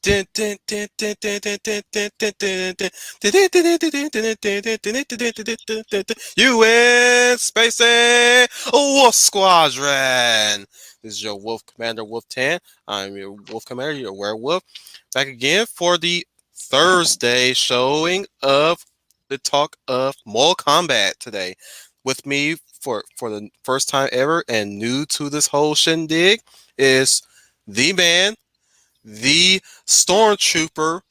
UN Spacey Wolf Squadron. This is your Wolf Commander Wolf 10. I'm your Wolf Commander, your werewolf. Back again for the Thursday showing of the talk of Mortal Kombat today. With me for the first time ever and new to this whole shindig is the man, the stormtrooper,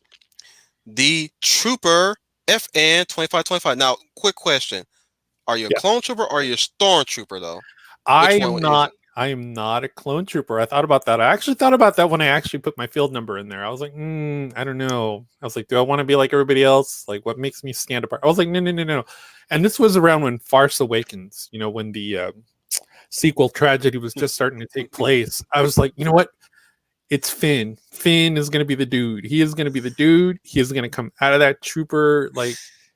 the trooper FN 2525. Now, quick question: are you a Yeah. clone trooper or are you a stormtrooper though? I Which am one is not. it? I am not a clone trooper. I thought about that. I actually thought about that when I actually put my field number in there. I was like, I don't know. I was like, do I want to be like everybody else? Like, what makes me stand apart? I was like, no. And this was around when Farce Awakens. When the sequel tragedy was just starting to take place. I was like, you know what? It's Finn. Finn is going to be the dude. He is going to be the dude. He is going to come out of that trooper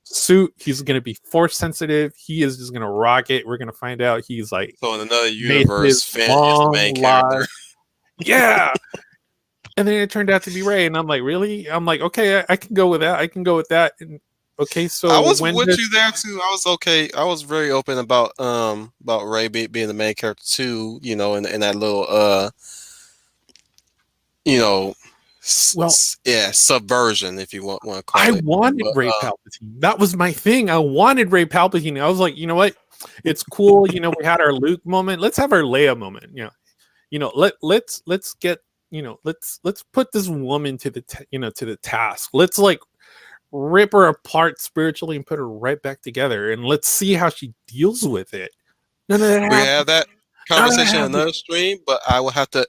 suit. He's going to be force sensitive. He is just going to rock it. We're going to find out he's like So in another made universe, his Finn is the main long character. life. Yeah. And then it turned out to be Ray, and I'm like, really? I'm like, okay, I can go with that. I can go with that. And okay, so I was with you there too. I was okay. I was very open about Ray being the main character too. In that little subversion, if you want to call I it. wanted Ray Palpatine. That was my thing. I wanted Ray Palpatine. I was like, you know what? It's cool. We had our Luke moment. Let's have our Leia moment. Let's get let's put this woman to the task. Let's rip her apart spiritually and put her right back together, and let's see how she deals with it. None of that We happened. have that conversation in another stream, but I will have to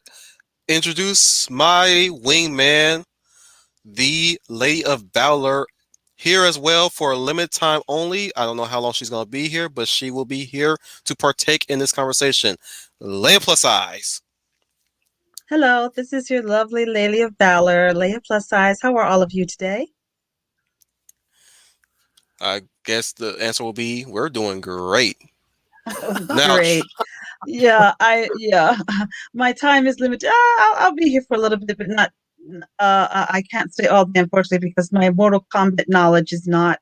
introduce my wingman, the Lady of Valor, here as well for a limited time only. I don't know how long she's going to be here, but she will be here to partake in this conversation. Leia plus size. Hello, this is your lovely Lady of Valor, Leia plus size. How are all of you today? I guess the answer will be we're doing great. Great. Yeah, my time is limited. I'll be here for a little bit, but not. I can't stay all day, unfortunately, because my Mortal Kombat knowledge is not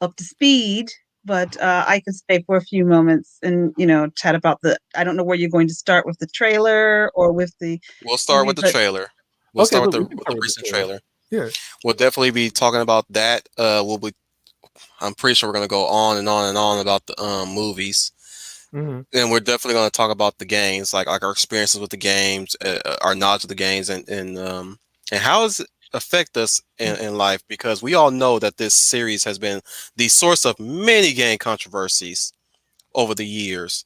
up to speed. But I can stay for a few moments and chat about the. I don't know where you're going to start with the trailer or with the. We'll start with the trailer. We'll start with the recent trailer. Yeah, we'll definitely be talking about that. I'm pretty sure we're going to go on and on and on about the movies. Mm-hmm. And we're definitely going to talk about the games, like our experiences with the games, our knowledge of the games, and how does it affect us in life? Because we all know that this series has been the source of many game controversies over the years.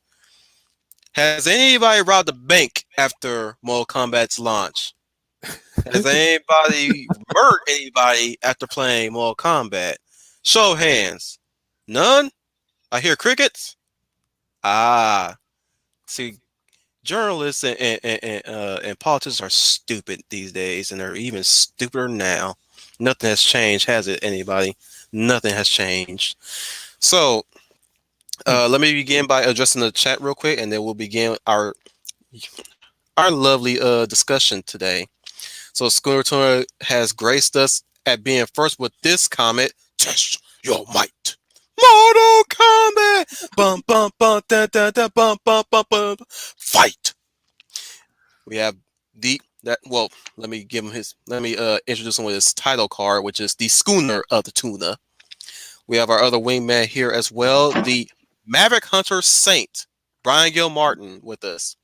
Has anybody robbed a bank after Mortal Kombat's launch? Has anybody murdered anybody after playing Mortal Kombat? Show of hands. None? I hear crickets. See, journalists and politicians are stupid these days, and they're even stupider now. Nothing has changed, has it, anybody? Nothing has changed. So, let me begin by addressing the chat real quick, and then we'll begin our lovely discussion today. So, Schooner Tuna has graced us at being first with this comment: "Test your might." Mortal Kombat! Bum bum bum da da da bum bum bum bum. Fight! We have let me introduce him with his title card, which is the Schooner of the Tuna. We have our other wingman here as well, the Maverick Hunter Saint, Brian Gil Martin, with us.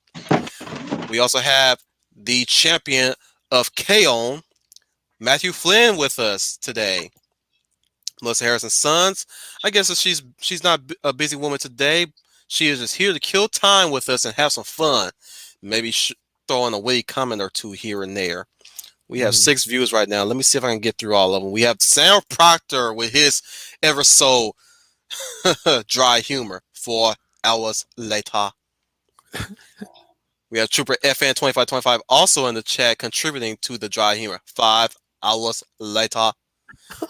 We also have the champion of Kaon, Matthew Flynn, with us today. Melissa Harrison's Sons. I guess that she's not a busy woman today. She is just here to kill time with us and have some fun. Maybe throw in a witty comment or two here and there. We have 6 viewers right now. Let me see if I can get through all of them. We have Sam Proctor with his ever so dry humor. 4 hours later. We have Trooper FN2525 also in the chat contributing to the dry humor. 5 hours later.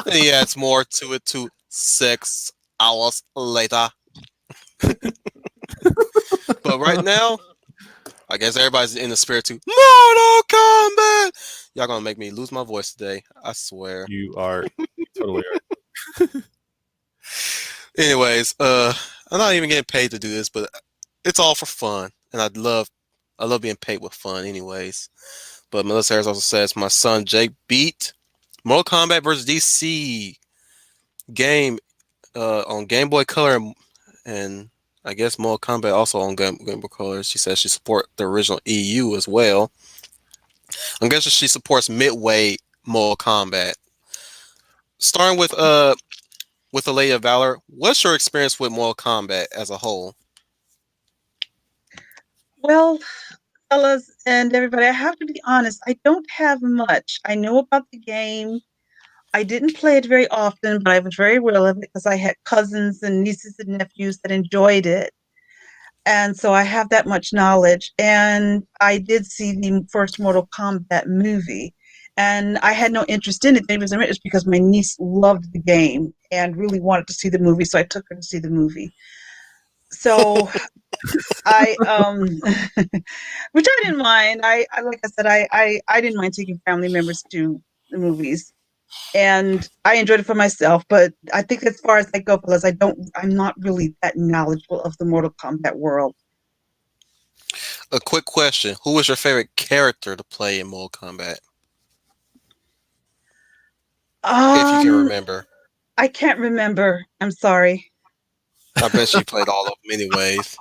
And he adds more to it to 6 hours later. But right now, I guess everybody's in the spirit to Mortal Kombat. Y'all gonna make me lose my voice today. I swear. You are totally Anyways, I'm not even getting paid to do this, but it's all for fun, and I love being paid with fun. Anyways, but Melissa Harris also says my son Jake beat Mortal Kombat versus DC game on Game Boy Color, and I guess Mortal Kombat also on Game Boy Color. She says she supports the original EU as well. I'm guessing she supports Midway Mortal Kombat. Starting with the Lady of Valor, what's your experience with Mortal Kombat as a whole? Well, fellas and everybody, I have to be honest. I don't have much. I know about the game. I didn't play it very often, but I was very aware of it because I had cousins and nieces and nephews that enjoyed it. And so I have that much knowledge. And I did see the first Mortal Kombat movie. And I had no interest in it. It was because my niece loved the game and really wanted to see the movie. So I took her to see the movie. So I which I didn't mind. I like I said, I didn't mind taking family members to the movies. And I enjoyed it for myself, but I think as far as I go, fellas, I'm not really that knowledgeable of the Mortal Kombat world. A quick question: who was your favorite character to play in Mortal Kombat, if you can remember? I can't remember. I'm sorry. I bet you played all of them anyways.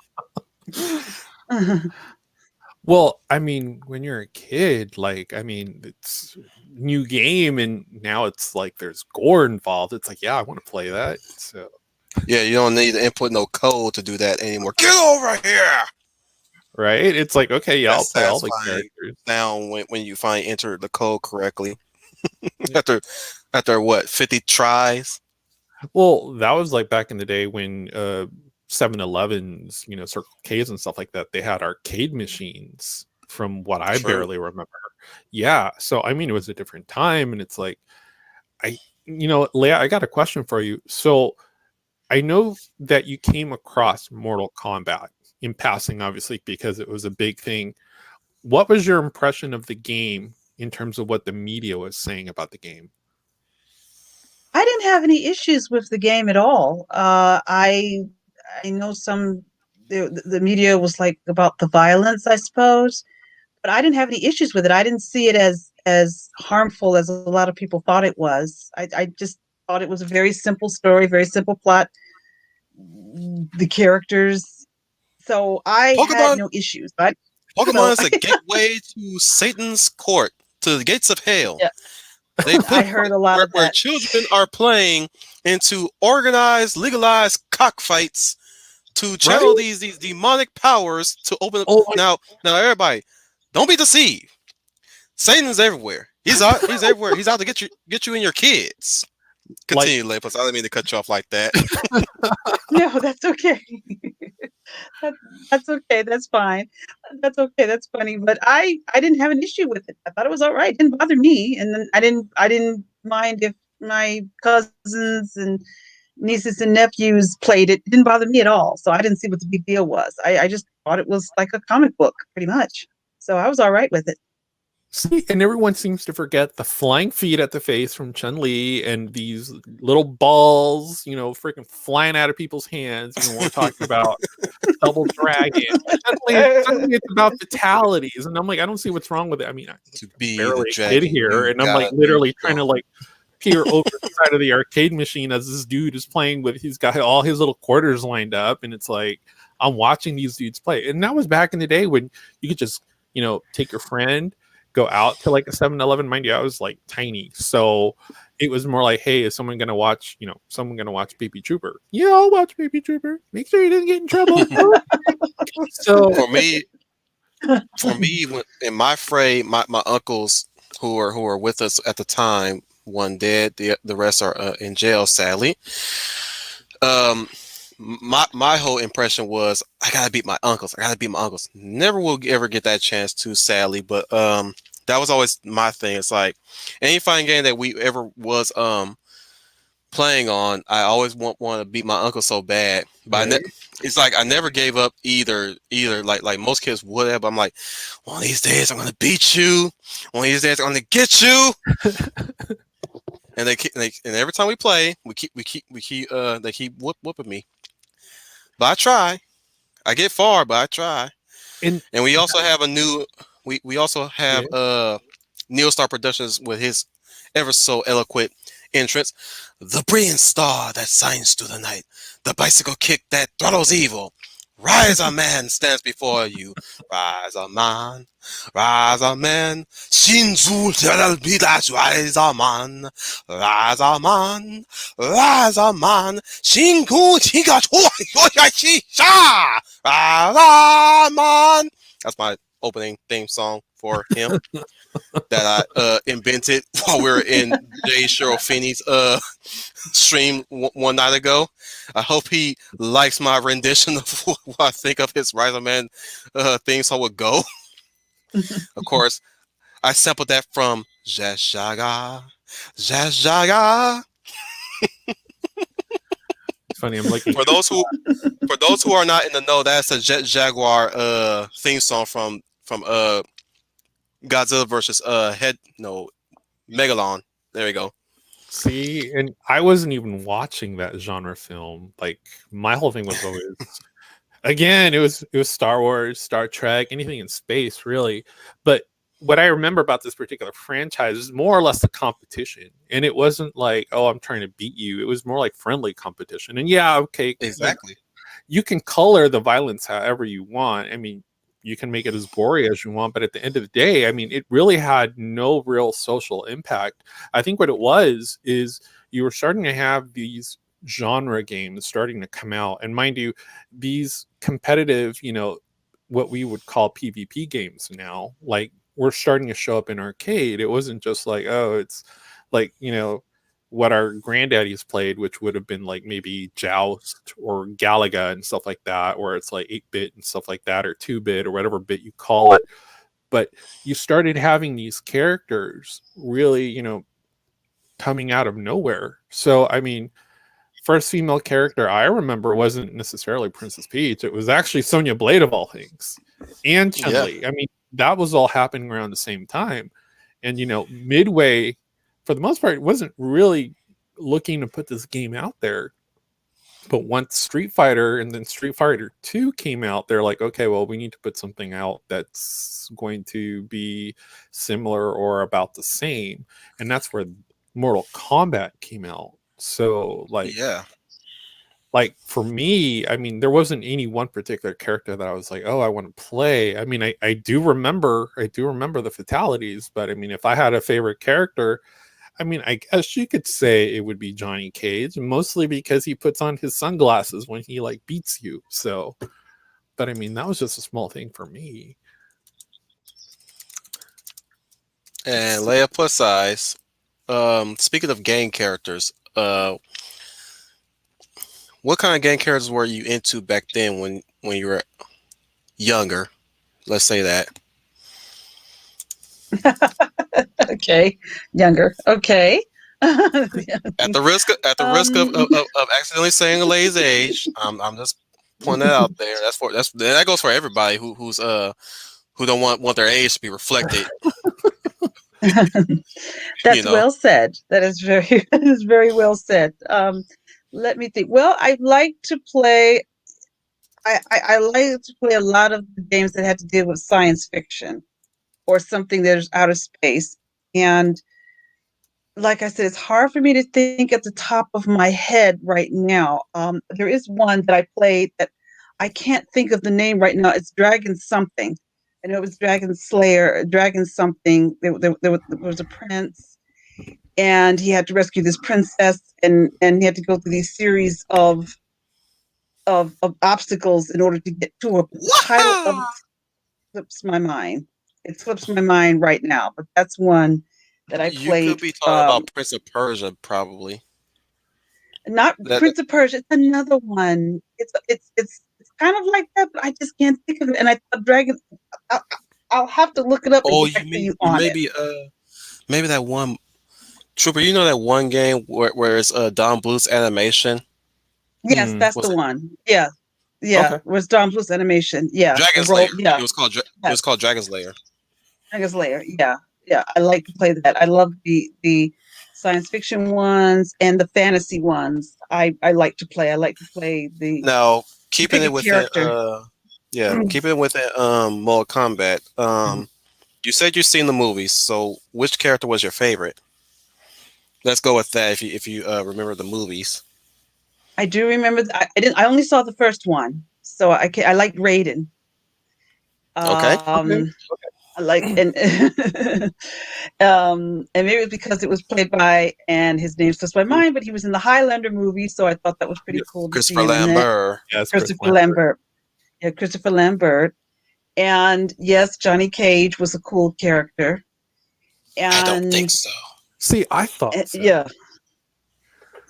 Well, I mean, when you're a kid, like, I mean, it's new game, and now it's like there's gore involved. It's like, yeah, I want to play that. So Yeah, you don't need to input no code to do that anymore. Get over here! right, it's like, okay, yeah, I'll play all the satisfying characters. Sound when you finally enter the code correctly after what 50 tries. Well, that was like back in the day when 7-Elevens, you know, Circle K's and stuff like that, they had arcade machines from what I True. barely remember. Yeah. So, I mean, it was a different time. And it's like, Leia, I got a question for you. So, I know that you came across Mortal Kombat in passing, obviously, because it was a big thing. What was your impression of the game in terms of what the media was saying about the game? I didn't have any issues with the game at all. I know the media was like about the violence, I suppose, but I didn't have any issues with it. I didn't see it as harmful as a lot of people thought it was. I just thought it was a very simple story, very simple plot. The characters, so I had Pokemon, no issues. But Pokemon is a gateway to Satan's court, to the gates of hell. Yeah. They put I heard a lot of where that. children are playing into organized, legalized cockfights to channel Right? these demonic powers to open up. Oh, Now, everybody, don't be deceived. Satan's everywhere. He's everywhere. He's out to get you and your kids. Continue, Lapus. I didn't mean to cut you off like that. No, that's okay. That's okay. That's fine. That's okay. That's funny. But I didn't have an issue with it. I thought it was all right. It didn't bother me. And then I didn't mind if my cousins and nieces and nephews played it. It didn't bother me at all. So I didn't see what the big deal was. I just thought it was like a comic book, pretty much. So I was all right with it. see, and everyone seems to forget the flying feet at the face from Chun-Li and these little balls, you know, freaking flying out of people's hands. You know, we're talking about Double Dragon. Suddenly it's about fatalities, and I'm like, I don't see what's wrong with it. I mean, I'm To be barely the a kid dragon, here, you and I'm like gotta literally be trying to strong. like peer over the side of the arcade machine as this dude is playing with. He's got all his little quarters lined up, and it's like I'm watching these dudes play. And that was back in the day when you could just, you know, take your friend, go out to like a 7-Eleven. Mind you, I was like tiny, so it was more like, hey, is someone gonna watch, you know, someone gonna watch Baby Trooper? Yeah, I'll watch Baby Trooper. Make sure he doesn't get in trouble. So For me, in my fray, my uncles who are with us at the time, one dead, the rest are in jail, sadly. My whole impression was I gotta beat my uncles. Never will ever get that chance to, sadly, but that was always my thing. It's like any fighting game that we ever was playing on, I always want to beat my uncle so bad, but Right. it's like I never gave up either like most kids would have. But I'm like, one of these days I'm gonna beat you. One of these days I'm gonna get you. And and every time we play, they keep whooping me. But I try. I get far, but I try. And And we also have a new. We also have yeah, Neil Star Productions with his ever so eloquent entrance. The brilliant star that shines through the night. The bicycle kick that throttles evil. Rise, a man stands before you. Rise, a man. Rise, a man. Shinzu Bidash. Rise, a man. Rise, a man. Rise, a man. Shinku Chigachu. Sha. Rise, a man. That's my opening theme song for him that I invented while we were in Jay Cheryl Finney's stream one night ago. I hope he likes my rendition of what I think of his Rise of Man theme song would go. Of course, I sampled that from Jajaga. Jajaga. it's funny. I'm looking. For those who are not in the know, that's a Jet Jaguar theme song from Godzilla versus Megalon. There we go. See, and I wasn't even watching that genre film. Like my whole thing was always, again, it was Star Wars, Star Trek, anything in space, really. But what I remember about this particular franchise is more or less a competition, and it wasn't like, oh, I'm trying to beat you. It was more like friendly competition. And yeah, okay, Exactly. you can color the violence however you want. I mean, you can make it as gory as you want, but at the end of the day, I mean, it really had no real social impact. I think what it was is you were starting to have these genre games starting to come out. And mind you, these competitive, what we would call PvP games now, like were starting to show up in arcade. It wasn't just like, oh, it's like, what our granddaddies played, which would have been like maybe Joust or Galaga and stuff like that, where it's like 8-bit and stuff like that, or 2-bit or whatever bit you call it. But you started having these characters really, coming out of nowhere. So, I mean, first female character I remember wasn't necessarily Princess Peach. It was actually Sonya Blade of all things, and Chun-Li. Yeah. I mean, that was all happening around the same time. And, Midway, for the most part, wasn't really looking to put this game out there. But once Street Fighter and then Street Fighter 2 came out, they're like, okay, well, we need to put something out that's going to be similar or about the same. And that's where Mortal Kombat came out. So, Yeah. like for me, I mean, there wasn't any one particular character that I was like, oh, I want to play. I mean, I do remember the fatalities, but I mean, if I had a favorite character, I mean, I guess you could say it would be Johnny Cage, mostly because he puts on his sunglasses when he like beats you. So, but I mean, that was just a small thing for me. And Leia plus size. Speaking of game characters, what kind of game characters were you into back then when you were younger? Let's say that. Okay, younger. Okay. At the risk of accidentally saying a lady's age, I'm just pointing that out there. That goes for everybody who don't want their age to be reflected. That's well said. That is very that is very well said. Let me think. Well, I like to play. I like to play a lot of the games that had to deal with science fiction or something that is out of space. And like I said, it's hard for me to think at the top of my head right now. There is one that I played that I can't think of the name right now. It's Dragon something. I know it was Dragon Slayer, Dragon something. There was a prince, and he had to rescue this princess, and he had to go through these series of obstacles in order to get to her. But the title of it slips my mind. It slips my mind right now, but that's one that I You could played. be talking about Prince of Persia, probably. Not That, Prince of Persia. It's another one. It's kind of like that, but I just can't think of it. And I thought Dragon. I, I'll have to look it up and oh, get back to you you on it. maybe maybe that one. Trooper, you know that one game where it's Don Bluth's animation? Yes, that's Was the it one. Yeah, yeah. Okay. Was Don Bluth's animation? Yeah, the Dragon's Lair? role. Yeah, It yes. was called Dragon's Lair. Dragon's Lair. Yeah, yeah. I like to play that. I love the science fiction ones and the fantasy ones. I like to play. I like to play the Now, keeping pick a it within character. yeah, keeping it within Mortal Kombat. You said you've seen the movies, so which character was your favorite? Let's go with that if you remember the movies. I do remember. I didn't. I only saw the first one, so I liked Raiden. Okay. Okay. I like and maybe it was because it was played by and his name slips my mind, but he was in the Highlander movie, so I thought that was pretty Yes. cool to see Christopher him in that. Lambert. Yes, Chris Christopher Lambert. Lambert. Yeah, Christopher Lambert. And yes, Johnny Cage was a cool character. I don't think And so. See, I thought so. yeah,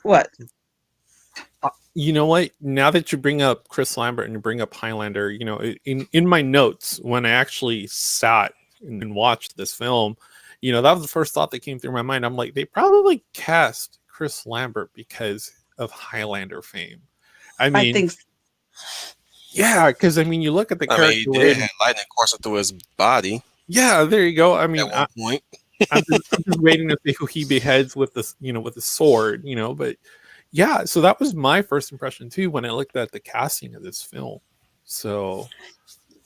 what? You know what? Now that you bring up Chris Lambert and you bring up Highlander, in my notes when I actually sat and watched this film, that was the first thought that came through my mind. I'm like, they probably cast Chris Lambert because of Highlander fame. I I mean, think yeah, because I mean, you look at the I mean, character he did Raiden. have lightning coursing through his body Yeah, there you go. I at mean, one point. I'm just waiting to see who he beheads with this, with the sword, but yeah, so that was my first impression too when I looked at the casting of this film. So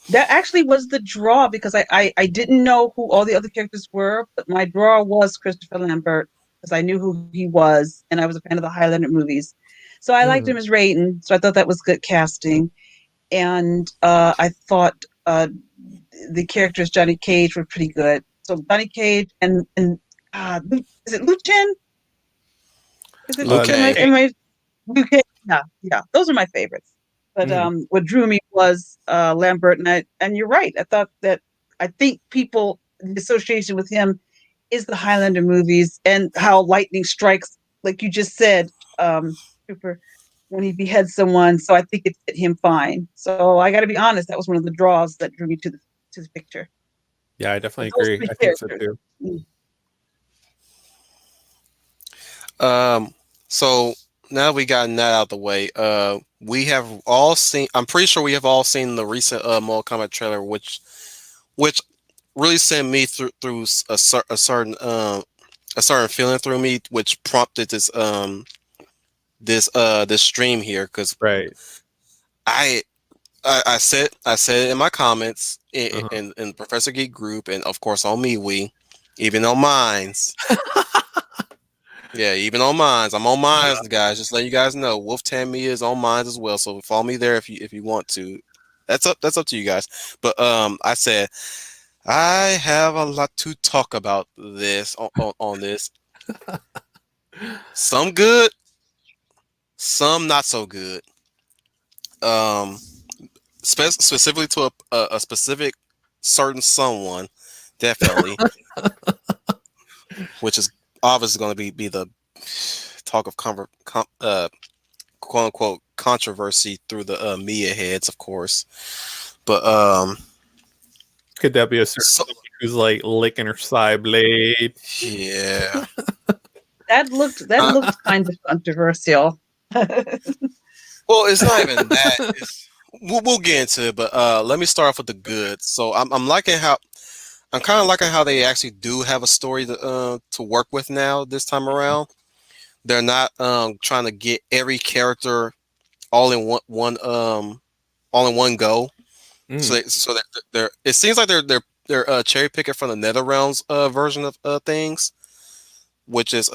that actually was the draw because I didn't know who all the other characters were, but my draw was Christopher Lambert because I knew who he was and I was a fan of the Highlander movies. So I liked him mm, as Raiden, so I thought that was good casting. And I thought the characters Johnny Cage were pretty good. So Johnny Cage and is it Luchin? Is it Liu uh, Kang. Liu Kang? Yeah, yeah. Those are my favorites. But mm, what drew me was Lambert, and you're right. I think people the association with him is the Highlander movies and how lightning strikes, like you just said, Cooper, when he beheads someone. So I think it fit him fine. So I got to be honest, that was one of the draws that drew me to the picture. yeah, I definitely But those agree. three I think so characters. too. Um, so now we gotten that out the way. We have all seen. I'm pretty sure we have all seen the recent Mortal Kombat trailer, which really sent me through a certain feeling through me, which prompted this stream here because Right. I. I said it in my comments Uh-huh. in Professor Geek group and of course on MeWe, even on mines. Yeah, even on mines. I'm on mines, guys. Just let you guys know. Wolf Tammy is on mines as well. So follow me there if you want to. That's up to you guys. But I said I have a lot to talk about this on this. Some good, some not so good. Um, specifically to a specific certain someone, definitely, which is obviously going to be the talk of quote unquote controversy through the Mia heads, of course. But Could that be a certain so, someone who's like licking her side blade? yeah. That looked kind of controversial. Well, it's not even that. We'll get into it, but let me start off with the good. So I'm liking how I'm kind of liking how they actually do have a story to work with now this time around. They're not trying to get every character all in all in one go. Mm, So they're it seems like they're cherry picking from the NetherRealms version of things, which is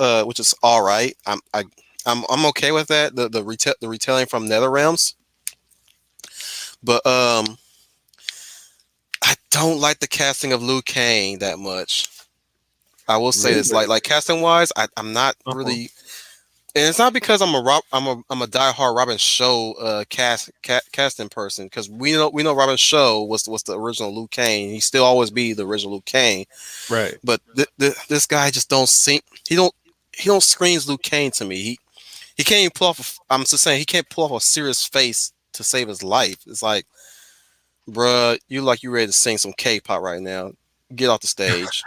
all right. I'm okay with that. The retelling from NetherRealms, but I don't like the casting of Liu Kang that much. I will say this, really? like casting wise, I'm not Uh-huh. really, and it's not because I'm a diehard Robin Show casting person because we know Robin Show was the original Liu Kang. He still always be the original Liu Kang, Right. but this guy just don't seem he don't screams Liu Kang to me. He can't even pull off. I'm just saying he can't pull off a serious face to save his life. It's like, bruh, you ready to sing some K-pop right now? Get off the stage.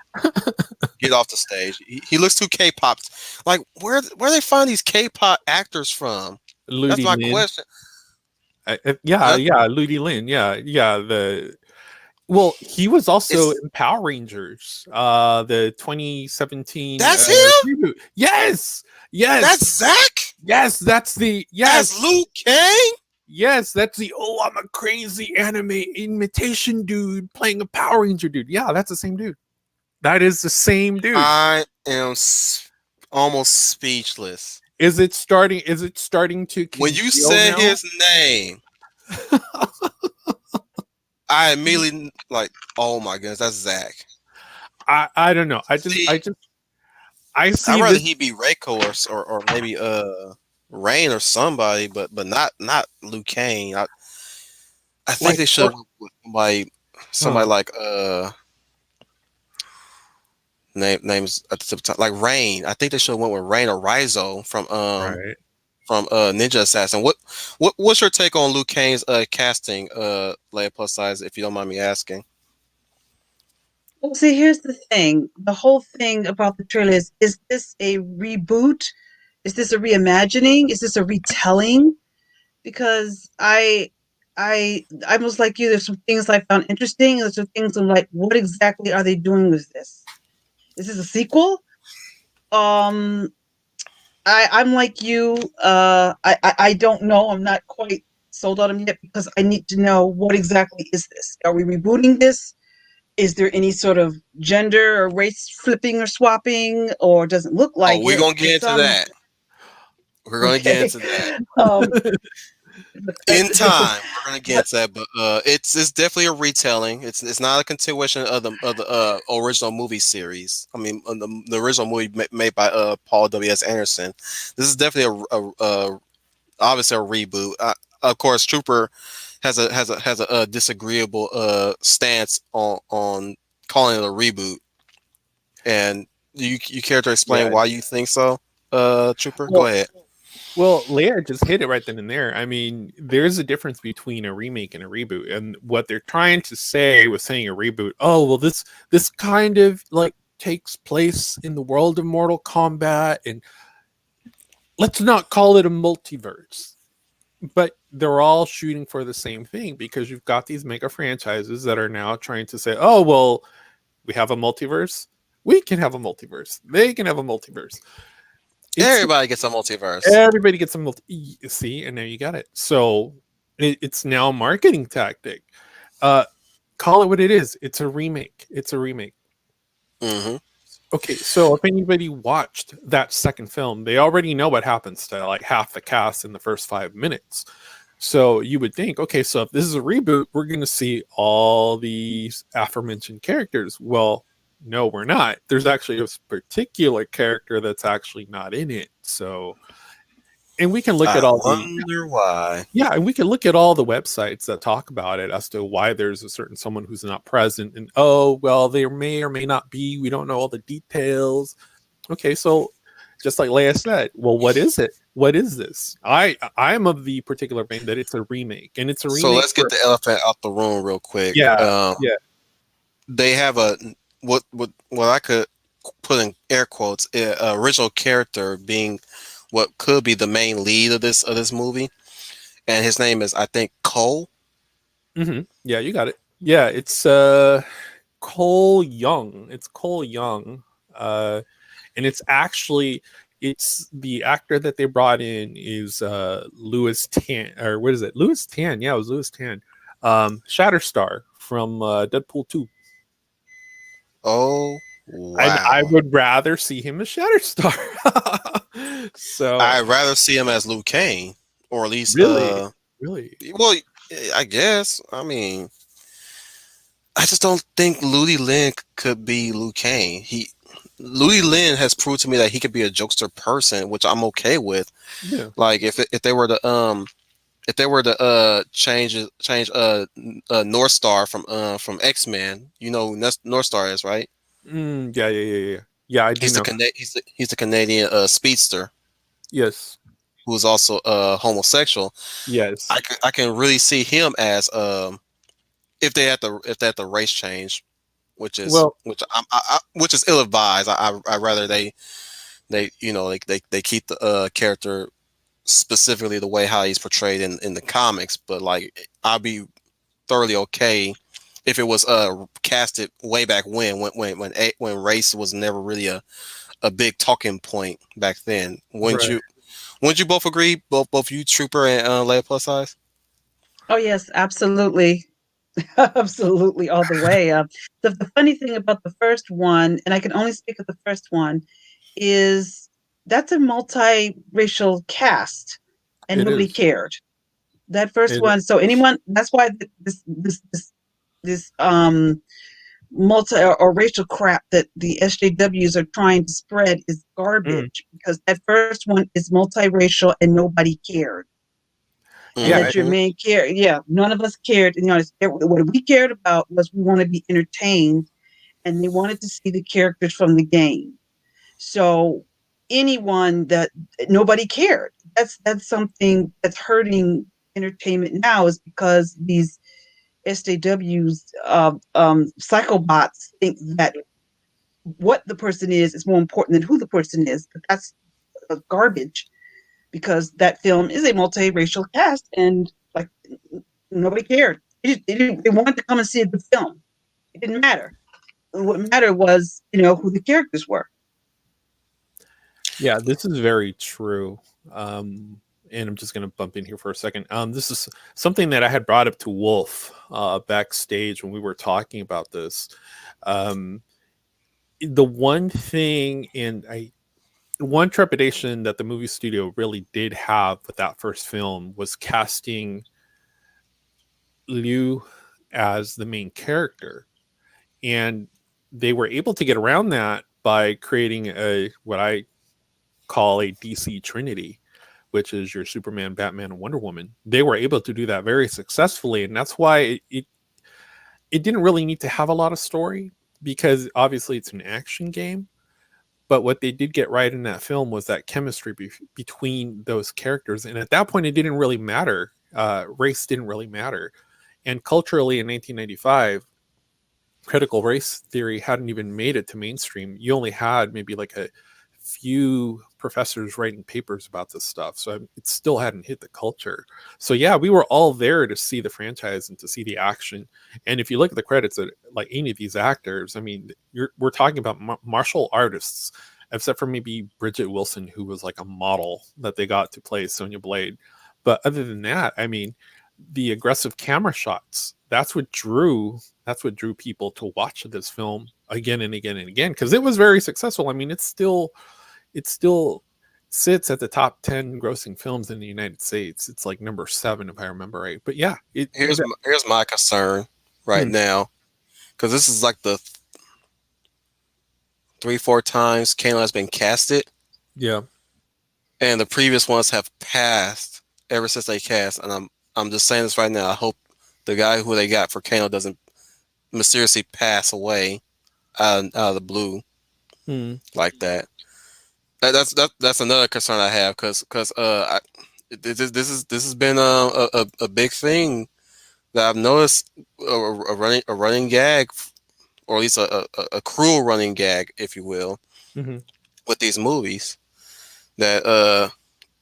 Get off the stage. He looks too K-pop. Like where they find these K-pop actors from? That's Ludi my Lin. question. Yeah, Huh? yeah, Ludi Lin. Yeah, yeah. Well, he was also It's in Power Rangers, the 2017 that's him. reboot. Yes, yes, That's Zach yes. That's the as yes, Liu Kang. yes. That's the oh, I'm a crazy anime imitation dude playing a Power Ranger dude. Yeah, that's the same dude. That is the same dude. I am almost speechless Is it starting? Is it starting to when you congeal said now? his name. I immediately like, oh my goodness, that's Zach. I don't know. See, I I'd see rather this. he be Reiko or maybe Rain or somebody, but not Liu Kang. I think Like they should with somebody uh, like names at the tip of the tongue, like Rain. I think they should have went with Rain or Rizo right. from Ninja Assassin. What's your take on Liu Kang's casting, Leia plus size, if you don't mind me asking? Well, see, here's the thing. The whole thing about the trailer is this a reboot? Is this a reimagining? Is this a retelling? Because I was like you, there's some things I found interesting, and there's some things I'm like, what exactly are they doing with this? Is this a sequel? Um I'm like you. I don't know. I'm not quite sold on them yet because I need to know what exactly is this? Are we rebooting this? Is there any sort of gender or race flipping or swapping, or does it look Oh, like we're it? gonna get It's into that. We're gonna get okay. into that Um, in time. We're gonna get into that, but it's definitely a retelling. It's not a continuation of the original movie series. I mean, the original movie made by Paul W.S. Anderson. This is definitely a obviously a reboot. Of course, Trooper has a disagreeable stance on calling it a reboot. And you care to explain Yeah. why you think so, Trooper? Go well, ahead. Well, Leia just hit it right then and there. I mean, there's a difference between a remake and a reboot, and what they're trying to say with saying a reboot. Oh, well, this kind of like takes place in the world of Mortal Kombat, and let's not call it a multiverse. But they're all shooting for the same thing because you've got these mega franchises that are now trying to say, oh, well, we have a multiverse. We can have a multiverse. They can have a multiverse. It's Everybody gets a multiverse. everybody gets a see, and now you got it. So it's now a marketing tactic. Uh, call it what it is. It's a remake. It's a remake. Hmm. Okay, so if anybody watched that second film, they already know what happens to like half the cast in the first 5 minutes. So you would think, okay, so if this is a reboot, we're going to see all these aforementioned characters. Well, no, we're not. There's actually a particular character that's actually not in it. So, and we can look I at all the wonder why. yeah, and we can look at all the websites that talk about it as to why there's a certain someone who's not present, and oh, well, there may or may not be. We don't know all the details. Okay, so just like Leia said, well, what is it? What is this? I'm of the particular vein that it's a remake, and it's a So remake let's get for the elephant out the room real quick. yeah, yeah, They have a what I could put in air quotes original character being what could be the main lead of this movie, and his name is I think Cole. yeah. You got it. Yeah, it's Cole Young. It's Cole Young. And it's actually it's the actor that they brought in is Louis Tan, or what is it? Louis Tan. Yeah, it was Louis Tan. Shatterstar from Deadpool 2. Oh And I wow! would rather see him as Shatterstar. So I'd rather see him as Liu Kang, or at least really, really, well, I guess. I mean, I just don't think Ludi Lin could be Liu Kang. Ludi Lin has proved to me that he could be a jokester person, which I'm okay with. yeah. Like if they were to North Star from X-Men, you know who North Star is, right? Yeah, yeah, yeah, yeah. Yeah, I do He's know. he's the Canadian speedster Yes, who's also homosexual. yes. I can really see him as if they had the race change. which is Well, which is ill advised. I rather they they keep the character specifically the way how he's portrayed in the comics, but like I'll be thoroughly okay if it was casted way back when race was never really a big talking point back then. right. Wouldn't you both agree, both you Trooper and Leia plus size? Oh yes, absolutely. Absolutely, all the way. The funny thing about the first one, and I can only speak of the first one, is that's a multiracial cast, and It nobody is. cared. That first It one. So anyone, that's why this multi or racial crap that the SJWs are trying to spread is mm, garbage because that first one is multiracial and nobody cared. And yeah, that your Hmm. main care, yeah, none of us cared. And, what we cared about was we want to be entertained, and they wanted to see the characters from the game. So anyone that nobody cared. That's something that's hurting entertainment now is because these SJWs, psychobots think that what the person is more important than who the person is. But that's garbage because that film is a multiracial cast, and like nobody cared. They wanted to come and see a good film. It didn't matter. What mattered was who the characters were. yeah, this is very true. And I'm just going to bump in here for a second. This is something that I had brought up to Wolf backstage when we were talking about this. Um, the one thing, one trepidation that the movie studio really did have with that first film was casting Liu as the main character, and they were able to get around that by creating a what I call a DC Trinity, which is your Superman, Batman, and Wonder Woman. They were able to do that very successfully, and that's why it didn't really need to have a lot of story because obviously it's an action game. But what they did get right in that film was that chemistry between those characters, and at that point, it didn't really matter. Race didn't really matter, and culturally in 1995, critical race theory hadn't even made it to mainstream. You only had maybe like a few professors writing papers about this stuff, so it still hadn't hit the culture. So yeah, we were all there to see the franchise and to see the action. And if you look at the credits of like any of these actors, I mean, we're talking about martial artists, except for maybe Bridget Wilson, who was like a model that they got to play Sonya Blade. But other than that, I mean, the aggressive camera shots, that's what drew people to watch this film again and again and again, because it was very successful. I mean, it still sits at the top 10 grossing films in the United States. It's like number 7 if I remember right. But yeah, Here's my concern right hmm, now, because this is like the 3 4 times Kano has been casted, yeah, and the previous ones have passed ever since they cast. And I'm just saying this right now. I hope the guy who they got for Kano doesn't mysteriously pass away out of the blue hmm, like that. That's another concern I have because this has been a big thing that I've noticed a running gag, or at least a cruel running gag, if you will, hmm, with these movies, that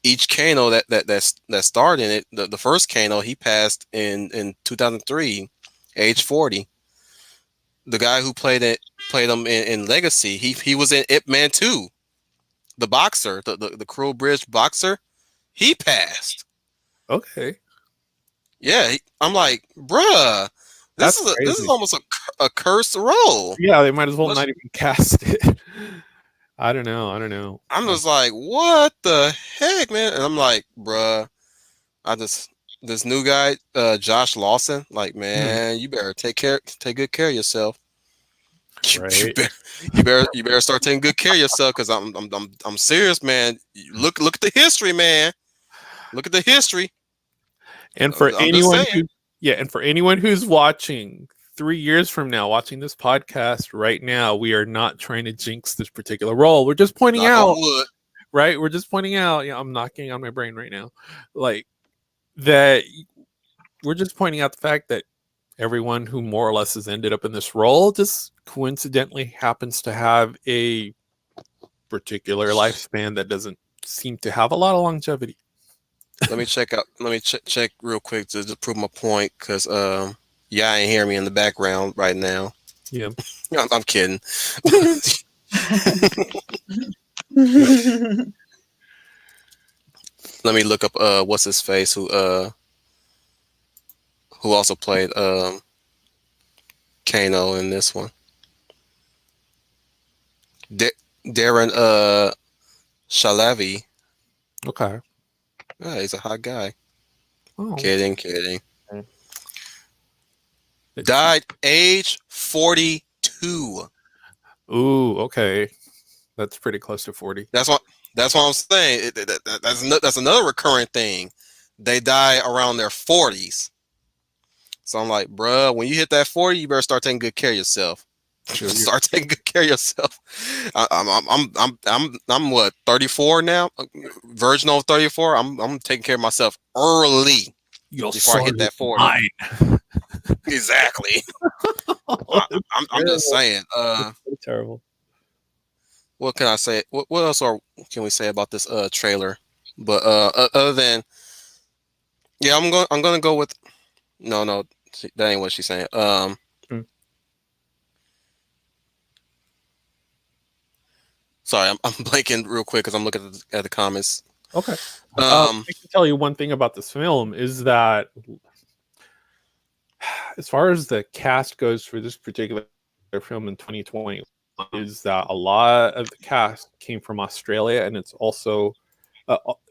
each Kano that starred in it, the first Kano, he passed in 2003, age 40. The guy who played him in Legacy, he was in Ip Man 2, the boxer, the cruel British boxer, he passed. okay, Yeah, I'm like, bruh, that's this is crazy. almost a cursed role. Yeah, they might as well Unless not even cast it. I don't know. I'm just like, what the heck, man? And I'm like, bruh, I just this new guy, Josh Lawson, like, Hmm, man, you better take good care of yourself. You right. better, you better start taking good care of yourself, because I'm serious, man. Look at the history, man. Look at the history. And for I'm just anyone saying. who, yeah, and for anyone who's watching 3 years from now, watching this podcast right now, we are not trying to jinx this particular role. We're just pointing Knock on out, wood. right? We're just pointing out. Yeah, I'm knocking on my brain right now, like that. We're just pointing out the fact that everyone who more or less has ended up in this role just coincidentally happens to have a particular lifespan that doesn't seem to have a lot of longevity. Let me check out. Let me check real quick to prove my point, because yeah, I ain't hear me in the background right now. Yeah. I'm kidding. Let me look up what's his face, who also played Kano in this one. Darren Shalavi. Okay. Yeah, he's a hot guy. Oh. Kidding. Died age 42. Ooh, okay. That's pretty close to 40. That's what I'm saying. That's another recurring thing. They die around their 40s. So I'm like, bruh, when you hit that 40, you better start taking good care of yourself. Start taking good care of yourself. I'm what, 34 now? Virgin of 34. I'm taking care of myself early before I hit that 40. Exactly. I'm just saying. Terrible. What can I say? What else can we say about this trailer? But other than, yeah, I'm gonna go with no, that ain't what she's saying. Sorry, I'm blanking real quick because I'm looking at the comments. Okay. I can tell you one thing about this film is that, as far as the cast goes for this particular film in 2020, is that a lot of the cast came from Australia, and it's also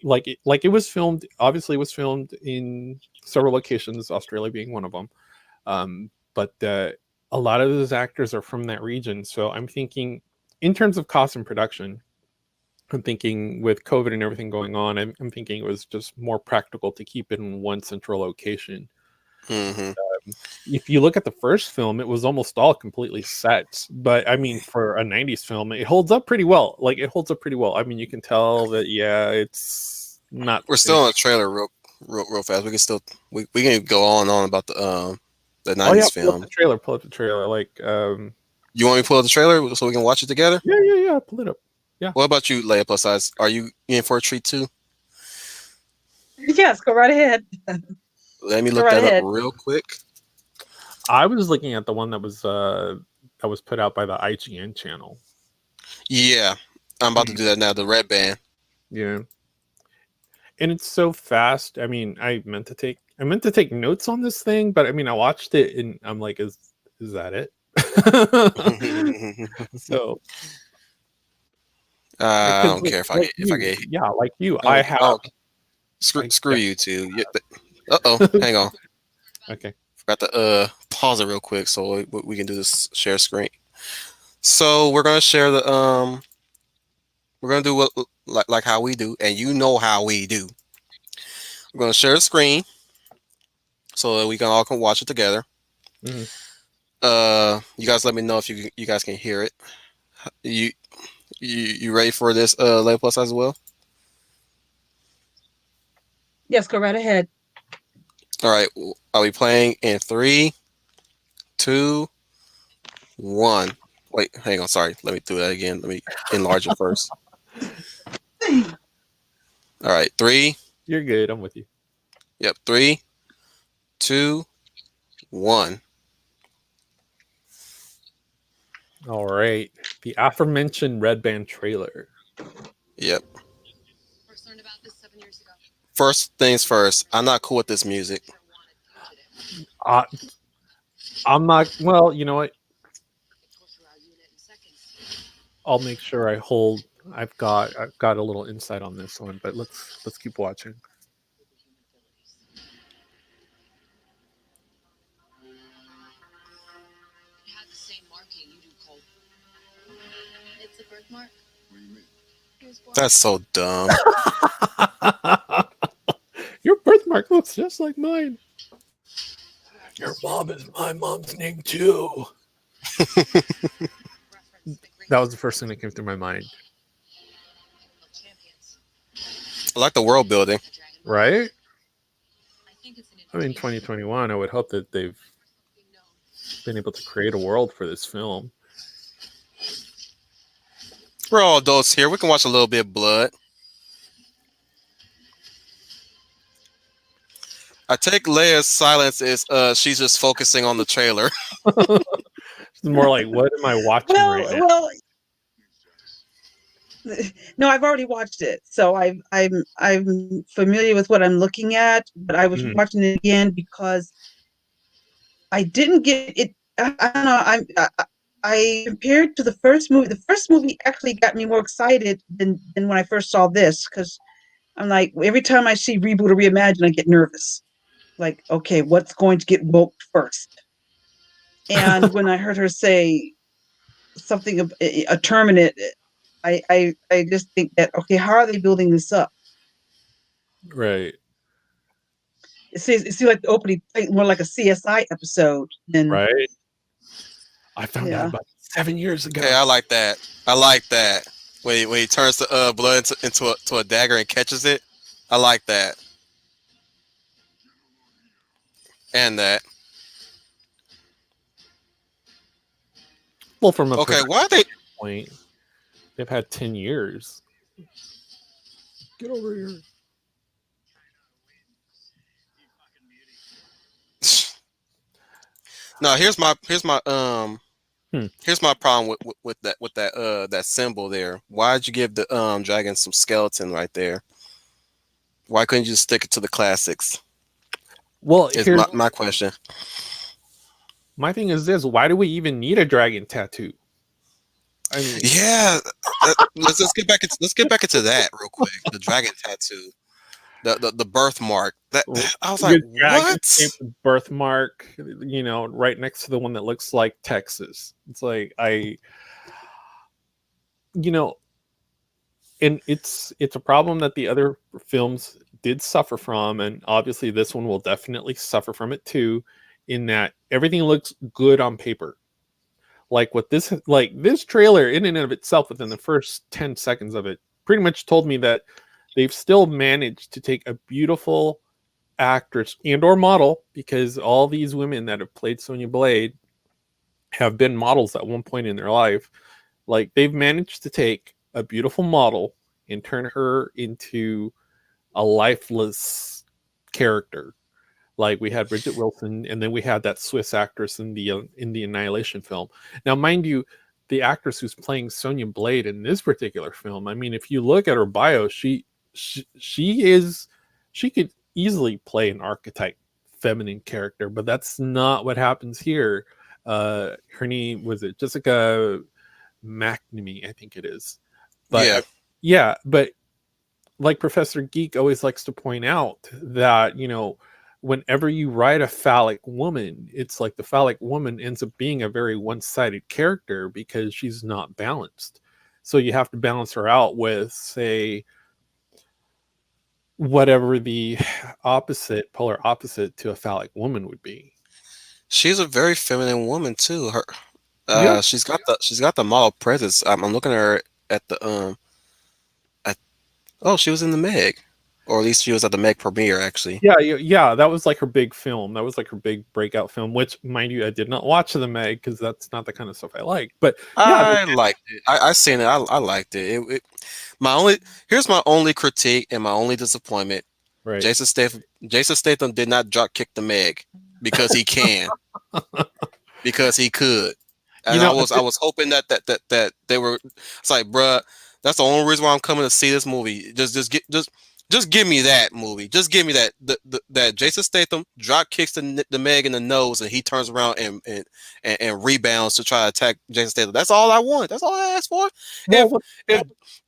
like it was filmed. Obviously, it was filmed in several locations, Australia being one of them. But a lot of those actors are from that region. So I'm thinking, in terms of cost and production, I'm thinking with COVID and everything going on, I'm thinking it was just more practical to keep it in one central location. Mm-hmm. If you look at the first film, it was almost all completely set. But I mean, for a 90s film, it holds up pretty well. Like, it holds up pretty well. I mean, you can tell that, yeah, it's not. We're still on the trailer real fast. We can still we can go on and on about the 90s film. Pull up the trailer. Like, you want me to pull up the trailer so we can watch it together? Yeah. Pull it up. Yeah. What about you, Leia Plus Size? Are you in for a treat too? Yes, go right ahead. Let me look that up real quick. I was looking at the one that was put out by the IGN channel. Yeah, I'm about to do that now. The red band. Yeah, and it's so fast. I mean, I meant to take notes on this thing, but I mean, I watched it and I'm like, is that it? So I don't care if I get yeah, like you. I have screw you too. Hang on. Okay. Forgot to pause it real quick so we can do this share screen. So we're gonna share the we're gonna do what like how we do, and you know how we do. We're gonna share the screen so that we can all watch it together. Mm-hmm. You guys let me know if you guys can hear it. You ready for this Leia Plus as well? Yes, go right ahead. All right, are we playing in 3, 2, 1? Wait, hang on. Sorry, let me do that again. Let me enlarge it first. All right, 3. You're good. I'm with you. Yep, 3, 2, 1. All right, the aforementioned red band trailer. Yep. First learned about this 7 years ago. First things first, I'm not cool with this music. I'm not. Well, you know what? I'll make sure I hold. I've got a little insight on this one, but let's keep watching. It had the same marking you do, Cole. It's a birthmark. What do you mean? That's so dumb. Your birthmark looks just like mine. Your mom is my mom's name too. That was the first thing that came through my mind. I like the world building. Right? I mean, 2021, I would hope that they've been able to create a world for this film. We're all adults here. We can watch a little bit of blood. I take Leia's silence as she's just focusing on the trailer. It's more like, what am I watching right now? Well, no, I've already watched it, so I'm familiar with what I'm looking at. But I was watching it again because I didn't get it. I don't know. I compared to the first movie. The first movie actually got me more excited than when I first saw this, because I'm like, every time I see reboot or reimagine, I get nervous. Like, okay, what's going to get woke first? And when I heard her say something of a term in it, I just think that, okay, how are they building this up? Right. It seems like the opening more like a CSI episode than Right. I found out about 7 years ago. Hey, I like that. I like that. When he turns the blood into a dagger and catches it. I like that. And that. Well, from a Okay, why are they? point, they've had 10 years. Get over here. No, here's my problem with that symbol there. Why'd you give the dragon some skeleton right there? Why couldn't you just stick it to the classics? Well, Is here's my question. my thing is this: why do we even need a dragon tattoo? I mean, Yeah, let's get back into that real quick. The dragon tattoo, the birthmark. That I was like, what? Birthmark, right next to the one that looks like Texas. It's like and it's a problem that the other films did suffer from, and obviously this one will definitely suffer from it too, in that everything looks good on paper. Like this trailer in and of itself, within the first 10 seconds of it, pretty much told me that they've still managed to take a beautiful actress and or model, because all these women that have played Sonya Blade have been models at one point in their life. Like, they've managed to take a beautiful model and turn her into a lifeless character. Like, we had Bridget Wilson, and then we had that Swiss actress in the Annihilation film. Now, mind you, the actress who's playing Sonya Blade in this particular film, I mean, if you look at her bio, she could easily play an archetype feminine character, but that's not what happens here. Her name was it Jessica McNamee, I think it is. But but like Professor Geek always likes to point out that, whenever you write a phallic woman, it's like the phallic woman ends up being a very one-sided character because she's not balanced. So you have to balance her out with, say, whatever the polar opposite to a phallic woman would be. She's a very feminine woman too. She's got the model presence. I'm looking at her at the she was in the Meg, or at least she was at the Meg premiere actually. Yeah, that was like her big film. That was like her big breakout film, which, mind you, I did not watch the Meg because that's not the kind of stuff I like. But I liked it. I seen it. I liked it. Here's my only critique and my only disappointment. Right. Jason Statham did not drop kick the Meg because he can, because he could. And I was hoping that they were. It's like, bruh, that's the only reason why I'm coming to see this movie. Just give me that movie. Just give me that that Jason Statham drop kicks the Meg in the nose and he turns around and rebounds to try to attack Jason Statham. That's all I want. That's all I asked for. Well,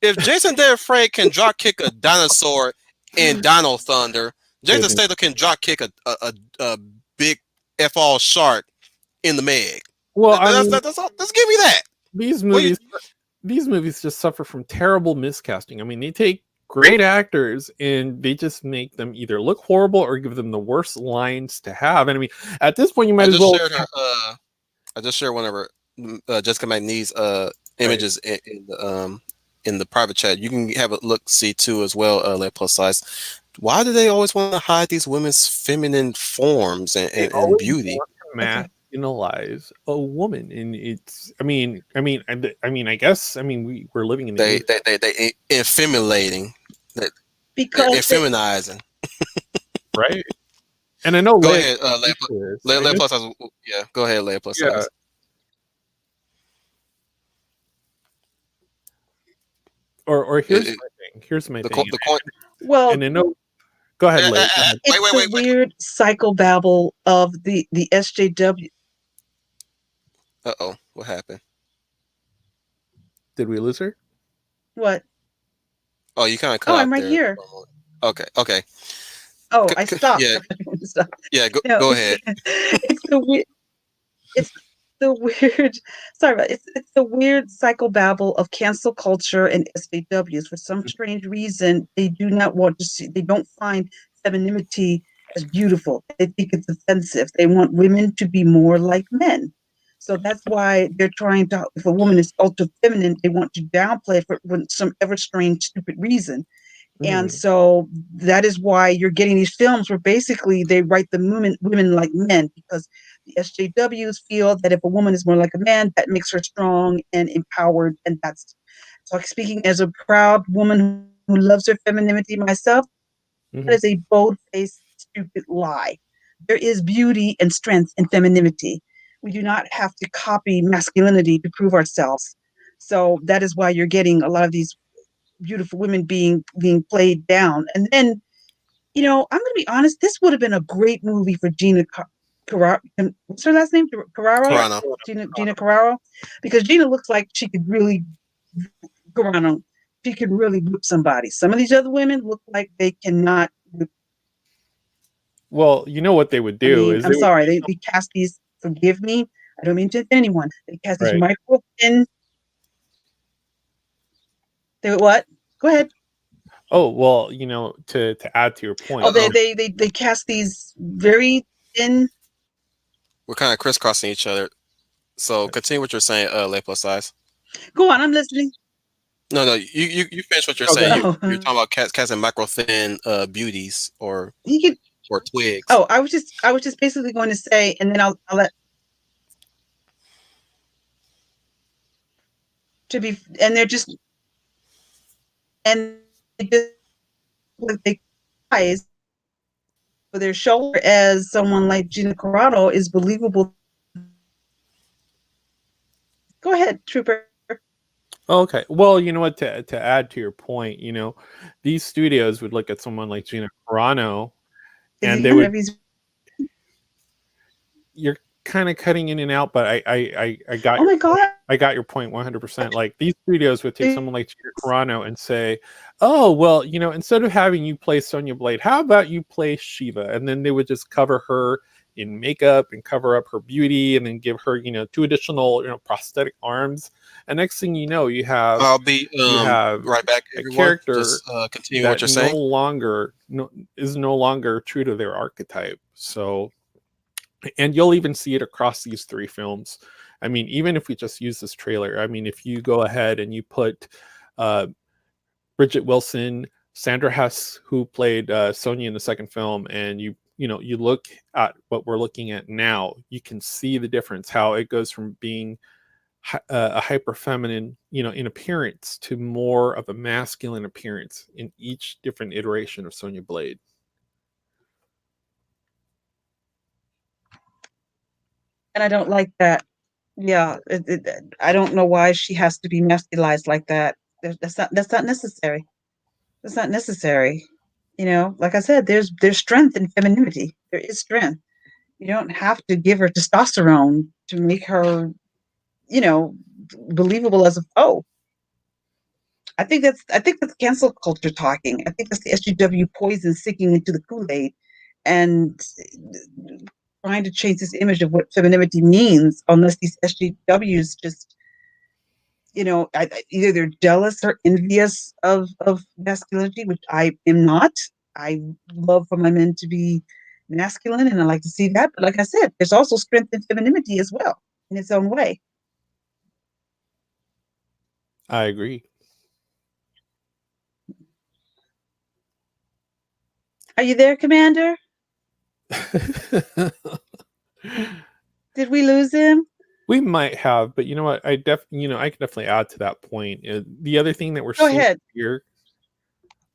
if Jason Frank can drop kick a dinosaur in Dino Thunder, Jason Statham can drop kick a big all shark in the Meg. Well, that's all. Just give me that. These movies just suffer from terrible miscasting. I mean, they take great actors and they just make them either look horrible or give them the worst lines to have. And I mean, at this point, you might as well. I just shared one of her Jessica McNee's images in the private chat. You can have a look see too as well. Let plus size. Why do they always want to hide these women's feminine forms and beauty? masculinize a woman, and it's. I guess. We're living in the They age, effeminating, they because effeminizing. right? And I know Go Leia ahead, can speak to this. I Leia know, plus size. Yeah, go ahead, Leia plus yeah. size. Or It, here's it, my thing. Here's my the thing. the coin. well, And I know. Go ahead, Leia. Go ahead. it's the Wait. weird psychobabble of the SJW. Uh-oh, what happened? Did we lose her? What? Oh, you kind of cut Oh, I'm out right there. here. Okay. Oh, I stopped. Yeah, I thought you wanted to stop. yeah. No, Go ahead. it's the weird. It's the weird. Sorry about it's the weird psychobabble of cancel culture and SJWs. For some strange reason, they do not want to see. They don't find femininity as beautiful. They think it's offensive. They want women to be more like men. So that's why they're trying to. If a woman is ultra feminine, they want to downplay it for some ever strange, stupid reason. And Mm, so that is why you're getting these films where basically they write the women like men, because the SJWs feel that if a woman is more like a man, that makes her strong and empowered. And that's so, speaking as a proud woman who loves her femininity myself, that mhm. is a bold faced, stupid lie. There is beauty and strength in femininity. We do not have to copy masculinity to prove ourselves. So that is why you're getting a lot of these beautiful women being played down. And then, I'm going to be honest. This would have been a great movie for Gina Carraro. What's her last name? Carraro. Yeah, Corona. Gina Carraro, because Gina looks like she could really Carrano. She could really whip somebody. Some of these other women look like they cannot. well, you know what they would I do mean, is I'm they would sorry. They cast these. Forgive me. I don't mean to offend anyone. They cast these right. micro thin. They what? Go ahead. Oh well, to add to your Oh, point, they Uh-oh. they they they cast these very thin. We're kind of crisscrossing each other. So continue what you're saying, Leia plus size. Go on. I'm listening. No, you finish what you're oh, go saying. ahead. You're Oh, talking about casting micro thin beauties he could. or twigs. Oh, I was just basically going to say, and then I'll let to be, and they're just, and they just like they eyes for their shoulder as someone like Gina Carano is believable. Go ahead, Trooper. Okay. Well, you know what? To add to your point, these studios would look at someone like Gina Carano, Is and he? they would. If he's, You're kind of cutting in and out, but I got oh your my point. God. I got your point 100%. Like these studios would take someone like Gina Carano and say, "Oh, well, instead of having you play Sonya Blade, how about you play Shiva?" And then they would just cover her in makeup and cover up her beauty, and then give her, two additional, prosthetic arms. And next thing you know, you have I'll be you have right back, a everyone. character Just continue what that you're saying. is no longer true to their archetype. So, and you'll even see it across these three films. I mean, even if we just use this trailer, I mean, if you go ahead and you put uh, Bridget Wilson, Sandra Hess, who played Sonya in the second film, and you look at what we're looking at now, you can see the difference. How it goes from being a hyper feminine, in appearance, to more of a masculine appearance in each different iteration of Sonya Blade. And I don't like that. Yeah, I don't know why she has to be masculized like that. That's not necessary. That's not necessary. Like I said, there's strength in femininity. There is strength. You don't have to give her testosterone to make her, you know, believable as a foe. I think that's cancel culture talking. I think that's the SGW poison sinking into the Kool-Aid and trying to change this image of what femininity means, unless these SGWs just, either they're jealous or envious of masculinity, which I am not. I love for my men to be masculine, and I like to see that. But like I said, there's also strength in femininity as well in its own way. I agree. Are you there, Commander? Did we lose him? We might have, but you know what? I can definitely add to that point. The other thing that we're Go seeing ahead. here,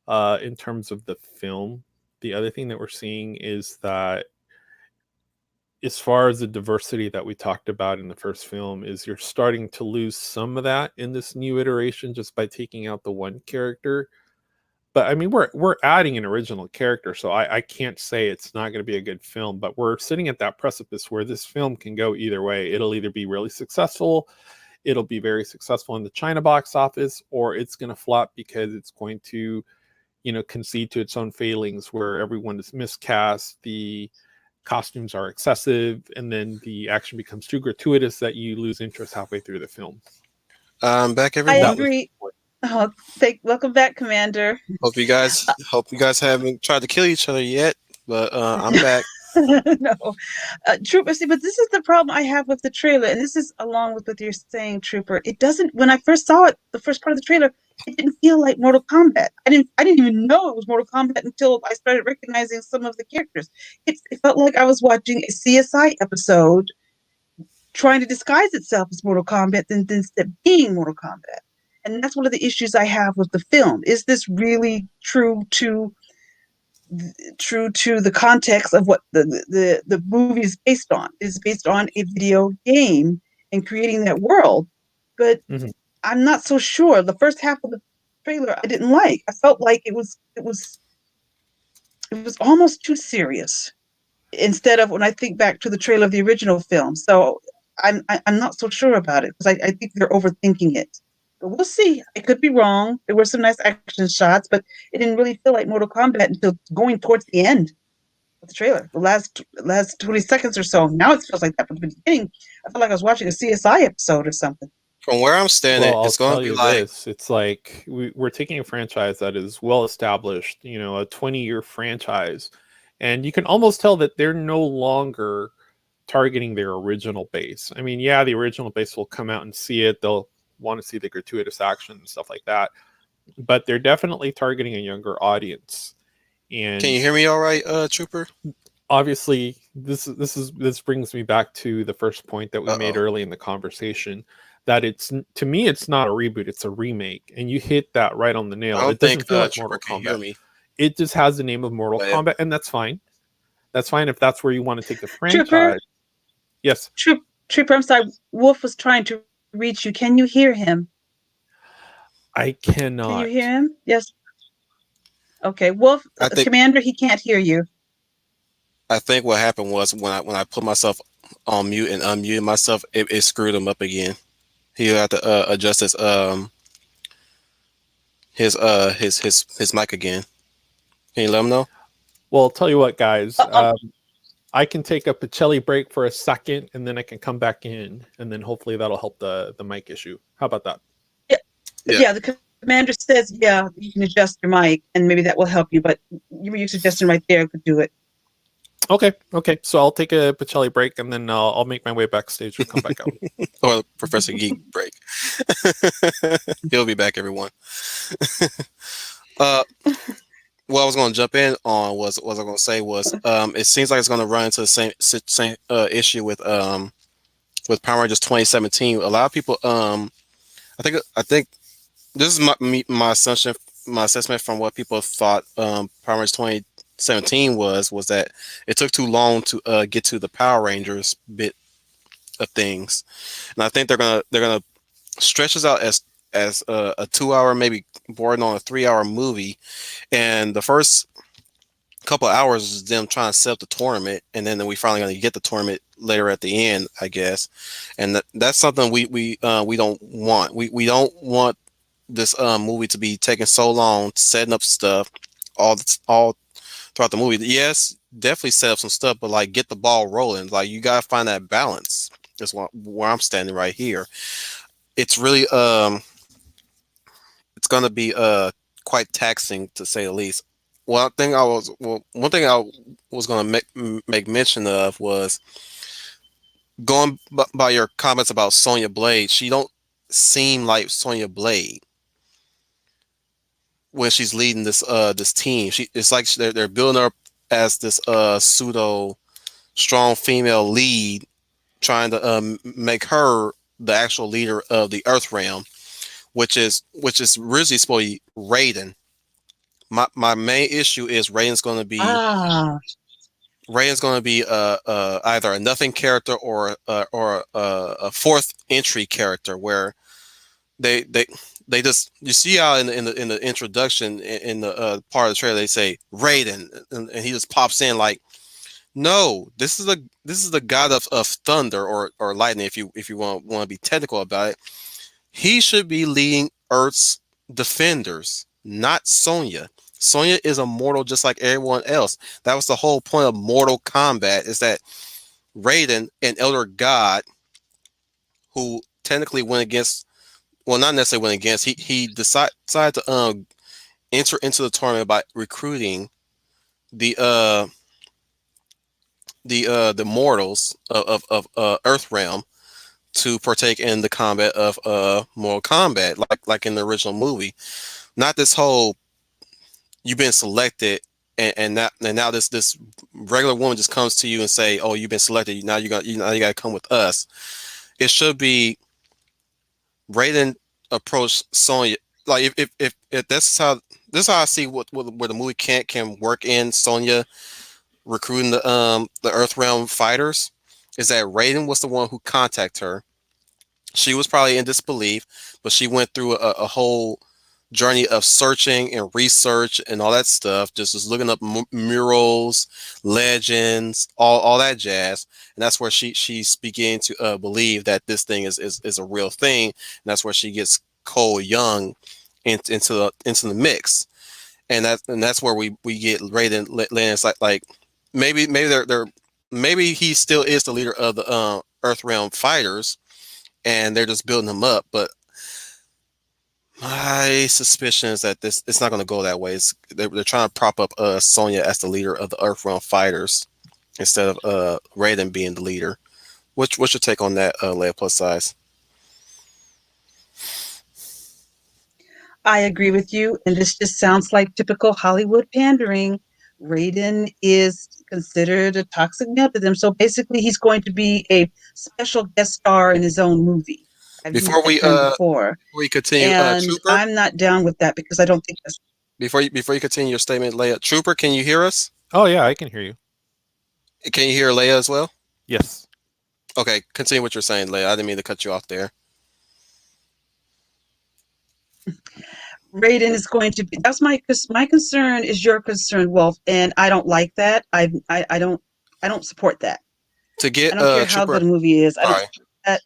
in terms of the film, the other thing that we're seeing is that as far as the diversity that we talked about in the first film, is you're starting to lose some of that in this new iteration just by taking out the one character. But I mean, we're adding an original character, so I can't say it's not going to be a good film. But we're sitting at that precipice where this film can go either way. It'll either be really successful, it'll be very successful in the China box office, or it's going to flop because it's going to, concede to its own failings, where everyone is miscast, the costumes are excessive, and then the action becomes too gratuitous that you lose interest halfway through the film. Back I everyone. agree. Oh, welcome back, Commander. Hope you guys haven't tried to kill each other yet, but I'm back. No, Trooper. See, but this is the problem I have with the trailer, and this is along with what you're saying, Trooper. It doesn't. When I first saw it, the first part of the trailer, it didn't feel like Mortal Kombat. I didn't even know it was Mortal Kombat until I started recognizing some of the characters. It felt like I was watching a CSI episode trying to disguise itself as Mortal Kombat, then instead being Mortal Kombat. And that's one of the issues I have with the film. Is this really true to the context of what the movie is based on? It's based on a video game and creating that world. But I'm not so sure. The first half of the trailer I didn't like. I felt like it was almost too serious instead of when I think back to the trailer of the original film. So I'm not so sure about it because I think they're overthinking it. But we'll see. I could be wrong. There were some nice action shots, but it didn't really feel like Mortal Kombat until going towards the end of the trailer. The last 20 seconds or so. Now it feels like that. But at the beginning, I felt like I was watching a CSI episode or something. From where I'm standing, Well, I'll it's going tell to be you like this. It's like we're taking a franchise that is well established, a 20-year franchise, and you can almost tell that they're no longer targeting their original base. I mean, yeah, the original base will come out and see it. They'll want to see the gratuitous action and stuff like that, but they're definitely targeting a younger audience. And can you hear me all right, Trooper? obviously, this brings me back to the first point that we made early in the conversation, that to me it's not a reboot, it's a remake, and you hit that right on the nail. It doesn't feel like Mortal Kombat. It just has the name of Mortal Kombat, and that's fine. That's fine if that's where you want to take the franchise. Trooper? Yes. Trooper, I'm sorry. Wolf was trying to reach you. Can you hear him? I cannot. Can you hear him? Yes. Okay, Wolf, Commander, he can't hear you. I think what happened was when I put myself on mute and unmuted myself, it screwed him up again. He had to adjust his mic again. Can you let him know? Well, I'll tell you what, guys. I can take a Pacelli break for a second, and then I can come back in, and then hopefully that'll help the mic issue. How about that? Yeah, the Commander says, yeah, you can adjust your mic, and maybe that will help you, but your suggestion right there could do it. Okay. So I'll take a Pacelli break, and then I'll make my way backstage and come back out. Or Professor Geek break. He'll be back, everyone. What I was going to jump in on was what I was going to say was it seems like it's going to run into the same issue with Power Rangers 2017. A lot of people I think this is my assumption, my assessment from what people thought Power Rangers 2017 was that it took too long to get to the Power Rangers bit of things, and I think they're gonna stretch this out as a 2-hour, maybe bordering on a 3-hour movie, and the first couple of hours is them trying to set up the tournament, and then we finally going to get the tournament later at the end, I guess, and that's something we don't want. We don't want this movie to be taking so long setting up stuff all throughout the movie. Yes, definitely set up some stuff, but like get the ball rolling. Like you gotta find that balance. That's where I'm standing right here. It's really it's gonna be quite taxing to say the least. One thing I was gonna make mention of was going by your comments about Sonya Blade. She don't seem like Sonya Blade when she's leading this team. It's like they're building her up as this pseudo strong female lead, trying to make her the actual leader of the Earth Realm, which is originally supposed to be Raiden. My main issue is Ah, Raiden's going to be either a nothing character or a fourth entry character where they they they just, you see how in the introduction in the part of the trailer they say Raiden, and he just pops in like, no, this is the god of thunder or lightning, if you want to be technical about it. He should be leading Earth's defenders, not Sonya. Sonya is a mortal just like everyone else. That was the whole point of Mortal Kombat, is that Raiden, an elder god who technically went against, well, not necessarily went against, he decided to enter into the tournament by recruiting the the mortals of Earth Realm to partake in the combat of Mortal Kombat, like in the original movie. Not this whole, you've been selected, and now this regular woman just comes to you and say, oh, you've been selected, now you got to come with us. It should be Raiden approach Sonya, like if this is how I see where the movie can work in Sonya recruiting the Earth Realm fighters, is that Raiden was the one who contacted her. She was probably in disbelief, but she went through a whole journey of searching and research and all that stuff, just looking up murals, legends, all that jazz, and that's where she's beginning to believe that this thing is a real thing, and that's where she gets Cole Young into the mix, and that's where we get Raiden landing. It's like maybe maybe he still is the leader of the Earth Realm fighters, and they're just building him up. But my suspicion is that it's not going to go that way. They're trying to prop up Sonya as the leader of the Earth Realm fighters instead of Raiden being the leader. What's your take on that, Leia plus size? I agree with you, and this just sounds like typical Hollywood pandering. Raiden is considered a toxic male to them, so basically, he's going to be a special guest star in his own movie. I've used Before that term before, we continue, and Trooper. I'm not down with that because I don't think that's Before you continue your statement, Leia, Trooper, can you hear us? Oh yeah, I can hear you. Can you hear Leia as well? Yes. Okay, continue what you're saying, Leia. I didn't mean to cut you off there. Raiden is going to be. That's my concern is your concern, Wolf, and I don't like that. I don't support that. To I get don't care how Trooper, good a movie is. I don't sorry. support that.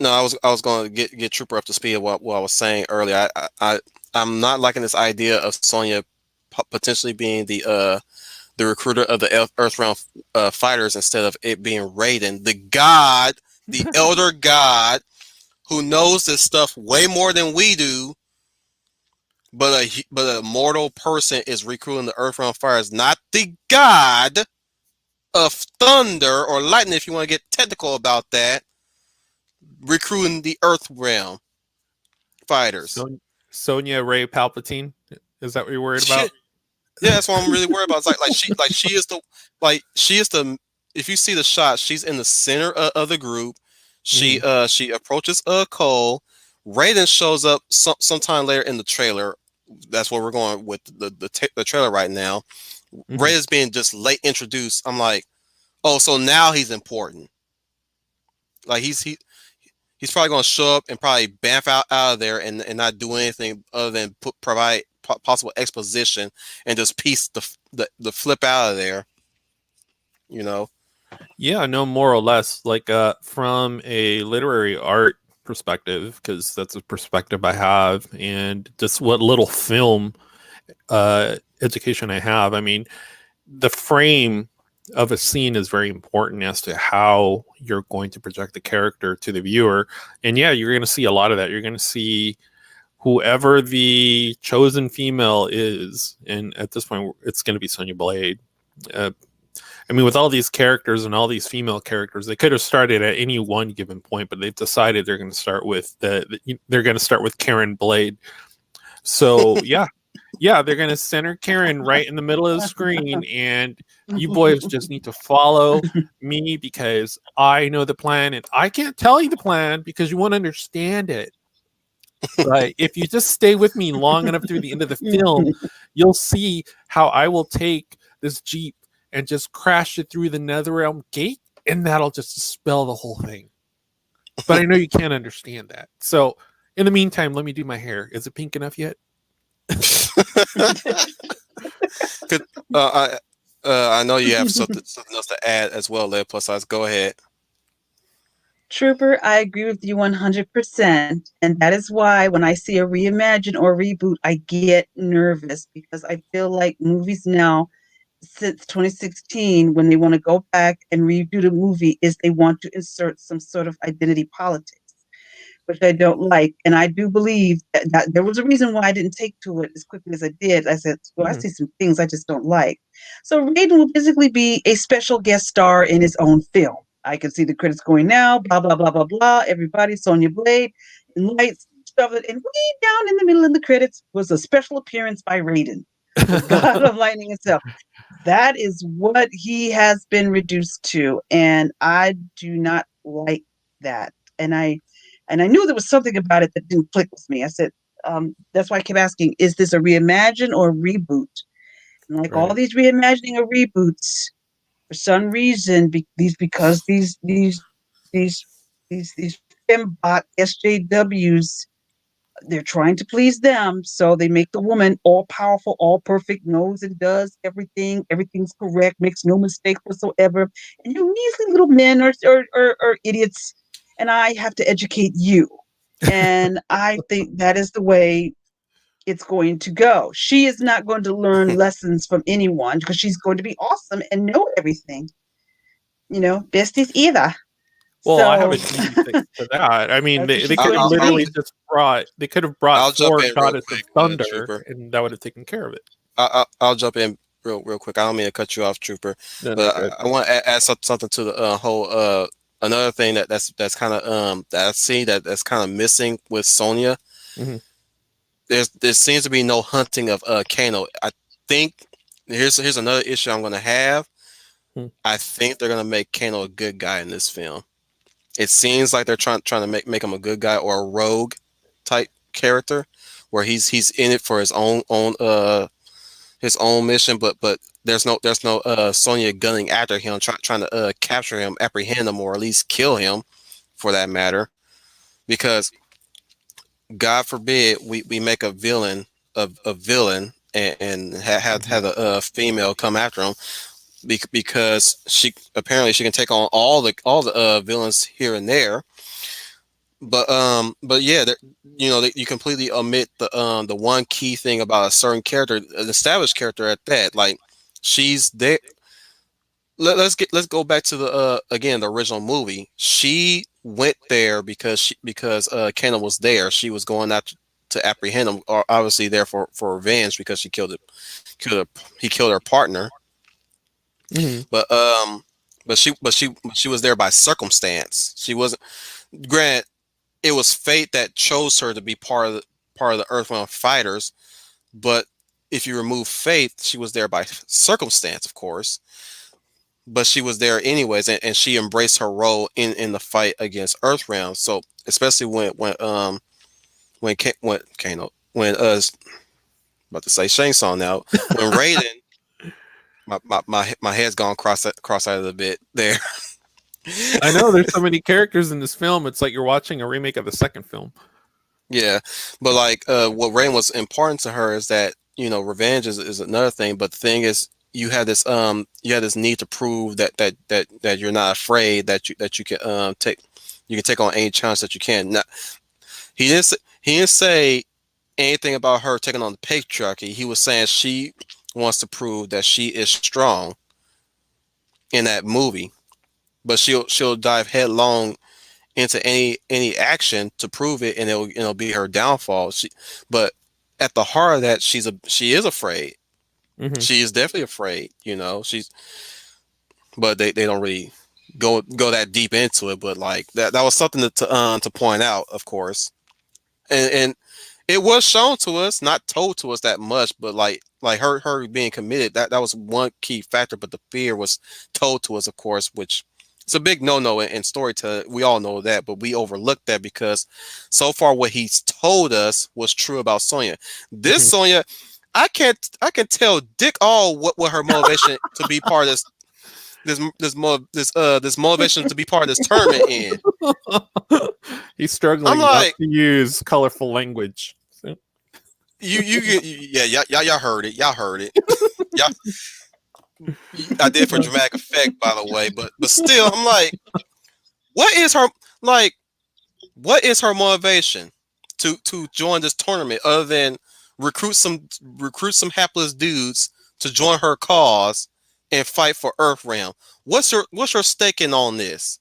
No, I was going to get Trooper up to speed of what I was saying earlier. I'm not liking this idea of Sonya potentially being the recruiter of the Earth Realm fighters instead of it being Raiden, the god, the elder god, who knows this stuff way more than we do. But a mortal person is recruiting the Earth Realm fighters, not the god of thunder or lightning, if you want to get technical about that, recruiting the Earth Realm fighters. Sonya Ray Palpatine. Is that what you're worried about? Shit. Yeah, that's what I'm really worried about. It's like she is the if you see the shot, she's in the center of the group. She approaches Cole. Raiden shows up sometime later in the trailer. That's where we're going with the trailer right now. Raiden's being just late introduced. I'm like, oh, so now he's important. Like he's probably going to show up and probably bamf out of there and not do anything other than provide possible exposition and just piece the flip out of there. You know. Yeah, no, more or less. Like from a literary art perspective, because that's a perspective I have, and just what little film education I have. I mean, the frame of a scene is very important as to how you're going to project the character to the viewer. And yeah, you're going to see a lot of that. You're going to see whoever the chosen female is, and at this point, it's going to be Sonya Blade. I mean, with all these characters and all these female characters, they could have started at any one given point, but they've decided they're going to start with they're going to start with Karen Blade. So yeah, Yeah, they're gonna center Karen right in the middle of the screen, and you boys just need to follow me because I know the plan, and I can't tell you the plan because you won't understand it. But if you just stay with me long enough through the end of the film, you'll see how I will take this Jeep and just crash it through the Netherrealm gate, and that'll just dispel the whole thing. But I know you can't understand that. So in the meantime, let me do my hair. Is it pink enough yet? Could, I know you have something else to add as well, Lead Plus Size. Go ahead. Trooper, I agree with you 100%. And that is why when I see a reimagine or reboot, I get nervous because I feel like movies now, since 2016, when they want to go back and redo the movie, is they want to insert some sort of identity politics, which I don't like. And I do believe that there was a reason why I didn't take to it as quickly as I did. I said, well, I see some things I just don't like. So Raiden will basically be a special guest star in his own film. I can see the credits going now, blah, blah, blah, blah, blah. Everybody, Sonya Blade, and lights, stuff. And way down in the middle of the credits was a special appearance by Raiden, the god of lightning itself. That is what he has been reduced to. And I do not like that. And I knew there was something about it that didn't click with me. I said, that's why I kept asking, is this a reimagine or a reboot? And like all Right. these reimagining or reboots, for some reason, because these fembot SJWs, they're trying to please them, so they make the woman all powerful, all perfect, knows and does everything. Everything's correct, makes no mistake whatsoever. And you measly little men are idiots, and I have to educate you. And I think that is the way it's going to go. She is not going to learn lessons from anyone because she's going to be awesome and know everything. Besties either. Well, I have So an easy fix to that. I mean, that's what they she's could have going to literally be. just they could have brought I'll jump Thor, in real Goddess of quick, Thunder, Trooper. and that would have taken care of it. I'll jump in real quick. I don't mean to cut you off, Trooper, No, but good. I want to add something to the whole another thing that's kind of that I see that's kind of missing with Sonya. Mhm. There seems to be no hunting of Kano. I think here's another issue I'm gonna have. Hmm. I think they're gonna make Kano a good guy in this film. It seems like they're trying to make him a good guy or a rogue type character, where he's in it for his own mission, but there's no Sonya gunning after him, trying to capture him, apprehend him, or at least kill him, for that matter. Because God forbid we make a villain a villain and have a female come after him, because she apparently she can take on all the villains here and there. But yeah, you completely omit the one key thing about a certain character, an established character at that. Like, she's there. Let's go back to the again, the original movie. She went there because Kenna was there. She was going out to apprehend him, or obviously there for revenge, because he killed her partner. Mhm. But she was there by circumstance. She wasn't. Grant, it was fate that chose her to be part of the Earthrealm fighters. But if you remove fate, she was there by circumstance, of course. But she was there anyways, and she embraced her role in the fight against Earthrealm. So especially when Kano, when about to say Shang Tsung now, when Raiden, my head's gone cross-eyed a bit there. I know there's so many characters in this film. It's like you're watching a remake of the second film. Yeah, but like what Rain was important to her is that revenge is another thing. But the thing is, you had this need to prove that you're not afraid, that you can take on any challenge that you can. Now, he didn't say anything about her taking on the patriarchy. He was saying she wants to prove that she is strong in that movie, but she'll dive headlong into any action to prove it, and it'll be her downfall. But at the heart of that, she is afraid. Mhm. She is definitely afraid. But they don't really go that deep into it. But like that was something to point out, of course. And it was shown to us, not told to us that much, but like her being committed, that was one key factor. But the fear was told to us, of course, which it's a big no in storytelling. We all know that, but we overlooked that because so far what he's told us was true about Sonya. This Mhm. Sonya, I can tell Dick all what her motivation to be part of this motivation to be part of this tournament in. He's I'm struggling not like, to use colorful language. So- y'all heard it. Y'all heard it. Y'all, I did for dramatic effect, by the way, but still, I'm like, what is her like? What is her motivation to join this tournament other than recruit some hapless dudes to join her cause and fight for Earthrealm? What's your staking on this?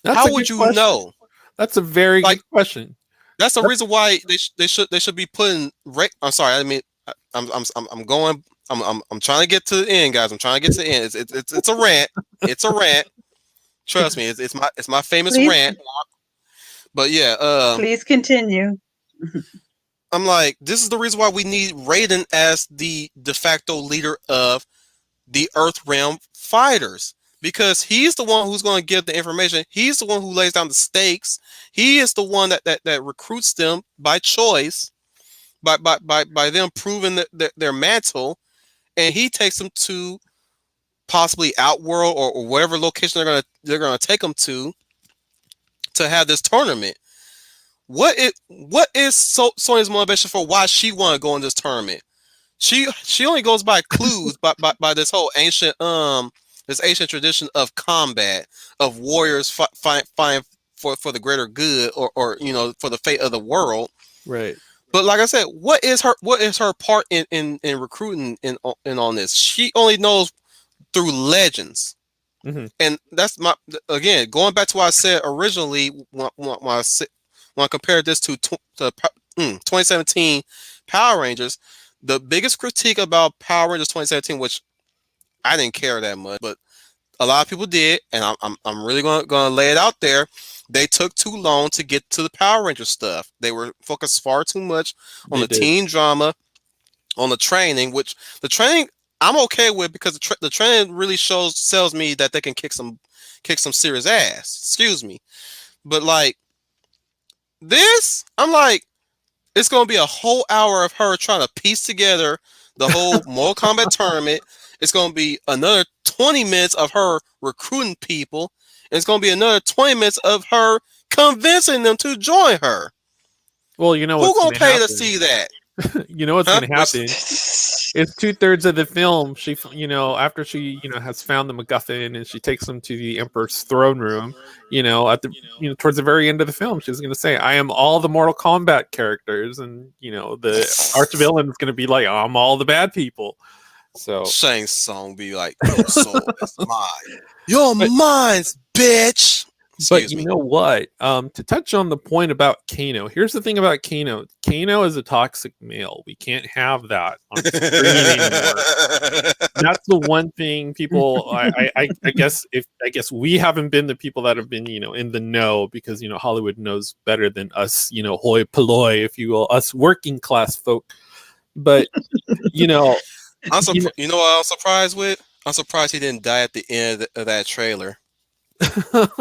That's a How would good you question. know? That's a very Like good question. that's the That's- reason why they should be putting. I'm sorry. I mean, I'm going. I'm trying to get to the end, guys. I'm trying to get to the end. It's a rant. It's a rant. Trust me. It's my famous Please, rant. But yeah, please continue. I'm like, this is the reason why we need Raiden as the de facto leader of the Earthrealm fighters. Because he's the one who's going to give the information. He's the one who lays down the stakes. He is the one that recruits them by choice, by them proving their mantle, and he takes them to possibly Outworld or whatever location they're gonna take them to have this tournament. What is Sonya's motivation for why she want to go in this tournament? She only goes by clues by this whole ancient tradition of combat, of warriors fighting for the greater good, or for the fate of the world. right. But like I said, what is her part in recruiting in on this? She only knows through legends. Mhm. And that's again going back to what I said originally when I compared this to 2017 Power Rangers. The biggest critique about Power Rangers 2017, which I didn't care that much, but a lot of people did, and I'm really gonna lay it out there. They took too long to get to the Power Ranger stuff. They were focused far too much on They the did. teen drama, on the training, which the training I'm okay with because the training really sells me that they can kick some serious ass. Excuse me, but like this, I'm like, it's gonna be a whole hour of her trying to piece together the whole Mortal Kombat tournament. It's gonna be another 20 minutes of her recruiting people, and it's gonna be another 20 minutes of her convincing them to join her. Well, you know Who what's gonna going to pay to happen. see that? You know what's Huh? going to happen. It's 2/3 of the film. She, after she, has found the MacGuffin and she takes them to the Emperor's throne room. At the, towards the very end of the film, she's going to say, "I am all the Mortal Kombat characters," and the arch villain is going to be like, "I'm all the bad people." So, Shang Tsung be like, "Your soul is mine. Your but mind's bitch." But Excuse you me. know what? To touch on the point about Kano, here's the thing about Kano. Kano is a toxic male. We can't have that on screen anymore. That's the one thing people. I guess we haven't been the people that have been in the know, because Hollywood knows better than us, hoi polloi, if you will, us working class folk. But you know, You know what I'm surprised with? I'm surprised he didn't die at the end of that trailer. and get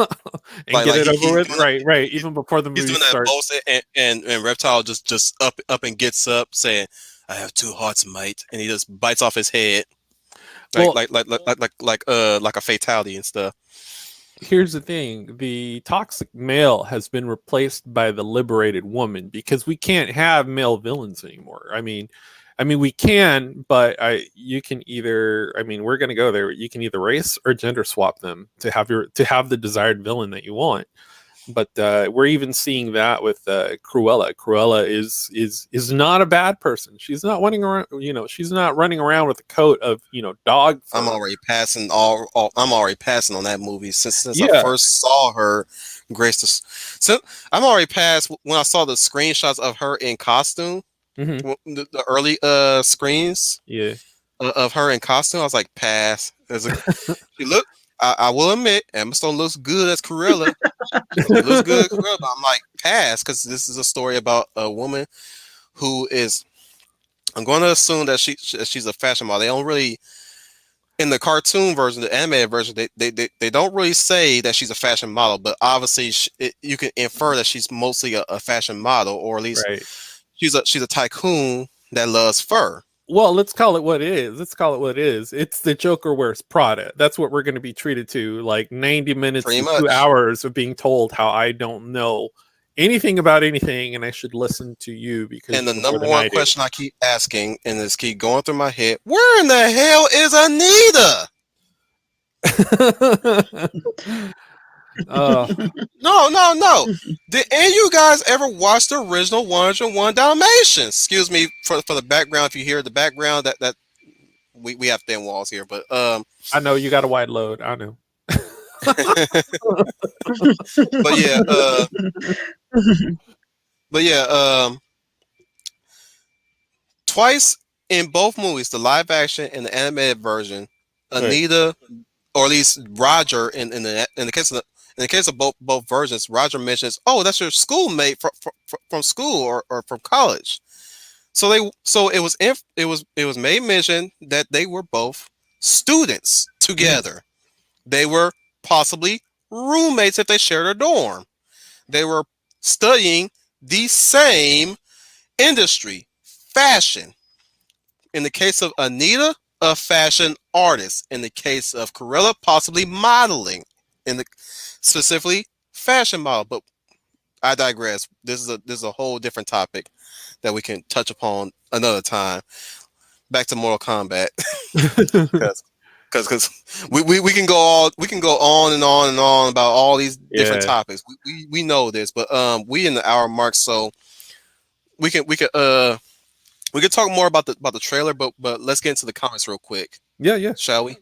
Like it over he's with. doing Right. Even before the he's movie doing that starts. boast, and Reptile just up and gets up saying, "I have two hearts, mate," and he just bites off his head Well, like a fatality and stuff. here's the thing: the toxic male has been replaced by the liberated woman, because we can't have male villains anymore. I mean we can, but you can either, we're going to go there, you can either race or gender swap them to have the desired villain that you want. But we're even seeing that with Cruella. Cruella is not a bad person. She's not running around. She's not running around with a coat of dog fur. I'm already passing on that movie since I Yeah. first saw her grace. So I'm already past when I saw the screenshots of her in costume. Mhm. The early screens Yeah. of her in costume. I was like, pass. She look. I will admit, Emma Stone looks good as Cruella. She looks good as Cruella, but I'm like, pass, because this is a story about a woman who is, I'm going to assume that she's a fashion model. They don't really, in the cartoon version, the animated version, they don't really say that she's a fashion model, but obviously you can infer that she's mostly a fashion model, or at least Right. she's a tycoon that loves fur. Well, let's call it what it is. Let's call it what it is. It's the Joker wears Prada. That's what we're going to be treated to. Like 90 minutes Pretty to 2 much. hours of being told how I don't know anything about anything and I should listen to you because And the you know more number than one I do. question I keep asking, and this keep going through my head: where in the hell is Anita? uh, No. Did any of you guys ever watch the original 101 Dalmatians? Excuse me for the background. If you hear the background, that we have thin walls here, but I know you got a wide load. I know. but yeah, but yeah, twice in both movies, the live action and the animated version, Right. Anita, or at least Roger, in the case of both versions, Roger mentions, "Oh, that's your schoolmate from school or from college." So it was made mention that they were both students together. They were possibly roommates if they shared a dorm. They were studying the same industry, fashion. In the case of Anita, a fashion artist. In the case of Corella, possibly modeling. In the specifically fashion model. But I digress. This is a whole different topic that we can touch upon another time. Back to Mortal Kombat. Because we can go on and on and on about all these different Yeah. topics. We know this, but we in the hour mark, so we can talk more about the trailer, but let's get into the comments real quick, Yeah. shall we?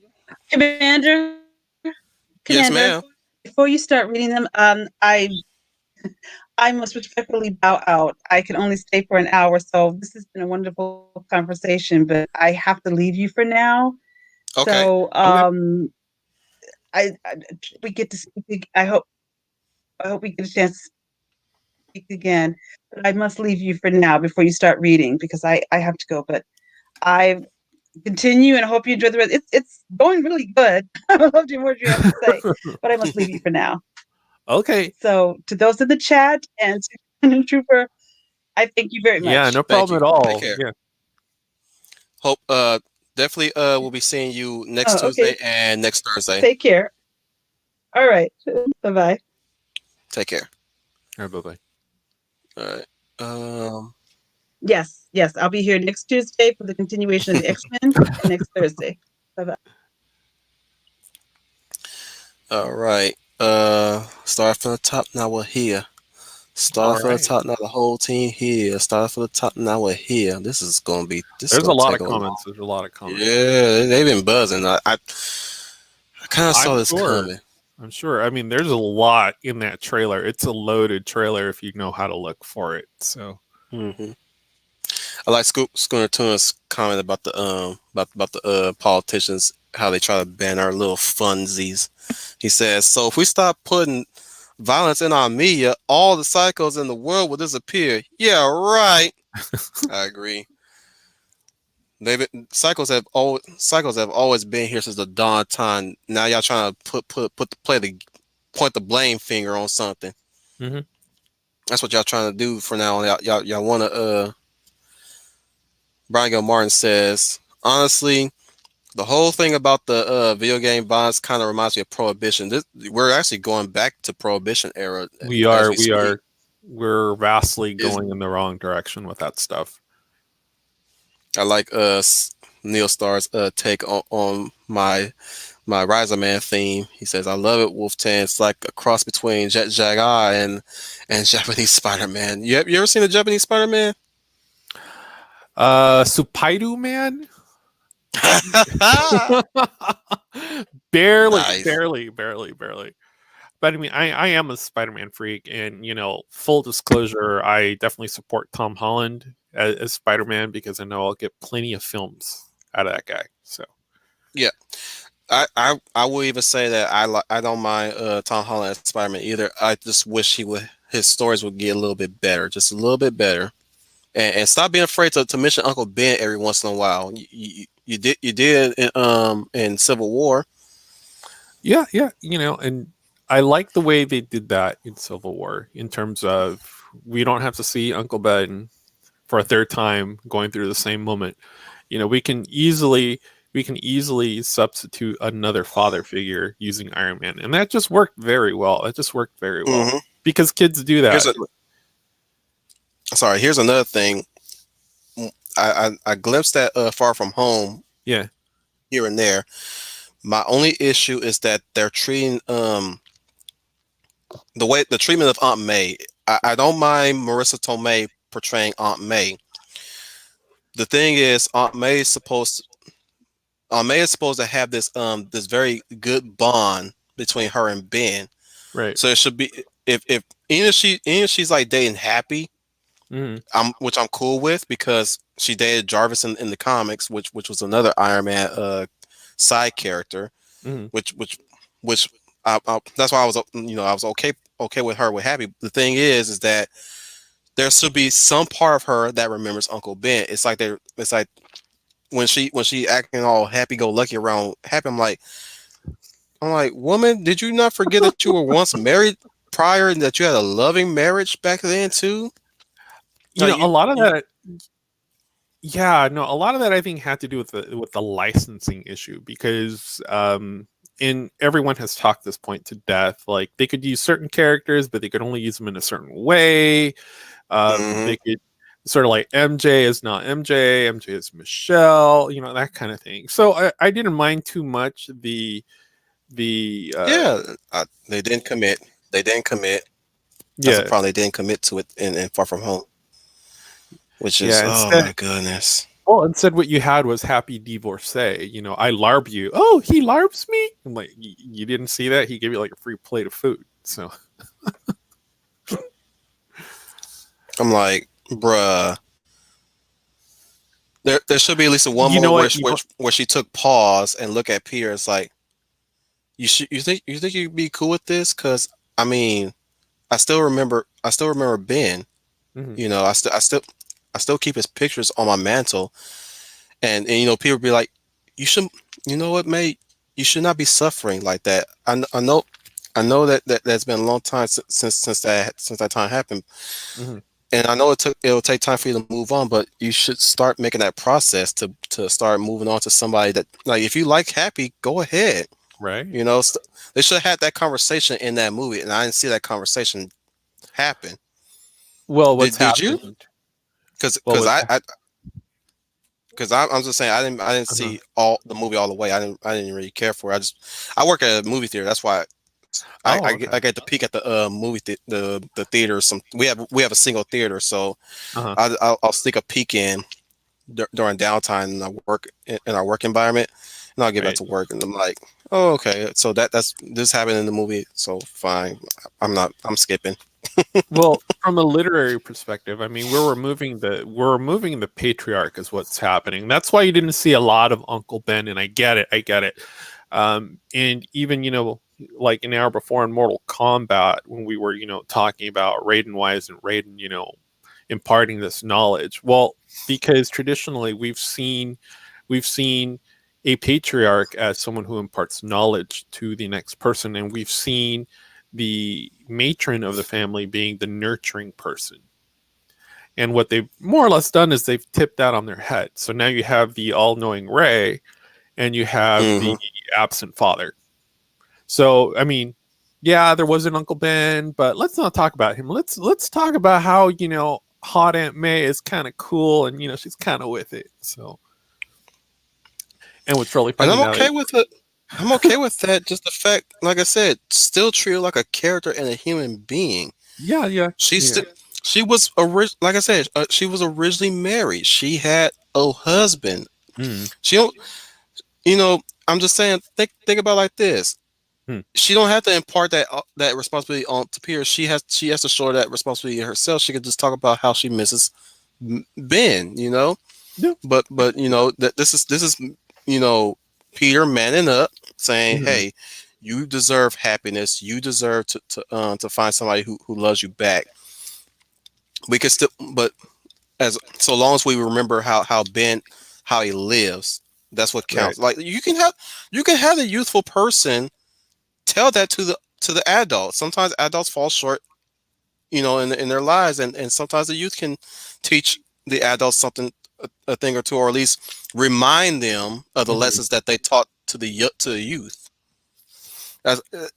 Commander, Yes, Commander, ma'am. before you start reading them, I must respectfully bow out. I can only stay for an hour, so this has been a wonderful conversation, but I have to leave you for now. Okay. So, Okay. I we get to speak. I hope we get a chance to speak again. But I must leave you for now before you start reading because I have to go. But I continue and I hope you enjoy the rest. It's going really good. I would love to hear what you have to say, but I must leave you for now. Okay. So to those in the chat and to Trooper, I thank you very Yeah, much. no Thank problem you. at Take all. care. Yeah. Hope definitely we'll be seeing you next Oh, Tuesday okay. and next Thursday. Take care. All right. Bye bye. Take care. All right, bye-bye. All right. Um. Yes. I'll be here next Tuesday for the continuation of the X-Men and next Thursday. Bye bye. All right. Start from the top. Now we're here. All Start from the right. top. Now the whole team here. Start from the top. Now we're here. This is There's a gonna lot take of a long. comments. There's a lot of comments. Yeah, they've been buzzing. I kind of saw I'm this sure. coming. I'm sure. I mean, there's a lot in that trailer. It's a loaded trailer if you know how to look for it. So Hmm. I like Schooner Tuna's comment about the politicians, how they try to ban our little funsies. He says, "So if we stop putting violence in our media, all the psychos in the world will disappear." Yeah, right. I agree. Cycles have always been here since the dawn of time. Now y'all trying to point the blame finger on something. Mhm. That's what y'all trying to do for now. Y'all want to. Brian Gil Martin says, honestly, the whole thing about the video game bonds kind of reminds me of Prohibition. We're actually going back to Prohibition era we as are we we speak. are we're vastly Is going in the wrong direction with that stuff. I like Neil Starr's take on my Riser Man theme. He says, "I love it, Wolf Tan. It's like a cross between Jet Jaguar and Japanese Spider Man. You ever seen the Japanese Spider Man?" Supaidu Man? barely, Nice. barely. But I mean, I am a Spider-Man freak, and full disclosure, I definitely support Tom Holland as Spider-Man because I know I'll get plenty of films out of that guy. So Yeah. I will even say that I don't mind Tom Holland as Spider Man either. I just wish his stories would get a little bit better, just a little bit better. and stop being afraid to mention Uncle Ben every once in a while. You did in Civil War. Yeah, yeah, and I like the way they did that in Civil War in terms of we don't have to see Uncle Ben for a third time going through the same moment. We can easily substitute another father figure using Iron Man, and that just worked very well. It just worked very well Hmm. because kids do Here's that. a sorry. Here's another thing. I glimpsed that Far From Home Yeah, here and there. My only issue is that they're treating the treatment of Aunt May. I don't mind Marissa Tomei portraying Aunt May. The thing is, Aunt May is supposed to have this very good bond between her and Ben. right. So it should be if even if she's like dating Happy, Hmm. which I'm cool with because she dated Jarvis in the comics, which was another Iron Man side character, Hmm. which that's why I was I was okay with her with Happy. The thing is that there should be some part of her that remembers Uncle Ben. It's like when she acting all happy go lucky around Happy. I'm like, woman, did you not forget that you were once married prior and that you had a loving marriage back then too? Like A lot of that. Yeah, no, a lot of that I think had to do with the licensing issue because in everyone has talked this point to death. Like they could use certain characters, but they could only use them in a certain way. mhm. They could sort of like MJ is not MJ, MJ is Michelle, that kind of thing. So I didn't mind too much the Yeah, they didn't commit. They didn't commit. That's the yeah, problem. They didn't commit to it in Far From Home, which is yeah. oh Instead, my goodness. well, instead what you had was happy divorcee. I larb you. Oh, he larbs me. I'm like, you didn't see that? He gave you like a free plate of food. So I'm like, bruh. There should be at least a one you know moment what? where she took pause and look at Peter. It's like you think you'd be cool with this? Because I mean, I still remember Ben. Mhm. You know, I still keep his pictures on my mantle, and people be like, you should, you know what, mate, you should not be suffering like that. I know that that's been a long time since that time happened, Mhm. and I know it'll take time for you to move on, but you should start making that process to start moving on to somebody that like if you like Happy, go ahead. Right. You know, they should have had that conversation in that movie, and I didn't see that conversation happen. Well, what's Did you? happened? Because Well, what's I'm just saying I didn't uh see all the movie all the way. I didn't really care for it. I work at a movie theater. That's why Oh, okay. I get to peek at the the theater. We have a single theater, so Uh-huh. I'll sneak a peek in during downtime in our in our work environment, and I'll get back Right. to work. And I'm like, oh okay, so that's this happened in the movie, so fine. I'm skipping. Well, from a literary perspective, I mean, we're removing the patriarch is what's happening. That's why you didn't see a lot of Uncle Ben, and I get it, I get it. And even like an hour before in Mortal Kombat, when we were talking about Raiden Wise and Raiden, imparting this knowledge. Well, because traditionally we've seen a patriarch as someone who imparts knowledge to the next person, and we've seen the matron of the family being the nurturing person. And what they've more or less done is they've tipped that on their head. So now you have the all-knowing Ray, and you have Hmm. the absent father. So I mean, yeah, there was an Uncle Ben, but let's not talk about him. Let's talk about how hot Aunt May is kind of cool, and she's kind of with it. So, and what's really And funny I'm now okay that with it. I'm okay with that. Just the fact, like I said, still treat her like a character and a human being. yeah, yeah, She's yeah. still, like I said, she was originally married. She had a husband. Mm, She don't, I'm just saying, think about it like this. mm, She don't have to impart that responsibility on to Pierce. She has to show that responsibility herself. She could just talk about how she misses Ben, yeah. but that this is Peter manning up, saying, Mhm. "Hey, you deserve happiness. You deserve to find somebody who loves you back." We could still, but as so long as we remember how Ben, how he lives, that's what Right. counts. Like you can have a youthful person tell that to the adult. Sometimes adults fall short, in their lives, and sometimes the youth can teach the adults something, a thing or two, or at least remind them of the Mhm. lessons that they taught to the youth.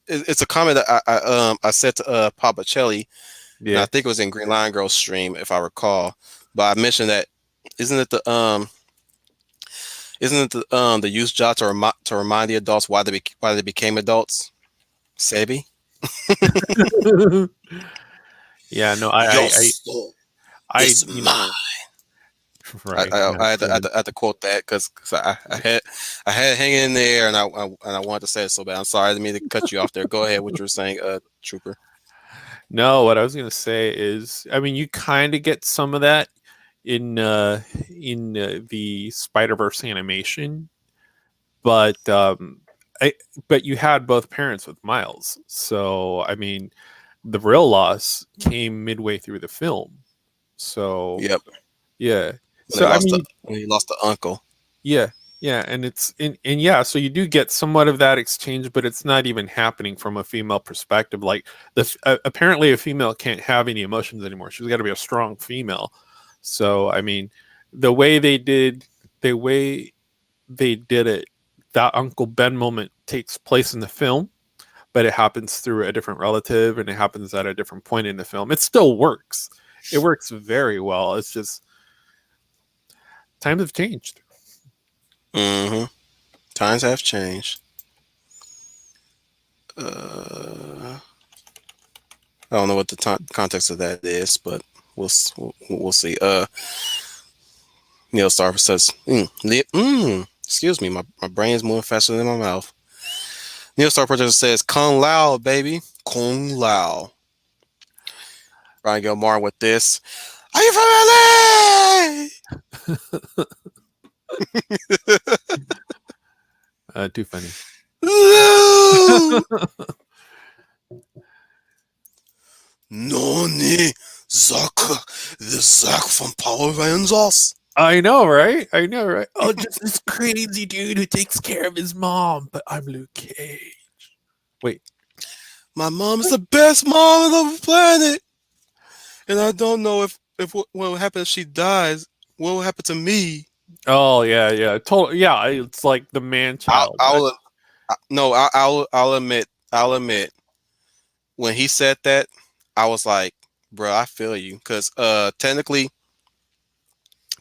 It's a comment that I said to Papa Chelly, and I Yeah. think it was in Green Lion Girl stream if I recall. But I mentioned that isn't it the the youth job to remind the adults why they became adults? Sebi, Yeah, no, your soul I, is you know, mine. right. Yeah, I had to quote that because I had it hanging in there, and I wanted to say it so bad. I'm sorry, I didn't mean to cut you off there. Go ahead, what you were saying, Trooper. no, what I was gonna say is, I mean, you kind of get some of that in the Spider Verse animation, but I, but you had both parents with Miles, so I mean, the real loss came midway through the film. So Yep, yeah, so I mean, when he lost the uncle. yeah, yeah, and and yeah, so you do get somewhat of that exchange, but it's not even happening from a female perspective. Like apparently a female can't have any emotions anymore. She's got to be a strong female. So I mean, the way they did the way they did it, that Uncle Ben moment takes place in the film, but it happens through a different relative and it happens at a different point in the film. It still works. It works very well. It's just times have changed. Mm-hmm. Times have changed. Uh, I don't know what the context of that is, but we'll see. Neil Star says, excuse me, my brain's moving faster than my mouth. Neil Star Project says, Kung Lao, baby. Kung Lao. Ryan Gilmar with this. Are you from LA? Too funny. Lou! Noni Zack, the Zack from Power Rangers. I know, right? I know, right? Oh, just this crazy dude who takes care of his mom, but I'm Luke Cage. Wait. My mom's the best mom on the planet. And I don't know if what will happen if she dies. What will happen to me? Oh yeah, yeah. Total. Yeah, it's like the man child. I'll no, I'll admit when he said that, I was like, bro, I feel you, because technically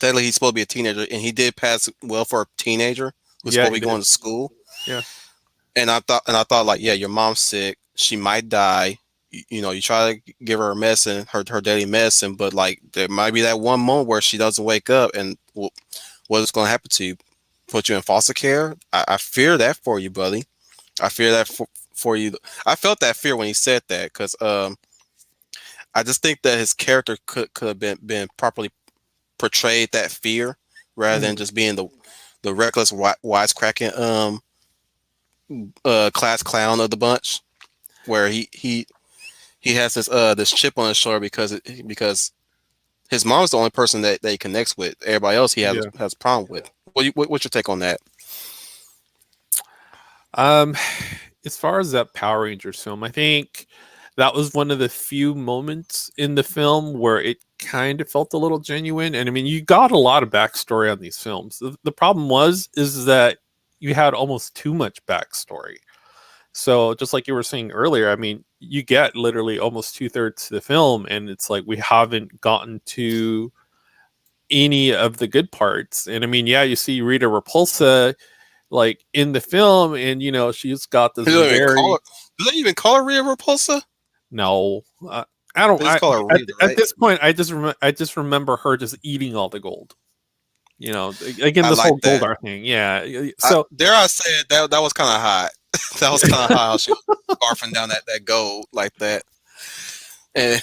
he's supposed to be a teenager, and he did pass well for a teenager who's Yeah, supposed to he be did. going to school. Yeah. And I thought like, yeah, your mom's sick, she might die. You try to give her a medicine, her daily medicine, but like there might be that one moment where she doesn't wake up, and what is going to happen to you? Put you in foster care? I fear that for you, buddy. I fear that for you. I felt that fear when he said that, because I just think that his character could have been properly portrayed, that fear, rather than Mhm. just being the reckless wisecracking class clown of the bunch, where he has this chip on his shoulder because his mom's the only person that he connects with. Everybody else he Yeah. has a problem with. What's your take on that? Um, as far as that Power Rangers film, I think that was one of the few moments in the film where it kind of felt a little genuine. And I mean, you got a lot of backstory on these films. The problem is that you had almost too much backstory. So just like you were saying earlier, I mean, you get literally almost 2/3 to the film, and it's like we haven't gotten to any of the good parts. And I mean, yeah, you see Rita Repulsa like in the film, and she's got this They don't even call very her. Do they even call her Rhea Repulsa? no. I don't. They just call her Rita, At right? this point, I just remember her just eating all the gold. Again, I this like whole that. Goldar thing. Yeah. So Dare I say it, that was kind of hot. That was kind of hot how she was barfing down that gold like that. And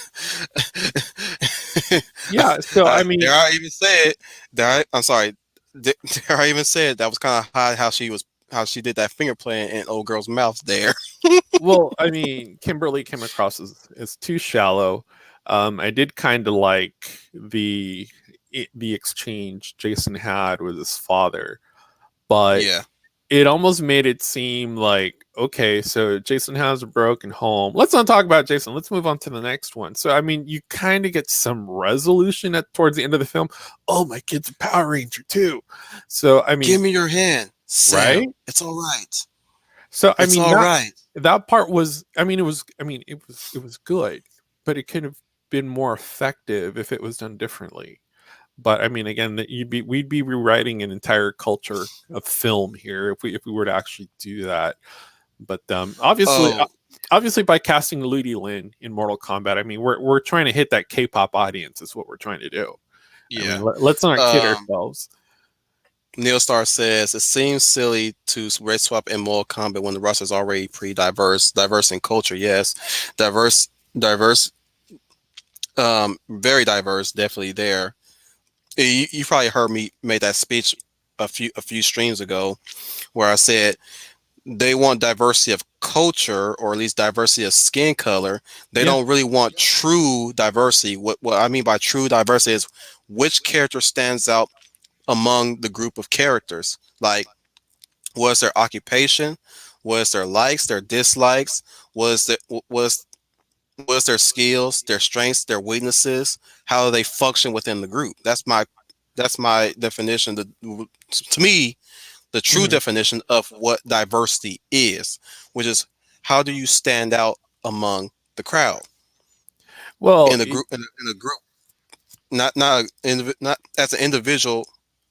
yeah. So I mean, dare I even say it? I'm sorry. Dare I even say it? That was kind of hot how she did that finger playing in old girl's mouth there. well, I mean, Kimberly came across as too shallow. I did kind of like the the exchange Jason had with his father, but Yeah. it almost made it seem like, okay, so Jason has a broken home. Let's not talk about Jason. Let's move on to the next one. So, I mean, you kind of get some resolution towards the end of the film. Oh, my kid's a Power Ranger too. So, I mean, Give me your hand, Sam. right? It's all right. So, I It's mean, all right. that part was, it was good, but it could have been more effective if it was done differently. But I mean, again, that we'd be rewriting an entire culture of film here if we were to actually do that. But Oh, obviously, by casting Ludi Lin in Mortal Kombat, I mean, we're trying to hit that K-pop audience. Is what we're trying to do. I mean, yeah. let's not kid Um, ourselves. Neil Star says it seems silly to race swap in Mortal Kombat when the roster is already pre-diverse, diverse in culture. Yes, diverse, diverse, very diverse, definitely there. You probably heard me make that speech a few streams ago, where I said they want diversity of culture or at least diversity of skin color. They Yeah, don't really want true diversity. What I mean by true diversity is which character stands out among the group of characters. Like, what's their occupation? What's their likes, their dislikes? Was the was their skills, their strengths, their weaknesses? How do they function within the group? That's my definition. To me, the true mhm. definition of what diversity is, which is how do you stand out among the crowd Well, in a group, not as an individual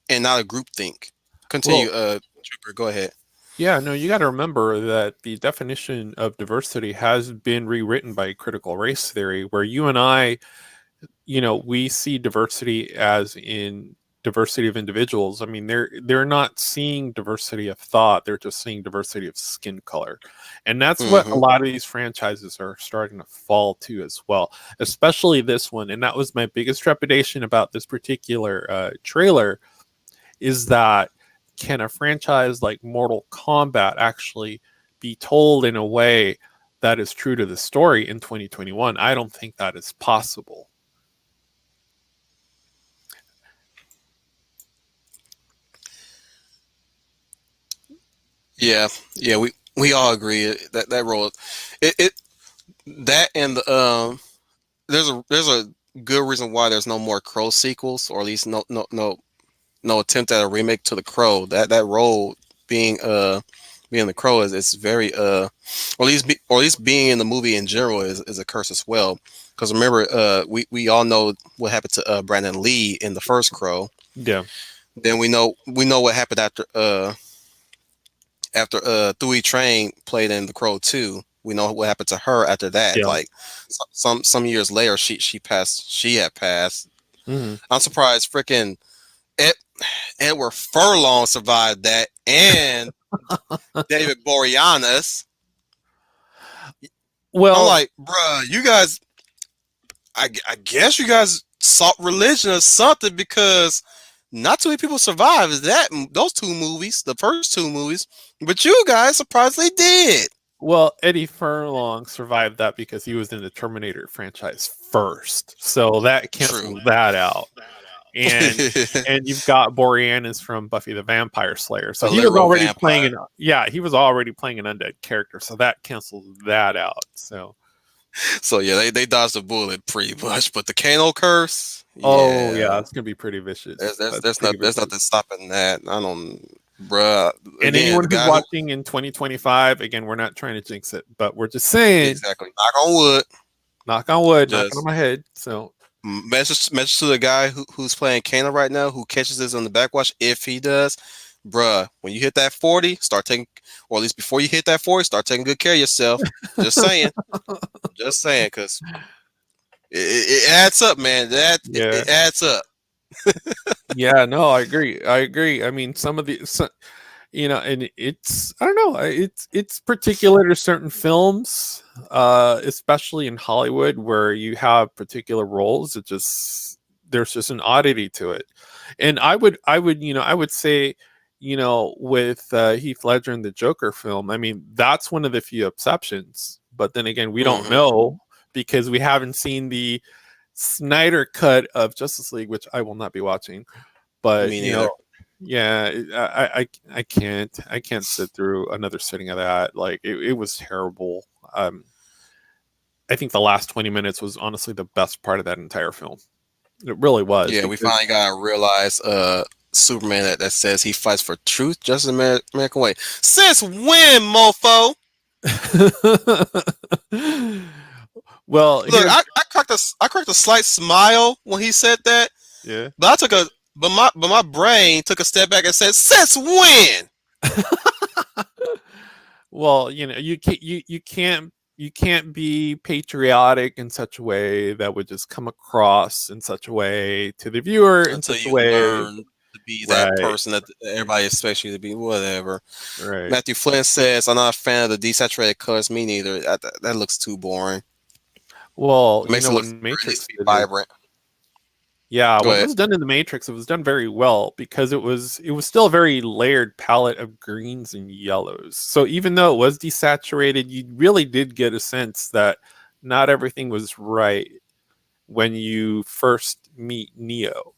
and not a group think. Continue, well, Trooper. Go ahead. yeah. No, you got to remember that the definition of diversity has been rewritten by critical race theory, where you and I, we see diversity as in diversity of individuals. I mean, they're not seeing diversity of thought, they're just seeing diversity of skin color. And that's what a Hmm. lot of these franchises are starting to fall to as well, especially this one. And that was my biggest trepidation about this particular trailer, is that can a franchise like Mortal Kombat actually be told in a way that is true to the story in 2021? I don't think that is possible. Yeah, yeah, we all agree that role, it that and the there's a good reason why there's no more Crow sequels, or at least no attempt at a remake to the Crow. That role being being the Crow is very or at least being in the movie in general is a curse as well. Because remember, we all know what happened to Brandon Lee in the first Crow. Yeah. Then we know what happened after Thuy Train played in The Crow 2. We know what happened to her after that. Yeah. Like, some years later, she had passed. Mhm. I'm surprised freaking Ed, Edward Furlong survived that, and David Boreanaz. I'm Well, like, bruh, you guys, I guess you guys sought religion or something, because not too many people survived those two movies, the first two movies, but you guys surprisingly did. Eddie Furlong survived that because he was in the Terminator franchise first, so that True. cancels that out. And you've got Boreanaz from Buffy the Vampire Slayer, so A he was literal already playing vampire. he was already playing an undead character, so that cancels that out. So, So yeah, they dodged the bullet pretty much, but the Kano curse, oh yeah, yeah, it's gonna be pretty vicious. there's there's That's there's pretty not there's vicious. nothing stopping that. I don't, bruh. And Again, anyone the who's guy who watching in 2025, again, we're not trying to jinx it, but we're just saying, exactly, knock on wood, knock on wood, knocking on just my head. So, message to the guy who's playing Kano right now, who catches this on the backwatch, if he does, bruh, when you hit that 40, start taking, or at least before you hit that 40, start taking good care of yourself. Just saying, because it adds up, man. yeah. It adds up. Yeah, no, I agree. I agree. I mean, and it's, I don't know, it's particular to certain films, especially in Hollywood, where you have particular roles. There's just an oddity to it. And I would say, with Heath Ledger in the Joker film, I mean, that's one of the few exceptions. But then again, we don't Hmm. know because we haven't seen Snyder cut of Justice League, which I will not be watching, but Me you neither. know, yeah, I can't sit through another sitting of that. Like it was terrible. I think the last 20 minutes was honestly the best part of that entire film. It really was. Yeah, we finally gotta realize Superman that says he fights for truth, just in American way. Since when, mofo? Well, Look, here's I cracked a slight smile when he said that, yeah. but my brain took a step back and said, "Since when?" Well, you can't be patriotic in such a way that would just come across in such a way to the viewer in Until such a you way. learn to be that Right, person that everybody expects you to be. Whatever. right. Matthew Flynn says, "I'm not a fan of the desaturated colors. Me neither. That looks too boring. Well, It makes it look when it needs Matrix to be did it, vibrant." yeah, Go when it ahead. was done in the Matrix, it was done very well because it was still a very layered palette of greens and yellows. So even though it was desaturated, you really did get a sense that not everything was right when you first meet Neo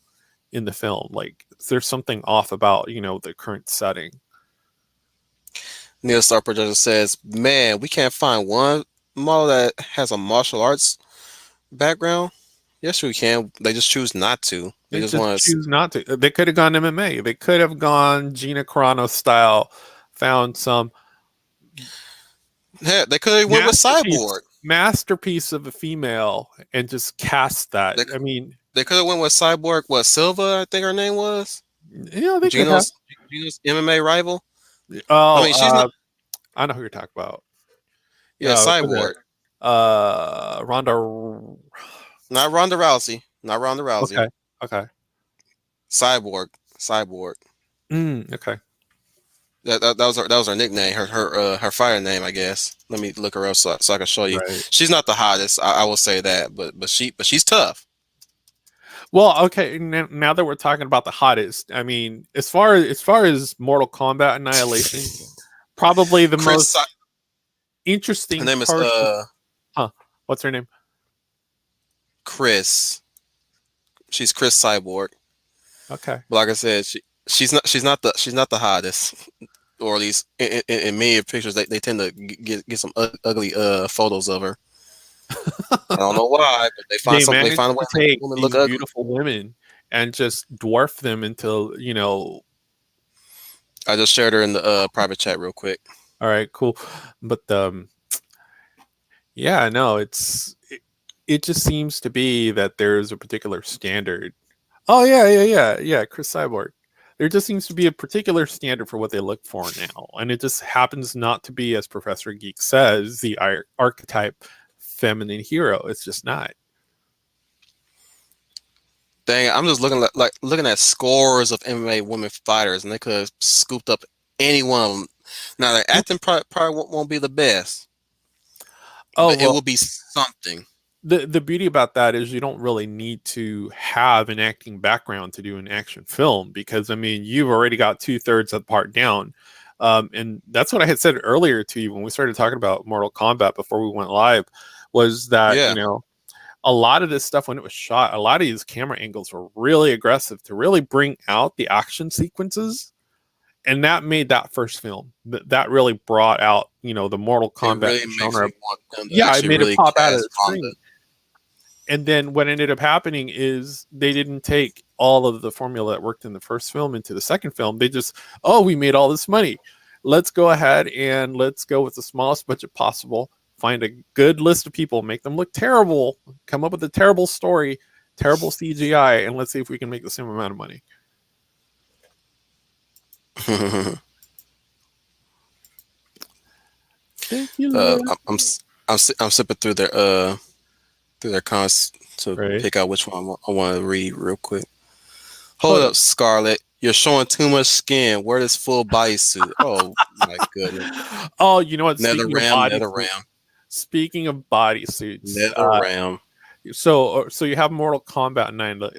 in the film. Like there's something off about, the current setting. Neil Star Projector says, "Man, we can't find one model that has a martial arts background." Yes, we can. They just choose not to. They They just just want to. choose not to. They could have gone MMA. They could have gone Gina Carano style, found some Heck, they could have went with masterpiece Cyborg. masterpiece of a female and just cast that. They, I mean, they could have went with Cyborg. What, Silva? I think her name was they could have. Gino's MMA rival. I Oh, mean, she's not. I know who you're talking about. Yeah, Who's Cyborg. Ronda. Not Ronda Rousey. Not Ronda Rousey. Okay. Okay. Cyborg. Cyborg. Okay. That was her nickname. Her fire name, I guess. Let me look her up so I can show you. Right. She's not the hottest. I will say that, but she's tough. Well, okay. Now that we're talking about the hottest, I mean, as far as Mortal Kombat Annihilation, probably the Chris. most Her interesting name is person. Huh? What's her name? Chris. She's Chris Cyborg. Okay. But like I said, she's not the hottest, or at least in many pictures they tend to get some ugly photos of her. I don't know why, but they find They something. They managed find a way to to make take women look these ugly. beautiful women and just dwarf them into, I just shared her in the private chat real quick. all right, cool. But yeah, no, it just seems to be that there's a particular standard. Oh yeah, Chris Cyborg. There just seems to be a particular standard for what they look for now, and it just happens not to be, as Professor Geek says, the archetype feminine hero. It's just not. Dang, I'm just looking at scores of MMA women fighters, and they could have scooped up any one of them. Now, their acting probably won't be the best, Oh but it well, will be something. the beauty about that is you don't really need to have an acting background to do an action film, because I mean you've already got 2/3 of the part down. And that's what I had said earlier to you when we started talking about Mortal Kombat before we went live, was that Yeah, a lot of this stuff, when it was shot, a lot of these camera angles were really aggressive to really bring out the action sequences, and that made that first film that really brought out the Mortal it Kombat really makes genre. me want them to Yeah, it actually made it really pop out of cast the Ronda. screen. And then what ended up happening is they didn't take all of the formula that worked in the first film into the second film. They just, we made all this money. Let's go ahead and let's go with the smallest budget possible. Find a good list of people, make them look terrible, come up with a terrible story, terrible CGI, and let's see if we can make the same amount of money. Thank you, Lord. I'm sipping through their comments to Right. pick out which one I want to read real quick. Hold up, Scarlett. You're showing too much skin. Wear this full bodysuit. Oh my goodness. Oh, you know what? NetherRealm. Speaking of bodysuits, NetherRealm. so you have Mortal Kombat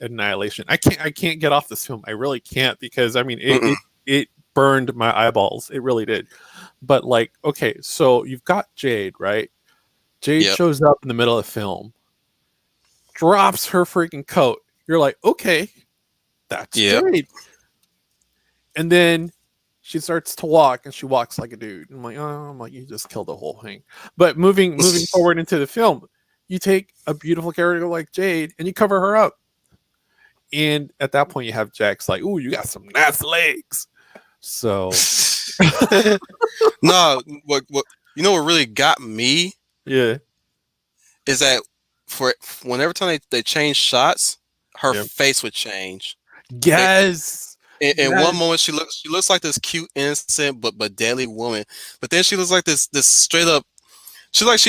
Annihilation. I can't get off this film. I really can't, because I mean it burned my eyeballs. It really did. But like, okay, so you've got Jade, right? Jade Yep. shows up in the middle of the film, drops her freaking coat. You're like, okay, that's Yep. great. And then she starts to walk, and she walks like a dude. I'm like, you just killed the whole thing. But moving forward into the film, you take a beautiful character like Jade and you cover her up. And at that point, you have Jax like, ooh, you got some nice legs. So, No, what you know what really got me yeah. is that for whenever time they change shots, her Yep. face would change. Yes. In one moment she looks like this cute, innocent but deadly woman, but then she looks like this straight up. She's like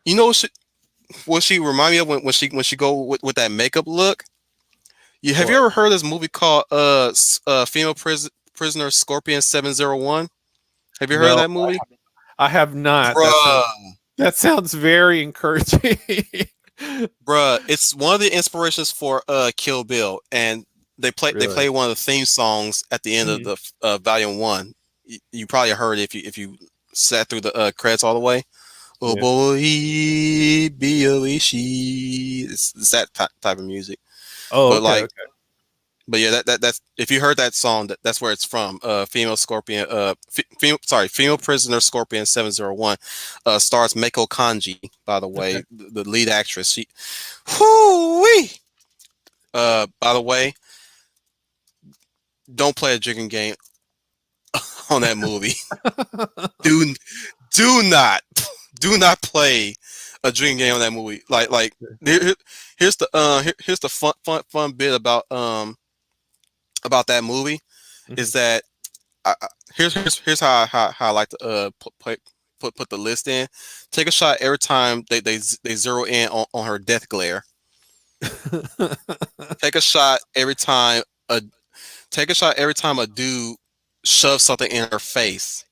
you know what she remind me of when she go with that makeup look. Have you ever heard of this movie called Female Prisoner Scorpion 701? Have you heard of that movie? I have not. Bruh. That sounds very encouraging. Bruh, it's one of the inspirations for Kill Bill, and they play one of the theme songs at the end of the Volume 1. You probably heard it if you sat through the credits all the way. Oh boy, be a she. It's that type of music. Oh, but okay. But yeah, that's if you heard that song, that's where it's from. Female Scorpion, Female Prisoner Scorpion 701, stars Mako Kanji. By the way, the lead actress. She, whoo-wee. By the way, don't play a drinking game on that movie. do not play a drinking game on that movie. Like here's the fun bit about that movie is that here's how I like to put the list in. Take a shot every time they zero in on her death glare. Take a shot every time a dude shoves something in her face.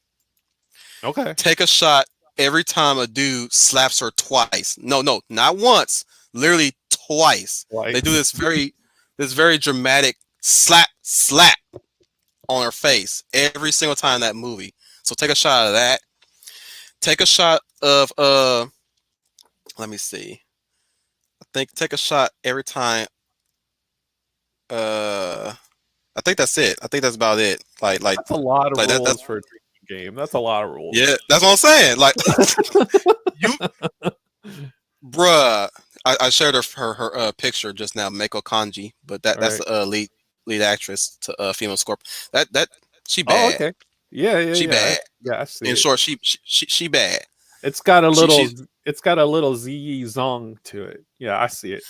Okay. Take a shot every time a dude slaps her twice. No, not once. Literally twice. They do this very dramatic slap on her face every single time in that movie. So take a shot of that. Take a shot of let me see. Take a shot every time. I think that's it. I think that's about it. Like that's a lot of rules that's for a drinking game. That's a lot of rules. Yeah, that's what I'm saying. Like bruh. I shared her picture just now, Mako Kanji, but that's the lead actress to Female Scorpion. That she bad. Oh, okay. Yeah. She bad. I see. In short, she bad. It's got a little Z zong to it. Yeah, I see it.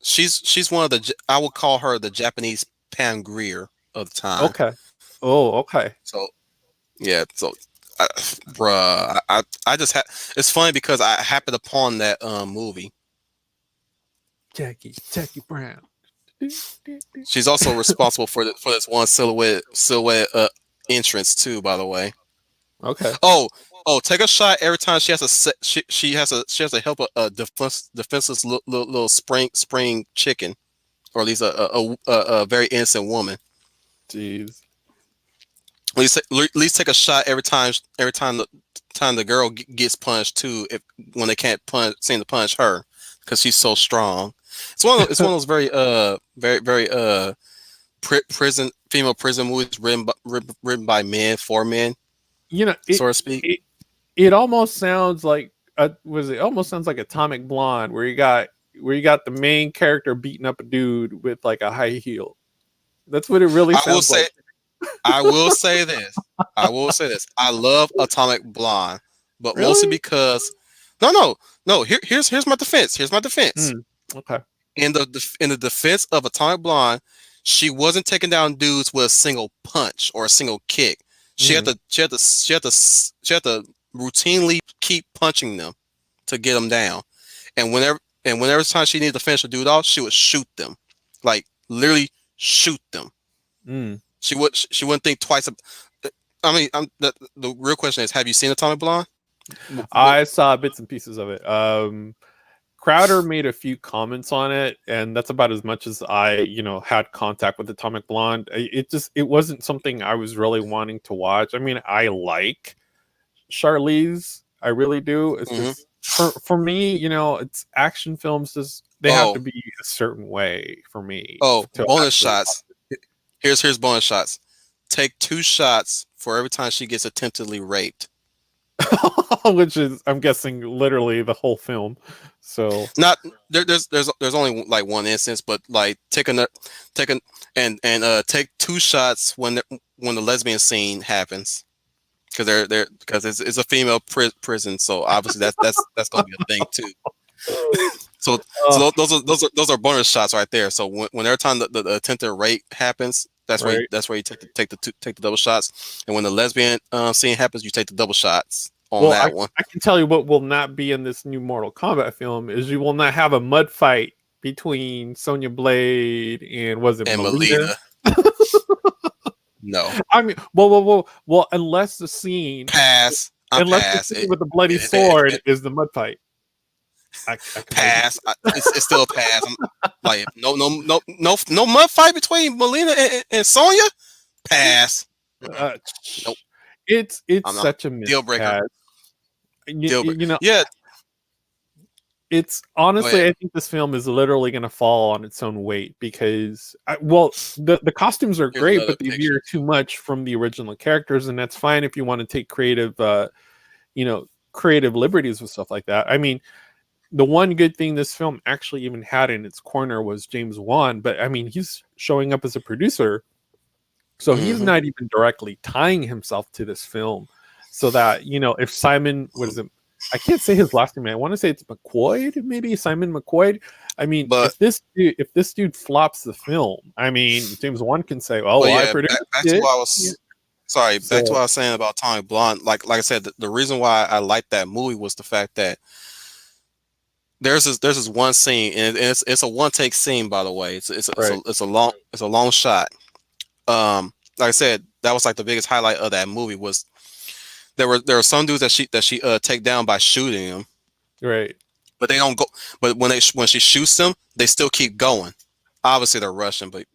She's one of the, I would call her the Japanese Pam Grier of the time. Okay. Oh, okay. So yeah, bruh, I just it's funny because I happened upon that movie. Jackie Brown. She's also responsible for this one silhouette entrance too, by the way. Okay. Oh, take a shot every time she has to help a defenseless little spring chicken, or at least a very innocent woman. Jeez. At least take a shot every time the girl gets punched too, when they can't seem to punish her because she's so strong. It's one of those very female prison movies written by men for men. You know, so to speak. It almost sounds like almost sounds like Atomic Blonde, where you got the main character beating up a dude with like a high heel. That's what it really sounds like. I will say this. I love Atomic Blonde, but mostly because no. Here's my defense. Okay. In the defense of Atomic Blonde, she wasn't taking down dudes with a single punch or a single kick. She had to routinely keep punching them to get them down, and whenever time she needed to finish a dude off, she would shoot them, like literally shoot them. She wouldn't think twice. I mean, the real question is, have you seen Atomic Blonde? I saw bits and pieces of it. Crowder made a few comments on it, and that's about as much as I, had contact with Atomic Blonde. It wasn't something I was really wanting to watch. I mean, I like Charlize, I really do. It's just for me, it's action films. They have to be a certain way for me. To Bonus actually shots. Here's bonus shots. Take 2 shots for every time she gets attemptedly raped. which is, I'm guessing, literally the whole film. So Not there's only like one instance, but like take an take 2 shots when the lesbian scene happens, because it's a female prison, so obviously that's gonna be a thing too. So those are bonus shots right there. So when every time the attempted rape happens, that's where you take the double shots, and when the lesbian scene happens, you take the double shots on that one. I can tell you what will not be in this new Mortal Kombat film is you will not have a mud fight between Sonya Blade and Melina? No. I mean, well, unless the scene the scene with the bloody sword is the mud fight. I pass. It's still a pass. I'm like no mud fight between Melina and Sonya. Pass. Nope. It's such a deal breaker. Yeah. It's honestly, I think this film is literally going to fall on its own weight because, the costumes are great, but they veer too much from the original characters, and that's fine if you want to take creative liberties with stuff like that. I mean, the one good thing this film actually even had in its corner was James Wan, but I mean, he's showing up as a producer, so he's not even directly tying himself to this film. So that, if Simon, I can't say his last name. I want to say it's McQuoid, maybe Simon McQuoid. I mean, if this dude flops the film, I mean, James Wan can say, I produced it. Back to what I was saying about Tommy Blonde. Like I said, the reason why I liked that movie was the fact that there's this one scene, and it's a one take scene, by the way. It's a long shot. Like I said, that was like the biggest highlight of that movie was there were some dudes that she take down by shooting them, right? But they don't go. But when she shoots them, they still keep going. Obviously, they're Russian, but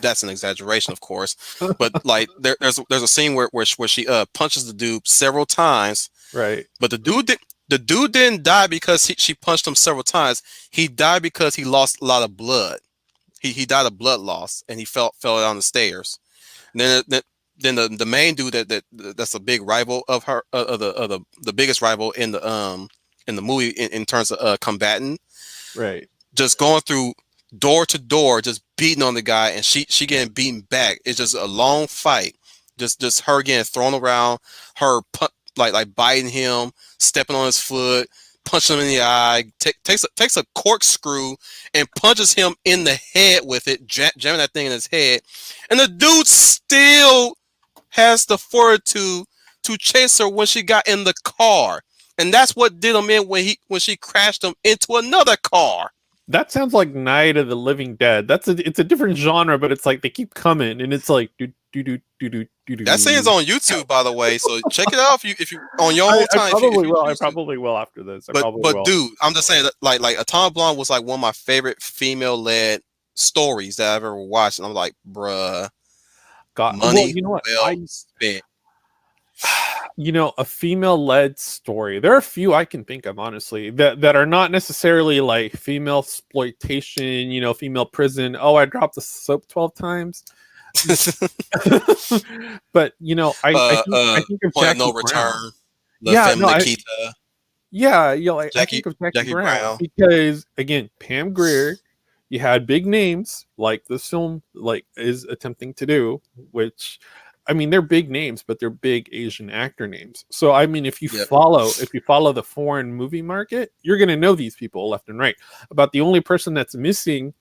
that's an exaggeration, of course. But like there's a scene where she punches the dude several times, right? But the dude didn't die because she punched him several times. He died because he lost a lot of blood. He died of blood loss, and he fell down the stairs. And then the main dude that's a big rival of her, the biggest rival in the movie in terms of combatant, right? Just going through door to door, just beating on the guy, and she getting beaten back. It's just a long fight. Just her getting thrown around, her like biting him, stepping on his foot, punching him in the eye, takes a corkscrew and punches him in the head with it, jamming that thing in his head, and the dude still has the fortitude to chase her when she got in the car, and that's what did him in when she crashed him into another car. That sounds like Night of the Living Dead. It's a different genre, but it's like they keep coming, and it's like do. That scene's on YouTube, by the way, so check it out if you on your own time. I probably will after this. But dude, I'm just saying that like Atomic Blonde was like one of my favorite female-led stories that I've ever watched, and I'm like, bruh, God, money you know what? Spent. A female-led story. There are a few I can think of, honestly, that are not necessarily like female exploitation. Female prison. Oh, I dropped the soap 12 times. But I think of Jackie No Brown. Return. I think of Jackie Brown because, again, Pam Grier. You had big names like this film is attempting to do, which, I mean, they're big names, but they're big Asian actor names. So, I mean, if you follow the foreign movie market, you're going to know these people left and right. About the only person that's missing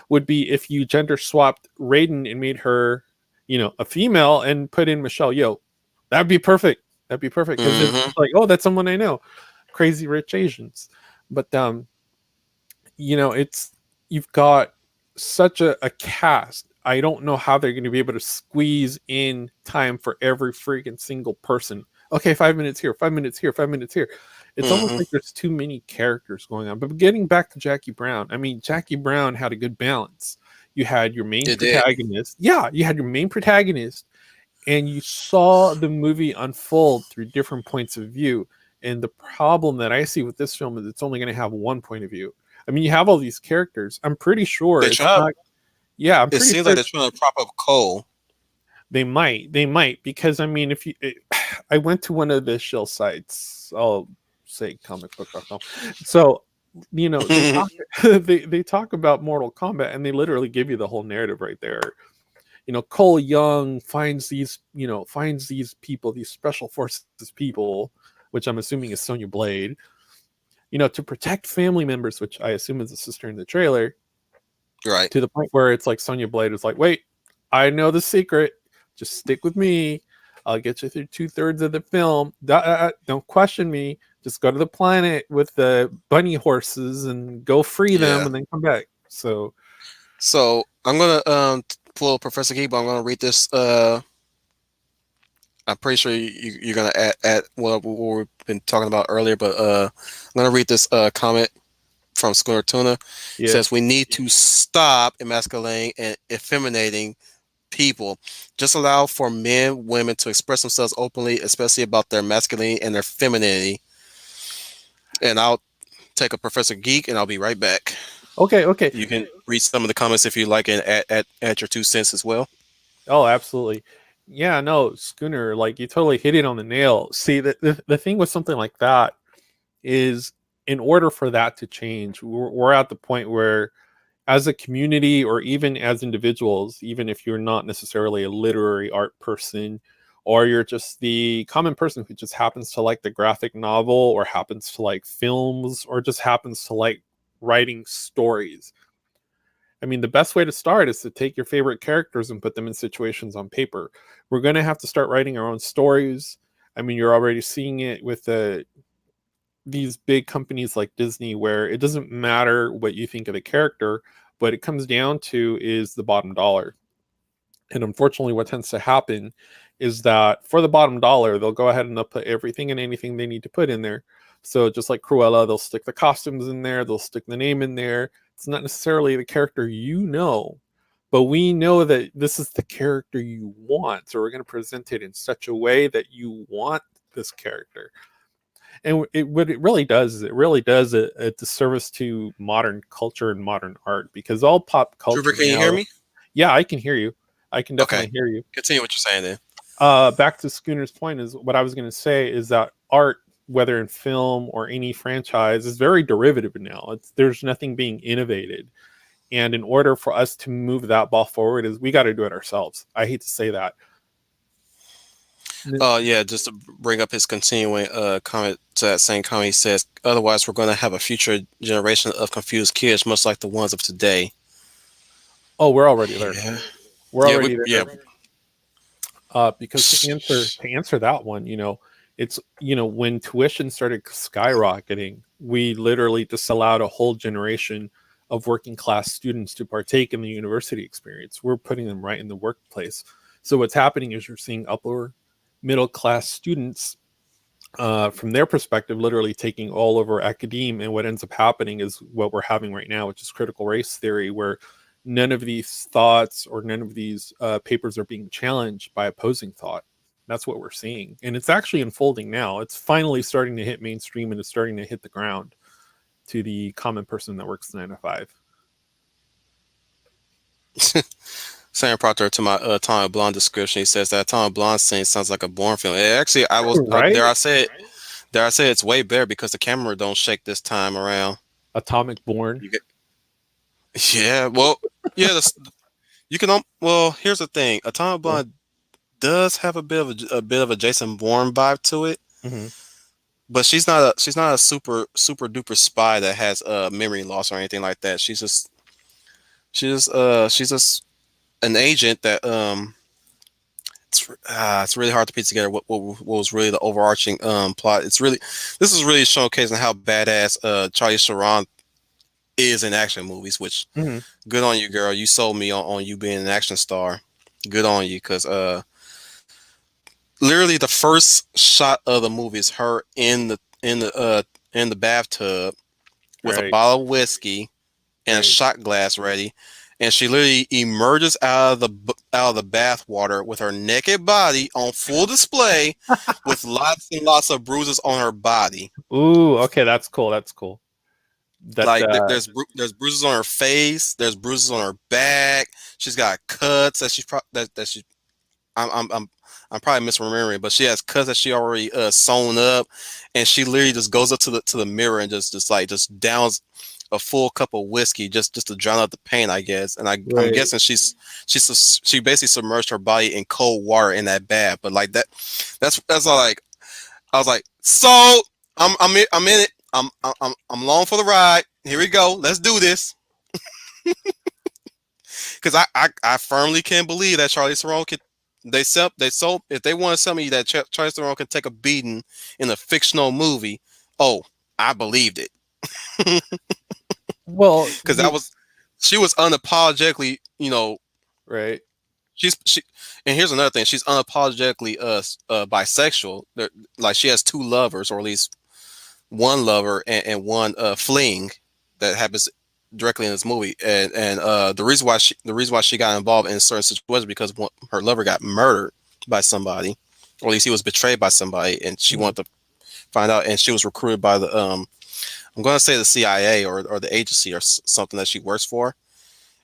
would be if you gender swapped Raiden and made her, a female and put in Michelle Yeoh. That'd be perfect. Because it's like, oh, that's someone I know. Crazy Rich Asians. But, you've got such a cast. I don't know how they're going to be able to squeeze in time for every freaking single person. Okay, 5 minutes here, 5 minutes here, 5 minutes here. It's almost like there's too many characters going on. But getting back to Jackie Brown, I mean, Jackie Brown had a good balance. You had your main protagonist. Yeah, you had your main protagonist, and you saw the movie unfold through different points of view. And the problem that I see with this film is it's only going to have one point of view. I mean, you have all these characters. I'm pretty sure They it's try. not. Yeah, I'm It pretty seems sure like they're trying to prop up Cole. they might, because I mean, if you, I went to one of the shill sites. I'll say comicbook.com. So, you know, they talk, they talk about Mortal Kombat, and they literally give you the whole narrative right there. You know, Cole Young finds these, you know, finds these people, these special forces people, which I'm assuming is Sonya Blade, you know, to protect family members, which I assume is the sister in the trailer, Right. to the point where it's like Sonya Blade is like, wait, I know the secret. Just stick with me. I'll get you through 2/3 of the film. Don't question me. Just go to the planet with the bunny horses and go free them Yeah. and then come back. So, So I'm gonna pull Professor Geek, but I'm gonna read this. I'm pretty sure you're gonna add what we've been talking about earlier, but I'm gonna read this comment from Schooner Tuna. It yeah. says we need to stop emasculating and effeminating people. Just allow for men, women to express themselves openly, especially about their masculinity and their femininity. And I'll take a Professor Geek, and I'll be right back. Okay, okay. You can read some of the comments if you like, and add your 2 cents as well. Oh, absolutely. Yeah, no, Schooner, like you totally hit it on the nail. See, the thing with something like that is, in order for that to change, we're at the point where, as a community or even as individuals, even if you're not necessarily a literary art person, or you're just the common person who just happens to like the graphic novel, or happens to like films, or just happens to like writing stories. I mean, the best way to start is to take your favorite characters and put them in situations on paper. We're going to have to start writing our own stories. I mean, you're already seeing it with these big companies like Disney, where it doesn't matter what you think of the character, what it comes down to is the bottom dollar. And unfortunately, what tends to happen is that for the bottom dollar, they'll go ahead and they'll put everything and anything they need to put in there. So just like Cruella, they'll stick the costumes in there, they'll stick the name in there. It's not necessarily the character you know, but we know that this is the character you want. So we're going to present it in such a way that you want this character. And what it really does is it really does a disservice to modern culture and modern art, because all pop Trooper, culture can you hear now. me? Yeah, I can hear you. I can Okay. definitely hear you. Continue what you're saying then. Back to Schooner's point, is what I was going to say is that art, whether in film or any franchise, is very derivative now. There's nothing being innovated. And in order for us to move that ball forward, is we got to do it ourselves. I hate to say that. Yeah, just to bring up his continuing comment to that same comment, he says, otherwise we're going to have a future generation of confused kids, much like the ones of today. Oh, we're already there. Yeah. We're Yeah, already there. yeah. Because to answer that one, you know, it's, you know, when tuition started skyrocketing, we literally just allowed a whole generation of working class students to partake in the university experience. We're putting them right in the workplace. So what's happening is you're seeing upper middle class students, from their perspective, literally taking all over academe. And what ends up happening is what we're having right now, which is critical race theory, where none of these thoughts or none of these papers are being challenged by opposing thought. That's what we're seeing. And it's actually unfolding now. It's finally starting to hit mainstream, and it's starting to hit the ground to the common person that works 9 to 5. Sam Proctor to my Atomic Blonde description. He says that Atomic Blonde scene sounds like a Bourne film. Actually, I was Right? dare I say it's way better because the camera don't shake this time around. Atomic Born. Yeah, well, yeah, you can. Well, here's the thing: Atomic Blonde does have a bit of a Jason Bourne vibe to it, Mm-hmm. but she's not a super duper spy that has memory loss or anything like that. She's just an agent that it's really hard to piece together what was really the overarching plot. This is really showcasing how badass Charlize Theron is in action movies, which Mm-hmm. good on you, girl. You sold me on you being an action star. Good on you, because literally the first shot of the movie is her in the bathtub with a Right. bottle of whiskey and a Right. shot glass ready, and she literally emerges out of the bath water with her naked body on full display, with lots and lots of bruises on her body. Ooh, okay, that's cool. That's cool. That Like there's bruises on her face, there's bruises on her back. She's got cuts that she I'm probably misremembering, but she has cuts that she already sewn up, and she literally just goes up to the mirror and just downs a full cup of whiskey just to drown out the pain, I guess. And I'm Right. guessing she basically submerged her body in cold water in that bath. But like that's all like I was like, so I'm in it. I'm along for the ride. Here we go. Let's do this. Because I firmly can't believe that Charlize Theron could. They sold if they want to tell me that Charlize Theron can take a beating in a fictional movie. Oh, I believed it. Well, Because she was unapologetically, right. she and here's another thing, she's unapologetically bisexual. Like she has two lovers, or at least one lover and one fling that happens directly in this movie. And the reason why she got involved in certain situations because her lover got murdered by somebody, or at least he was betrayed by somebody, and she wanted to find out, and she was recruited by the I'm going to say the CIA or the agency or something that she works for,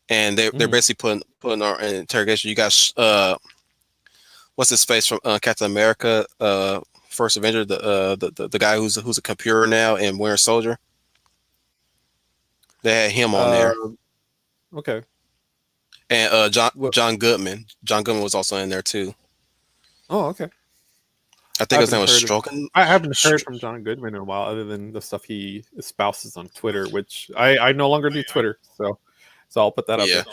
and they're basically putting her in interrogation. You got what's his face from Captain America, First Avenger, the guy who's a computer now in Winter Soldier. They had him on there. Okay. And John Goodman. John Goodman was also in there too. Oh, okay. I think his name was Stroken. I haven't heard from John Goodman in a while, other than the stuff he espouses on Twitter, which I no longer do Twitter, so I'll put that up there.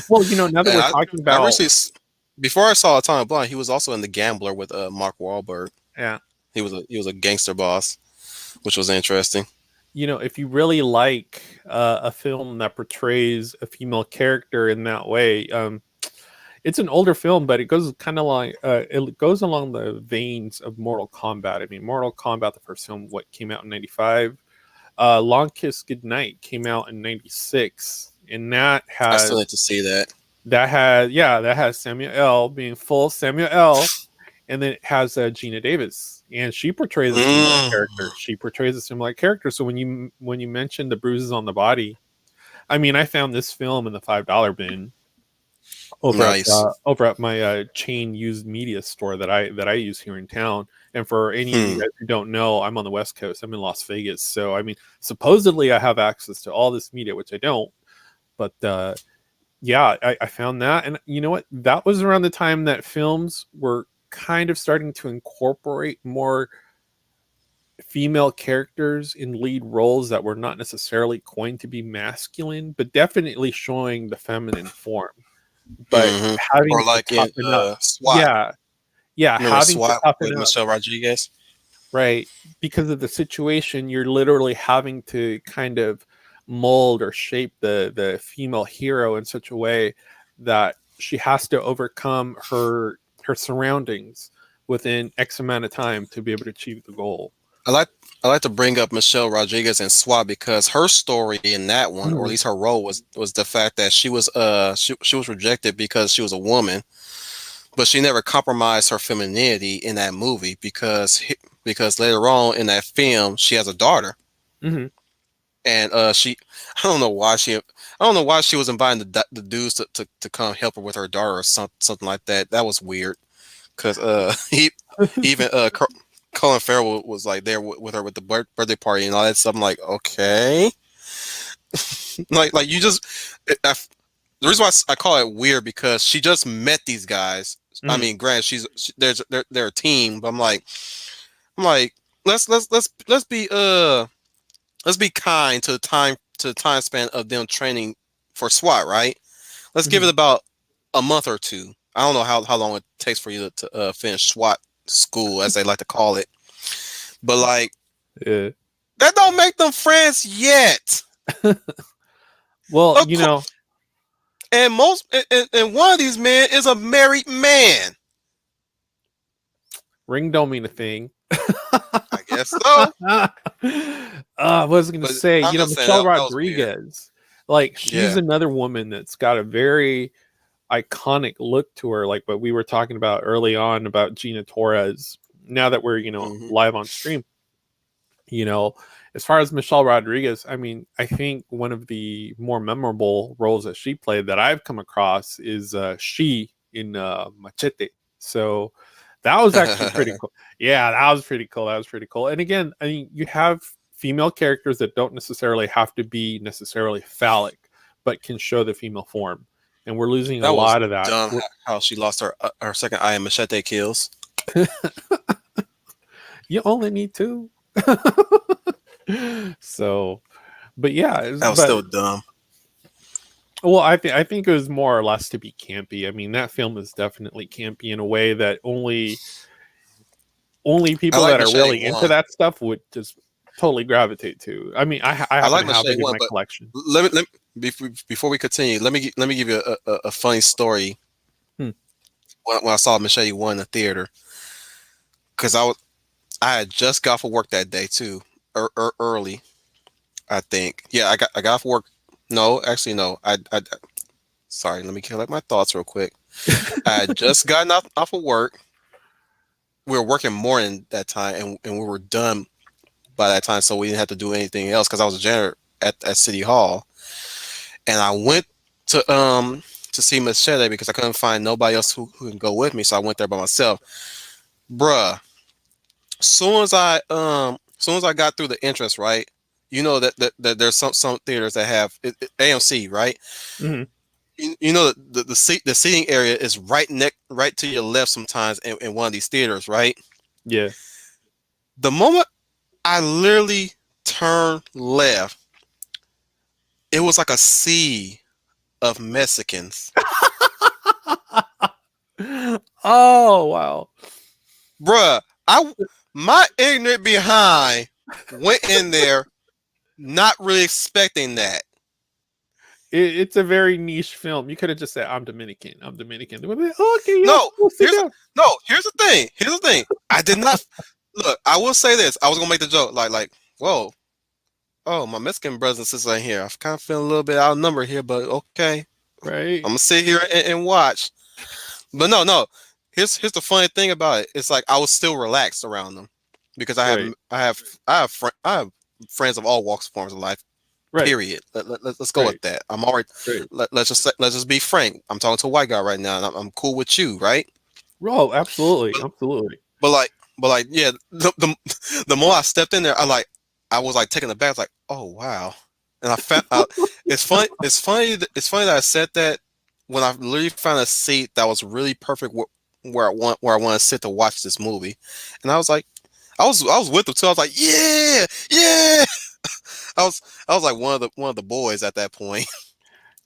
Well, now that we're talking about, before I saw Atomic Blonde, he was also in The Gambler with Mark Wahlberg. Yeah, he was a gangster boss, which was interesting. If you really like a film that portrays a female character in that way, it's an older film, but it goes kind of like it goes along the veins of Mortal Kombat. I mean, Mortal Kombat, the first film, came out in '95. Long Kiss Goodnight came out in '96, and that has. I still need to see that. That has Samuel L. being full Samuel L. And then it has Gina Davis, and she portrays a similar character. She portrays a similar character. So when you mentioned the bruises on the body, I mean, I found this film in the $5 bin over at my chain used media store that I use here in town. And for any of you guys who don't know, I'm on the West Coast. I'm in Las Vegas, so I mean, supposedly I have access to all this media, which I don't. But yeah, I found that, and you know what? That was around the time that films were kind of starting to incorporate more female characters in lead roles that were not necessarily going to be masculine, but definitely showing the feminine form. But having or like in SWAT. Yeah, having SWAT to toughen with up. Michelle Rodriguez. Right, because of the situation, you're literally having to kind of mold or shape the female hero in such a way that she has to overcome her surroundings within X amount of time to be able to achieve the goal. I like to bring up Michelle Rodriguez in SWAT because her story in that one, or at least her role, was the fact that she was she was rejected because she was a woman, but she never compromised her femininity in that movie because later on in that film she has a daughter, and I don't know why she was inviting the dudes to come help her with her daughter or something like that. That was weird because even Colin Farrell was like there with her with the birthday party and all that stuff. I'm like, okay, like you just. The reason why I call it weird because she just met these guys. I mean, granted, they're a team, but I'm like, let's be kind to the time span of them training for SWAT, right? Let's give it about a month or two. I don't know how long it takes for you to finish SWAT school, as they like to call it, but like, that don't make them friends yet. Well, and and one of these men is a married man. Ring don't mean a thing. I guess so. I was going to say, Michelle Rodriguez. Like she's Yeah. another woman that's got a very iconic look to her, like what we were talking about early on about Gina Torres. Now that we're, Hmm. live on stream, you know, as far as Michelle Rodriguez, I mean, I think one of the more memorable roles that she played that I've come across is she in Machete. So that was actually pretty cool. Yeah, that was pretty cool. That was pretty cool. And again, I mean, you have female characters that don't necessarily have to be necessarily phallic, but can show the female form. And we're losing a That was lot of that. dumb. How she lost her second eye in Machete Kills. You only need two. So, but yeah, That was but still dumb. well, I think it was more or less to be campy. I mean, that film is definitely campy in a way that only I people like that are Machete really into One. that stuff would just totally gravitate to. I mean, I I happen like to have Machete it in One, my but collection. before we continue, let me give you a funny story. Hmm. When I saw Machete One in the theater, because I had just got off of work that day too, early. I think. Yeah, I got off work. No, actually no. Sorry. Let me collect my thoughts real quick. I had just gotten off of work. We were working morning that time, and we were done by that time, so we didn't have to do anything else because I was a janitor at City Hall, and I went to see Machete because I couldn't find nobody else who can go with me, so I went there by myself. Bruh, soon as I got through the entrance, right? You know that there's some theaters that have AMC, right? Hmm. You know the seating area is right to your left sometimes in one of these theaters, right? Yeah. The moment I literally turned left, it was like a sea of Mexicans. Oh wow. Bruh, my ignorant behind went in there not really expecting that. It's a very niche film. You could have just said, "I'm Dominican. I'm Dominican." They would be like, "Oh, okay, yeah, No, we'll sit here's down." here's the thing. Here's the thing. I did not look. I will say this. I was gonna make the joke whoa, oh, my Mexican brothers and sisters are here. I'm kind of feeling a little bit outnumbered here, but okay, Right. I'm gonna sit here and watch. But no. Here's the funny thing about it. It's like I was still relaxed around them because Right. I have friends of all walks and forms of life. Right. Period. Let's go Right. with that. I'm already. Right. Let's just be frank. I'm talking to a white guy right now, and I'm cool with you, right? Oh, absolutely, absolutely. But like, yeah, the more I stepped in there, I was like taken aback, like, oh wow, and I found it's funny, it's funny that I said that when I literally found a seat that was really perfect where I want to sit to watch this movie, and I was like, I was with them too. I was like, yeah, yeah. I was like one of the boys at that point.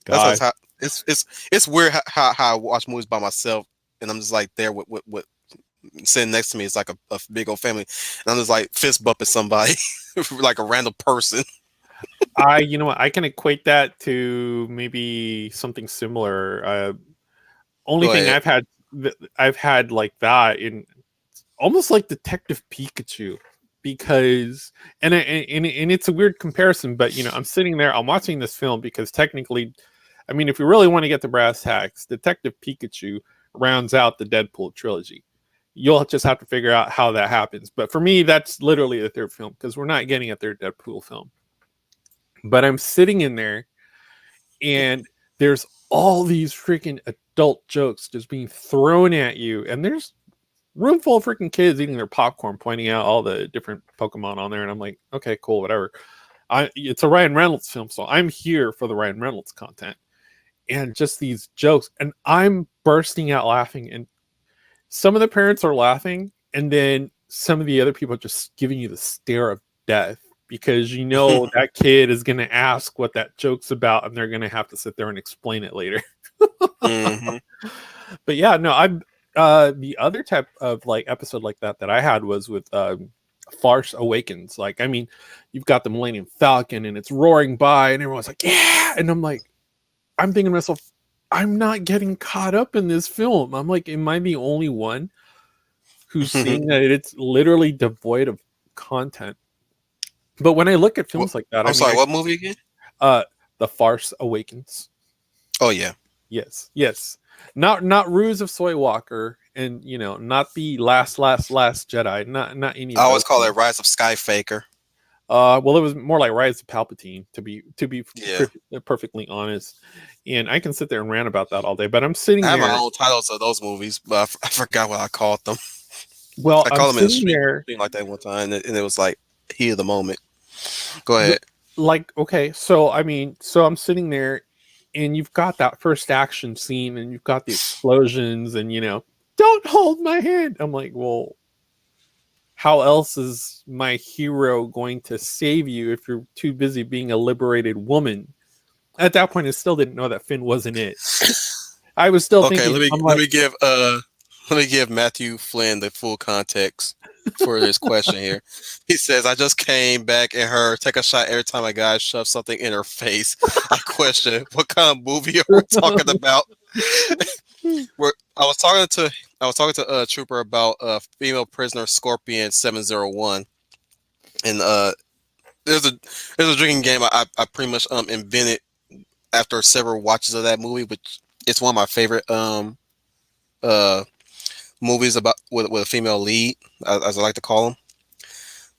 That's God. how it's weird how I watch movies by myself, and I'm just like there with sitting next to me. It's like a big old family, and I'm just like fist bumping somebody like a random person. You know what? I can equate that to maybe something similar. Only Go thing ahead. I've had like that in almost like Detective Pikachu, because and it's a weird comparison, but I'm sitting there, I'm watching this film because technically, I mean, if you really want to get the brass tacks, Detective Pikachu rounds out the Deadpool trilogy. You'll just have to figure out how that happens. But for me, that's literally the third film because we're not getting a third Deadpool film. But I'm sitting in there and there's all these freaking adult jokes just being thrown at you. And there's room full of freaking kids eating their popcorn, pointing out all the different Pokemon on there. And I'm like, okay, cool, whatever. It's a Ryan Reynolds film, so I'm here for the Ryan Reynolds content. And just these jokes. And I'm bursting out laughing. And some of the parents are laughing. And then some of the other people are just giving you the stare of death because that kid is going to ask what that joke's about. And they're going to have to sit there and explain it later. Hmm. But yeah, no, I'm the other type of like episode like that I had was with Farce Awakens. Like, I mean, you've got the Millennium Falcon and it's roaring by and everyone's like, yeah. And I'm thinking to myself, I'm not getting caught up in this film. I'm like, am I the only one who's seeing that it's literally devoid of content? But when I look at films like that, I'm sorry, what movie again? The The Farce Awakens. Oh yeah. Yes, yes. Not Ruse of Soy Walker, and not the last Jedi. Not any I of always those. call it Rise of Skyfaker. Well, it was more like Rise of Palpatine, to be Yeah. perfectly honest. And I can sit there and rant about that all day, but I'm sitting I have there. my own titles of those movies, but I forgot what I called them. Well, I I'm called them in the sitting stream there. like that one time, and it was like heat of the moment. Go ahead. Like, okay, so I'm sitting there, and you've got that first action scene, and you've got the explosions, and don't hold my hand. I'm like, well, how else is my hero going to save you if you're too busy being a liberated woman? At that point, I still didn't know that Finn wasn't it. I was still Okay, thinking, let me give Matthew Flynn the full context for this question here. He says, "I just came back and heard take a shot every time a guy shoves something in her face." I question, what kind of movie are we talking about? I was talking to a trooper about female prisoner Scorpion 701, and there's a drinking game I pretty much invented after several watches of that movie, which it's one of my favorite uh movies about with a female lead, as I like to call them.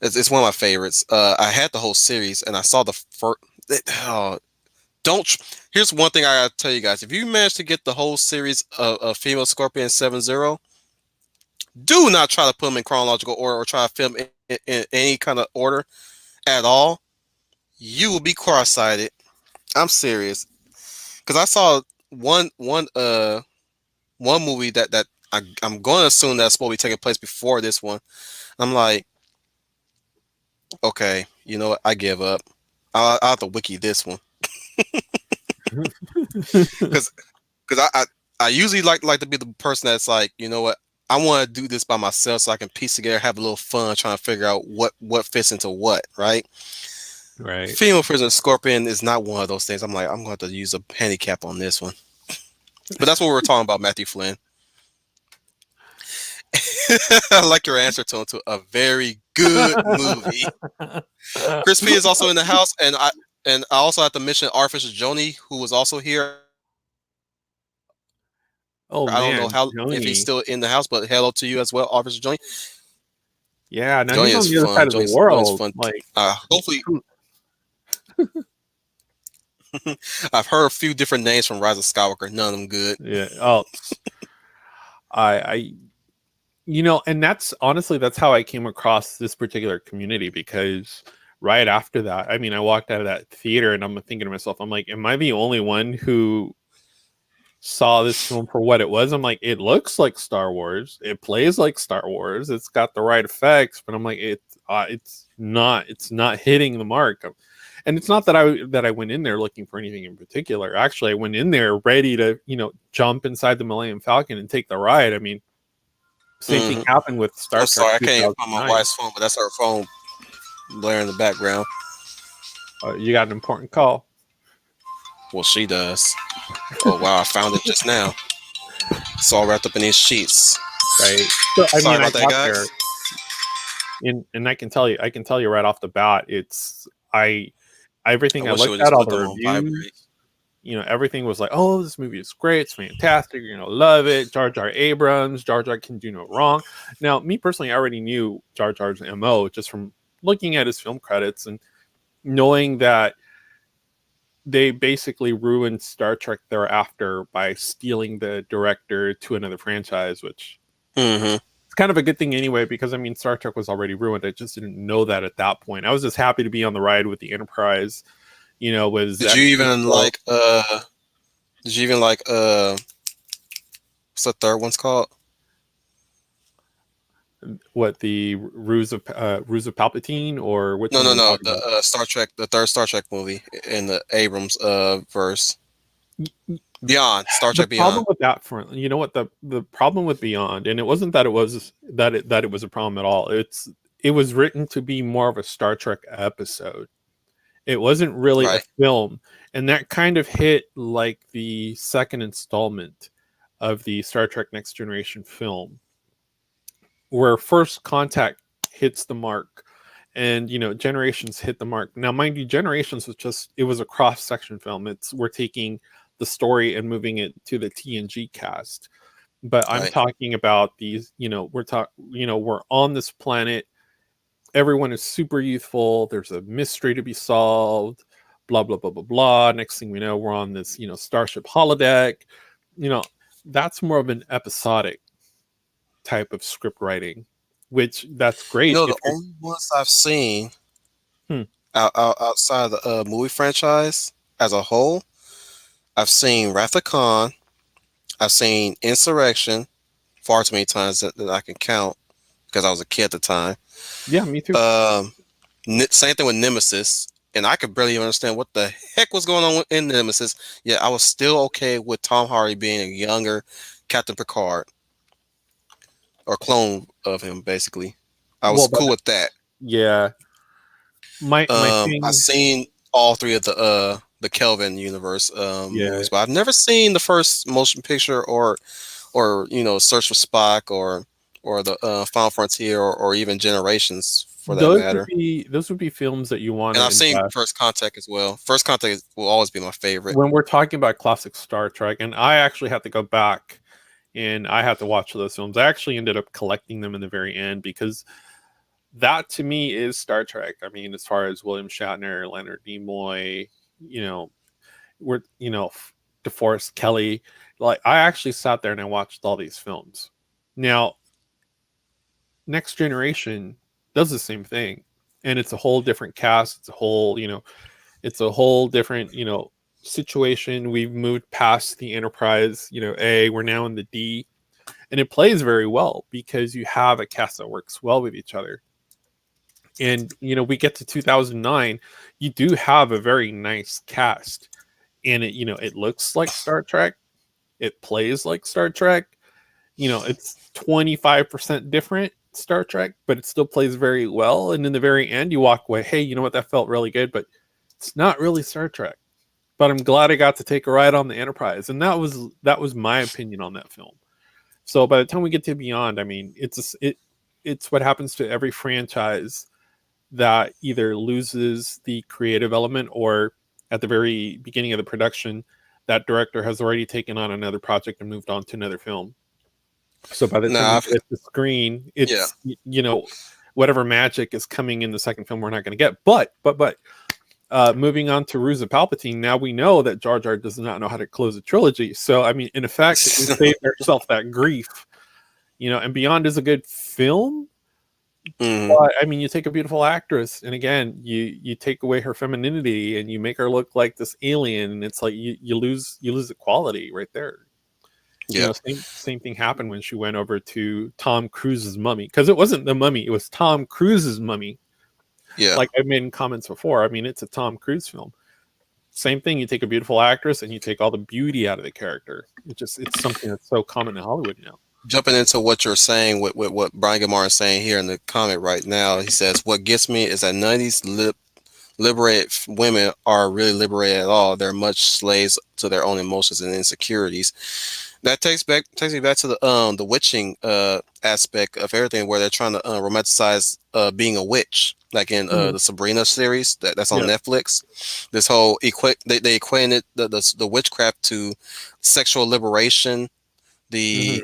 It's one of my favorites. I had the whole series, and I saw the first. Don't. Here's one thing I gotta tell you guys: if you manage to get the whole series of Female Scorpion 70, do not try to put them in chronological order or try to film in any kind of order at all. You will be cross-sighted. I'm serious, because I saw one movie that I'm going to assume that's supposed to be taking place before this one. I'm like, okay, you know what? I give up. I'll have to wiki this one because I usually like to be the person that's like, you know what? I want to do this by myself so I can piece together, have a little fun, trying to figure out what fits into what, right? right. Female prison Scorpion is not one of those things. I'm like, I'm going to have to use a handicap on this one. But that's what we're talking about, Matthew Flynn. I like your answer to a very good movie. Chris P is also in the house, and I also have to mention Artificial Joni, who was also here. Oh I don't know man, how if he's Joni. still in the house, but hello to you as well, Artificial Joni. Yeah, now Joni he's on is the other side fun. of the Joni's world. fun. Like, Hopefully, I've heard a few different names from Rise of Skywalker. None of them good. yeah. Oh, I and that's honestly that's how I came across this particular community, because right after that, I walked out of that theater and I'm thinking to myself, I'm like, am I the only one who saw this film for what it was? I'm like, it looks like Star Wars, it plays like Star Wars, it's got the right effects, but I'm like, it's not hitting the mark. And it's not that I went in there looking for anything in particular. Actually, I went in there ready to jump inside the Millennium Falcon and take the ride. Same thing happened with Star I'm Trek sorry, I can't even find my 2009. wife's phone, but that's her phone blaring in the background. You got an important call. Well, she does. Oh wow, I found it just now. It's all wrapped up in these sheets. Right. So Sorry about I that, got guys. there, and I can tell you right off the bat, it's everything I wish it looked would at, just all put the them on vibrate. reviews, everything was like, oh, this movie is great, it's fantastic, you're gonna love it. Jar Jar Abrams, Jar Jar can do no wrong. Now, me personally, I already knew Jar Jar's MO just from looking at his film credits and knowing that they basically ruined Star Trek thereafter by stealing the director to another franchise, which it's kind of a good thing anyway, because Star Trek was already ruined. I just didn't know that at that point. I was just happy to be on the ride with the Enterprise. Was Did you even like what's the third one's called? what, the Ruse of Palpatine, or which No, one are we no, talking the about? Star Trek, the third Star Trek movie in the Abrams verse. Beyond Star The Trek problem Beyond. with that, the problem with Beyond, and it wasn't that it was a problem at all. It was written to be more of a Star Trek episode. It wasn't really a Right. film, and that kind of hit like the second installment of the Star Trek Next Generation film, where First Contact hits the mark, and Generations hit the mark. Now, mind you, Generations was a cross section film. We're taking the story and moving it to the TNG cast. But I'm Right. talking about these, we're on this planet. Everyone is super youthful. There's a mystery to be solved. Blah blah blah blah blah. Next thing we know, we're on this, starship holodeck. That's more of an episodic type of script writing, which that's great. The only ones I've seen Hmm. outside of the movie franchise as a whole, I've seen Wrath of Khan, I've seen Insurrection far too many times that I can count because I was a kid at the time. Yeah, me too. Same thing with Nemesis, and I could barely even understand what the heck was going on in Nemesis. Yeah, I was still okay with Tom Hardy being a younger Captain Picard or clone of him, basically. I was cool with that. Yeah. My thing, I've seen all three of the Kelvin universe movies, but I've never seen the first motion picture or Search for Spock or the Final Frontier or even Generations for that matter. Those would be films that you want. And I've seen First Contact as well. First Contact will always be my favorite. When we're talking about classic Star Trek, and I actually had to go back and I had to watch those films. I actually ended up collecting them in the very end because that to me is Star Trek. I mean, as far as William Shatner, Leonard Nimoy, DeForest Kelly, like I actually sat there and I watched all these films. Now, Next Generation does the same thing, and it's a whole different cast. It's a whole, different, situation. We've moved past the Enterprise, A, we're now in the D, and it plays very well because you have a cast that works well with each other. And we get to 2009, you do have a very nice cast, and it looks like Star Trek, it plays like Star Trek. It's 25% different Star Trek, but it still plays very well. And in the very end, you walk away, hey, you know what, that felt really good, but it's not really Star Trek. But I'm glad I got to take a ride on the Enterprise, and that was my opinion on that film. So by the time we get to Beyond, I mean, it's what happens to every franchise that either loses the creative element, or at the very beginning of the production, that director has already taken on another project and moved on to another film. So by the time we get to the screen, it's whatever magic is coming in the second film, we're not going to get. But moving on to Ruse of Palpatine, now we know that Jar Jar does not know how to close a trilogy. So I mean, in effect, we saved ourselves that grief. And Beyond is a good film. But I mean, you take a beautiful actress, and again, you take away her femininity, and you make her look like this alien, and it's like you lose the quality right there. Yeah, same thing happened when she went over to Tom Cruise's Mummy, because it wasn't the Mummy, it was Tom Cruise's Mummy. Yeah, like I made in comments before. I mean, it's a Tom Cruise film. Same thing. You take a beautiful actress and you take all the beauty out of the character. It's something that's so common in Hollywood now. Jumping into what you're saying with what Brian Gamar is saying here in the comment right now, he says, what gets me is that none of these liberated women are really liberated at all. They're much slaves to their own emotions and insecurities. That takes me back to the witching aspect of everything, where they're trying to romanticize being a witch, like in the Sabrina series that's on Netflix. This whole they equated the witchcraft to sexual liberation, the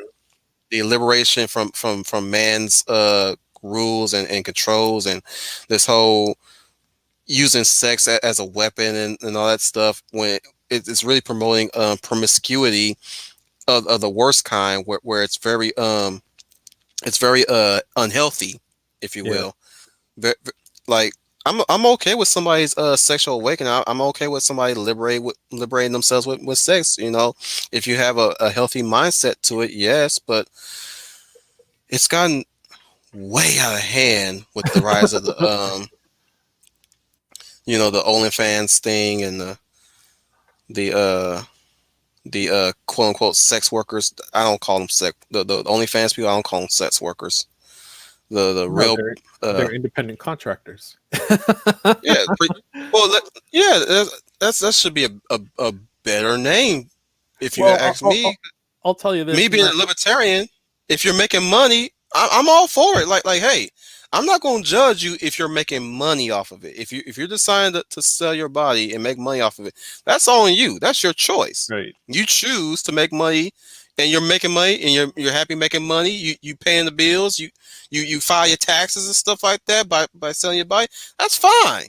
liberation from man's rules and controls, and this whole using sex as a weapon and all that stuff, when it's really promoting promiscuity of the worst kind, where it's very unhealthy, if you will. Like I'm okay with somebody's sexual awakening. I'm okay with somebody liberating themselves with sex. If you have a healthy mindset to it, yes. But it's gotten way out of hand with the rise of the the OnlyFans thing and the quote unquote sex workers. I don't call them the OnlyFans people. I don't call them sex workers. Real they're independent contractors. That should be a better name, if you ask me. I'll tell you this. Me being a libertarian, if you're making money, I'm all for it. Like, hey, I'm not going to judge you if you're making money off of it. If you're deciding to sell your body and make money off of it, that's on you. That's your choice. Right. You choose to make money, and you're making money, and you're happy making money. You paying the bills. You file your taxes and stuff like that by selling your body. That's fine.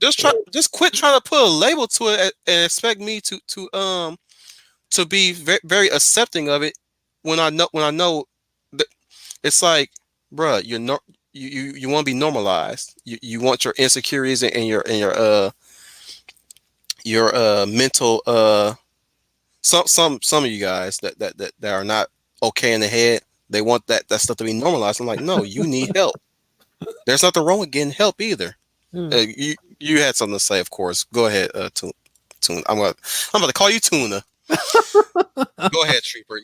Just quit trying to put a label to it and expect me to be very, very accepting of it when I know that it's like, bruh, you want to be normalized. You want your insecurities and your mental some of you guys that are not okay in the head, they want that stuff to be normalized. I'm like, no, you need help. There's nothing wrong with getting help either. You had something to say, of course. Go ahead, Tuna. I'm about to call you Tuna. Go ahead, Trooper.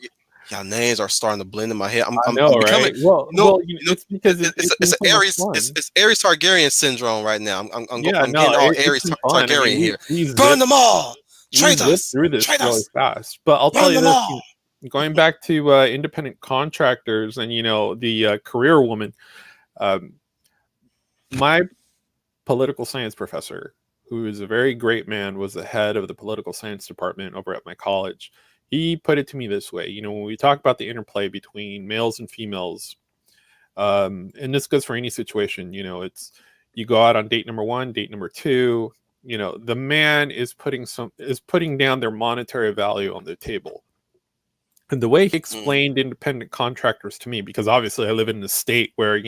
Y'all names are starting to blend in my head. I'm know, becoming, right? Well, it's because it's Aries. It's Aries Targaryen syndrome right now. I'm getting all Aries Targaryen here. Burn them all. Traitors. Through this really fast. But I'll tell you this. Going back to independent contractors and the career woman, my political science professor, who is a very great man, was the head of the political science department over at my college. He put it to me this way, when we talk about the interplay between males and females, and this goes for any situation, it's, you go out on date number 1, date number 2, the man is putting down their monetary value on the table. And the way he explained independent contractors to me, because obviously I live in a state where,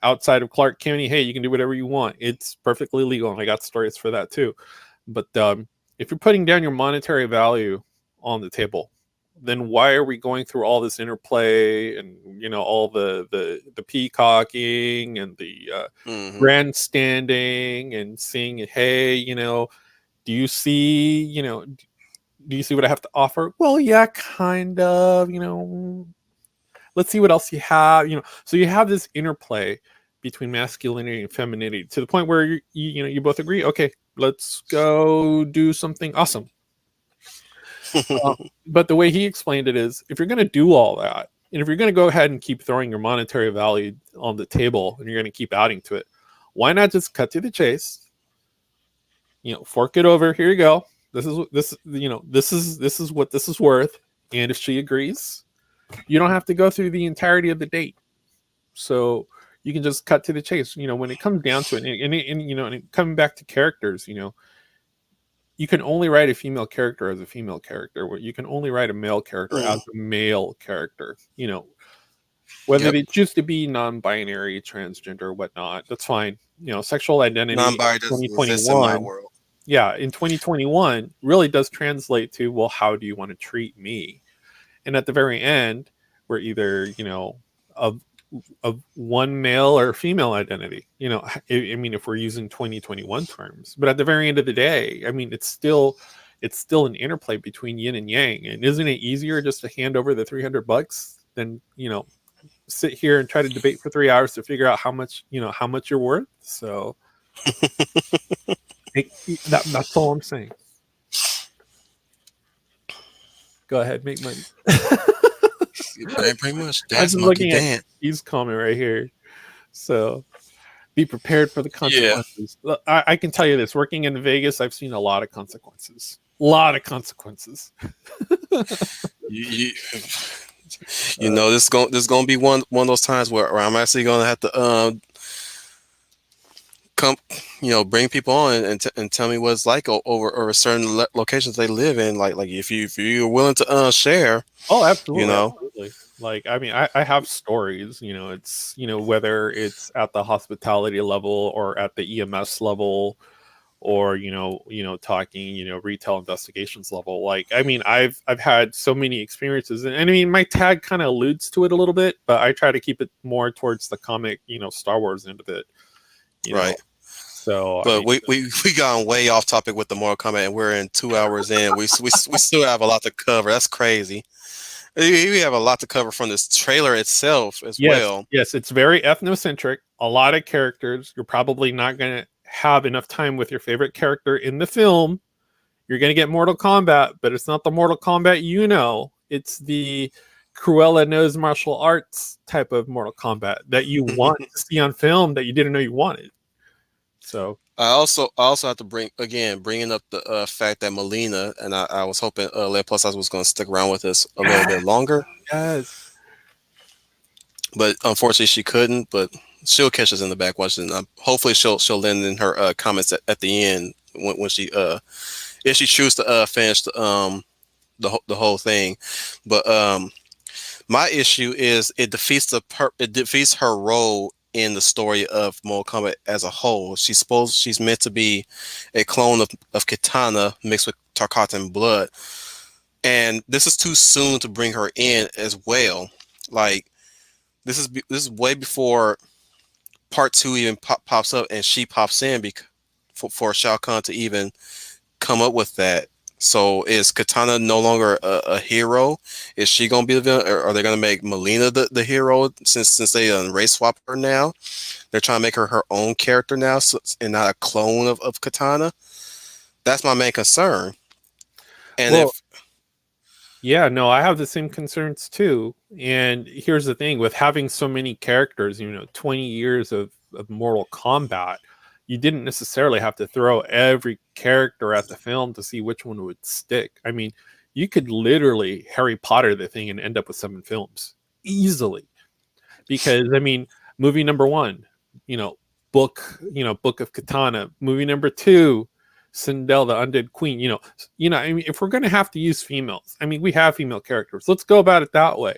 outside of Clark County, hey, you can do whatever you want. It's perfectly legal. And I got stories for that too. But if you're putting down your monetary value on the table, then why are we going through all this interplay and, all the peacocking and the grandstanding and seeing, hey, do you see, do you see what I have to offer? Well, yeah, kind of, let's see what else you have, so you have this interplay between masculinity and femininity to the point where you both agree, okay, let's go do something awesome. But the way he explained it is, if you're going to do all that, and if you're going to go ahead and keep throwing your monetary value on the table and you're going to keep adding to it, why not just cut to the chase, fork it over, here you go, this is what this is worth, and if she agrees, you don't have to go through the entirety of the date. So you can just cut to the chase. When it comes down to it, and coming back to characters, you can only write a female character as a female character. You can only write a male character as a male character. Whether they choose to be non-binary, transgender, whatnot, that's fine. Sexual identity. Non-binary doesn't exist in my world. Yeah, in 2021, really does translate to, well, how do you want to treat me? And at the very end, we're either, of one male or female identity. I mean, if we're using 2021 terms, but at the very end of the day, I mean, it's still an interplay between yin and yang. And isn't it easier just to hand over the $300 than, sit here and try to debate for 3 hours to figure out how much you're worth? So that's all I'm saying. Go ahead, make money. Pretty much. That's monkey Dan. He's comment right here. So be prepared for the consequences. Yeah. I can tell you this: working in Vegas, I've seen a lot of consequences. This is gonna be one of those times where I'm actually gonna have to come, bring people on and tell me what it's like over certain locations they live in. Like if you're willing to share. Oh, absolutely. Absolutely. Like, I mean, I have stories, it's, whether it's at the hospitality level or at the EMS level or, talking, retail investigations level. Like, I mean, I've had so many experiences, and I mean, my tag kind of alludes to it a little bit, but I try to keep it more towards the comic, Star Wars end of it. Right. So, but we gone way off topic with the Mortal Kombat, and we're in 2 hours in. We still have a lot to cover. That's crazy. We have a lot to cover from this trailer itself as well. Yes, it's very ethnocentric. A lot of characters. You're probably not going to have enough time with your favorite character in the film. You're going to get Mortal Kombat, but it's not the Mortal Kombat It's the Cruella knows martial arts type of Mortal Kombat that you want to see on film that you didn't know you wanted. So I also have to bringing up the fact that Melina, and I was hoping Leia Plus Size was going to stick around with us a little bit longer, yes. but unfortunately she couldn't. But she'll catch us in the back watching. Hopefully she'll lend in her comments at the end when she if she chooses to finish the whole thing. But my issue is it defeats her role in the story of Mortal Kombat as a whole. She's meant to be a clone of Kitana mixed with Tarkatan blood, and this is too soon to bring her in as well. Like this is way before part two even pops up, and she pops in for Shao Kahn to even come up with that. So is Katana no longer a hero? Is she gonna be the villain, or are they gonna make Melina the hero since they race swap her now? They're trying to make her own character now, and not a clone of Katana. That's my main concern. And Well, if yeah, no, I have the same concerns too. And here's the thing with having so many characters, 20 years of Mortal Kombat, you didn't necessarily have to throw every character at the film to see which one would stick. I mean, you could literally Harry Potter the thing and end up with 7 films easily. Because I mean, movie number 1, book of Katana. Movie number 2, Sindel, the Undead Queen. I mean, if we're gonna have to use females, I mean, we have female characters. Let's go about it that way.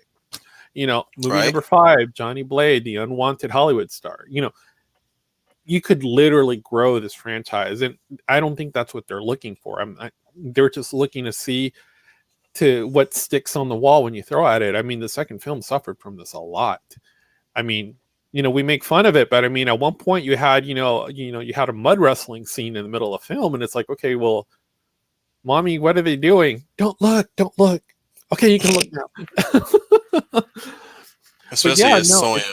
Movie right, number 5, Johnny Blade, the unwanted Hollywood star. You could literally grow this franchise, and I don't think that's what they're looking for. They're just looking to see to what sticks on the wall when you throw at it. I mean, the second film suffered from this a lot. I mean, we make fun of it, but I mean, at one point you had, you had a mud wrestling scene in the middle of the film, and it's like, okay, well, mommy, what are they doing? Don't look. Okay, you can look now. especially yeah, as no, Sonya.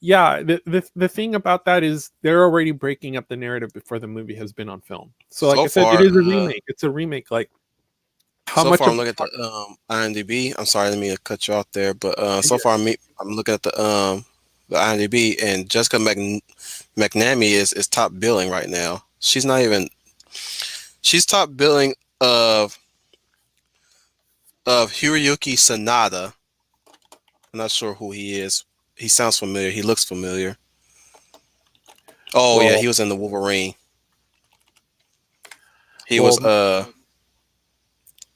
yeah, the thing about that is they're already breaking up the narrative before the movie has been on film. So, like So I said, it far, is a remake. It's a remake. Like, how so much far, of I'm looking at the IMDb. I'm sorry, let me cut you off there, but so far, I'm looking at the IMDb, and Jessica McNamee is top billing right now. She's top billing of Hiroyuki Sanada. I'm not sure who he is. He sounds familiar. He looks familiar. Oh yeah, well, he was in the Wolverine. He well, was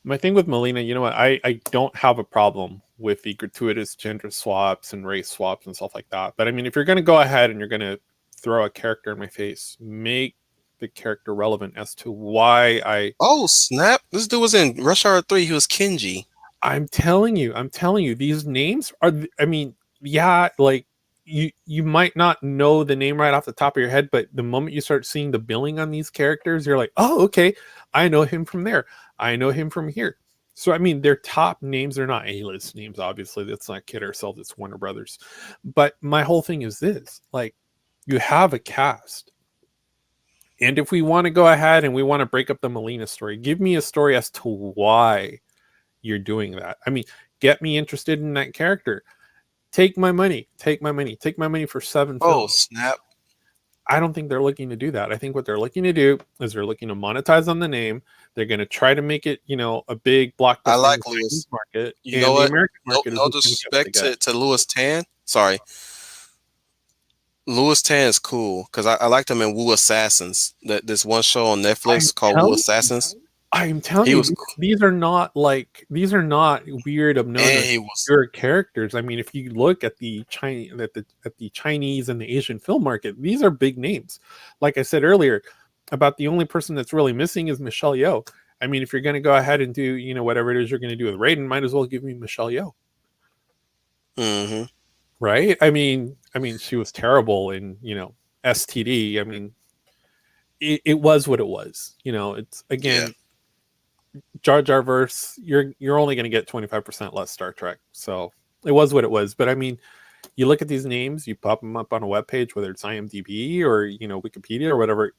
my thing with Melina, you know what? I don't have a problem with the gratuitous gender swaps and race swaps and stuff like that. But I mean, if you're going to go ahead and you're going to throw a character in my face, make the character relevant as to why oh snap! This dude was in Rush Hour 3. He was Kenji. I'm telling you, these names are, I mean, yeah, like you might not know the name right off the top of your head, but the moment you start seeing the billing on these characters, you're like, oh, okay, I know him from there. I know him from here. So I mean, their top names, they're not A-list names, obviously. Let's not kid ourselves, it's Warner Brothers. But my whole thing is this, like, you have a cast. And if we want to go ahead and we want to break up the Melina story, give me a story as to why you're doing that. I mean, get me interested in that character. Take my money for 7 Oh films. snap! I don't think they're looking to do that. I think what they're looking to do is they're looking to monetize on the name. They're going to try to make it, a big I blockbuster in like the Lewis. Chinese market, You know and the what? American No, market is no just going to get what they disrespect get. to Lewis Tan. Sorry, Lewis Tan is cool because I liked him in Wu Assassins. This one show on I'm Netflix called Wu telling Assassins. I'm telling He you, was, these are not weird, and obnoxious he was. characters. I mean, if you look at the Chinese and the Asian film market, these are big names. Like I said earlier, about the only person that's really missing is Michelle Yeoh. I mean, if you're going to go ahead and do whatever it is you're going to do with Raiden, might as well give me Michelle Yeoh, Mm-hmm. right? I mean, she was terrible in STD. I mean, it was what it was. It's Yeah. again. Jar Jar verse, you're only going to get 25% less Star Trek. So it was what it was. But I mean, you look at these names, you pop them up on a web page, whether it's IMDb or Wikipedia or whatever,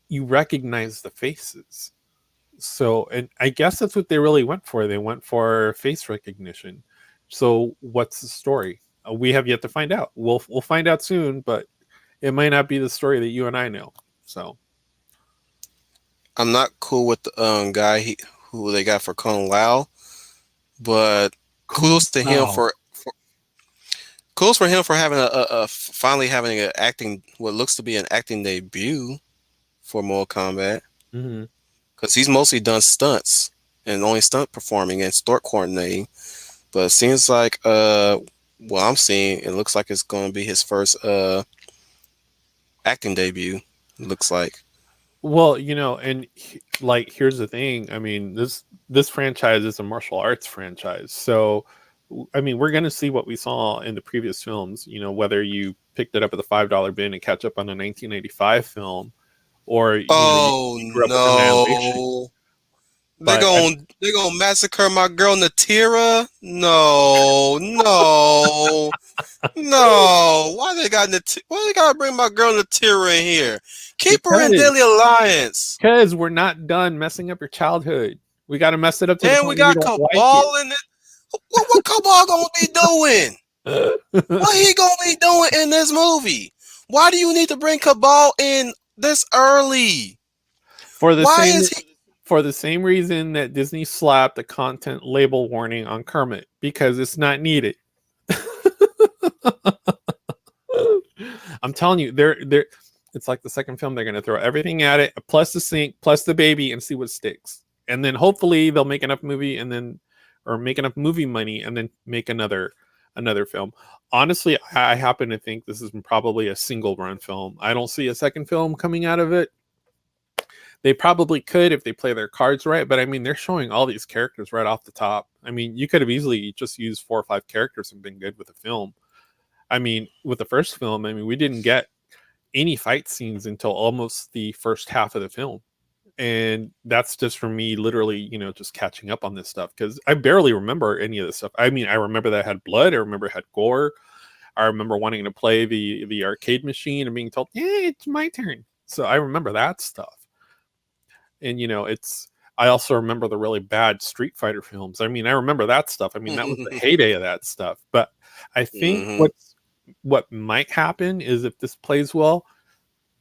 you recognize the faces. So, and I guess that's what they really went for. They went for face recognition, So what's the story? We have yet to find out. We'll find out soon, but it might not be the story that you and I know. So I'm not cool with the guy who they got for Kung Lao, but kudos to him Wow. for kudos for him for having a finally having an acting what looks to be an acting debut for Mortal Kombat, Mhm. because he's mostly done stunts and only stunt performing and stunt coordinating. But it seems like what I'm seeing, it looks like it's going to be his first acting debut. It looks like. Well, and like here's the thing. I mean, this franchise is a martial arts franchise. So I mean, we're going to see what we saw in the previous films, whether you picked it up at the $5 bin and catch up on a 1985 film, or Oh you grew up with an animation. no. But They're gonna massacre my girl Natira? No, no, no. Why they gotta bring my girl Natira in here? Keep her in Deadly Alliance. because we're not done messing up your childhood. We got to mess it up to the And we point where you got don't like Cabal in it. What Cabal gonna be doing? it. What he gonna be doing in this movie? Why do you need to bring Cabal in this early? for the Why same is he? for the same reason that Disney slapped a content label warning on Kermit, because it's not needed. I'm telling you, they're it's like the second film, they're going to throw everything at it, plus the sink, plus the baby, and see what sticks. And then hopefully they'll make enough movie or make enough movie money and then make another film. Honestly, I happen to think this is probably a single run film. I don't see a second film coming out of it. They probably could if they play their cards right, but I mean, they're showing all these characters right off the top. I mean, you could have easily just used 4 or 5 characters and been good with the film. I mean, with the first film, I mean, we didn't get any fight scenes until almost the first half of the film. And that's just for me literally, just catching up on this stuff, because I barely remember any of this stuff. I mean, I remember that it had blood, I remember it had gore, I remember wanting to play the arcade machine and being told, yeah, it's my turn. So I remember that stuff. And I also remember the really bad Street Fighter films. I mean, I remember that stuff. I mean, that was the heyday of that stuff. But I think what might happen is, if this plays well,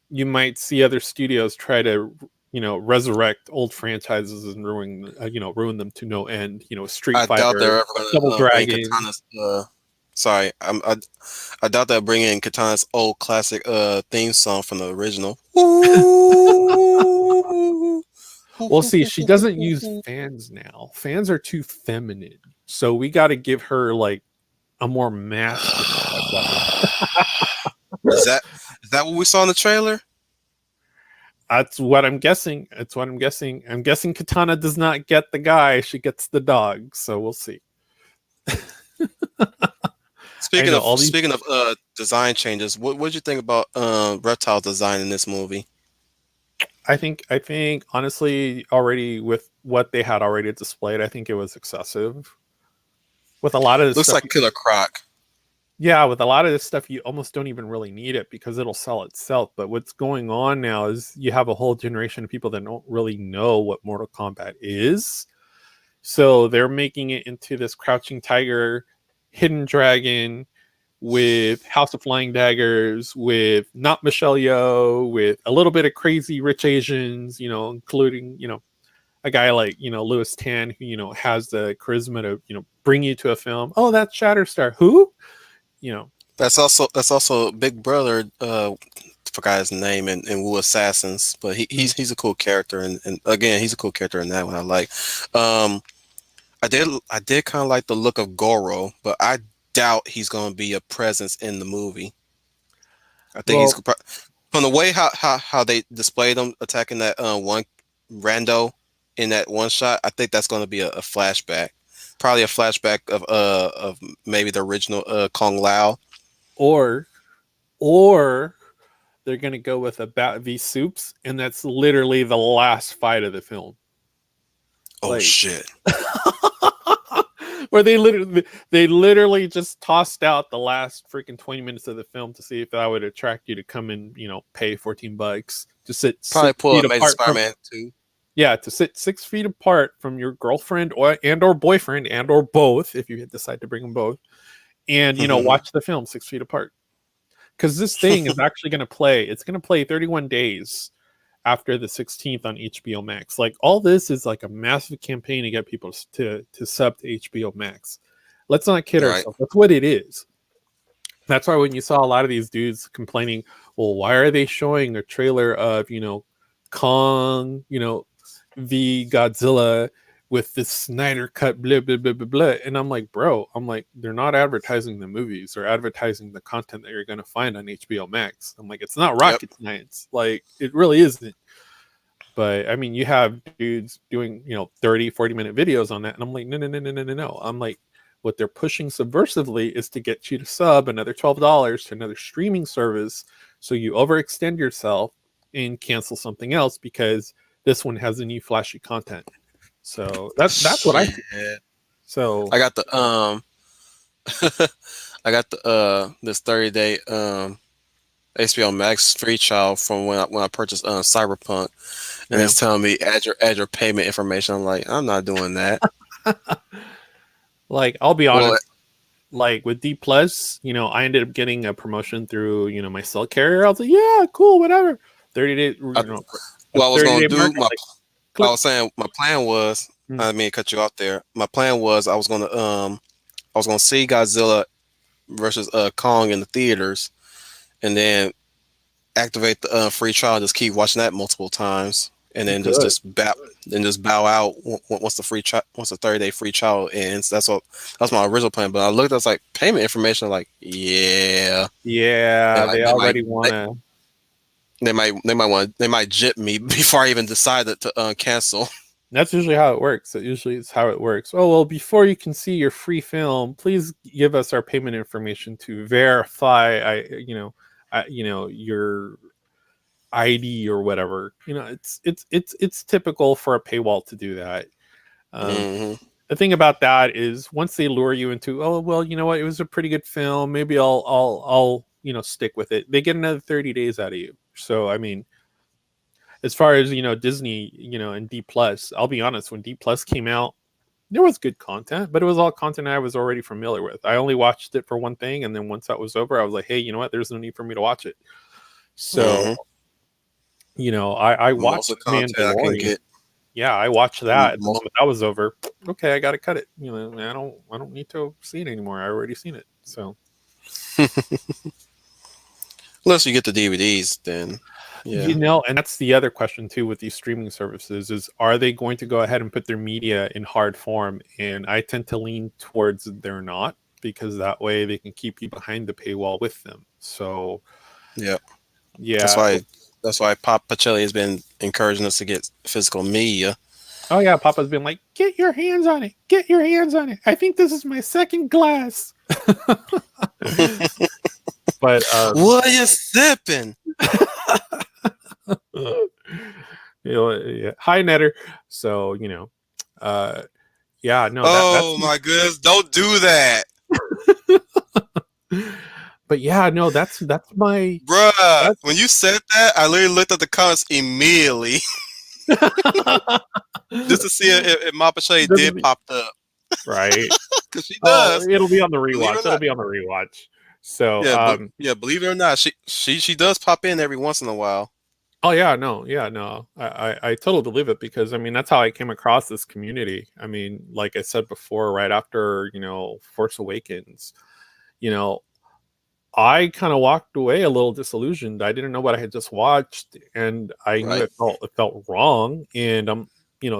you might see other studios try to resurrect old franchises and ruin them to no end. Street I doubt Fighter, they're ever Double gonna bring Dragon. Katana's. Sorry, I doubt they'll bring in Katana's old classic theme song from the original. Well, see, she doesn't use fans now. Fans are too feminine, so we got to give her like a more masculine. Is that what we saw in the trailer? That's what I'm guessing. I'm guessing Katana does not get the guy; she gets the dog. So we'll see. Speaking of design changes, what did you think about Reptile's design in this movie? I think honestly, already with what they had already displayed, I think it was excessive. With a lot of this Looks stuff, like Killer Croc. yeah, with a lot of this stuff, you almost don't even really need it because it'll sell itself. But what's going on now is you have a whole generation of people that don't really know what Mortal Kombat is. So they're making it into this Crouching Tiger, Hidden Dragon, with House of Flying Daggers, with not Michelle Yeoh, with a little bit of crazy rich Asians, including, a guy like, Louis Tan, who, has the charisma to, bring you to a film. Oh, that's Shatterstar. Who? That's also Big Brother. Forgot his name in Wu Assassins, but he's a cool character, and again, he's a cool character in that one. I like. I did kind of like the look of Goro, but I doubt he's going to be a presence in the movie. I think he's from the way how they displayed him attacking that one rando in that one shot. I think that's going to be a flashback, probably a flashback of maybe the original Kung Lao, or they're going to go with a Bat v Soups, and that's literally the last fight of the film. Oh shit. Where they literally just tossed out the last freaking 20 minutes of the film to see if that would attract you to come and pay $14 to sit. Probably pull feet Amazing apart Spider-Man 2. Yeah, to sit 6 feet apart from your girlfriend or boyfriend or both, if you decide to bring them both, and watch the film 6 feet apart. Because this thing is actually going to play. It's going to play 31 days after the 16th on HBO Max. Like, all this is like a massive campaign to get people to sub to HBO Max. Let's not kid Right. ourselves. That's what it is. That's why when you saw a lot of these dudes complaining, well, why are they showing a trailer of, Kong, v Godzilla with this Snyder cut, blah, blah, blah, blah, blah. And I'm like, bro, they're not advertising the movies or advertising the content that you're going to find on HBO Max. I'm like, it's not rocket science. Like, it really isn't. But I mean, you have dudes doing, 30, 40-minute videos on that. And I'm like, no, no, no, no, no, no, no. I'm like, what they're pushing subversively is to get you to sub another $12 to another streaming service. So you overextend yourself and cancel something else because this one has a new flashy content. So that's what I think. So I got the I got the this 30-day HBO Max free trial from when I purchased Cyberpunk, and it's telling me add your payment information. I'm like, I'm not doing that. Like, I'll be honest, like with D Plus, I ended up getting a promotion through, my cell carrier. I was like, yeah, cool, whatever. 30 days. What I was going to do, I was saying my plan was, I mean, cut you off there. My plan was I was going to see Godzilla versus Kong in the theaters, and then activate the free trial. Just keep watching that multiple times, and then just bow out once the 30-day free trial ends. That's my original plan. But I looked, I was like, payment information. Like, yeah, they already want to. They might jip me before I even decided to cancel. That's usually how it works. It's how it works. Oh, well, before you can see your free film, please give us our payment information to verify your ID or whatever. It's typical for a paywall to do that. The thing about that is, once they lure you into, oh, well, you know what, it was a pretty good film, maybe I'll stick with it, they get another 30 days out of you. So I mean, as far as Disney, and D Plus, I'll be honest, when D Plus came out, there was good content, but it was all content I was already familiar with. I only watched it for one thing, and then once that was over, I was like, hey, you know what, there's no need for me to watch it. So I watched Mandalorian. Yeah, I watched that. The moment that was over, okay, I gotta cut it. I don't need to see it anymore. I already seen it. So unless you get the DVDs, then and that's the other question too with these streaming services is, are they going to go ahead and put their media in hard form? And I tend to lean towards they're not, because that way they can keep you behind the paywall with them. So yeah, that's why Pop Pacelli has been encouraging us to get physical media. Oh yeah, Papa's been like, get your hands on it, get your hands on it. I think this is my second glass. But what are you sipping? Hi Netter. So my goodness, don't do that. But yeah, no, that's my bruh. When you said that, I literally looked at the comments immediately just to see if Ma Pacelli did pop up. Right, because she does. It'll be on the rewatch. So believe it or not, she does pop in every once in a while. Oh yeah, no, I totally believe it, because I mean, that's how I came across this community. I mean, like I said before, right after Force Awakens, I kind of walked away a little disillusioned. I didn't know what I had just watched, and I knew it felt wrong. And I'm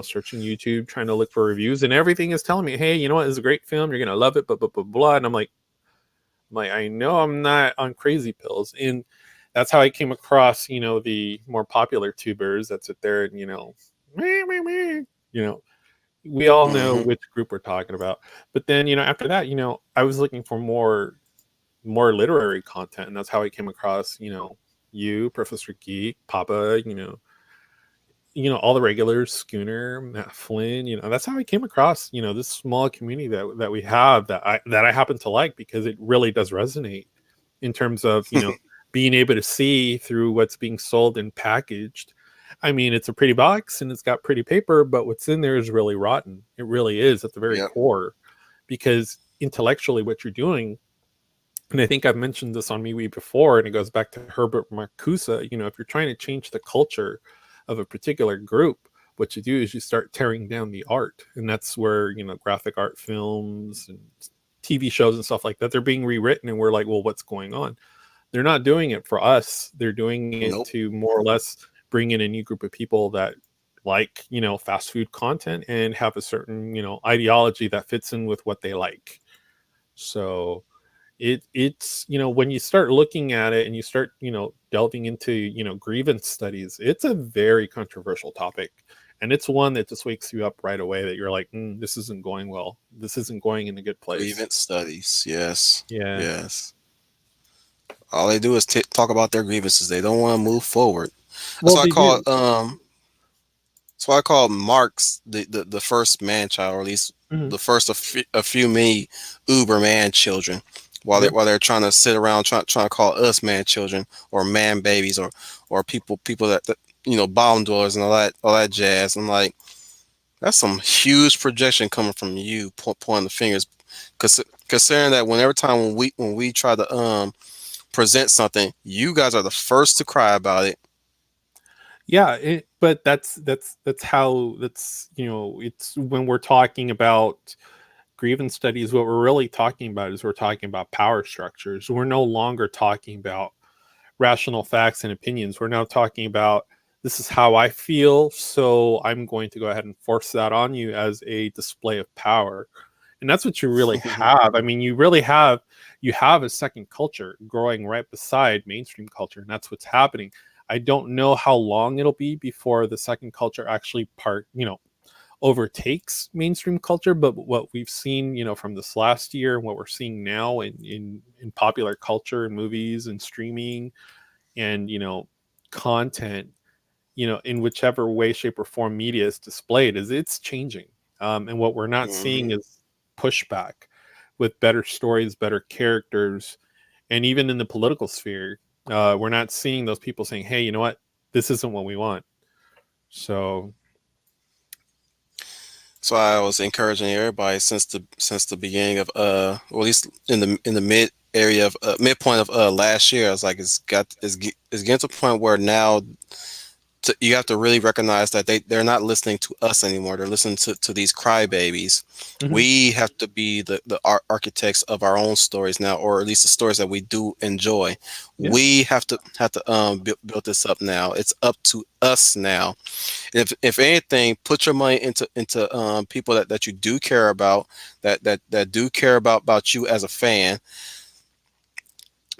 searching YouTube, trying to look for reviews, and everything is telling me, hey, you know what, it's a great film, you're gonna love it, blah blah blah blah. And I'm like, I know I'm not on crazy pills. And that's how I came across, the more popular tubers that sit there and, we all know which group we're talking about. But then, after that, I was looking for more literary content. And that's how I came across, you, Professor Geek, Papa, all the regulars, Schooner, Matt Flynn, that's how I came across, this small community that we have that I happen to like, because it really does resonate in terms of, being able to see through what's being sold and packaged. I mean, it's a pretty box and it's got pretty paper, but what's in there is really rotten. It really is at the very Yep. core, because intellectually, what you're doing, and I think I've mentioned this on MeWe before, and it goes back to Herbert Marcuse. You know, if you're trying to change the culture of a particular group, what you do is you start tearing down the art, and that's where, you know, graphic art films and TV shows and stuff like that, they're being rewritten, and we're like, well, what's going on? They're not doing it for us. They're doing it Nope. to more or less bring in a new group of people that like, you know, fast food content and have a certain, you know, ideology that fits in with what they like. So it's, you know, when you start looking at it and you start, you know, delving into, you know, grievance studies, it's a very controversial topic, and it's one that just wakes you up right away, that you're like, this isn't going well, this isn't going in a good place. Grievance studies. Yes. Yeah. Yes. All they do is talk about their grievances. They don't want to move forward. That's Well, why I they call do. it, that's why I call Marx the first man child, or at least Mhm. the first of a few many Uber man children. Yeah. While they're trying to sit around trying to call us man children or man babies or people that you know, bomb dwellers and all that jazz. I'm like, that's some huge projection coming from you, pointing the fingers. Cause considering that whenever time when we try to present something, you guys are the first to cry about it. Yeah, but that's how, that's, you know, it's when we're talking about grievance studies, what we're really talking about is we're talking about power structures. We're no longer talking about rational facts and opinions. We're now talking about, this is how I feel, so I'm going to go ahead and force that on you as a display of power. And that's what you really have. I mean, you have a second culture growing right beside mainstream culture, and that's what's happening. I don't know how long it'll be before the second culture actually you know, overtakes mainstream culture, but what we've seen, you know, from this last year and what we're seeing now in popular culture and movies and streaming and, you know, content, you know, in whichever way, shape, or form media is displayed, is it's changing. And what we're not seeing Hmm. is pushback with better stories, better characters, and even in the political sphere, we're not seeing those people saying, hey, you know what, this isn't what we want. So So I was encouraging everybody since the beginning of or at least in the midpoint of last year. I was like, it's getting to a point where now you have to really recognize that they're not listening to us anymore. They're listening to these crybabies. mhm. We have to be the architects of our own stories now, or at least the stories that we do enjoy. Yeah. We have to build this up now. It's up to us now. If anything, put your money into people that you do care about, that do care about you as a fan.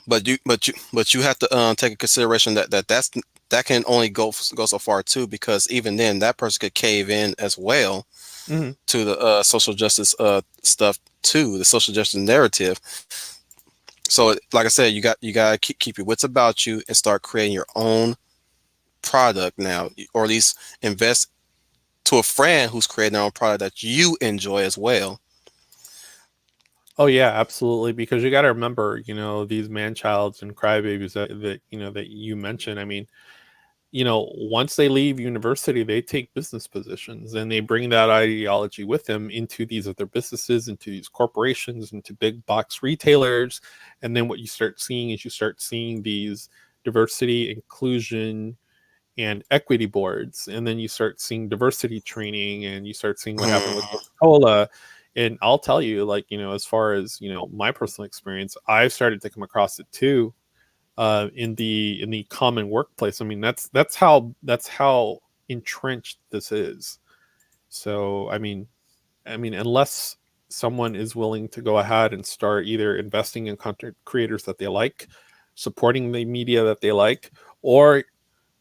But you have to take in consideration that can only go so far too, because even then that person could cave in as well Mhm. to the social justice stuff too, the social justice narrative. So like I said, you got to keep your wits about you and start creating your own product now, or at least invest to a friend who's creating their own product that you enjoy as well. Oh yeah, absolutely. Because you got to remember, you know, these man childs and crybabies that you know that you mentioned. I mean, you know, once they leave university, they take business positions and they bring that ideology with them into these other businesses, into these corporations, into big box retailers. And then what you start seeing is you start seeing these diversity, inclusion, and equity boards, and then you start seeing diversity training, and you start seeing what happened with Mhm. Coca-Cola. And I'll tell you, like, you know, as far as, you know, my personal experience, I've started to come across it too, in the common workplace. I mean, that's how entrenched this is. So I mean, unless someone is willing to go ahead and start either investing in content creators that they like, supporting the media that they like, or,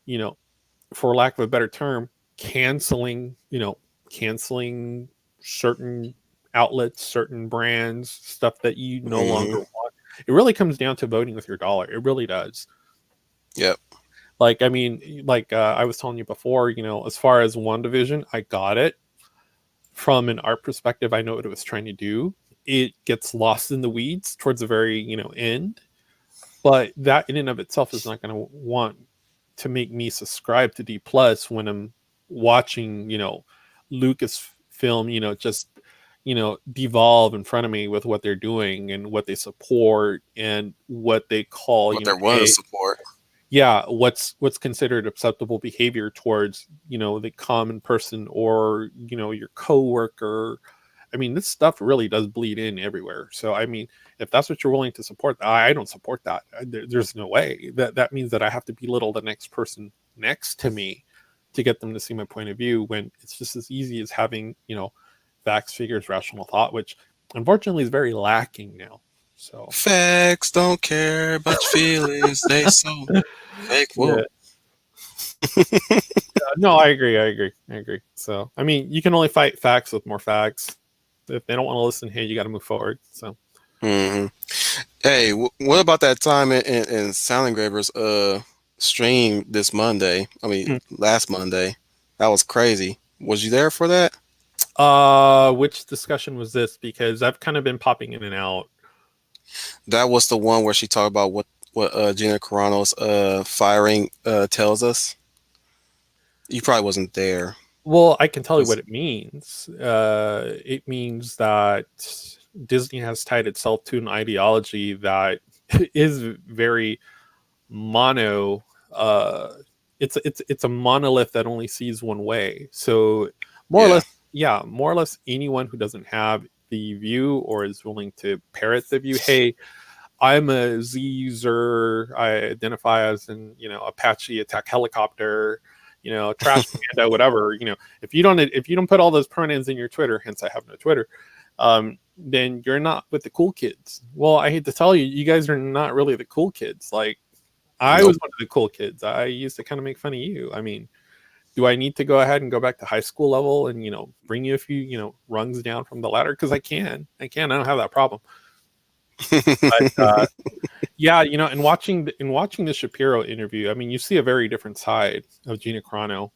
you know, for lack of a better term, canceling, you know, canceling certain outlets, certain brands, stuff that you no longer Mhm. want. It really comes down to voting with your dollar. It really does. Yep. Like, I mean, like, I was telling you before, you know, as far as One Division, I got it. From an art perspective, I know what it was trying to do. It gets lost in the weeds towards the very, you know, end, but that in and of itself is not going to want to make me subscribe to D Plus when I'm watching, Lucasfilm, just devolve in front of me with what they're doing and what they support and what they call, What they're willing to hey, support. yeah, what's considered acceptable behavior towards, the common person or, your coworker. I mean, this stuff really does bleed in everywhere. So, I mean, if that's what you're willing to support, I don't support that. There's no way. That means that I have to belittle the next person next to me to get them to see my point of view, when it's just as easy as having, facts, figures, rational thought, which unfortunately is very lacking now. So, Facts don't care about your feelings. They so fake. yeah. Whoa. No, I agree. So, I mean, you can only fight facts with more facts. If they don't want to listen, hey, you got to move forward. So, Hmm. Hey, what about that time in Sound Engravers stream this Monday? I mean, last Monday. That was crazy. Was you there for that? which discussion was this? Because I've kind of been popping in and out. That was the one where she talked about what Gina Carano's firing tells us. You probably wasn't there. Well, I can tell you what it means. It means that Disney has tied itself to an ideology that is very mono. It's a monolith that only sees one way. So more or Yeah. less, yeah, more or less anyone who doesn't have the view or is willing to parrot the view, hey, I'm a Z user. I identify as an Apache attack helicopter, trash panda, whatever. If you don't put all those pronouns in your Twitter, hence I have no Twitter, then you're not with the cool kids. Well, I hate to tell you, you guys are not really the cool kids. Like I was one of the cool kids. I used to kind of make fun of you. I mean, do I need to go ahead and go back to high school level and bring you a few rungs down from the ladder? Because I can. I don't have that problem. But yeah, in watching the Shapiro interview, I mean, you see a very different side of Gina Carano.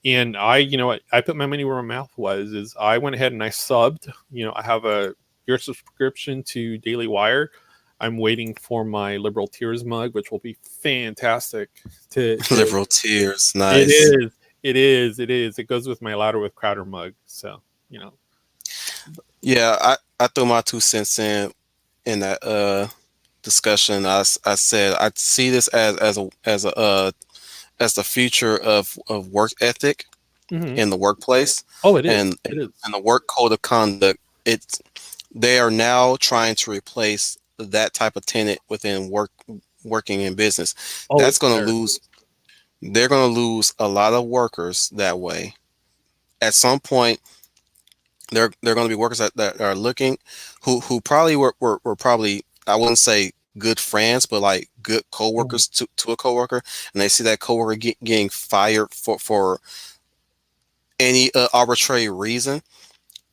And I put my money where my mouth was. Is I went ahead and I subbed. I have a year subscription to Daily Wire. I'm waiting for my Liberal Tears mug, which will be fantastic. To Liberal Tears, nice. It is. It goes with my Louder with Crowder mug. So Yeah, I threw my 2 cents in that discussion. I said I see this as the future of work ethic in the workplace. Oh, it is. And It is. and the work code of conduct. They are now trying to replace that type of tenet within working in business. Oh, That's going to lose. They're going to lose a lot of workers that way. At some point, they're going to be workers that are looking, who probably were probably, I wouldn't say good friends, but like good coworkers to a coworker, and they see that coworker getting fired for any arbitrary reason.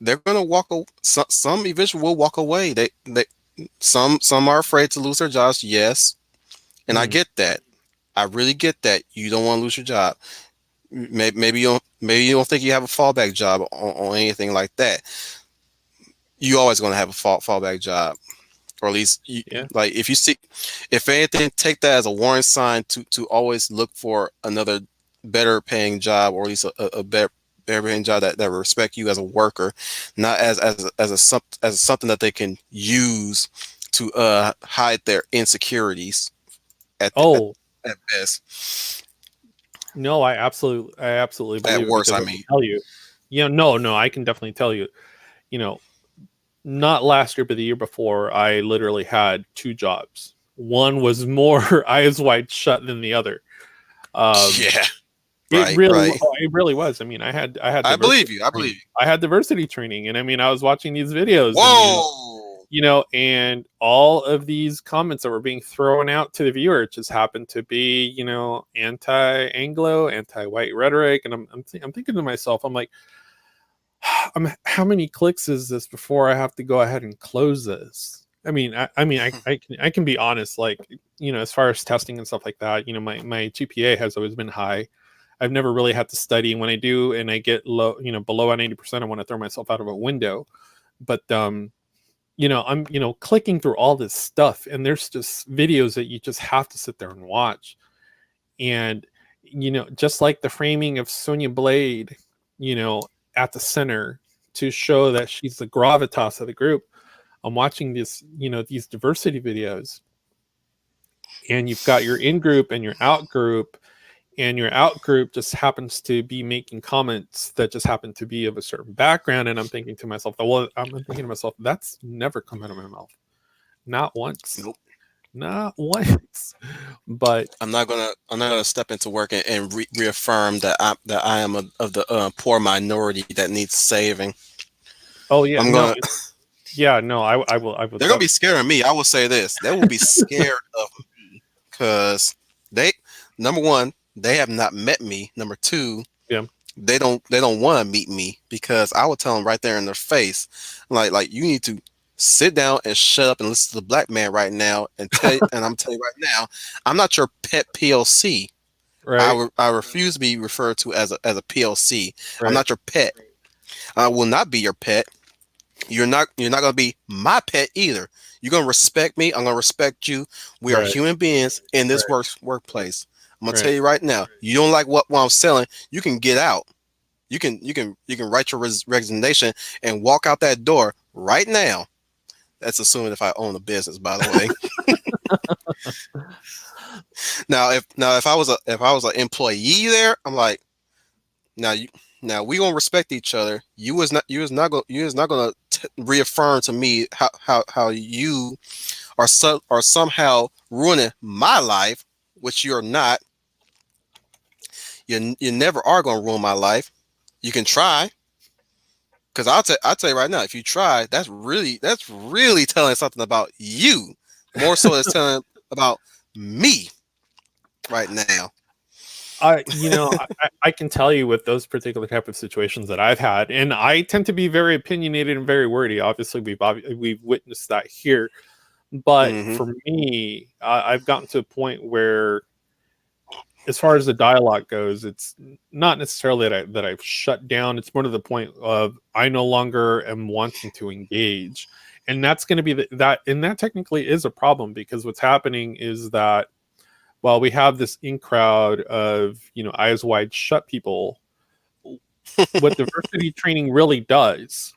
They're going to walk. Some eventually will walk away. Some are afraid to lose their jobs. Yes, and I get that. I really get that. You don't want to lose your job. Maybe you don't think you have a fallback job on anything like that. You always going to have a fallback job, or at least like if anything, take that as a warning sign to always look for another better paying job, or at least a better paying job that will respect you as a worker, not as something that they can use to hide their insecurities at best. No, I absolutely believe At worst, it. I mean, tell you, no, I can definitely tell you, not last year, but the year before, I literally had 2 jobs. One was more eyes wide shut than the other. Yeah, it really was. I mean, I had. I believe you. I had diversity training, and I mean, I was watching these videos. Whoa. And all of these comments that were being thrown out to the viewer just happened to be, anti-Anglo, anti-white rhetoric, and I'm thinking to myself, I'm like, how many clicks is this before I have to go ahead and close this? I mean, I can be honest, like, as far as testing and stuff like that, my GPA has always been high. I've never really had to study. When I do and I get low, below 90%, I want to throw myself out of a window. But I'm clicking through all this stuff, and there's just videos that you just have to sit there and watch. And just like the framing of Sonya Blade, at the center to show that she's the gravitas of the group. I'm watching these diversity videos, and you've got your in group and your out group, and your out group just happens to be making comments that just happen to be of a certain background. And I'm thinking to myself, that's never come out of my mouth. Not once. Nope. Not once. But I'm not gonna step into work and reaffirm that I am of the poor minority that needs saving. oh yeah, I'm no, gonna. yeah, no, I will. They're gonna be scared of me. I will say this: they will be scared of me because they, number one, they have not met me. Number two, Yeah. they don't want to meet me because I will tell them right there in their face, like you need to sit down and shut up and listen to the black man right now and I'm telling you right now, I'm not your pet PLC. Right. I refuse to be referred to as a PLC. I'm Right. not your pet. I will not be your pet. You're not gonna be my pet either. You're gonna respect me. I'm gonna respect you. We are Right. human beings in this workplace. I'm gonna Right. tell you right now. You don't like what I'm selling. You can get out. You can write your resignation and walk out that door right now. That's assuming if I own a business, by the way. Now if I was an employee there, I'm like, now we gonna respect each other. You is not gonna reaffirm to me how you are somehow ruining my life, which you're not. You never are gonna ruin my life. You can try, because I'll tell you right now, if you try, that's really telling something about you, more so than it's telling about me right now. I can tell you with those particular type of situations that I've had, and I tend to be very opinionated and very wordy. Obviously, we've witnessed that here. But Hmm. for me, I've gotten to a point where, as far as the dialogue goes, it's not necessarily that I've shut down. It's more to the point of I no longer am wanting to engage, and that's going to be that technically is a problem, because what's happening is that while we have this in crowd of eyes wide shut people, what diversity training really does,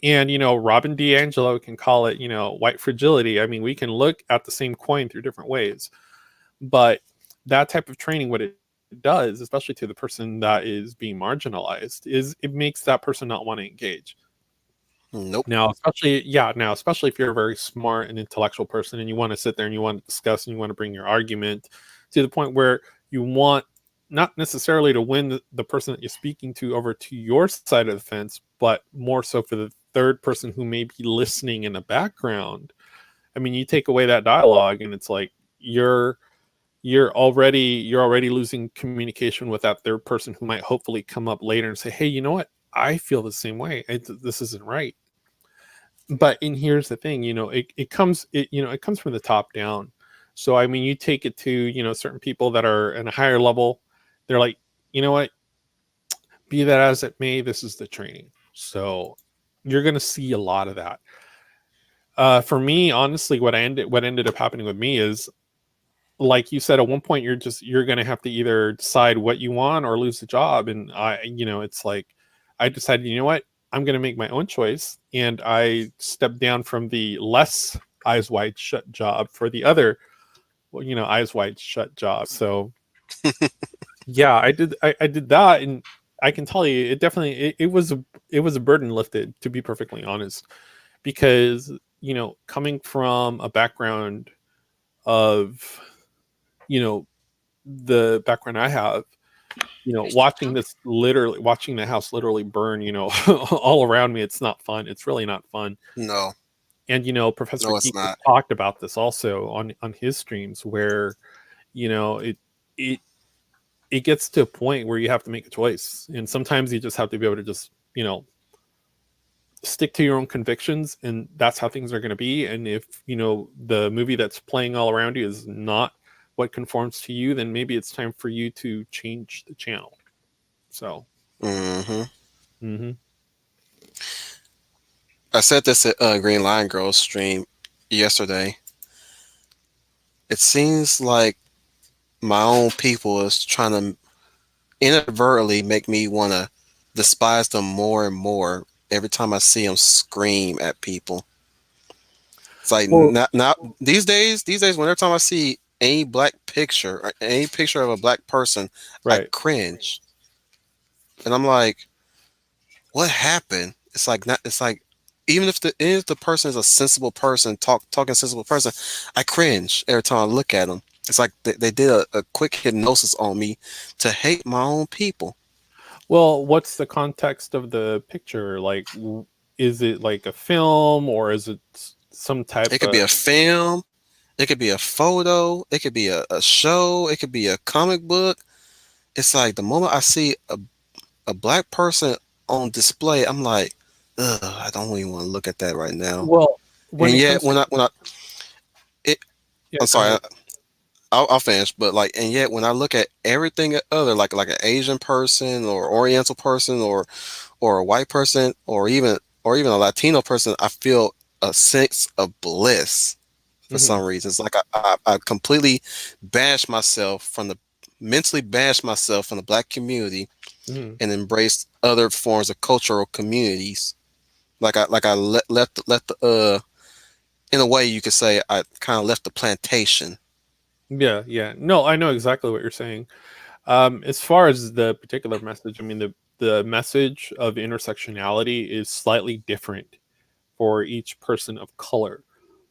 and Robin DiAngelo can call it white fragility. I mean, we can look at the same coin through different ways, but that type of training, what it does, especially to the person that is being marginalized, is it makes that person not want to engage. Nope. Especially if you're a very smart and intellectual person and you want to sit there and you want to discuss and you want to bring your argument to the point where you want not necessarily to win the person that you're speaking to over to your side of the fence, but more so for the third person who may be listening in the background. I mean, you take away that dialogue and it's like you're already losing communication with that third person who might hopefully come up later and say, hey, you know what, I feel the same way. This isn't right. And here's the thing, it comes from the top down. So I mean, you take it to certain people that are in a higher level. They're like, you know what, be that as it may, this is the training. So you're going to see a lot of that. For me, honestly, what ended up happening with me is, like you said, at one point you're going to have to either decide what you want or lose the job. And it's like, I decided, you know what, I'm going to make my own choice. And I stepped down from the less eyes wide shut job for the other, eyes wide shut job. So yeah, I did that. And I can tell you, it definitely, it was a burden lifted, to be perfectly honest, because, coming from a background of, the background I have, watching the house literally burn, all around me. It's not fun. It's really not fun. No. And, Professor No, it's Geek has not. talked about this also on his streams where, it it gets to a point where you have to make a choice. And sometimes you just have to be able to just, stick to your own convictions, and that's how things are going to be. And if the movie that's playing all around you is not what conforms to you, then maybe it's time for you to change the channel. So Hmm. mm-hmm. I said this at Green Lion Girls stream yesterday. It seems like my own people is trying to inadvertently make me want to despise them more and more every time I see them scream at people. It's like Well, not these days, whenever time I see any black picture or any picture of a black person, I right. cringe, and I'm like, what happened? It's like not. It's like even if the person is a sensible person, talking sensible person, I cringe every time I look at them. It's like they did a quick hypnosis on me to hate my own people. Well, what's the context of the picture? Like, is it like a film or is it some type It could be of? a film, it could be a photo, it could be a show, it could be a comic book. It's like the moment I see a black person on display, I'm like, ugh, I don't even want to look at that right now. Well, when And it yet comes to, when I it, yeah, I'm go sorry, ahead. I'll finish, but like, and yet when I look at everything other, like an Asian person or Oriental person or a white person or even a Latino person, I feel a sense of bliss for Hmm. some reason. It's like I completely bash myself from the mentally bash myself from the black community Hmm. and embrace other forms of cultural communities. Like I left the in a way you could say I kind of left the plantation. Yeah, yeah. No, I know exactly what you're saying. As far as the particular message, I mean, the message of intersectionality is slightly different for each person of color.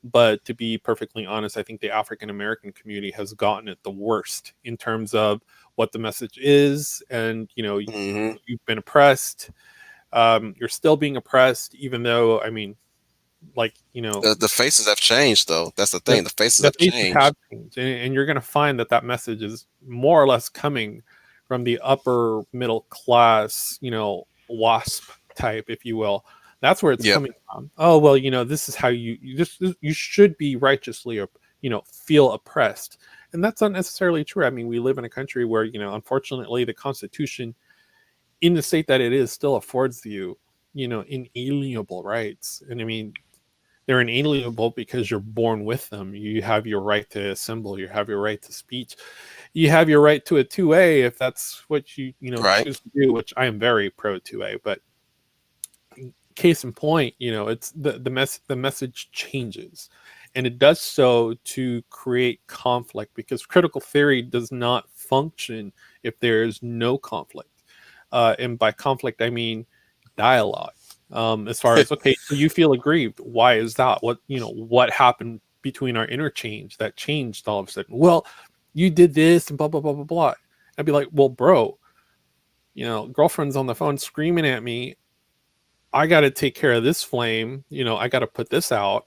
But to be perfectly honest, I think the African American community has gotten it the worst in terms of what the message is, and Hmm. you've been oppressed. You're still being oppressed, even though, I mean, like The faces have changed though. That's the the thing. The faces the have faces have changed. changed, and you're going to find that that message is more or less coming from the upper middle class, WASP type, if you will. That's where it's Yep. coming from. Oh well, this is how you should be righteously, feel oppressed, and that's not necessarily true. I mean, we live in a country where unfortunately, the Constitution, in the state that it is, still affords you, inalienable rights, and I mean they're inalienable because you're born with them. You have your right to assemble. You have your right to speech. You have your right to a 2A if that's what Right. choose to do, which I am very pro 2A. But case in point, it's the message changes, and it does so to create conflict because critical theory does not function if there is no conflict. And by conflict, I mean dialogue. As far as, okay, so you feel aggrieved. Why is that? What happened between our interchange that changed all of a sudden? Well, you did this and blah blah blah blah blah. I'd be like, well, bro, girlfriend's on the phone screaming at me. I got to take care of this flame. I got to put this out.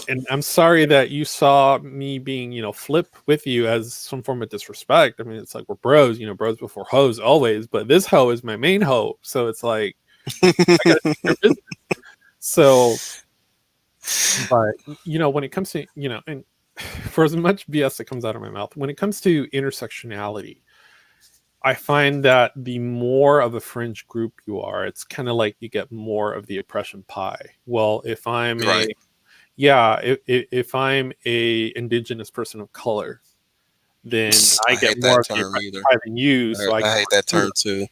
And I'm sorry that you saw me being, flip with you as some form of disrespect. I mean, it's like we're bros, bros before hoes always, but this hoe is my main hoe. So it's like, I got to take care of business. So, but, when it comes to, and for as much BS that comes out of my mouth, when it comes to intersectionality, I find that the more of a fringe group you are, it's kind of like you get more of the oppression pie. Well, if I'm a Right. yeah, if I'm a indigenous person of color, then I I get hate more that of the term oppression either. pie than you, so I I get hate that more term too.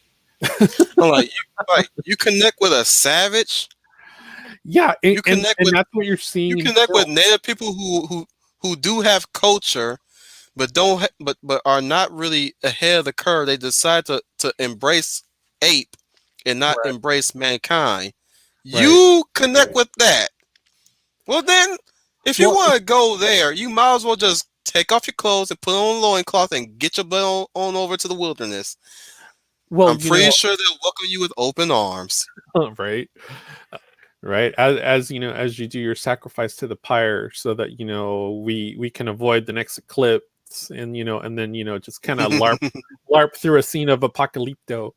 I'm like you connect with a savage. too. Yeah, and, You and connect and with that's what you're you seeing in connect film. with native people who do have culture, but don't but are not really ahead of the curve. They decide to embrace ape and not Right, embrace mankind. right. You connect with that. Well then, if you Well, want to go there, you might as well just take off your clothes and put on a loincloth and get your butt on over to the wilderness. well, I'm pretty sure they'll welcome you with open arms. right, right. As as you do your sacrifice to the pyre, so that we can avoid the next eclipse, and then just kind of larp through a scene of apocalypto.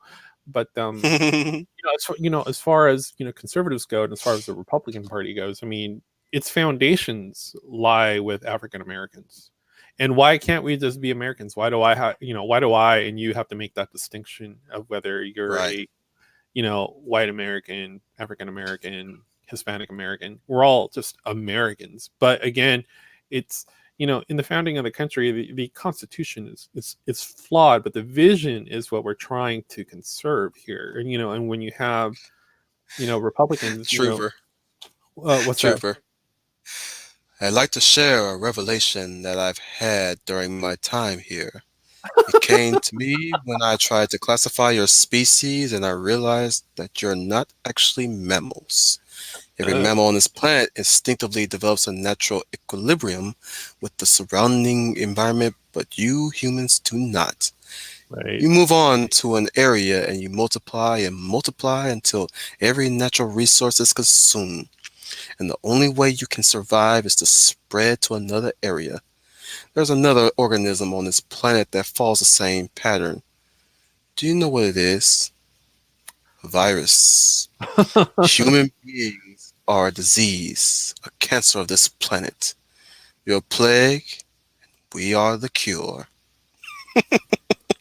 But as far as conservatives go, and as far as the Republican Party goes, I mean, its foundations lie with African Americans. And why can't we just be Americans? Why do I have why do I and you have to make that distinction of whether you're Right. a white American, African American, Hispanic American? We're all just Americans. But again, it's in the founding of the country, the Constitution is flawed, but the vision is what we're trying to conserve here. And when you have, Republicans, Trooper, what's that? trooper. I'd like to share a revelation that I've had during my time here. It came to me when I tried to classify your species, and I realized that you're not actually mammals. Every Uh, mammal on this planet instinctively develops a natural equilibrium with the surrounding environment, but you humans do not. right. You move on to an area and you multiply and multiply until every natural resource is consumed. And the only way you can survive is to spread to another area. There's another organism on this planet that follows the same pattern. Do you know what it is? A virus. Human beings are a disease, a cancer of this planet. You're a plague, we are the cure.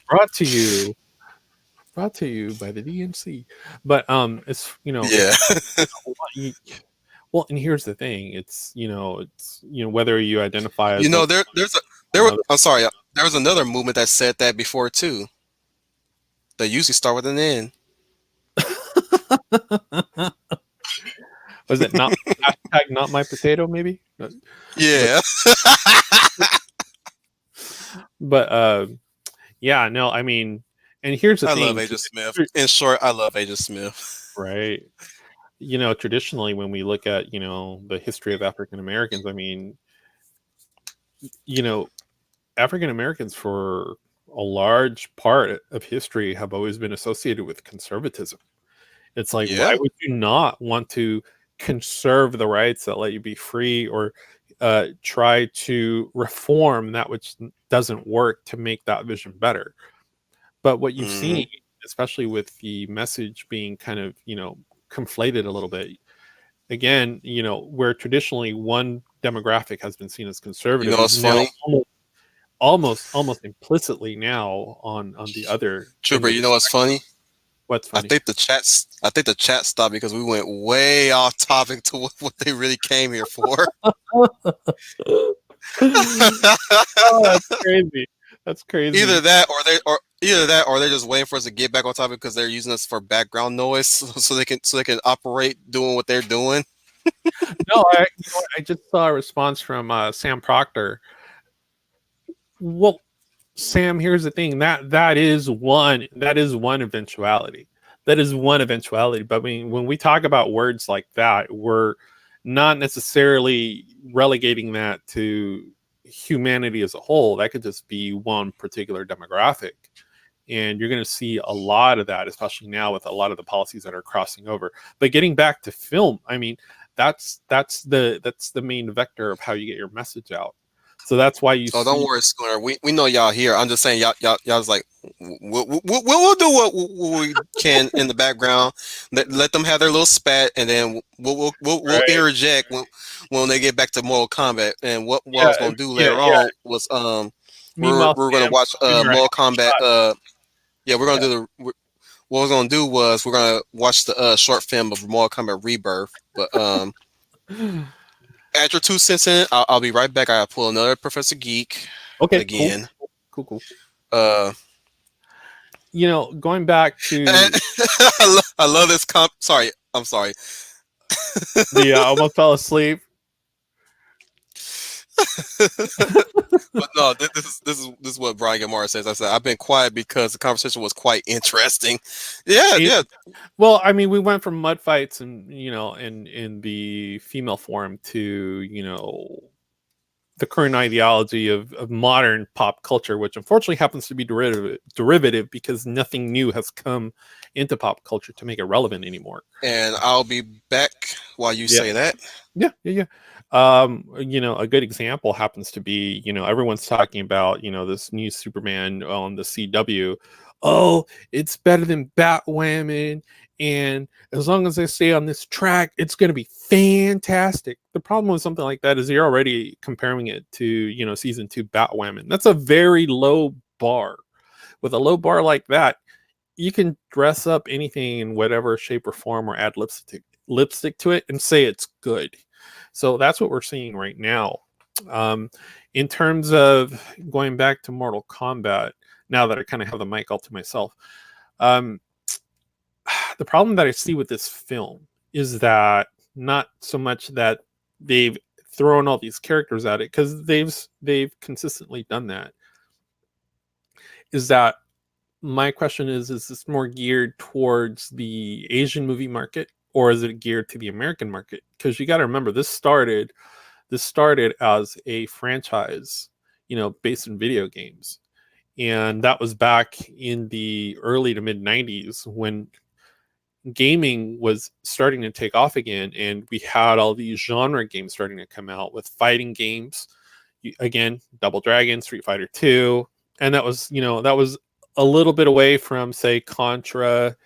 brought to you brought to you by the DNC. But it's Yeah. you- well, and here's the thing, it's whether you identify as You know, I'm sorry, there was another movement that said that before too. They usually start with an N. was it not hashtag not my potato, maybe? Yeah. But yeah, no, I mean, and here's the I thing, love Agent Smith. In short, I love Agent Smith. right? Traditionally, when we look at the history of African Americans, I mean, African Americans for a large part of history have always been associated with conservatism. It's like, why Yeah. would you not want to conserve the rights that let you be free, or try to reform that which doesn't work to make that vision better? But what you've Mhm. seen, especially with the message being kind of, conflated a little bit, again, where traditionally one demographic has been seen as You conservative know is what's now funny? almost implicitly now on the other Trooper, end of you the know what's spectrum. funny? What's I funny? think the chat stopped because we went way off topic to what they really came here for. Oh, that's crazy. That's crazy. Either that or they're just waiting for us to get back on topic because they're using us for background noise so they can operate doing what they're doing. No, I just saw a response from Sam Proctor. Well, Sam, here's the thing, that is one eventuality. That is one eventuality. But I mean, when we talk about words like that, we're not necessarily relegating that to humanity as a whole. That could just be one particular demographic. And you're going to see a lot of that, especially now with a lot of the policies that are crossing over. But getting back to film, I mean, that's the main vector of how you get your message out. So that's why you Oh, don't see. worry, Schooner. We know y'all here. I'm just saying y'all's like we'll do what we can in the background. Let them have their little spat, and then we'll Right. interject when they get back to Mortal Kombat. And what I Yeah, was gonna do later yeah. on was Meanwhile, we're gonna Sam watch Jr. Mortal Kombat. Yeah, we're gonna Yeah. do the. What I was gonna do was we're gonna watch the short film of Mortal Kombat Rebirth. But add your 2 cents in it. I'll be right back. I pull another Professor Geek Okay, again. cool. Uh. Going back to I love this sorry, I'm sorry. the almost fell asleep. But no, this is what Brian Gamara says. I said I've been quiet because the conversation was quite interesting. Yeah. Well, I mean, we went from mud fights and in the female form to the current ideology of modern pop culture, which unfortunately happens to be derivative because nothing new has come into pop culture to make it relevant anymore. And I'll be back while you say that. Yeah. A good example happens to be, everyone's talking about, this new Superman on the CW. Oh, it's better than Batwoman, and as long as they stay on this track, it's going to be fantastic. The problem with something like that is you're already comparing it to, season 2 Batwoman. That's a very low bar. With a low bar like that, you can dress up anything in whatever shape or form or add lipstick to it and say it's good. So that's what we're seeing right now. In terms of going back to Mortal Kombat, now that I kind of have the mic all to myself, um, the problem that I see with this film is that not so much that they've thrown all these characters at it, because they've consistently done that. Is that my question is this more geared towards the Asian movie market, or is it geared to the American market? Because you got to remember, this started as a franchise, based in video games, and that was back in the early to mid 90s when gaming was starting to take off again, and we had all these genre games starting to come out with fighting games. Again, Double Dragon, Street Fighter 2, and that was a little bit away from, say, Contra,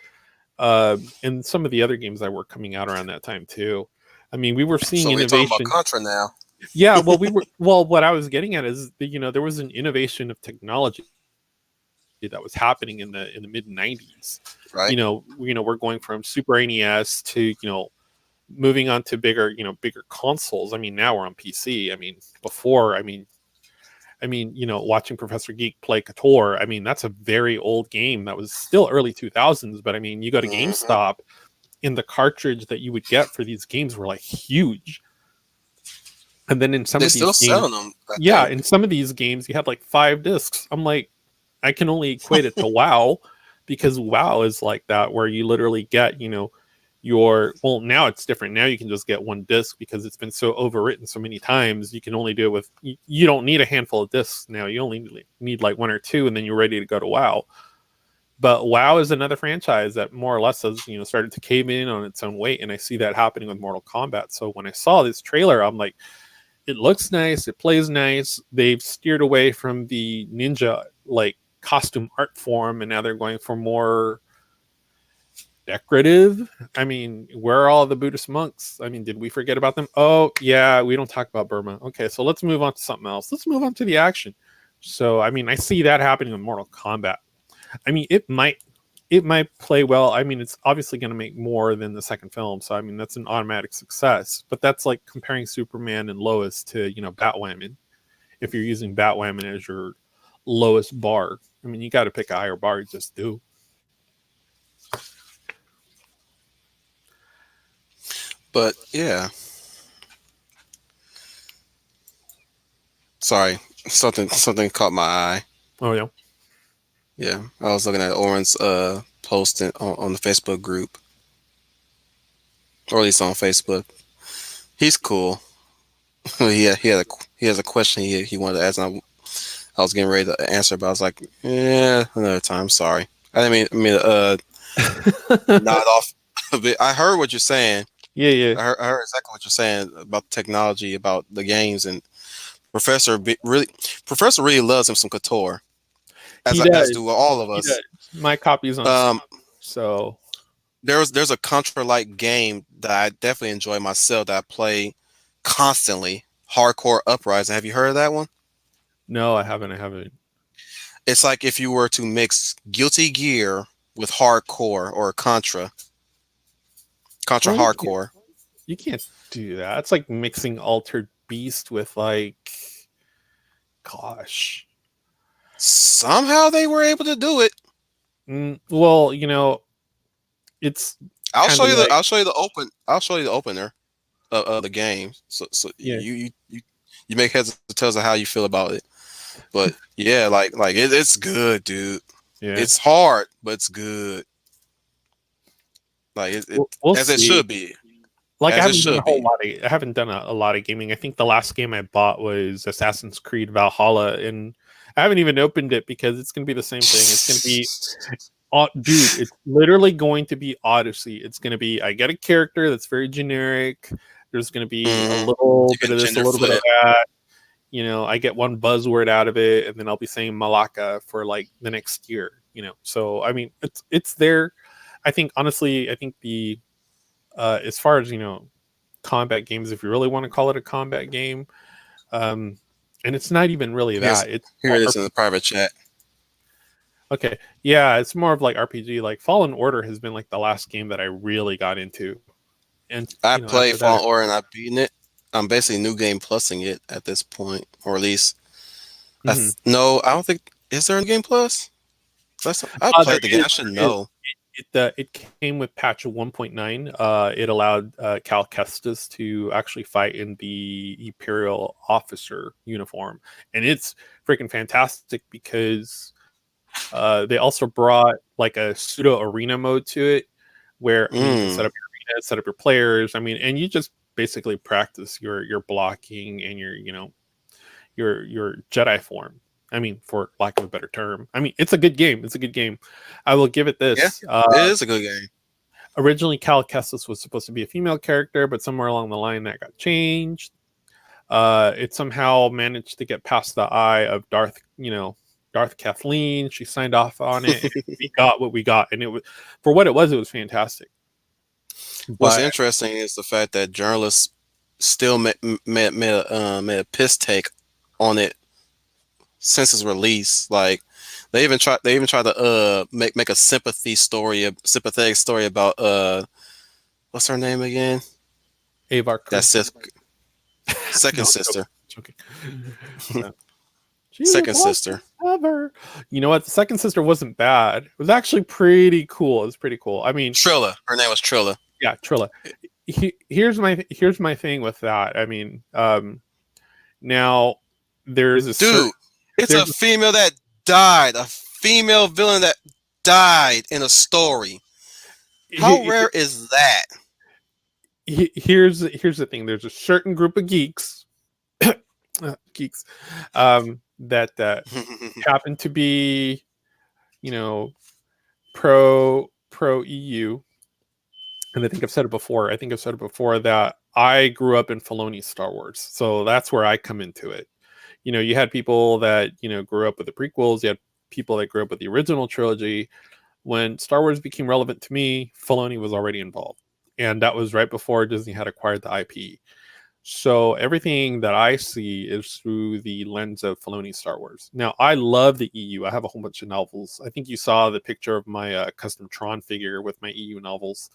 and some of the other games that were coming out around that time too. I mean, we were seeing So we're talking innovation. about Contra now. Yeah, well, what I was getting at is there was an innovation of technology that was happening in the mid 90s. Right. We're going from Super NES to moving on to bigger consoles. I mean, now we're on PC. I mean, before, watching Professor Geek play KOTOR, I mean, that's a very old game that was still early 2000s, but I mean, you go to GameStop, and the cartridge that you would get for these games were like huge. And then in some They're of these still games, selling them. yeah, in some of these games, you had like 5 discs. I'm like, I can only equate it to WoW, because WoW is like that, where you literally get, now it's different. Now you can just get 1 disc because it's been so overwritten so many times. You can only do it with, you don't need a handful of discs now. You only need like 1 or 2, and then you're ready to go to WoW. But WoW is another franchise that more or less has, started to cave in on its own weight. And I see that happening with Mortal Kombat. So when I saw this trailer, I'm like, it looks nice. It plays nice. They've steered away from the ninja like costume art form, and now they're going for more decorative. I mean, where are all the Buddhist monks? I mean, did we forget about them? Oh yeah, we don't talk about Burma. Okay, so let's move on to something else. Let's move on to the action. So I mean, I see that happening with Mortal Kombat. I mean, it might play well. I mean, it's obviously going to make more than the second film, so I mean, that's an automatic success. But that's like comparing Superman and Lois to Batwoman. If you're using Batwoman as your lowest bar, I mean, you got to pick a higher bar. You just do. But yeah, sorry, something caught my eye. Oh yeah. Yeah, I was looking at Oren's post on the Facebook group, or at least on Facebook. He's cool. he has a question he wanted to ask. And I was getting ready to answer, but I was like, yeah, another time. Sorry, I didn't mean nod off a bit. I heard what you're saying. Yeah. I heard exactly what you're saying about the technology, about the games, and Professor really loves him some KOTOR, as do all of us. My copy's on Steam, so there's a Contra-like game that I definitely enjoy myself that I play constantly. Hardcore Uprising. Have you heard of that one? No, I haven't. It's like if you were to mix Guilty Gear with Hardcore or Contra Hardcore. You can't do that. It's like mixing Altered Beast with like, gosh. Somehow they were able to do it. Well, it's. I'll show you the opener of the game. So yeah. you make heads or tails of how you feel about it. But yeah, like it's good, dude. Yeah. It's hard, but it's good. Like we'll as see. it should be. Like I haven't done a lot of gaming. I think the last game I bought was Assassin's Creed Valhalla, and I haven't even opened it because it's going to be the same thing. It's going to be, dude, it's literally going to be Odyssey. It's going to be, I get a character that's very generic. There's going to be a little bit of this, a little bit of that. I get one buzzword out of it, and then I'll be saying Malacca for like the next year. So I mean, it's there. I think honestly, the as far as combat games, if you really want to call it a combat game, and it's not even really that. Here it is in the private chat. Okay, yeah, it's more of like RPG. Like Fallen Order has been like the last game that I really got into, and I played Fallen Order and I've beaten it. I'm basically new game plusing it at this point, or at least Mhm. no, I don't think is there a game plus. I There played the game. is, I should there is. know. It came with patch 1.9. It allowed Cal Kestis to actually fight in the Imperial officer uniform, and it's freaking fantastic because they also brought like a pseudo arena mode to it, where I mean you can set Mm. up your arena, set up your players. I mean, and you just basically practice your blocking and your Jedi form. I mean, for lack of a better term. I mean, it's a good game. It's a good game. I will give it Yeah, this. it is a good game. Originally, Cal Kestis was supposed to be a female character, but somewhere along the line that got changed. It somehow managed to get past the eye of Darth Kathleen. She signed off on it. And we got what we got, and it was for what it was fantastic. What's But interesting is the fact that journalists still made a piss take on it since its release. Like they even tried to make a sympathetic story about what's her name again? Avar That Kriss. Sith second No, sister. joking. Yeah. She's the Second best sister. ever. You know what? The second sister wasn't bad. It was actually pretty cool. It was pretty cool. I mean, Trilla. Her name was Trilla. yeah, Trilla. Here's my thing with that. I mean, now there's a Dude, it's a there's female that died. A female villain that died in a story. How rare is that? here's the thing. There's a certain group of geeks, geeks, that happen to be, pro EU. And I think I've said it before. That I grew up in Filoni's Star Wars, so that's where I come into it. You had people that grew up with the prequels. You had people that grew up with the original trilogy. When Star Wars became relevant to me, Filoni was already involved, and that was right before Disney had acquired the IP. So everything that I see is through the lens of Filoni's Star Wars. Now, I love the EU. I have a whole bunch of novels. I think you saw the picture of my custom Tron figure with my EU novels.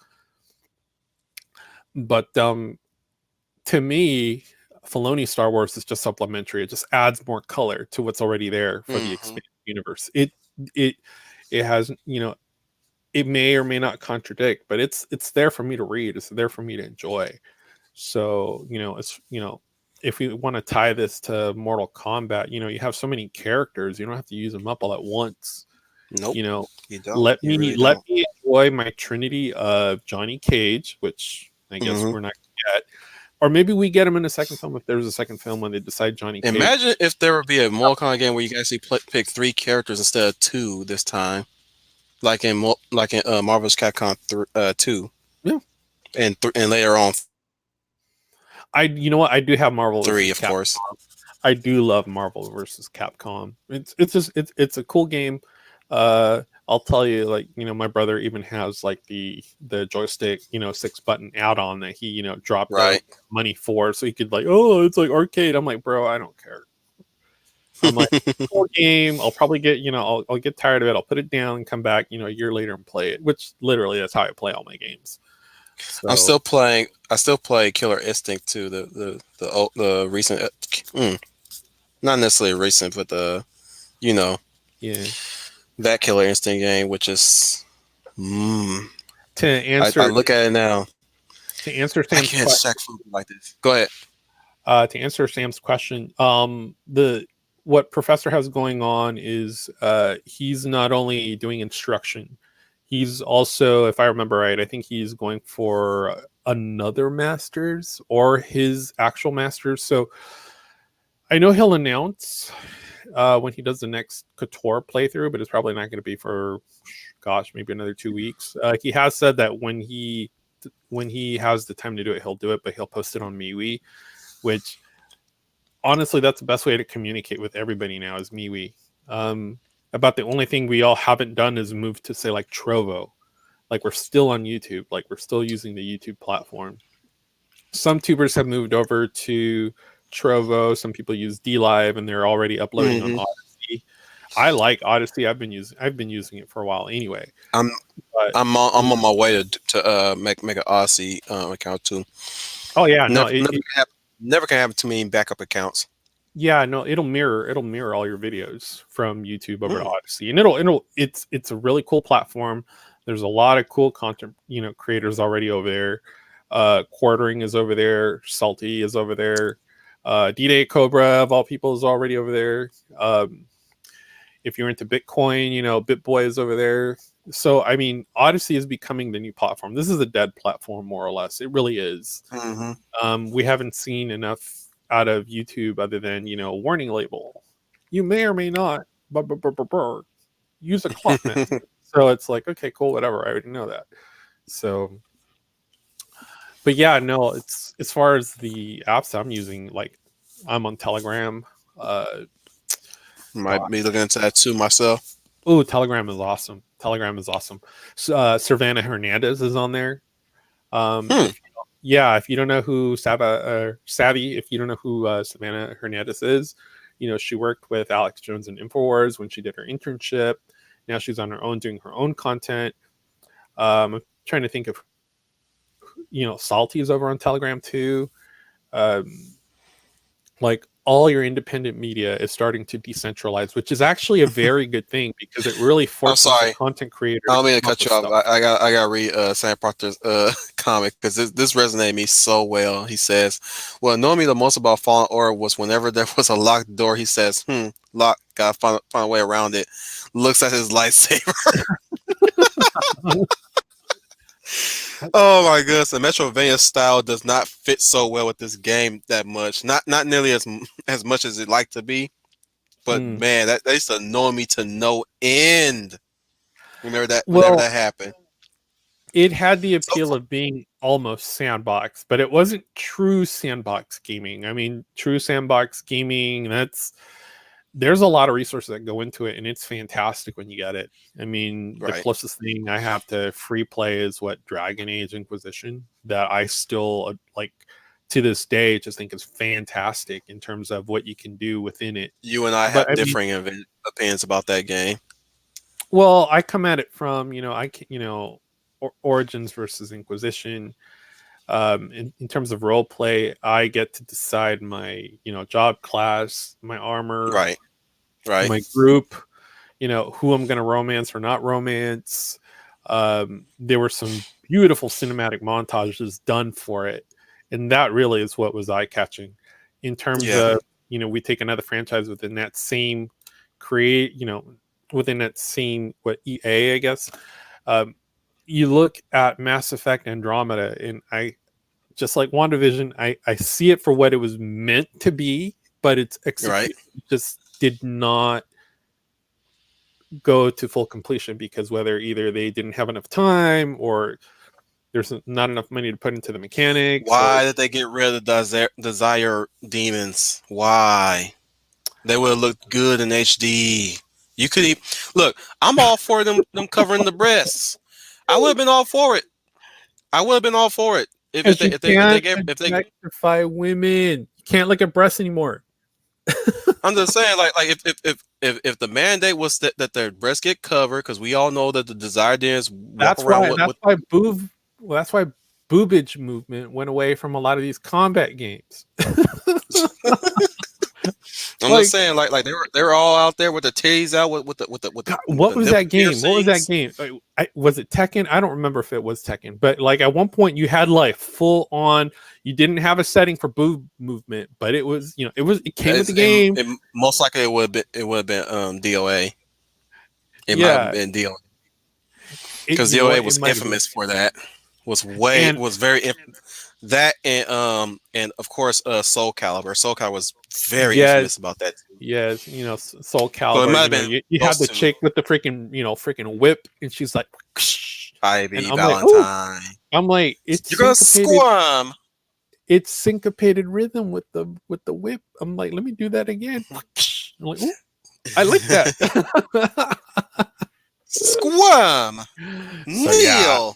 But to me, Filoni Star Wars is just supplementary. It just adds more color to what's already there for the expanded universe. It has, it may or may not contradict, but it's there for me to read. It's there for me to enjoy. So, it's if we want to tie this to Mortal Kombat, you have so many characters, you don't have to use them up all at once. Nope. You don't. Let You me really don't. enjoy my trinity of Johnny Cage, which I guess we're not gonna get. Or maybe we get him in a second film if there's a second film when they decide Johnny Cage. Imagine if there would be a Mortal Kombat game where you can actually pick 3 characters instead of 2 this time, like in Marvel's Capcom 2. Yeah. And later on I do have Marvel 3, of Capcom. course. I do love Marvel versus Capcom. It's a cool game. I'll tell you, my brother even has like the joystick, 6-button add-on that he, dropped money for, so he could it's like arcade. I'm like, bro, I don't care. I'm like, cool game. I'll probably get, I'll get tired of it. I'll put it down and come back, a year later and play it. Which literally that's how I play all my games. So, I still play Killer Instinct too. The recent, not necessarily recent, but that Killer Instinct game, which is to answer. I look at it now. To answer Sam's I can't sack food like this. Go ahead. To answer Sam's question, what Professor has going on is he's not only doing instruction, he's also, if I remember right, I think he's going for another master's or his actual master's. So I know he'll announce when he does the next KOTOR playthrough, but it's probably not going to be for, maybe another 2 weeks. He has said that when he has the time to do it, he'll do it, but he'll post it on MeWe, which honestly, that's the best way to communicate with everybody now is MeWe. About the only thing we all haven't done is move to say like Trovo. Like we're still on YouTube. Like we're still using the YouTube platform. Some tubers have moved over to Trovo. Some people use DLive and they're already uploading on Odyssey. I like Odyssey. I've been using it for a while anyway. I'm on my way to make an Odyssey account too. Oh yeah, Never can have too many backup accounts. Yeah, no, it'll mirror all your videos from YouTube over to Mm. Odyssey, and it's a really cool platform. There's a lot of cool content, creators already over there. Quartering is over there. Salty is over there. D-Day Cobra of all people is already over there. If you're into Bitcoin, BitBoy is over there. So I mean, Odyssey is becoming the new platform. This is a dead platform, more or less. It really is. We haven't seen enough out of YouTube other than warning label. You may or may not use a clock method. So it's like, okay, cool, whatever. I already know that. So, but yeah, no, it's as far as the apps I'm using, like I'm on Telegram. Might be looking into that too myself. Oh, Telegram is awesome. Telegram is awesome. Savannah Hernandez is on there. Hmm. If you don't know who Savvy, if you don't know who Savannah Hernandez is, she worked with Alex Jones in InfoWars when she did her internship. Now she's on her own doing her own content. I'm trying to think of, Salty is over on Telegram too. Like all your independent media is starting to decentralize, which is actually a very good thing because it really forces the sorry. content creator. I don't mean to come up cut you with off. stuff. I got to read Sam Proctor's comic because this resonated me so well. He says, "What annoyed me the most about Fallen Order was whenever there was a locked door. He says, lock. Got to find a way around it. Looks at his lightsaber. Oh my goodness, the Metrovania style does not fit so well with this game that much. Not nearly as much as it like to be. But man, that used to annoy me to no end. Whenever that happened, it had the so appeal of being almost sandbox, but it wasn't true sandbox gaming. I mean, true sandbox gaming, there's a lot of resources that go into it, and it's fantastic when you get it. I mean, the closest thing I have to free play is Dragon Age Inquisition, that I still like to this day just think is fantastic in terms of what you can do within it. You and I have differing opinions about that game. Well, I come at it from Origins versus Inquisition. In terms of role play, I get to decide my job class, my armor, right, my group, who I'm going to romance or not romance. There were some beautiful cinematic montages done for it, and that really is what was eye catching. In terms of we take another franchise within that same within that same EA, I guess. You look at Mass Effect Andromeda, and I just like WandaVision, I see it for what it was meant to be, but its execution just did not go to full completion because whether either they didn't have enough time or there's not enough money to put into the mechanics. Why did they get rid of the desire demons? Why? They would have looked good in HD. You could look. I'm all for them covering the breasts. I would have been all for it. If they objectify women, you can't look at breasts anymore. I'm just saying, like if the mandate was that their breasts get covered, because we all know that the desire demons walk around. That's why boobage movement went away from a lot of these combat games. I'm just saying, like they were all out there with the titties out with the what was that game? What was that game? Was it Tekken? I don't remember if it was Tekken, but like at one point you had like full on. You didn't have a setting for boob movement, but it was it came with the game. Most likely it would have been DOA. It might have been DOA because DOA was infamous for that. Was very that and of course Soul Calibur. Soul Calibur was very infamous about that too. Yes, Soul Calibur. You had the chick with the freaking whip, and she's like, Ivy Valentine. I'm like, it's you're gonna squirm. It's syncopated rhythm with the whip. I'm like, let me do that again. I'm like, ooh, I like that. Squirm. Kneel.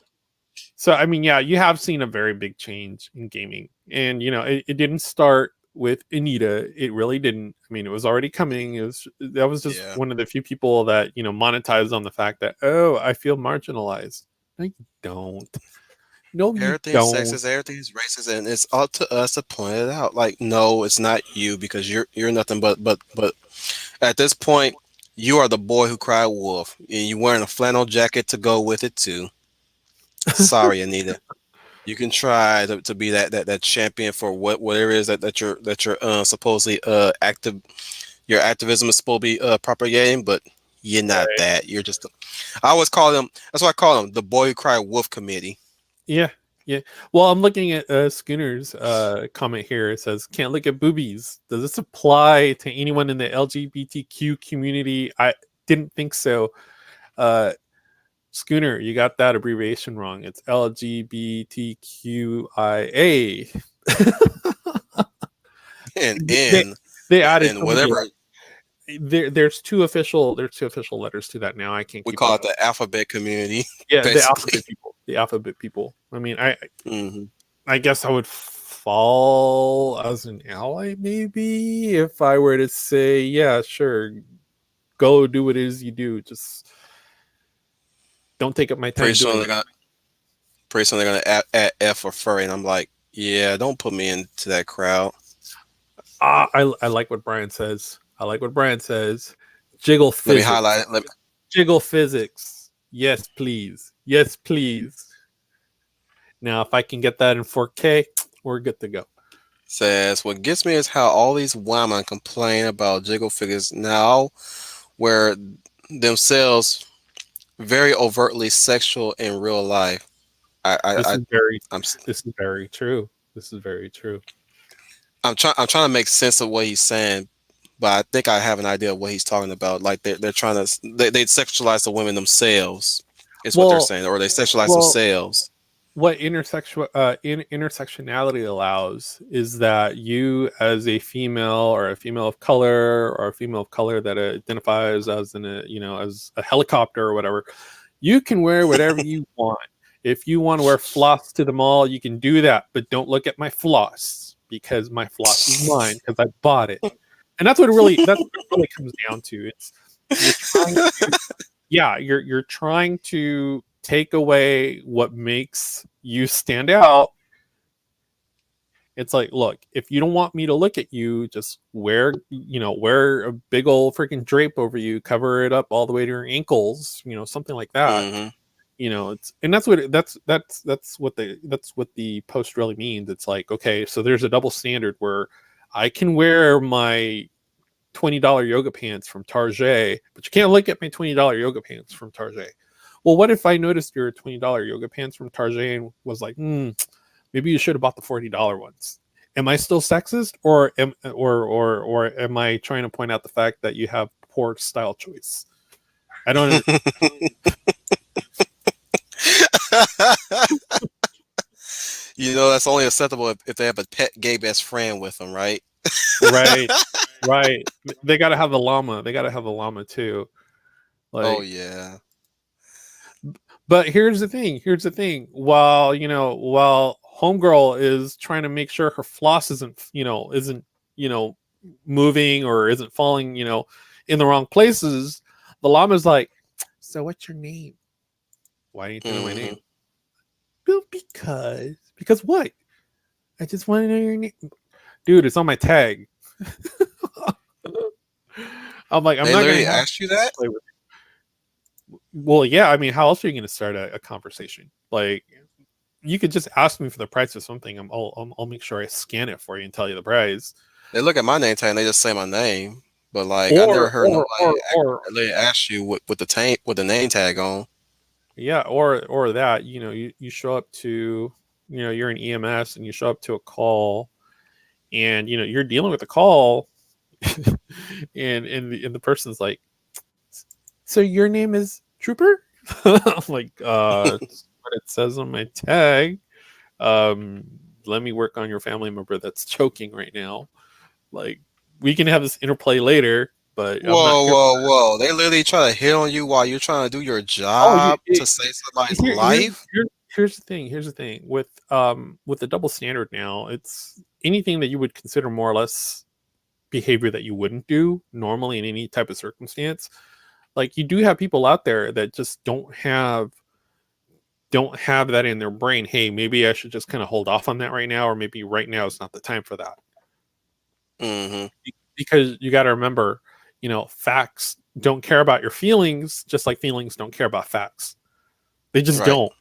So I mean, you have seen a very big change in gaming, and it didn't start with Anita. It really didn't. I mean, it was already coming. That was just one of the few people that monetized on the fact that I feel marginalized. No, you don't. No, you Everything's don't. sexist, everything's racist, and it's up to us to point it out. Like, no, it's not you because you're nothing but at this point, you are the boy who cried wolf, and you're wearing a flannel jacket to go with it too. Sorry, Anita. You can try to be that champion for whatever it is that you're supposedly active. Your activism is supposed to be propagating, but you're not Right. that. You're just. I always call them. That's why I call them the boy who cried wolf committee. Yeah, yeah. Well, I'm looking at Schooner's comment here. It says, "Can't look at boobies. Does this apply to anyone in the LGBTQ community?" I didn't think so. Uh, Schooner, you got that abbreviation wrong. It's LGBTQIA. And they, they added and so many. whatever There's two official letters to that now. I can't we keep call up. it, the alphabet community. Yeah, Basically. the alphabet people. I mean, I Hmm. I guess I would fall as an ally, maybe, if I were to say, yeah, sure, go do what it is you do. Just don't take up my time Pretty doing soon they're it. gonna pretty soon they're gonna add F for furry, and I'm like, yeah, don't put me into that crowd. I like what Brian says. I like what Brian says. Jiggle Let me physics. highlight it. Jiggle physics. Yes, please. Yes, please. Now, if I can get that in 4K, we're good to go. Says what gets me is how all these women complain about jiggle figures now, where themselves very overtly sexual in real life. I, I, This I is very I'm this is very true. This is very true. I'm trying to make sense of what he's saying, but I think I have an idea of what he's talking about. Like they're trying to they sexualize the women themselves, is what they're Well, saying, or they sexualize well, themselves. what intersectionality allows is that you, as a female or a female of color or a female of color that identifies as as a helicopter or whatever, you can wear whatever you want. If you want to wear floss to the mall, you can do that, but don't look at my floss because my floss is mine because I bought it. And that's what it really comes down to. It's you're trying to yeah, you're trying to take away what makes you stand out. It's like, look, if you don't want me to look at you, just wear a big old freaking drape over you, cover it up all the way to your ankles, something like that. Hmm. It's and that's what the post really means. It's like, okay, so there's a double standard where I can wear my $20 yoga pants from Target, but you can't look at my $20 yoga pants from Target. Well, what if I noticed your $20 yoga pants from Target and was like, maybe you should have bought the $40 ones? Am I still sexist, or am I trying to point out the fact that you have poor style choice? I don't. That's only acceptable if they have a pet gay best friend with them, right? Right, right. They got to have the llama. They got to have the llama too. Oh Like, yeah. but here's the thing. Here's the thing. While homegirl is trying to make sure her floss isn't you know moving or isn't falling in the wrong places, the llama's like, so what's your name? Why do you need to know my Hmm. name? Well, because what? I just want to know your name, dude. It's on my tag. I'm like, I'm They not gonna literally have asked you that. play with. Well, yeah. I mean, how else are you going to start a conversation? Like, you could just ask me for the price of something. I'll make sure I scan it for you and tell you the price. They look at my name tag and they just say my name, but like I never Or heard or nobody or or really ask you with the name tag on. yeah, or that you show up to you're an EMS and you show up to a call, and you're dealing with a call, and the person's like, so your name is Trooper? I'm like, it's what it says on my tag. Um, let me work on your family member that's choking right now. Like, we can have this interplay later, but I'm not Whoa, here. whoa, whoa! They literally try to hit on you while you're trying to do your Oh, job to save somebody's life. here's the thing. Here's the thing with the double standard now. It's anything that you would consider more or less behavior that you wouldn't do normally in any type of circumstance. Like, you do have people out there that just don't have don't have that in their brain. Hey, maybe I should just kind of hold off on that right now, or maybe right now is not the time for that. Mm-hmm. Because you got to remember, facts don't care about your feelings, just like feelings don't care about facts. They just Right. don't.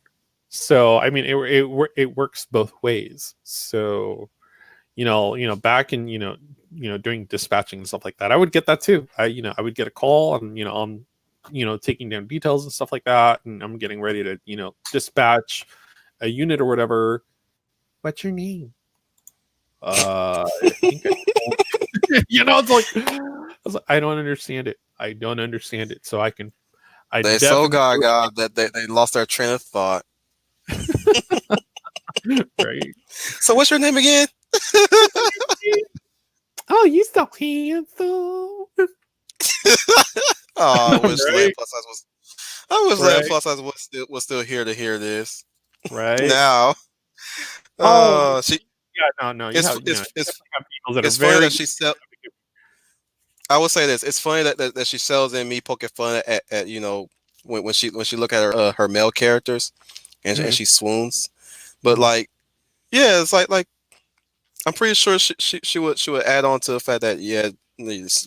So I mean, it works both ways. So back in doing dispatching and stuff like that, I would get that too. I would get a call, and I'm taking down details and stuff like that, and I'm getting ready to dispatch a unit or whatever. What's your name? I think I told it's like I don't understand it. I don't understand it. So I They so definitely gaga that they lost their train of thought. right. So what's your name again? Oh, you so handsome. Oh, I wish Lamb Right. Plus Size was. I wish Lamb Right. Plus Size was still here to hear this. Right. Now, Oh, she. yeah, no. You It's have, it's it's definitely have people that are it's funny very. that she sell. I would say this. It's funny that she sells in me poking fun at when she look at her male characters and Mhm. she swoons. But Mhm. like, yeah, it's like I'm pretty sure she would add on to the fact that yeah,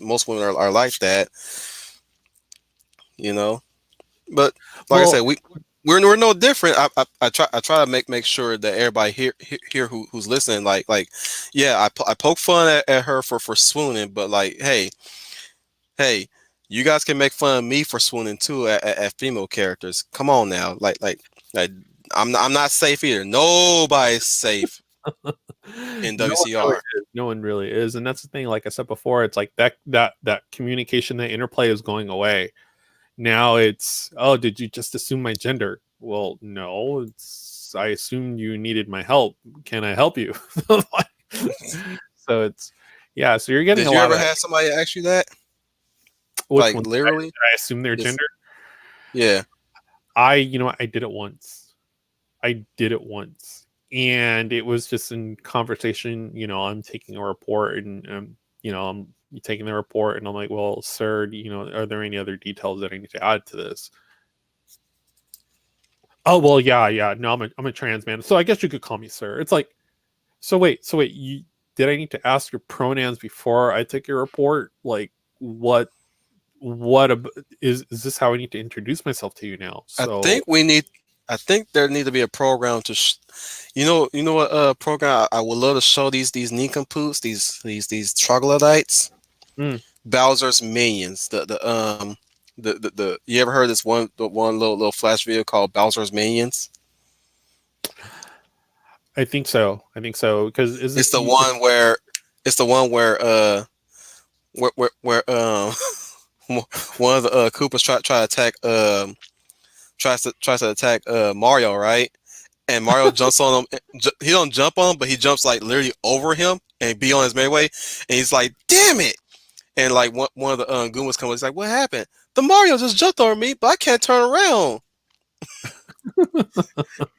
most women are like that, you know. But like I said, Well, we're no different. I try to make sure that everybody hear who's listening. Like yeah, I poke fun at her for swooning, but like hey, you guys can make fun of me for swooning too at female characters. Come on now, like I'm not safe either. Nobody's safe in no one really WCR. is. No one really is, and that's the thing. Like I said before, it's like that communication, that interplay is going away. Now it's, oh, did you just assume my gender? Well, no, I assumed you needed my help. Can I help you? So it's, yeah. So you're getting Did a you lot ever of, have somebody ask you that? which Like one? literally? I assume their This, gender. yeah. I did it once. I did it once, and it was just in conversation. I'm taking a report, and I'm taking the report, and I'm like, well, sir, are there any other details that I need to add to this? Oh, well, yeah. No, I'm a trans man, so I guess you could call me sir. It's like, so wait, did I need to ask your pronouns before I took your report? Like, is this how I need to introduce myself to you now? I So, think we need. I think there need to be a program to, you know what program I would love to show these nincompoops, these troglodytes, mm, Bowser's minions. The you ever heard this one little flash video called Bowser's Minions? I think so, because isn't It's the one where it's the one where one of the Koopas try to attack tries to attack Mario, right? And Mario jumps on him. He don't jump on him, but he jumps like literally over him and be on his merry way. And he's like, "Damn it!" And like one of the Goombas comes, he's like, "What happened? The Mario just jumped over me, but I can't turn around."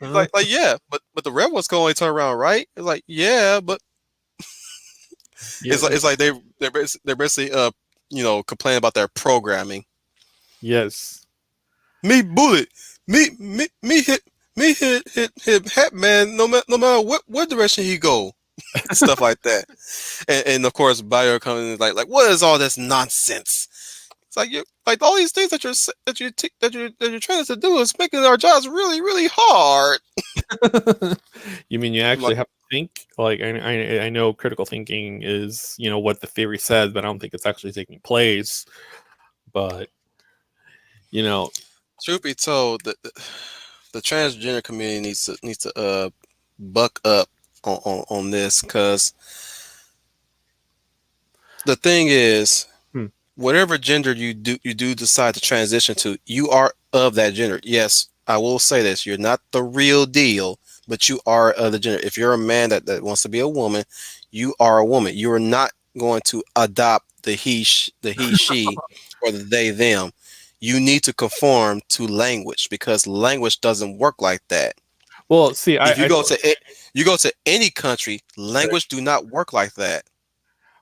He's like yeah, but the red ones can only turn around, right? It's like yeah, but yeah, it's like they're basically complaining about their programming. yes, Me bullet, me hit man. No matter what direction he go, stuff like that. And of course, Bio comes in like what is all this nonsense? It's like you like all these things that you're trying to do is making our jobs really really hard. you mean you I'm like, actually have to think? Like, I know critical thinking is what the theory says, but I don't think it's actually taking place. But you know, truth be told, the transgender community needs to buck up on this because the thing is, hmm, whatever gender you do decide to transition to, you are of that gender. Yes, I will say this: you're not the real deal, but you are of the gender. If you're a man that wants to be a woman, you are a woman. You are not going to adopt the he she or the they them. You need to conform to language because language doesn't work like that. well, see, If you I go to any country, language do not work like that.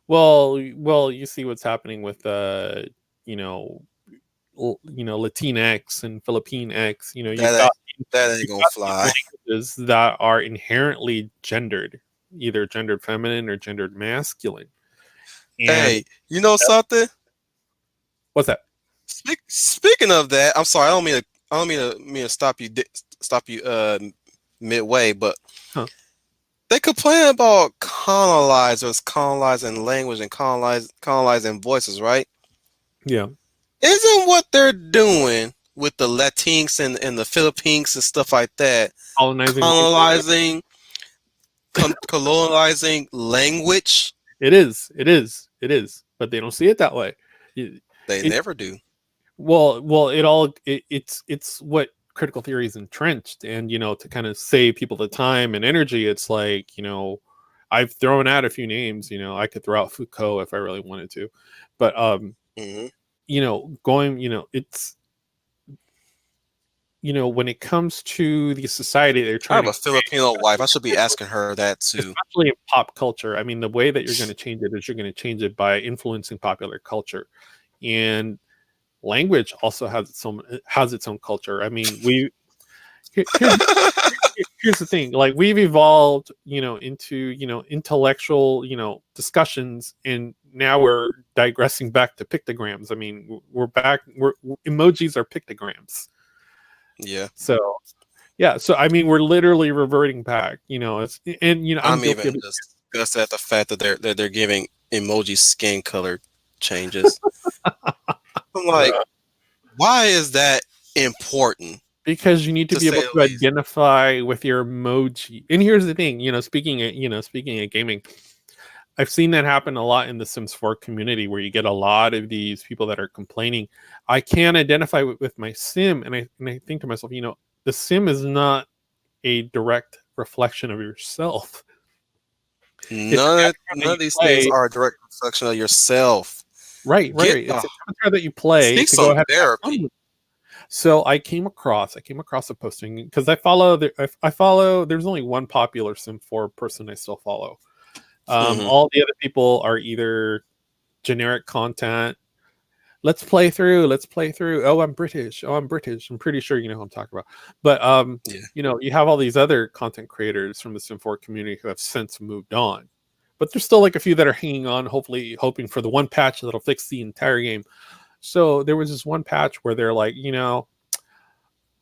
well, you see what's happening with you know Latinx and Philippine X. You've That got That ain't you've gonna got these fly. languages that are inherently gendered, either gendered feminine or gendered masculine. And Hey, you know something? what's that? Speaking of that, I'm sorry. I don't mean to stop you. Stop you. Midway, but Huh? they complain about colonizers colonizing language and colonizing voices, right? Yeah. Isn't what they're doing with the Latinx and the Philippines and stuff like that Colonizing language. colonizing colonizing language? It is. It is. It is. But they don't see it that way. It, They it never do. well, it's what critical theory is entrenched, and to kind of save people the time and energy. It's like I've thrown out a few names. I could throw out Foucault if I really wanted to, but Hmm. going, it's when it comes to the society they're I trying have to a Filipino wife. I should be asking her that too. especially in pop culture. I mean, the way that you're going to change it is you're going to change it by influencing popular culture, and language also has its own culture. I mean, here's here's the thing: like we've evolved, into intellectual, discussions, and now we're digressing back to pictograms. I mean, we're back. Emojis are pictograms. Yeah, So yeah, so I mean, we're literally reverting back. And I'm I'm guilty even of it. disgusted at the fact that they're giving emoji skin color changes. I'm like, why is that important? Because you need to To be say able the to least. identify with your emoji. And here's the thing, speaking of gaming, I've seen that happen a lot in the Sims 4 community where you get a lot of these people that are complaining, I can't identify with my sim, and I think to myself, the sim is not a direct reflection of yourself. It's an avatar that None you of these things play. are a direct reflection of yourself. Right. Get It's the an avatar that you play seek to go some ahead and have fun therapy. with. So I came across a posting because I follow. There's only one popular Sim 4 person I still follow. Hmm. All the other people are either generic content. Let's play through. Let's play through. Oh, I'm British. Oh, I'm British. I'm pretty sure you know who I'm talking about. But Yeah. you have all these other content creators from the Sim 4 community who have since moved on. But there's still like a few that are hanging on, hopefully hoping for the one patch that'll fix the entire game. So there was this one patch where they're like,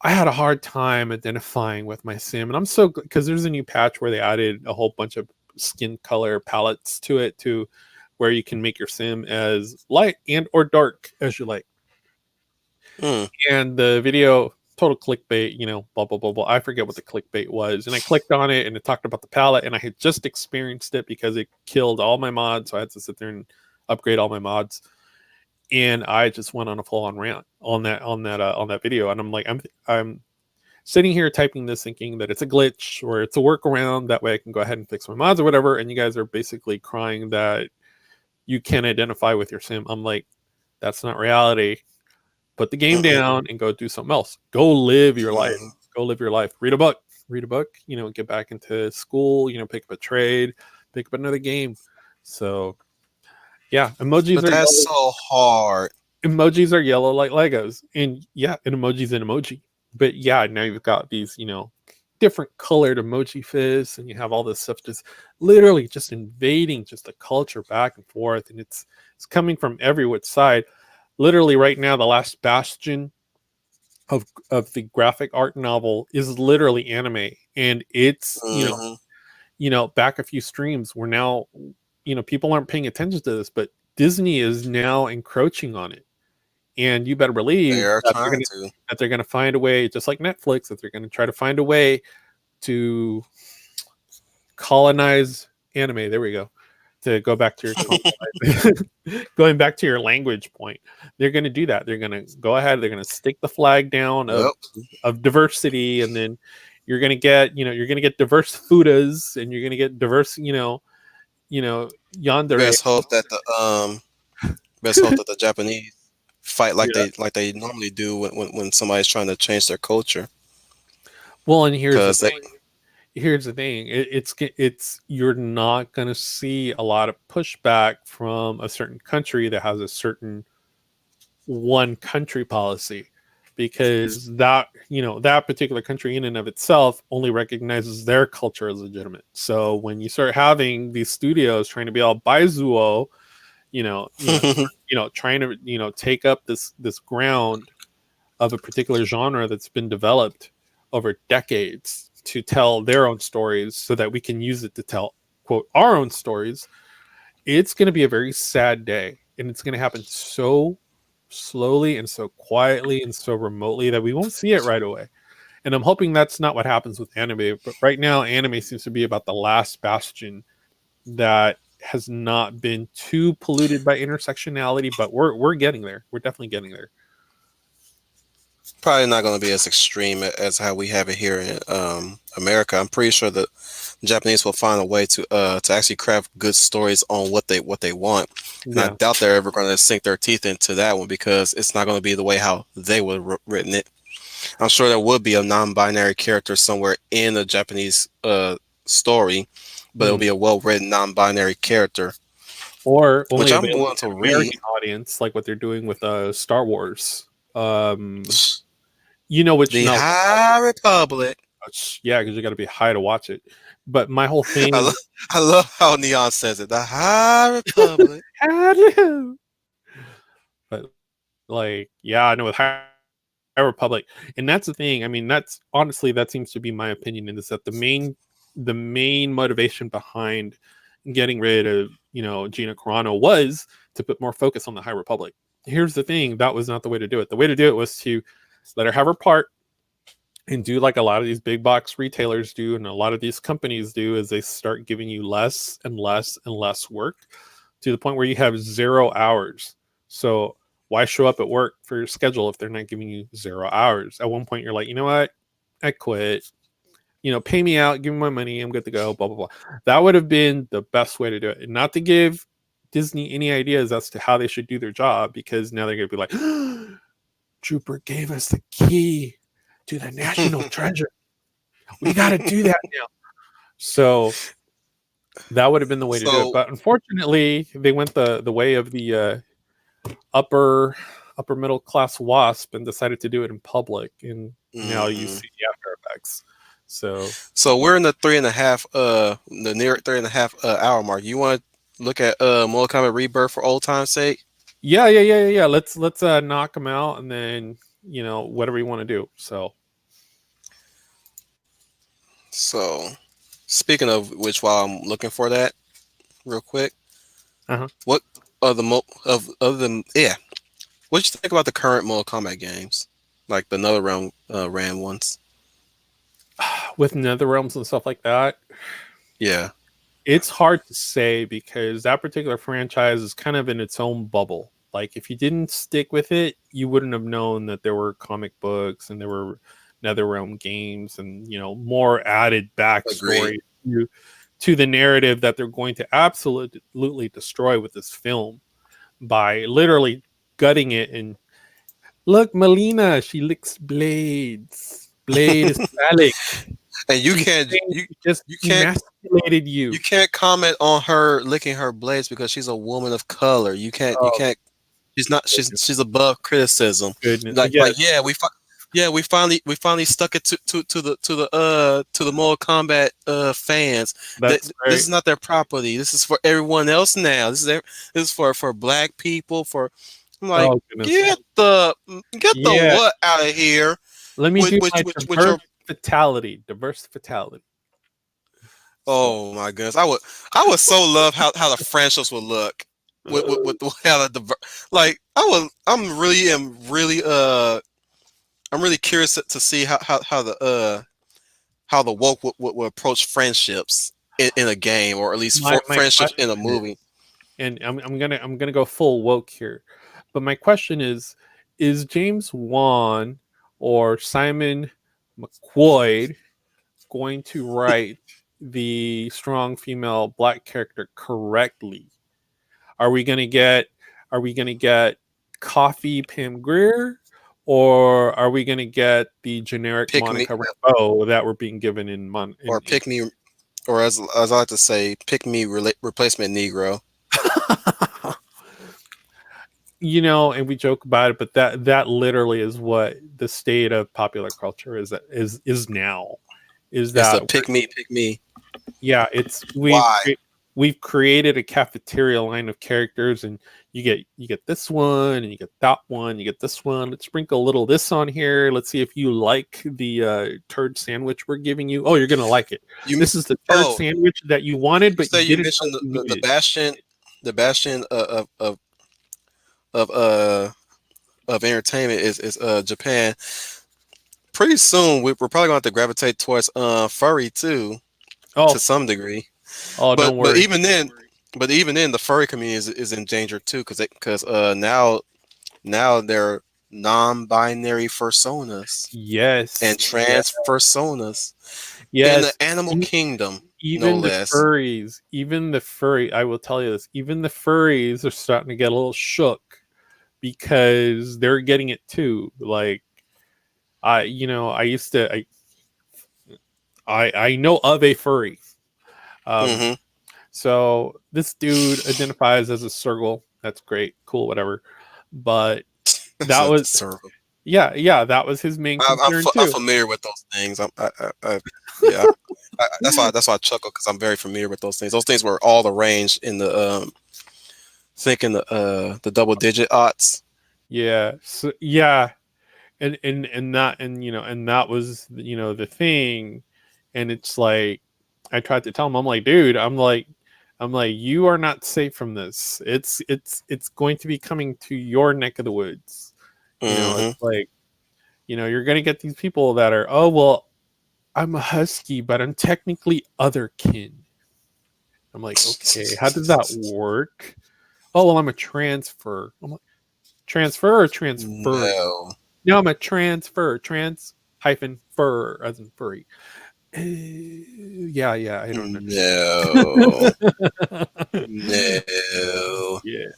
I had a hard time identifying with my sim, and I'm so because there's a new patch where they added a whole bunch of skin color palettes to it, to where you can make your sim as light and or dark as you like. Mm. And the video, total clickbait, blah blah blah blah. I forget what the clickbait was, and I clicked on it, and it talked about the palette, and I had just experienced it because it killed all my mods, so I had to sit there and upgrade all my mods. And I just went on a full on rant on that video, and I'm sitting here typing this thinking that it's a glitch or it's a workaround, that way I can go ahead and fix my mods or whatever, and you guys are basically crying that you can't identify with your sim. I'm like, that's not reality. Put the game Mm-mm. down and go do something else. Go live your life. Mhm. Go live your life. Read a book. Get back into school, pick up a trade, pick up another game. So yeah, But that's so hard. emojis are yellow like Legos. And yeah, an emoji's an emoji. But yeah, now you've got these, different colored emoji fists, and you have all this stuff just literally just invading just the culture back and forth. And it's coming from every which side. Literally right now, the last bastion of the graphic art novel is literally anime. And it's, Hmm. back a few streams, we're now, people aren't paying attention to this, but Disney is now encroaching on it, and you better They believe are that trying to. they're gonna find a way, just like Netflix, that they're gonna try to find a way to colonize anime. There we go. To go back to going back to your language point, they're gonna do that. They're gonna go ahead. They're gonna stick the flag down Yep. of diversity, and then you're gonna get diverse fudas, and you're gonna get diverse, yandere. Best hope that the Japanese fight like they normally do when somebody's trying to change their culture. Well, and here's the Because thing. It's you're not going to see a lot of pushback from a certain country that has a certain one country policy. because that that particular country in and of itself only recognizes their culture as legitimate. So when you start having these studios trying to be all baizuo, trying to take up this ground of a particular genre that's been developed over decades to tell their own stories so that we can use it to tell, quote, our own stories, it's going to be a very sad day. And it's going to happen so slowly and so quietly and so remotely that we won't see it right away. And I'm hoping that's not what happens with anime. But right now, anime seems to be about the last bastion that has not been too polluted by intersectionality, but we're getting there. We're definitely getting there. Probably not going to be as extreme as how we have it here in America. I'm pretty sure the Japanese will find a way to actually craft good stories on what they want. And I doubt they're ever going to sink their teeth into that one because it's not going to be the way how they would have written it. I'm sure there would be a non-binary character somewhere in a Japanese story, but it'll be a well-written non-binary character, or only which I'm willing to read. Audience, like what they're doing with Star Wars. You know which the High Republic. Yeah, because you got to be high to watch it. But my whole thing, I love how Neon says it. The High Republic. Hello. But like, yeah, I know with High Republic, and that's the thing. I mean, that's honestly that seems to be my opinion, is that the main motivation behind getting rid of Gina Carano was to put more focus on the High Republic. Here's the thing, that was not the way to do it. The way to do it was to let her have her part and do like a lot of these big box retailers do and a lot of these companies do, is they start giving you less and less and less work to the point where you have 0 hours. So why show up at work for your schedule if they're not giving you 0 hours? At one point you're like, you know what, I quit. Pay me out, give me my money, I'm good to go, blah, blah, blah. That would have been the best way to do it. And not to give Disney any ideas as to how they should do their job, because now they're going to be like, Trooper gave us the key to the national treasure. We got to do that now. So that would have been the way to do it. But unfortunately, they went the way of the upper middle class WASP and decided to do it in public. And now you see the after effects. So we're in the 3.5, the near 3.5 hour mark. You want to look at Mortal Kombat Rebirth for old time's sake? Yeah. Let's knock them out, and then whatever you want to do. So speaking of which, while I'm looking for that, real quick, what are the what you think about the current Mortal Kombat games, like the NetherRealm ones? With NetherRealms and stuff like that, yeah, it's hard to say because that particular franchise is kind of in its own bubble. Like, if you didn't stick with it, you wouldn't have known that there were comic books and there were NetherRealm games and more added backstory to the narrative that they're going to absolutely destroy with this film by literally gutting it. And look, Melina, she licks blades. Blade is phallic. And you can't emasculated you. You can't comment on her licking her blades because she's a woman of color. You can't. She's above criticism. We finally stuck it to the Mortal Kombat fans. This is not their property. This is for everyone else now. This is for black people. I'm like, get the what out of here. Let me do my diverse fatality. Oh my goodness, I would so love how the friendships would look with how the I'm really curious to see how the woke would approach friendships in a game, or at least friendships in a movie. And I'm gonna go full woke here, but my question is James Wan or Simon McQuoid going to write the strong female black character correctly? Are we gonna get Coffee Pam Grier, or are we gonna get the generic Monica Rambeau that we're being given pick me, or as I like to say, pick me replacement Negro? and we joke about it, but that literally is what the state of popular culture is now. Is It's a that pick me. yeah, it's Why? we've created a cafeteria line of characters, and you get this one, and you get that one, you get this one. Let's sprinkle a little this on here. Let's see if you like the turd sandwich we're giving you. Oh, you're gonna like it. You This is the turd oh, sandwich that you wanted, you but you say you didn't know mentioned you the needed. bastion, the bastion of entertainment is Japan. Pretty soon we're probably going to have to gravitate towards furry too, to Oh, some degree. oh, But don't worry. even then the furry community is in danger too, because now they're non-binary personas Yes, and trans personas in the yes. animal kingdom, no Even the less. furries, I will tell you this, even the furries are starting to get a little shook because they're getting it too. Like I used to, I know of a furry. Um, Mm-hmm. so this dude identifies as a circle. That's great, cool, whatever. But It's that a was, circle. yeah, that was his main concern I'm too. familiar with those things. Yeah. That's why I chuckle, because I'm very familiar with those things. Those things were all arranged in the thinking the double digit odds. Yeah, so, yeah, and that was the thing, and it's like I tried to tell him, I'm like, dude, I'm like, you are not safe from this. It's going to be coming to your neck of the woods. Mm-hmm. It's like, you're gonna get these people that are, oh well, I'm a husky, but I'm technically other kin. I'm like, okay, how does that work? Oh well, I'm a transfer. I'm like, transfer or transferring? No, No, I'm a transfer. Trans hyphen fur as in furry. Yeah, I don't no, know. no. Yeah.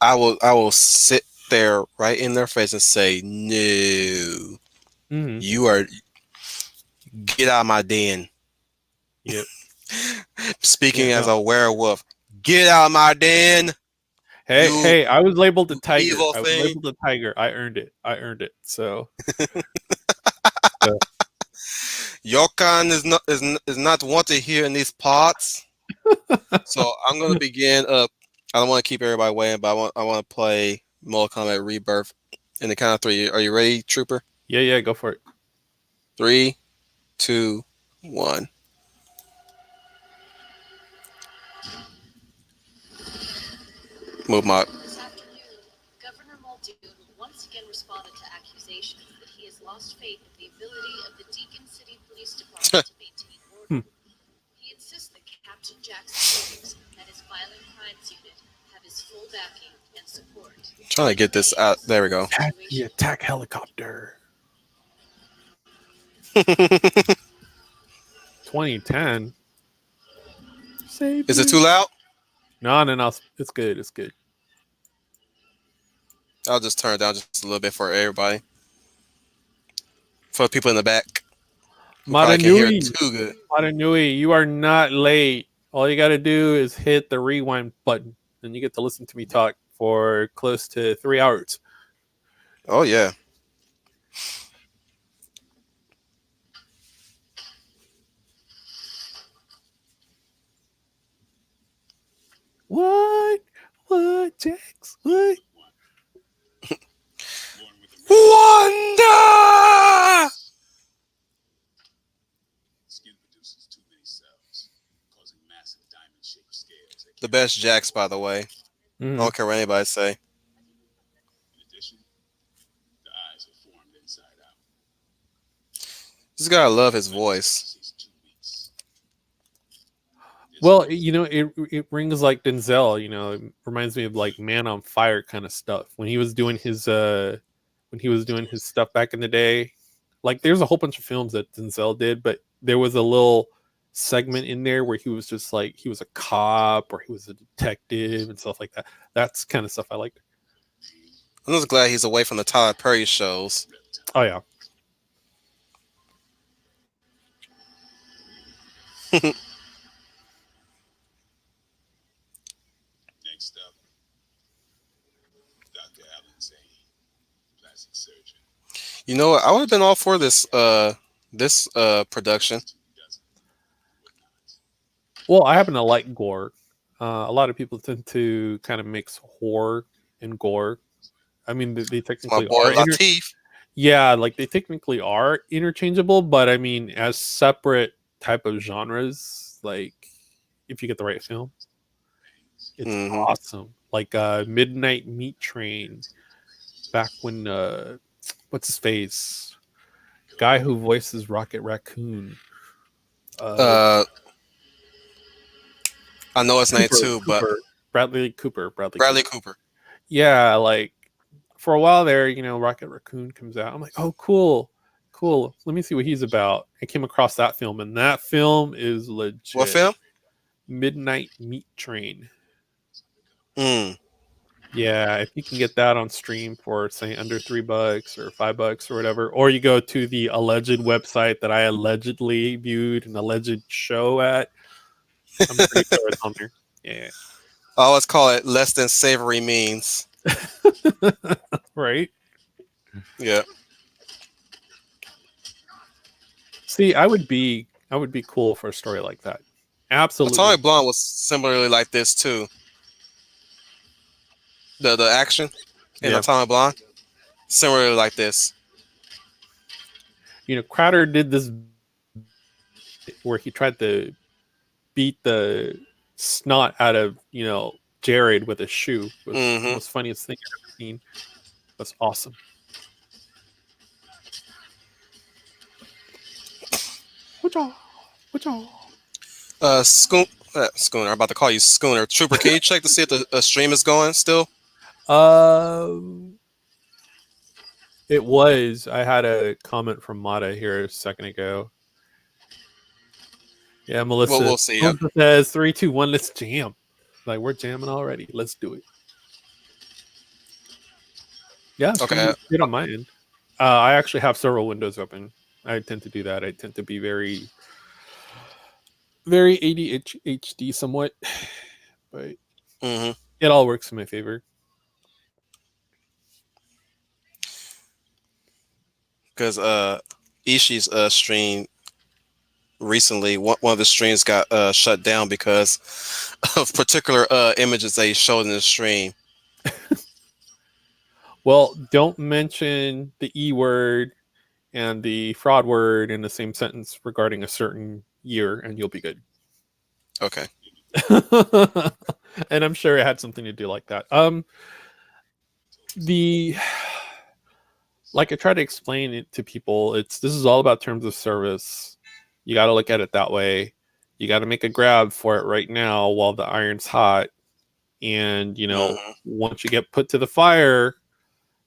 I will sit there right in their face and say, no, Hmm. you are, get out of my den. Yep. Yeah. Speaking as No. a werewolf, get out of my den, Hey, you hey, I was labeled a tiger. evil I was thing. labeled a tiger. I earned it. So Your kind is not wanted here in these parts. So I'm gonna begin. I don't want to keep everybody waiting, but I want to play Mortal Kombat Rebirth in the count of three. Are you ready, Trooper? yeah, go for it. 3, 2, 1. Move my. This afternoon, Governor Muldoon once again responded to accusations that he has lost faith in the ability of the Deacon City Police Department to maintain Hmm. order. He insists that Captain Jackson and his violent crimes unit have his full backing and support. Trying to get this out. There we go. Attack the attack helicopter. 2010. Save Is it me. too loud? No. It's good. It's good. I'll just turn it down just a little bit for everybody. For the people in the back who probably can't hear it Maranui. too good. Maranui, you are not late. All you got to do is hit the rewind button, and you get to listen to me talk for close to 3 hours. Oh yeah. What? What, Jax? What? Wonder. The best Jacks, by the way. I Mhm. don't care what anybody say. Just gotta love his voice. Well, it rings like Denzel. It reminds me of like Man on Fire kind of stuff when he was doing his stuff back in the day. Like, there's a whole bunch of films that Denzel did, but there was a little segment in there where he was just like he was a cop or he was a detective and stuff like that. That's kind of stuff I liked. I'm just glad he's away from the Tyler Perry shows. Oh yeah. You know what? I would have been all for this production. Well, I happen to like gore. A lot of people tend to kind of mix horror and gore. I mean, they It's my technically boy are Latif. yeah, like they technically are interchangeable, but I mean, as separate type of genres, like if you get the right film, it's Hmm. awesome. Like Midnight Meat Train, back when what's his face? Guy who voices Rocket Raccoon. Uh Uh, I know his name Cooper, too, but Cooper, Bradley Cooper, Bradley Bradley Cooper. Cooper. Yeah, like for a while there, Rocket Raccoon comes out. I'm like, oh, cool, cool. Let me see what he's about. I came across that film, and that film is What legit. film? Midnight Meat Train. Mm. Yeah, if you can get that on stream for say under $3 or $5 or whatever, or you go to the alleged website that I allegedly viewed an alleged show at, I'm pretty sure it's on there. Yeah. I always call it less than savory means. Right. Yeah. See, I would be cool for a story like that. Absolutely. Atomic Blonde was similarly like this too. The action in Yeah. Atomic Blonde, similarly like this. Crowder did this where he tried to beat the snot out of, Jared with a shoe. It was the Hmm. most funniest thing I've ever seen. That's awesome. Whatcha? Whatcha? Schooner. I'm about to call you Schooner. Trooper, can you check to see if the stream is going still? Um, it was. I had a comment from Mata here a second ago. Yeah, Well, Melissa. we'll see. Yeah. Melissa says 3, 2, 1. Let's jam. Like we're jamming already. Let's do it. Yeah, stream Okay. is good on my end. I actually have several windows open. I tend to do that. I tend to be very, very ADHD somewhat, but Hmm. it all works in my favor. Because Ishii's stream recently, one of the streams got shut down because of particular images they showed in the stream. Well, don't mention the E word and the fraud word in the same sentence regarding a certain year, and you'll be good. Okay. And I'm sure it had something to do like that. The like I try to explain it to people, this is all about terms of service. You got to look at it that way. You got to make a grab for it right now while the iron's hot. And Mhm. once you get put to the fire,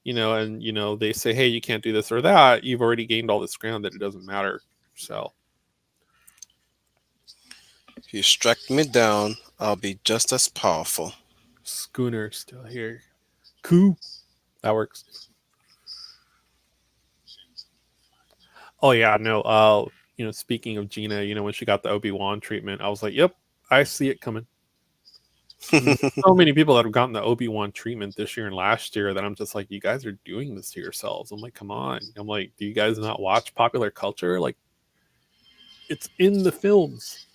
and they say, hey, you can't do this or that, you've already gained all this ground that it doesn't matter. So If you strike me down, I'll be just as powerful. Schooner still here. Cool. That works. Oh yeah, no. Speaking of Gina, when she got the Obi-Wan treatment, I was like, yep, I see it coming. I mean, so many people that have gotten the Obi-Wan treatment this year and last year that I'm just like, you guys are doing this to yourselves. I'm like, come on. I'm like, do you guys not watch popular culture? Like, it's in the films.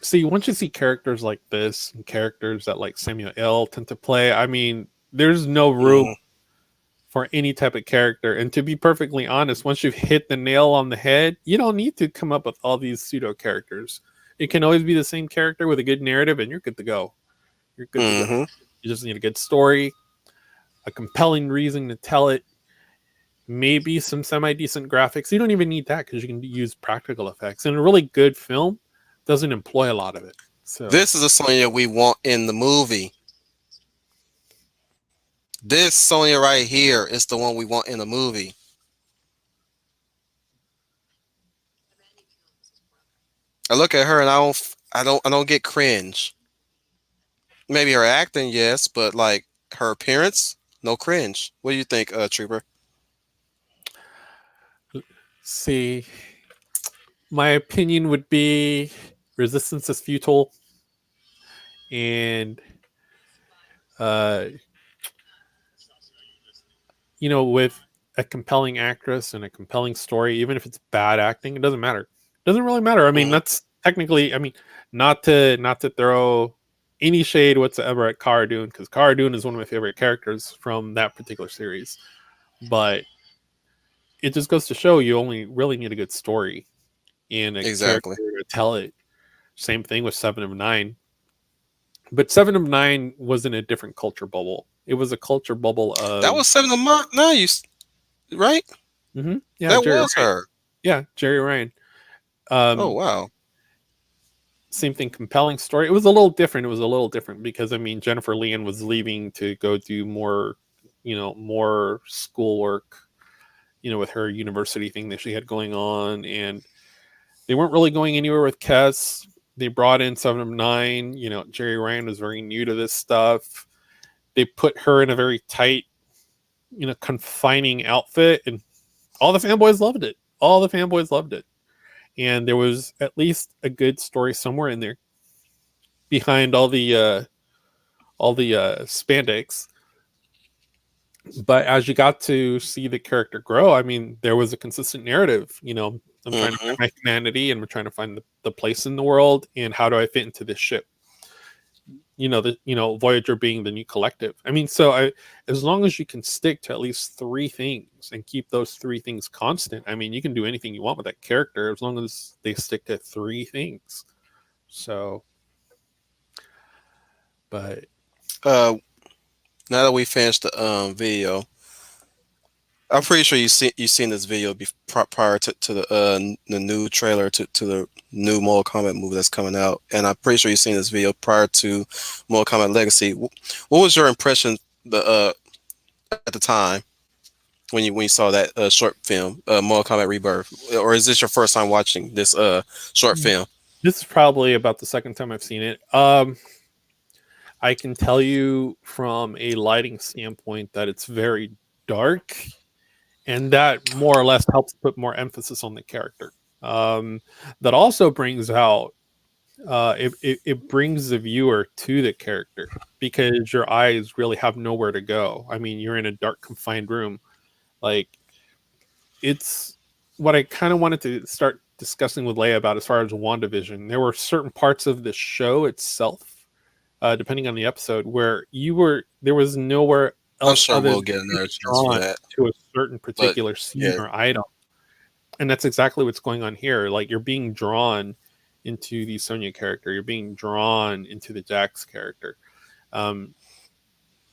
See, once you see characters like this and characters that like Samuel L. tend to play, I mean, there's no room Mhm. for any type of character. And to be perfectly honest, once you've hit the nail on the head, you don't need to come up with all these pseudo characters. It can always be the same character with a good narrative, and you're good to go. You're good to go. Mhm. You just need a good story, a compelling reason to tell it, maybe some semi decent graphics. You don't even need that because you can use practical effects. And a really good film doesn't employ a lot of it. So This is a Sonya we want in the movie. This Sonya right here is the one we want in the movie. I look at her and I don't get cringe. Maybe her acting, yes, but like her appearance, no cringe. What do you think, Trooper? see, my opinion would be Resistance is futile, and uh, with a compelling actress and a compelling story, even if it's bad acting, it doesn't matter. It doesn't really matter. I mean, that's technically, I mean, not to throw any shade whatsoever at Cara Dune, because Cara Dune is one of my favorite characters from that particular series. But it just goes to show you only really need a good story and a character Exactly. to tell it. Same thing with Seven of Nine. But Seven of Nine was in a different culture bubble. It was a culture bubble That of was 7 of Nine. Right? yeah, That Jerry was Ryan. her. Yeah, Jerry Ryan. Oh wow. Same thing, compelling story. It was a little different. It was a little different because I mean Jennifer Leon was leaving to go do more, more schoolwork, with her university thing that she had going on, and they weren't really going anywhere with Kes. They brought in Seven of Nine. Jerry Ryan was very new to this stuff. They put her in a very tight, confining outfit, and all the fanboys loved it. All the fanboys loved it, and there was at least a good story somewhere in there behind all the spandex. But as you got to see the character grow, I mean, there was a consistent narrative. I'm trying to Hmm. find my humanity, and we're trying to find the place in the world, and how do I fit into this ship? Voyager being the new collective. I mean, as long as you can stick to at least three things and keep those three things constant, I mean, you can do anything you want with that character as long as they stick to three things. So, but Uh, now that we finished the video, I'm pretty sure you seen this video prior to the new trailer to the new Mortal Kombat movie that's coming out, and I'm pretty sure you've seen this video prior to Mortal Kombat Legacy. What was your impression at the time when you saw that short film, Mortal Kombat Rebirth, or is this your first time watching this short film? this is probably about the second time I've seen it. I can tell you from a lighting standpoint that it's very dark, and that more or less helps put more emphasis on the character. That also brings out it brings the viewer to the character because your eyes really have nowhere to go. I mean, you're in a dark, confined room. Like, it's what I kind of wanted to start discussing with Leia about as far as WandaVision. There were certain parts of the show itself, depending on the episode, where there was nowhere I'm else sure other we'll than get another chance for drawn that, to a certain but particular scene yeah. or item. And that's exactly what's going on here. Like, you're being drawn into the Sonya character, you're being drawn into the Jax character.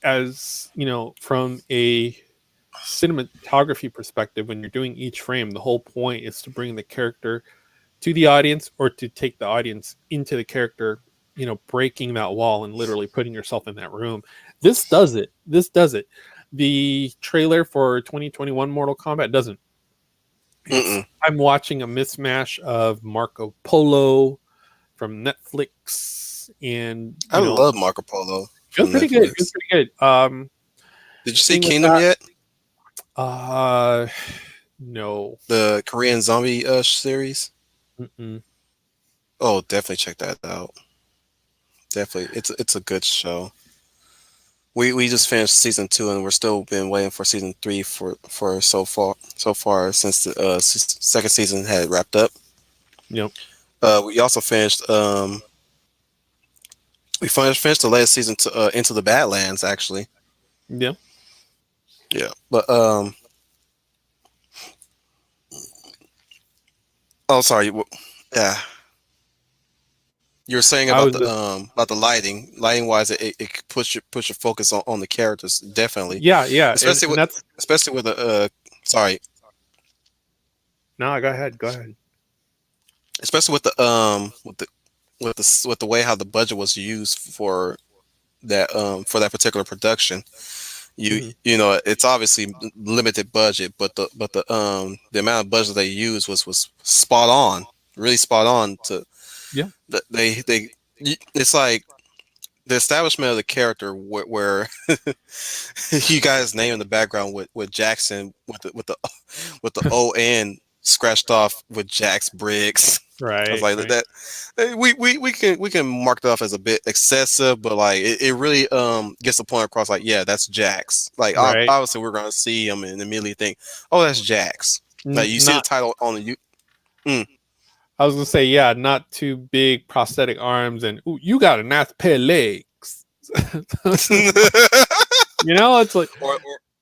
As from a cinematography perspective, when you're doing each frame, the whole point is to bring the character to the audience or to take the audience into the character, breaking that wall and literally putting yourself in that room. This does it. The trailer for 2021 Mortal Kombat doesn't. Mm-mm. I'm watching a mismatch of Marco Polo from Netflix, and I love Marco Polo it was from pretty good. It was Netflix. pretty good. Did you see Thing with Kingdom that, yet? no. The Korean zombie series? Mm-mm. Oh, definitely check that out. Definitely, it's a good show. We just finished season 2, and we're still been waiting for season 3 for so far since the second season had wrapped up. Yep. We also finished the latest season to Into the Badlands, actually. Yeah. Yeah, but oh, sorry. Yeah, you were saying I was about the lighting wise, it push your focus on the characters, definitely, yeah, and, especially and with that's especially with the sorry, no. Go ahead. Go ahead. especially with the way how the budget was used for that particular production. you Mhm. you know it's obviously limited budget, but the amount of budget they used was spot on, really spot on. To Yeah. it's like the establishment of the character where you got his name in the background with Jackson with the O N scratched off with Jax Briggs. I was Right, like right, that. We can mark it off as a bit excessive, but like it really gets the point across. Like, yeah, that's Jax. Like right. obviously we're gonna see him and immediately think, oh, that's Jax. Like you see the Not. title on the you. Mm. I was gonna say, yeah, not too big prosthetic arms, and ooh, you got a nice pair of legs. You know, it's like or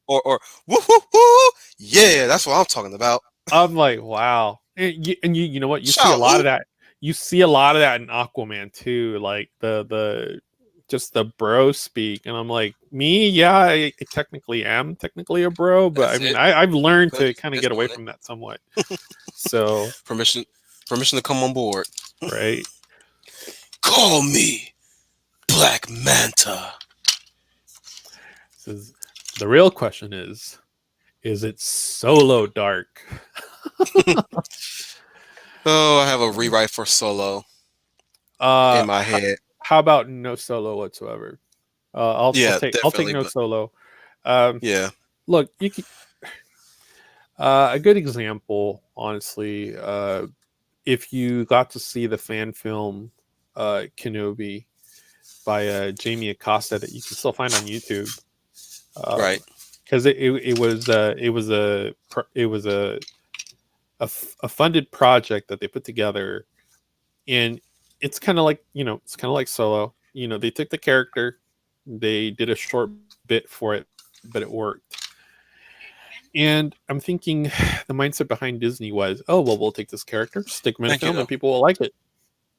woo woo woo. Yeah, that's what I'm talking about. I'm like, wow. And you know what? You see a Shout lot of out. that. You see a lot of that in Aquaman too, like the just the bro speak. And I'm like, me, yeah, I technically am technically a bro, but I That's mean, it. I've learned Good. to kind of Just get away doing it. from that somewhat. So, Permission. Permission to come on board. right. Call me Black Manta. Says the real question is it solo dark? Oh, I have a rewrite for Solo in my head. How about no solo whatsoever? I'll Yeah, take definitely. no But solo. Um, yeah, look, you could, a good example, honestly, if you got to see the fan film Kenobi by Jamie Acosta that you can still find on YouTube, right. because it was a funded project that they put together, and it's kind of like it's kind of like Solo. They took the character, they did a short bit for it, but it worked. And I'm thinking the mindset behind Disney was, oh, well, we'll take this character, stick him in a Thank you, film, and though. people will like it.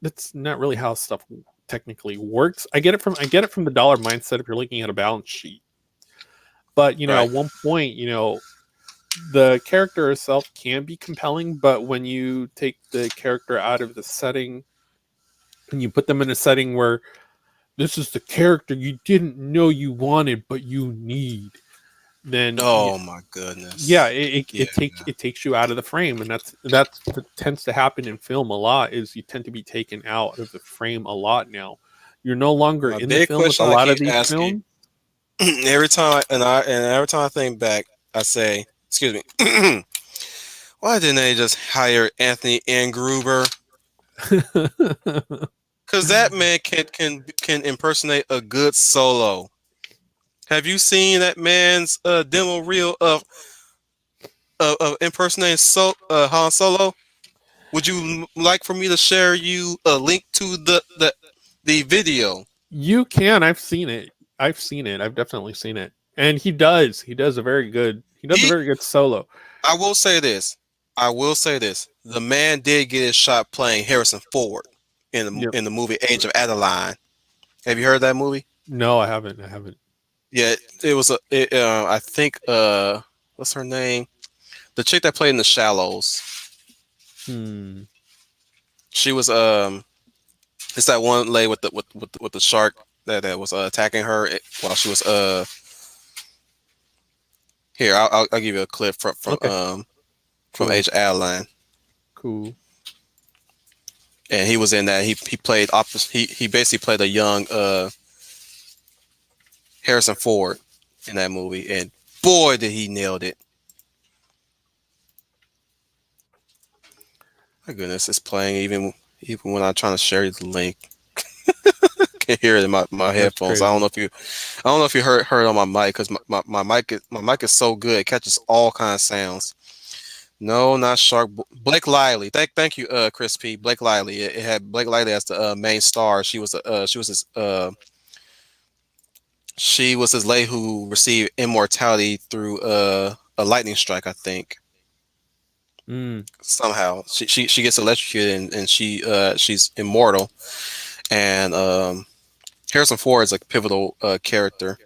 That's not really how stuff technically works. I get it from the dollar mindset if you're looking at a balance sheet. But Right. at one point, the character itself can be compelling, but when you take the character out of the setting and you put them in a setting where this is the character you didn't know you wanted but you need, then Oh my yeah, goodness. Yeah. it takes you out of the frame, and that's what tends to happen in film a lot. Is you tend to be taken out of the frame a lot now. You're no longer My in the big film with a question I lot of keep these asking films. every time I think back, I say, excuse me, why didn't they just hire Anthony N. Gruber? Because that man can impersonate a good Solo. Have you seen that man's demo reel of impersonating Han Solo? Would you like for me to share you a link to the video? You can. I've seen it. I've definitely seen it. And he does a very good. He does a He, very good solo. I will say this. I will say this. The man did get his shot playing Harrison Ford Yep. in the movie Age of Adeline. Have you heard that movie? No, I haven't. I haven't. Yeah, it was I think what's her name? The chick that played in The Shallows. Hmm. She was it's that one lady with the shark that was attacking her while she was here. I'll give you a clip Okay. from Cool. Age of Adeline. Cool. And he was in that. He played opposite. He basically played a young Harrison Ford in that movie, and boy, did he nailed it! My goodness, it's playing even when I'm trying to share the link. Can't hear it in my That's headphones. crazy. I don't know if you heard on my mic because my mic is so good. It catches all kinds of sounds. No, not Shark. Blake Lively. Thank you, Chris P. Blake Lively. It had Blake Lively as the main star. She was this lady who received immortality through a lightning strike, I think. Mm. Somehow she gets electrocuted and she's immortal. And Harrison Ford is a pivotal character.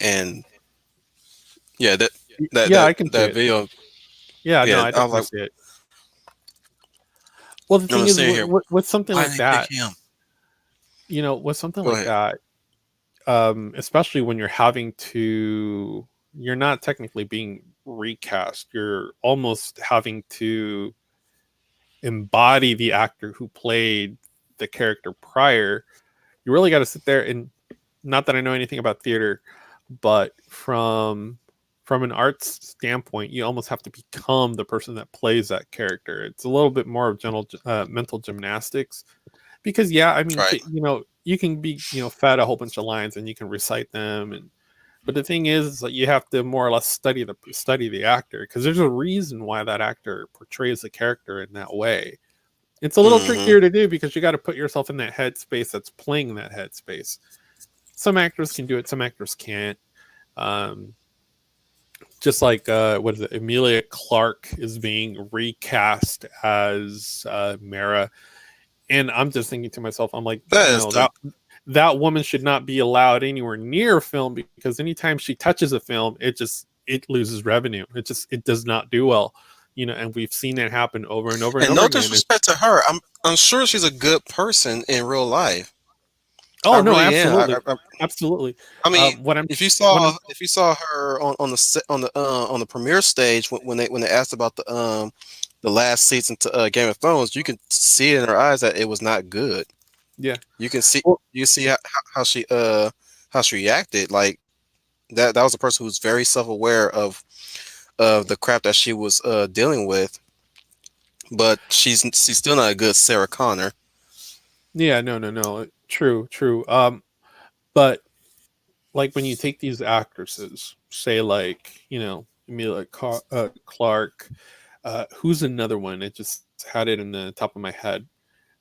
And yeah, Yeah, I can see that it. video. Yeah, no, Yeah, I I was definitely like, see it. Well, the I'm thing just is, sitting here. with something Why like didn't they pick that, him? with something Go like ahead. that, especially when you're not technically being recast. You're almost having to embody the actor who played the character prior. You really got to sit there and, not that I know anything about theater, but from from an arts standpoint, you almost have to become the person that plays that character. It's a little bit more of mental gymnastics, because yeah, I mean, Right. you can be fed a whole bunch of lines and you can recite them, and but the thing is that you have to more or less study the actor, because there's a reason why that actor portrays the character in that way. It's a little Mm-hmm. trickier to do because you got to put yourself in that headspace that's playing that headspace. Some actors can do it, some actors can't. Um, just like what is it? Emilia Clarke is being recast as Mara, and I'm just thinking to myself, I'm like, That is the that woman should not be allowed anywhere near a film, because anytime she touches a film, it loses revenue. It does not do well, and we've seen that happen over and over and and over no again. disrespect to her. I'm sure she's a good person in real life. I Oh no, really am. absolutely, absolutely. I mean, What I'm if you what I'm saw her on the premiere stage when they asked about the last season to Game of Thrones, you can see it in her eyes that it was not good. Yeah. You can see Well, how she reacted. Like that was a person who's very self aware of the crap that she was dealing with. But she's still not a good Sarah Connor. yeah, no, true, true. But like when you take these actresses, say like Emilia Clarke, who's another one? It just had it in the top of my head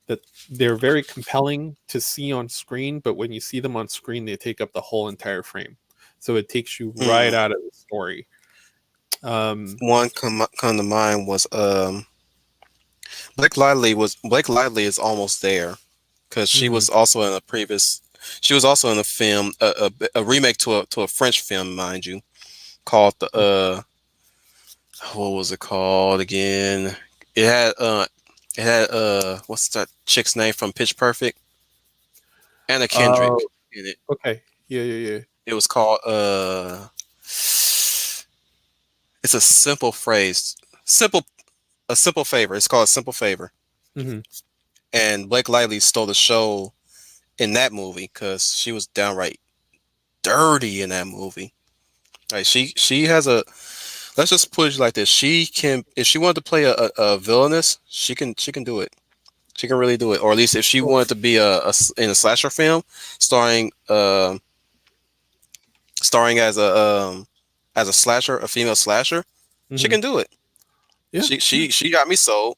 that they're very compelling to see on screen, but when you see them on screen, they take up the whole entire frame, so it takes you right Mm. out of the story. One come to mind was Blake Lively is almost there because she Mhm. was also in a previous. She was also in a film, a remake to a French film, mind you, called the what was it called again? It had what's that chick's name from Pitch Perfect? Anna Uh, Kendrick in it. okay. Yeah. It was called it's a simple phrase, simple a simple favor. It's called a simple favor, Hmm. and Blake Lively stole the show in that movie because she was downright dirty in that movie. Like she has a let's just put it like this. She can if she wanted to play a villainess, she can do it. She can really do it. Or at least if she Well, wanted to be in a slasher film starring starring as a slasher, a female slasher, she hmm. can do it. Yeah. She got me sold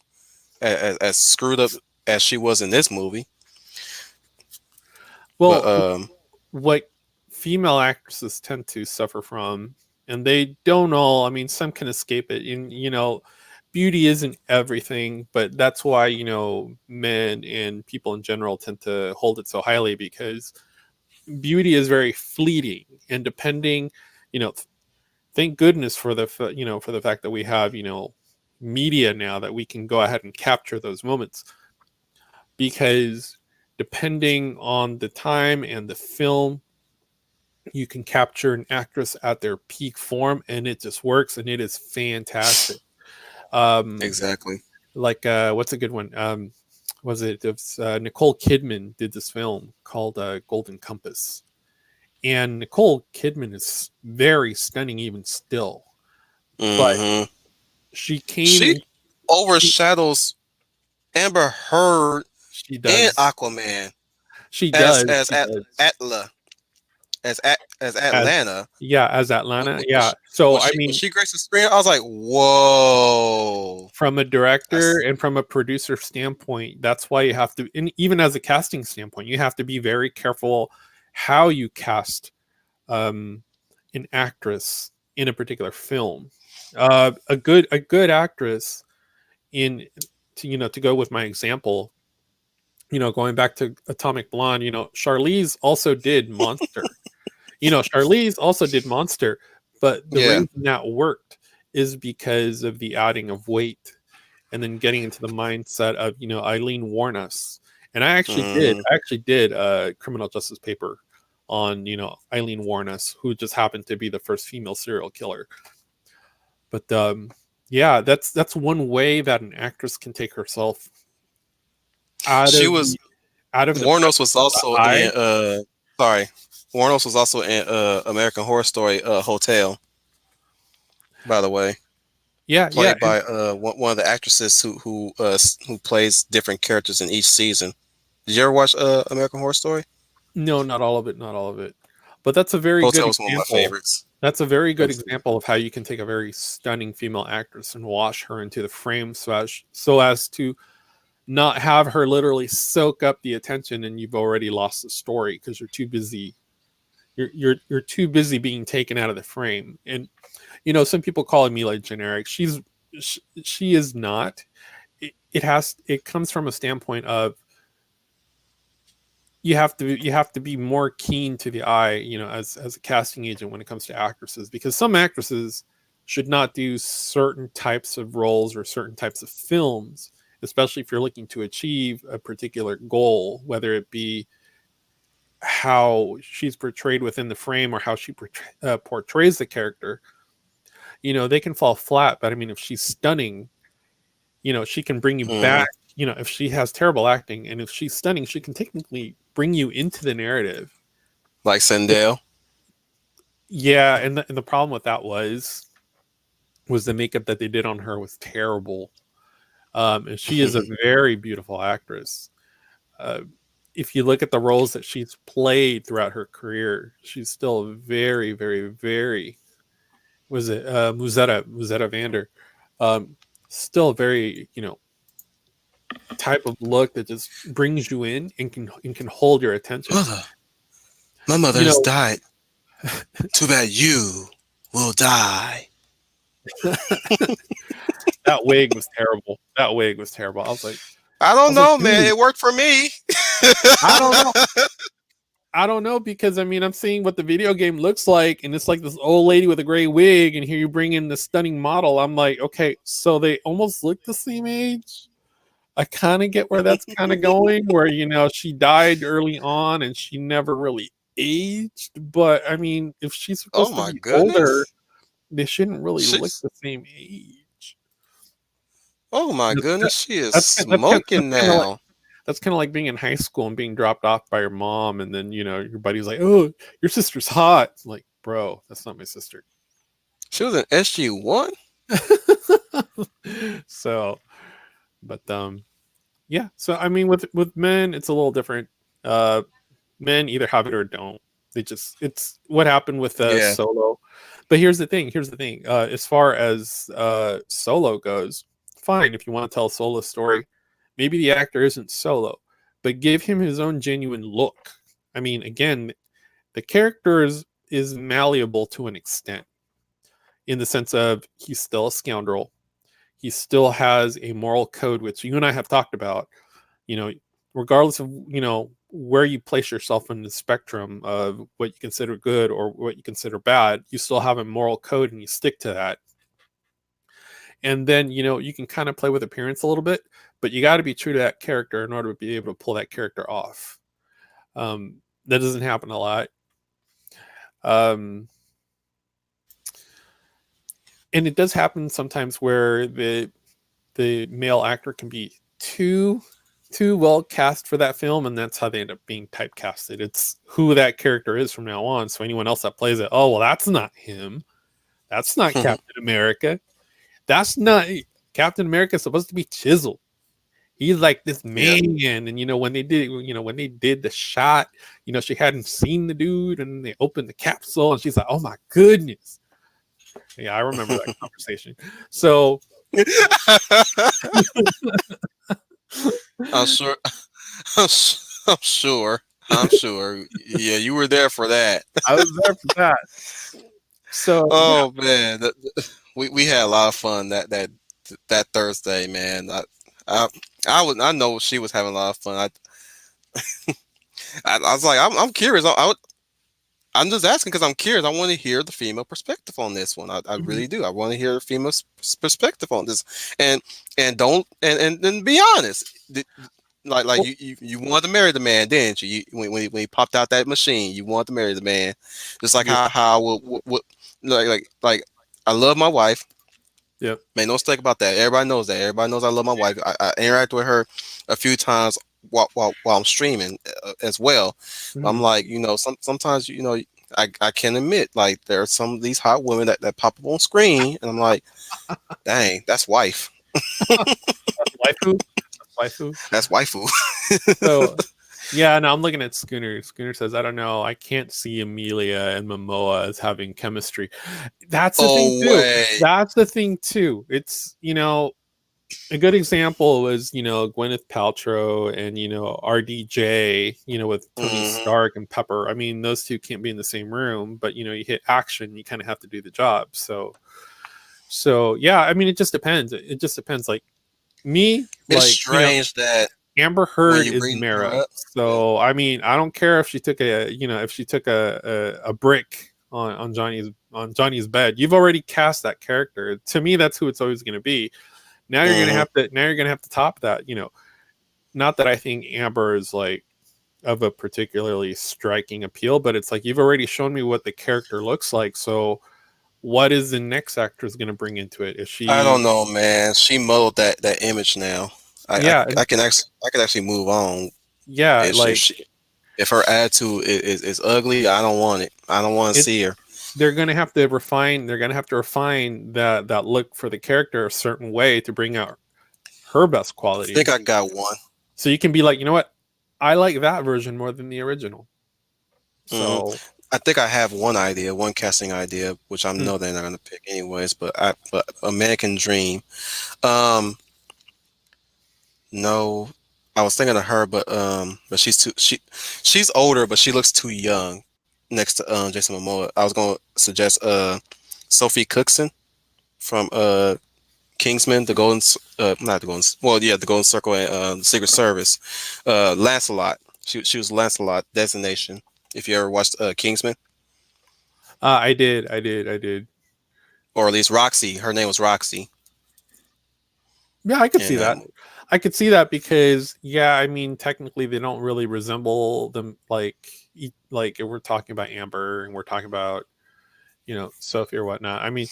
as screwed up as she was in this movie. But Well, what female actresses tend to suffer from, and they don't all, I mean, some can escape it. And, beauty isn't everything, but that's why, men and people in general tend to hold it so highly, because beauty is very fleeting. And depending, thank goodness for for the fact that we have, media now that we can go ahead and capture those moments, because depending on the time and the film, you can capture an actress at their peak form and it just works and it is fantastic. Um, exactly. like what's a good one? Was Nicole Kidman did this film called Golden Compass, and Nicole Kidman is very stunning even still, but Hmm. she came She in. She, overshadows Amber Heard she and does. Aquaman She as does. She does. Atla as As Atlanta. yeah, as Atlanta. Yeah. So I When mean, she graced the screen, I was like, whoa. from a director That's and from a producer standpoint, that's why you have to, and even as a casting standpoint, you have to be very careful how you cast um, an actress in a particular film. A good actress in to go with my example, going back to Atomic Blonde, Charlize also did Monster. Charlize also did Monster, but the yeah. reason that worked is because of the adding of weight and then getting into the mindset of Eileen Warnes. And Hmm. I actually did a criminal justice paper on Eileen Warnes, who just happened to be the first female serial killer. But yeah, that's one way that an actress can take herself out She of was the out of the Warnos was presence of the also eye. in sorry. Warnos was also in American Horror Story Hotel. by the way, Yeah, yeah. played by one of the actresses who plays different characters in each season. Did you ever watch American Horror Story? No, not all of it, not all of it. But that's a very good Hotel was one of my example. favorites. That's a very good That's- example of how you can take a very stunning female actress and wash her into the frame so as to not have her literally soak up the attention, and you've already lost the story because you're too busy. You're too busy being taken out of the frame. And some people call Mila generic. She is not. It comes from a standpoint of you have to be more keen to the eye, as a casting agent when it comes to actresses, because some actresses should not do certain types of roles or certain types of films, especially if you're looking to achieve a particular goal, whether it be how she's portrayed within the frame or how she portrays the character. They can fall flat, but I mean, if she's stunning, she can bring you Mhm. back. If she has terrible acting, and if she's stunning, she can technically bring you into the narrative. Like Sendell. Yeah, and the problem with that was the makeup that they did on her was terrible. And she is a very beautiful actress. Uh, if you look at the roles that she's played throughout her career, she's still very, very, very. Was it Musetta Vander? Still very, type of look that just brings you in and can hold your attention. Mother, my mother You has know, died. Too bad you will die. that wig was terrible. That wig was terrible. I was like, I don't know, man. dude, It worked for me. I don't know. I don't know, because I mean, I'm seeing what the video game looks like, and it's like this old lady with a gray wig, and here you bring in this stunning model. I'm like, okay, so they almost look the same age. I kind of get where that's kind of going, where she died early on and she never really aged. But I mean, if she's Oh supposed to my be older, goodness. they shouldn't really look She's the same age. oh my That- goodness. that- She is that's smoking kind of like now. that's kind of like being in high school and being dropped off by your mom, and then your buddy's like, "Oh, your sister's hot." It's like, bro, that's not my sister. She was in SG1. So, but yeah. So I mean, with men, it's a little different. Men either have it or don't. It's what happened with Yeah. Solo. But here's the thing. As far as Solo goes, fine if you want to tell a Solo story. Maybe the actor isn't Solo, but give him his own genuine look. I mean, again, the character is malleable to an extent, in the sense of he's still a scoundrel. He still has a moral code, which you and I have talked about. You know, regardless of where you place yourself in the spectrum of what you consider good or what you consider bad, you still have a moral code and you stick to that. And then you can kind of play with appearance a little bit, but you got to be true to that character in order to be able to pull that character off. That doesn't happen a lot. And it does happen sometimes where the male actor can be too well cast for that film, and that's how they end up being typecasted. It's who that character is from now on. So anyone else that plays it, oh well, that's not him. That's not Captain America. That's not Captain America. Supposed to be chiseled. He's like this man, and when they did the shot, she hadn't seen the dude, and they opened the capsule, and she's like, "Oh my goodness!" Yeah, I remember that conversation. So I'm sure. I'm sure. I'm sure. Yeah, you were there for that. I was there for that. So Oh man, we had a lot of fun that Thursday, man. I know she was having a lot of fun. I was like, I'm curious. I'm just asking because I'm curious. I want to hear the female perspective on this one. I really do. I want to hear the female perspective on this, and then be honest. Like you wanted to marry the man, didn't you? When he popped out that machine, you wanted to marry the man, just like Yeah. how like I love my wife. Yep. Make no mistake about that. Everybody knows that. Everybody knows I love my wife. I interact with her a few times while I'm streaming as well. I'm like, sometimes I can admit, like there are some of these hot women that pop up on screen, and I'm like, dang, that's wife. That's waifu. That's waifu. That's waifu. So yeah, no, I'm looking at Schooner. Schooner says, I don't know, I can't see Amelia and Momoa as having chemistry. That's the thing Oh too. way. That's the thing too. It's a good example was Gwyneth Paltrow and RDJ, with Tony Hmm. Stark and Pepper. I mean, those two can't be in the same room, but you hit action, you kind of have to do the job. So yeah, I mean, it just depends. It just depends. Like me, It's like strange that Amber when Heard you is bring her Mara. up, but So I mean, I don't care if she took a brick on Johnny's bed. You've already cast that character. To me, that's who it's always going to be. mhm. Now you're gonna have to top that. Not that I think Amber is like of a particularly striking appeal, but it's like you've already shown me what the character looks like. So what is the next actress going to bring into it? Is I don't she? know, man. She molded that image now. Yeah, I can actually move on. yeah. If Like if her attitude is ugly, I don't want it. I don't want to it, see her. they're going to have to refine. They're going to have to refine that look for the character a certain way to bring out her best I think qualities. I got one. So you can be like, you know what? I like that version more than the original. Hmm. So I think I have one idea, one casting idea, which I hmm, know they're not going to pick anyways. But American Dream. No, I was thinking of her, but she's older, but she looks too young next to Jason Momoa. I was gonna suggest Sophie Cookson from Kingsman, the not the Golden, well, yeah, the Golden Circle and Secret Service. Lancelot. She was Lancelot designation. If you ever watched Kingsman, I did. or at least Roxy, her name was Roxy, Yeah, I could see and that. I could see that because yeah, I mean technically they don't really resemble them like like if we're talking about Amber and we're talking about, Sophie or whatnot. I mean,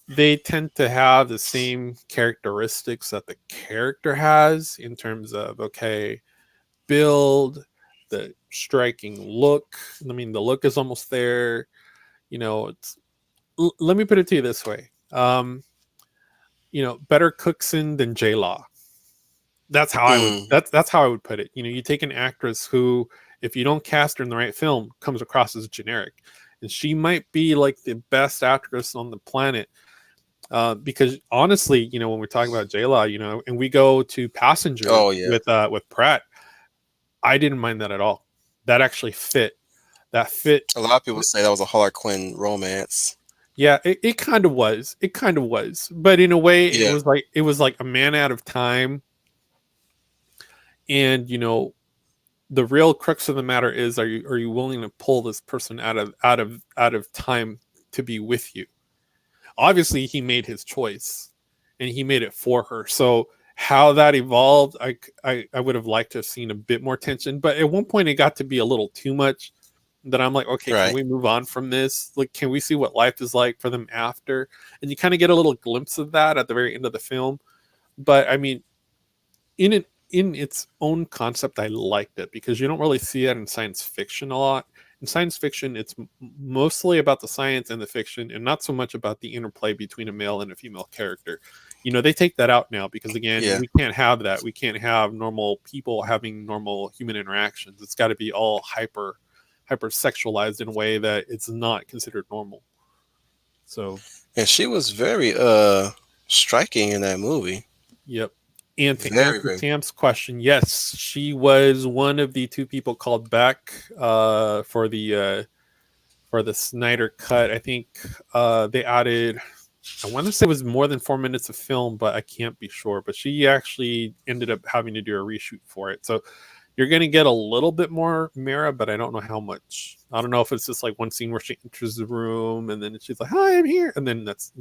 they tend to have the same characteristics that the character has in terms of okay, build, the striking look. I mean, the look is almost there. It's let me put it to you this way. Better Cookson than J Law. That's how I would mm, that's how I would put it. You take an actress who, if you don't cast her in the right film, comes across as generic, and she might be like the best actress on the planet. Because honestly, when we're talking about J Law, and we go to Passenger oh yeah, with Pratt, I didn't mind that at all. That actually fit. That fit. a lot of people say that was a Harlequin romance. Yeah, it kind of was. It kind of was, but in a way, it Yeah, was like a man out of time, and the real crux of the matter is are you willing to pull this person out of time to be with you? Obviously he made his choice and he made it for her. So how that evolved, I would have liked to have seen a bit more tension, but at one point it got to be a little too much that I'm like, okay, can right. we move on from this? Like, can we see what life is like for them after? And you kind of get a little glimpse of that at the very end of the film. But I mean, in its own concept, I liked it because you don't really see that in science fiction a lot. In science fiction, it's mostly about the science and the fiction, and not so much about the interplay between a male and a female character. They take that out now because again, Yeah. we can't have that. We can't have normal people having normal human interactions. It's got to be all hyper sexualized in a way that it's not considered normal. So, And she was very striking in that movie. yep. And to Very, answer very. Sam's question, yes, she was one of the two people called back for the Snyder cut. I think they added, I want to say it was more than 4 minutes of film, but I can't be sure. But she actually ended up having to do a reshoot for it. So you're going to get a little bit more Mara, but I don't know how much. I don't know if it's just like one scene where she enters the room and then she's like, "Hi, I'm here," and then that's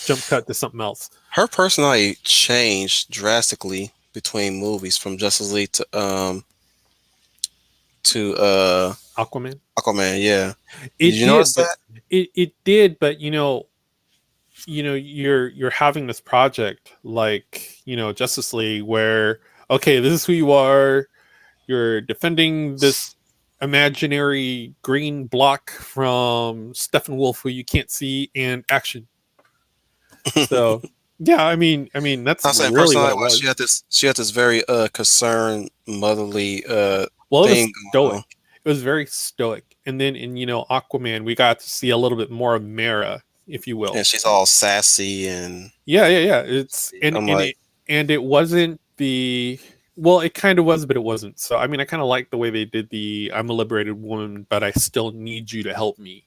jump cut to something else. Her personality changed drastically between movies from Justice League to Aquaman. Aquaman. Yeah, did It you did, notice but that? it did, but you're having this project like Justice League where okay, this is who you are. You're defending this imaginary green block from Steppenwolf who you can't see, and action. So yeah, that's I'm saying really what personality it wise, was. she had this very concerned motherly Well, it was thing going stoic. on. It was very stoic. And then in Aquaman, we got to see a little bit more of Mara, if you will. And she's all sassy and Yeah. It's I'm like, and it wasn't the well, it kind of was, but it wasn't. So I kind of like the way they did the I'm a liberated woman, but I still need you to help me.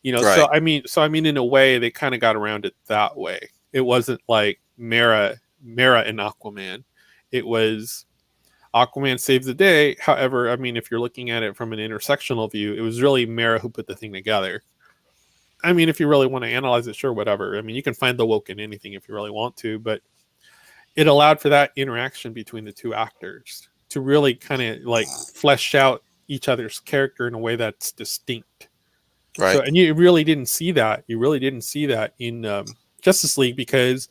right. So in a way they kind of got around it that way. It wasn't like Mara and Aquaman. It was Aquaman saves the day. However, if you're looking at it from an intersectional view, it was really Mara who put the thing together. If you really want to analyze it, sure, whatever. You can find the woke in anything if you really want to, but it allowed for that interaction between the two actors to really kind of like flesh out each other's character in a way that's distinct. So, Right. and you really didn't see that. You really didn't see that in Justice League because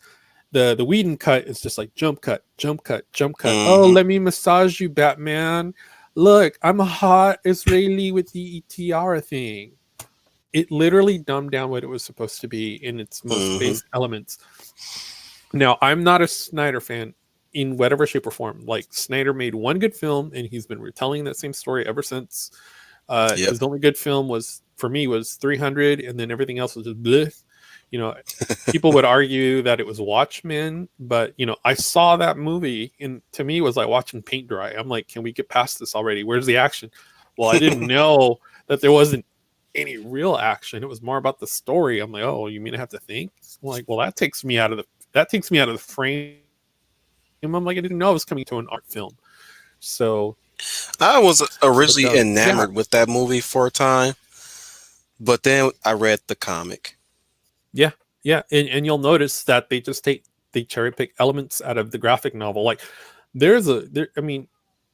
the Whedon cut is just like jump cut, jump cut, jump cut. Oh, Hmm. let me massage you, Batman. Look, I'm a hot Israeli with the tiara thing. It literally dumbed down what it was supposed to be in its most Hmm. base elements. Now, I'm not a Snyder fan in whatever shape or form. Like Snyder made one good film, and he's been retelling that same story ever since. Yep. His only good film was for me was 300, and then everything else was just bleh. You know, people would argue that it was Watchmen, but I saw that movie, and to me, it was like watching paint dry. I'm like, can we get past this already? Where's the action? Well, I didn't know that there wasn't any real action. It was more about the story. I'm like, oh, you mean I have to think? I'm like, well, that takes me out of the frame. I'm like, I didn't know I was coming to an art film. So, I was but originally yeah, enamored with that movie for a time, but then I read the comic. yeah, yeah, and you'll notice that they cherry pick elements out of the graphic novel. Like there, when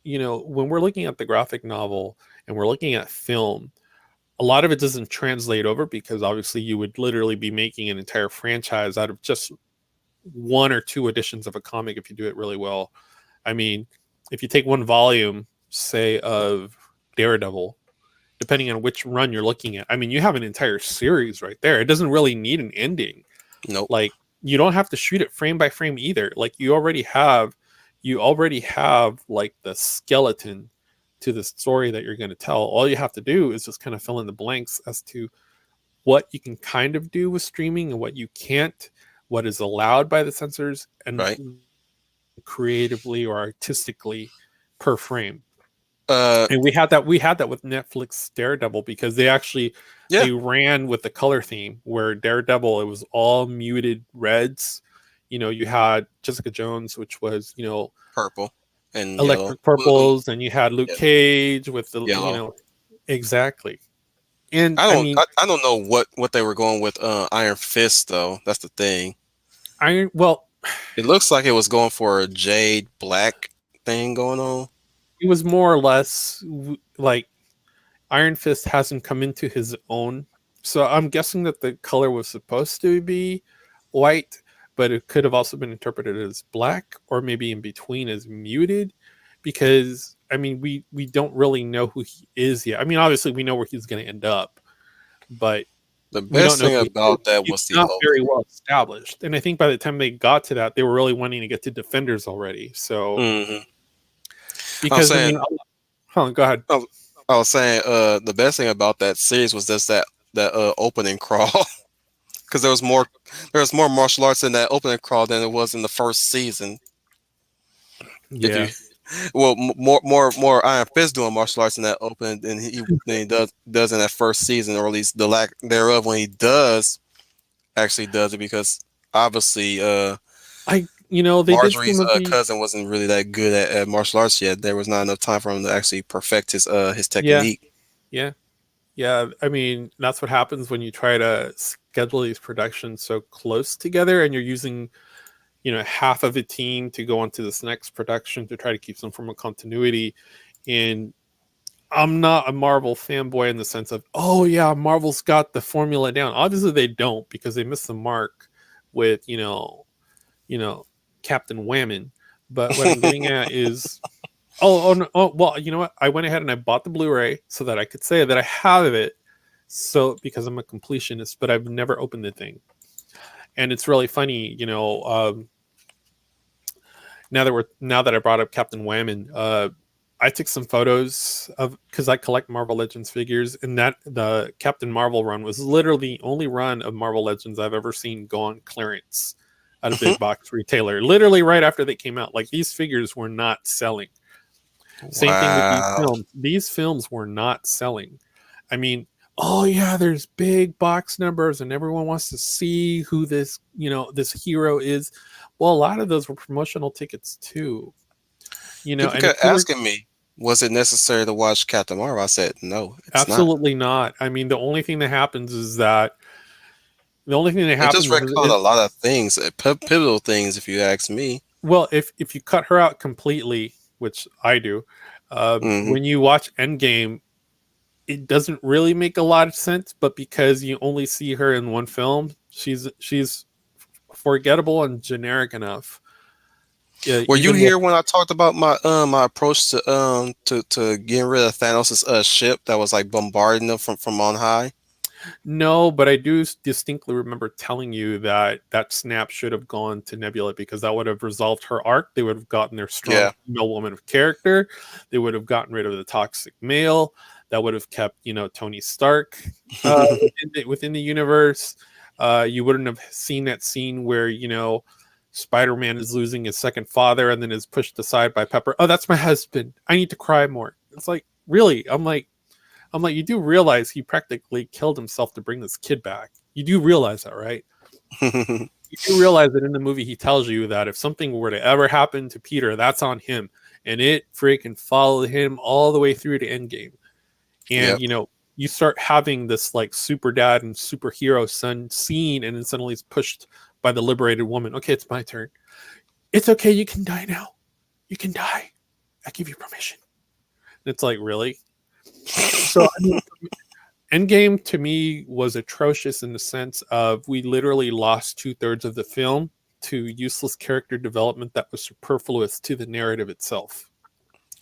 we're looking at the graphic novel and we're looking at film, a lot of it doesn't translate over because obviously you would literally be making an entire franchise out of just one or two editions of a comic if you do it really well. I mean, if you take one volume, say of Daredevil, depending on which run you're looking at, you have an entire series right there. It doesn't really need an ending. Nope. Like you don't have to shoot it frame by frame either. Like you already have like the skeleton to the story that you're going to tell. All you have to do is just kind of fill in the blanks as to what you can kind of do with streaming and what you can't, what is allowed by the censors, and Right. creatively or artistically per frame. Uh, And we had that with Netflix Daredevil because yeah. they ran with the color theme where Daredevil, it was all muted reds. You had Jessica Jones, which was Purple and yellow. electric purples, and you had Luke Yeah, Cage with the yellow. exactly. And I don't know what they were going with Iron Fist though. That's the thing. well, It looks like it was going for a jade black thing going on. it was more or less like Iron Fist hasn't come into his own. So I'm guessing that the color was supposed to be white, but it could have also been interpreted as black or maybe in between as muted because we don't really know who he is yet. Obviously we know where he's going to end up, but The we don't best know thing who he is. about that He's was the not very opening. well established. And I think by the time they got to that, they were really wanting to get to Defenders already. So Hmm. I was because saying, go ahead. I was saying, the best thing about that series was just that opening crawl, because there was more martial arts in that opening crawl than it was in the first season. If you Yeah. well, more Iron Fist doing martial arts in that opening than he does in that first season, or at least the lack thereof when he actually does it, because obviously They did some Marjorie's of the cousin wasn't really that good at martial arts yet. There was not enough time for him to actually perfect his yeah, technique. yeah. Yeah, that's what happens when you try to schedule these productions so close together and you're using, half of a team to go on to this next production to try to keep some form of continuity. And I'm not a Marvel fanboy in the sense of, oh yeah, Marvel's got the formula down. Obviously they don't because they missed the mark with, Captain Whammon. But what I'm getting at is Oh, no, oh, well, you know what? I went ahead and I bought the Blu-ray so that I could say that I have it. So because I'm a completionist, but I've never opened the thing, and it's really funny, now that I brought up Captain Whammon, I took some photos of because I collect Marvel Legends figures, and that the Captain Marvel run was literally the only run of Marvel Legends I've ever seen go on clearance at a big box retailer. Literally right after they came out, like these figures were not selling. Same thing with these Wow. films. These films were not selling. I mean, oh yeah, there's big box numbers, and everyone wants to see who this hero is. Well, a lot of those were promotional tickets too. People And if kept you were asking me, was it necessary to watch Captain Marvel? I said, no, it's not. absolutely not. I mean, the only thing that happens is that It just retconned a lot of things, pivotal things, if you ask me. well, if you cut her out completely, which I do, Hmm. when you watch Endgame, it doesn't really make a lot of sense. But because you only see her in one film, she's forgettable and generic enough. Were you Even with here when I talked about my approach to getting rid of Thanos' ship that was like bombarding them from on high? no, but I do distinctly remember telling you that that snap should have gone to Nebula because that would have resolved her arc. They would have gotten their strong Yeah. female woman of character. They would have gotten rid of the toxic male. That would have kept, Tony Stark within the universe. You wouldn't have seen that scene where, Spider-Man is losing his second father and then is pushed aside by Pepper. Oh, that's my husband. I need to cry more. It's like, really? I'm like, you do realize he practically killed himself to bring this kid back. You do realize that, right? You do realize that in the movie he tells you that if something were to ever happen to Peter, that's on him. And it freaking followed him all the way through to Endgame. And Yep. you start having this like super dad and superhero son scene, and then suddenly it's pushed by the liberated woman. Okay, it's my turn. It's okay, you can die now. You can die. I give you permission. And it's like, really? So I mean, Endgame to me was atrocious in the sense of we literally lost 2/3 of the film to useless character development that was superfluous to the narrative itself.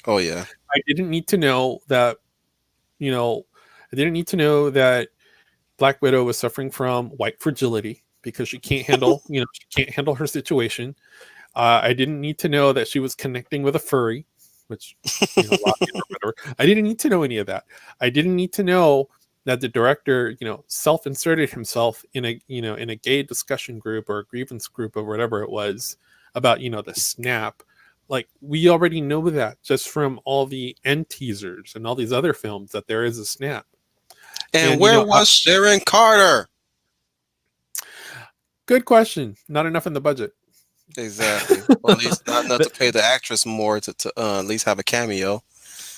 Oh yeah. I didn't need to know that, you know, I didn't need to know that Black Widow was suffering from white fragility because she can't handle her situation. I didn't need to know that she was connecting with a furry, which, Loki or whatever. I didn't need to know any of that. I didn't need to know that the director, self-inserted himself in a gay discussion group or a grievance group or whatever it was about, the snap. Like we already know that just from all the end teasers and all these other films that there is a snap. And And where was Sharon Carter? good question. Not enough in the budget. Exactly. Or at least not enough to pay the actress more to at least have a cameo,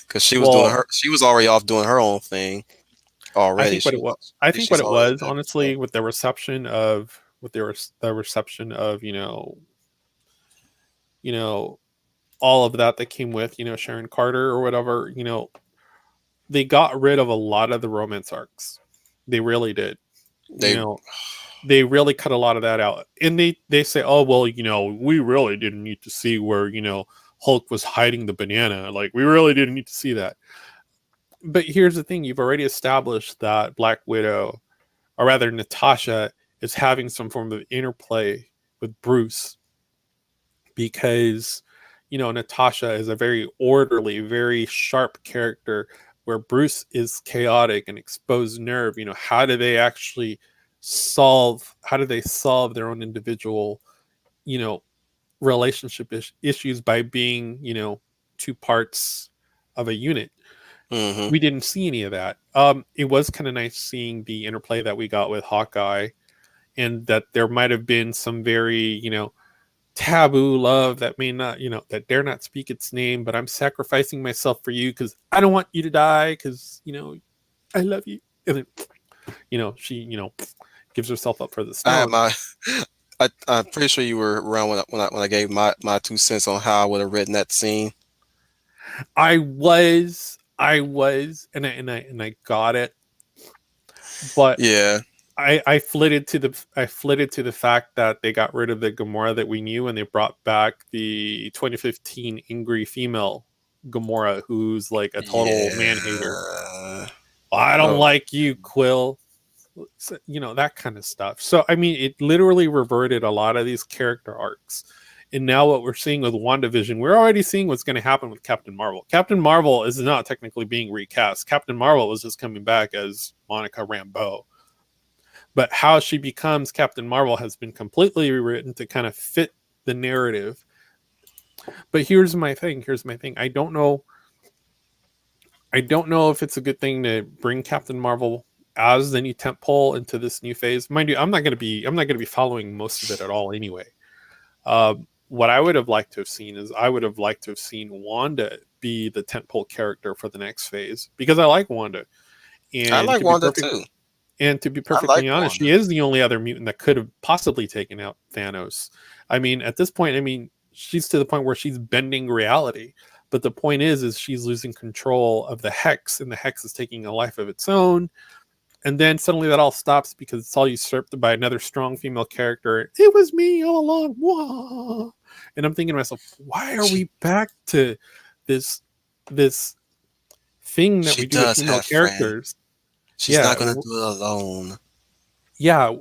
because Well, she was already off doing her own thing I already. think what it was. I think what She's it already was, honestly, with the reception of you know, all of that came with Sharon Carter or whatever. They got rid of a lot of the romance arcs. They really did. You they know, they really cut a lot of that out. And they say, oh well, we really didn't need to see where Hulk was hiding the banana. Like we really didn't need to see that. But here's the thing: you've already established that Black Widow, or rather Natasha, is having some form of interplay with Bruce because Natasha is a very orderly, very sharp character where Bruce is chaotic and exposed nerve. How do they solve their own individual you know relationship issues by being two parts of a unit. hmm We didn't see any of that. It was kind of nice seeing the interplay that we got with Hawkeye, and that there might have been some very taboo love that may not that dare not speak its name, but I'm sacrificing myself for you because I don't want you to die because I love you. And then she gives herself up for the I had stone. my I'm pretty sure you were around when I gave my 2 cents on how I would have written that scene. I was, and I got it, but Yeah. I flitted to the fact that they got rid of the Gamora that we knew and they brought back the 2015 angry female Gamora, who's like a total man hater. Yeah. I don't Oh. like you, Quill. So, that kind of stuff. So I mean, it literally reverted a lot of these character arcs. And now what we're seeing with WandaVision, we're already seeing what's going to happen with Captain Marvel. Captain Marvel is not technically being recast. Captain Marvel is just coming back as Monica Rambeau. But how she becomes Captain Marvel has been completely rewritten to kind of fit the narrative. But here's my thing. I don't know if it's a good thing to bring Captain Marvel as the new tentpole into this new phase. Mind you, I'm not going to be following most of it at all anyway. What I would have liked to have seen is Wanda be the tentpole character for the next phase, because I like Wanda. And I like Wanda too. And to be I like perfectly honest, Wanda. she is the only other mutant that could have possibly taken out Thanos. I mean, at this point, she's to the point where she's bending reality. But the point is she's losing control of the Hex, and the Hex is taking a life of its own. And then suddenly that all stops because it's all usurped by another strong female character. It was me all along. Wah! And I'm thinking to myself, why are we back to this thing that She we do with does female have friends. characters? She's not going to do it alone. Yeah,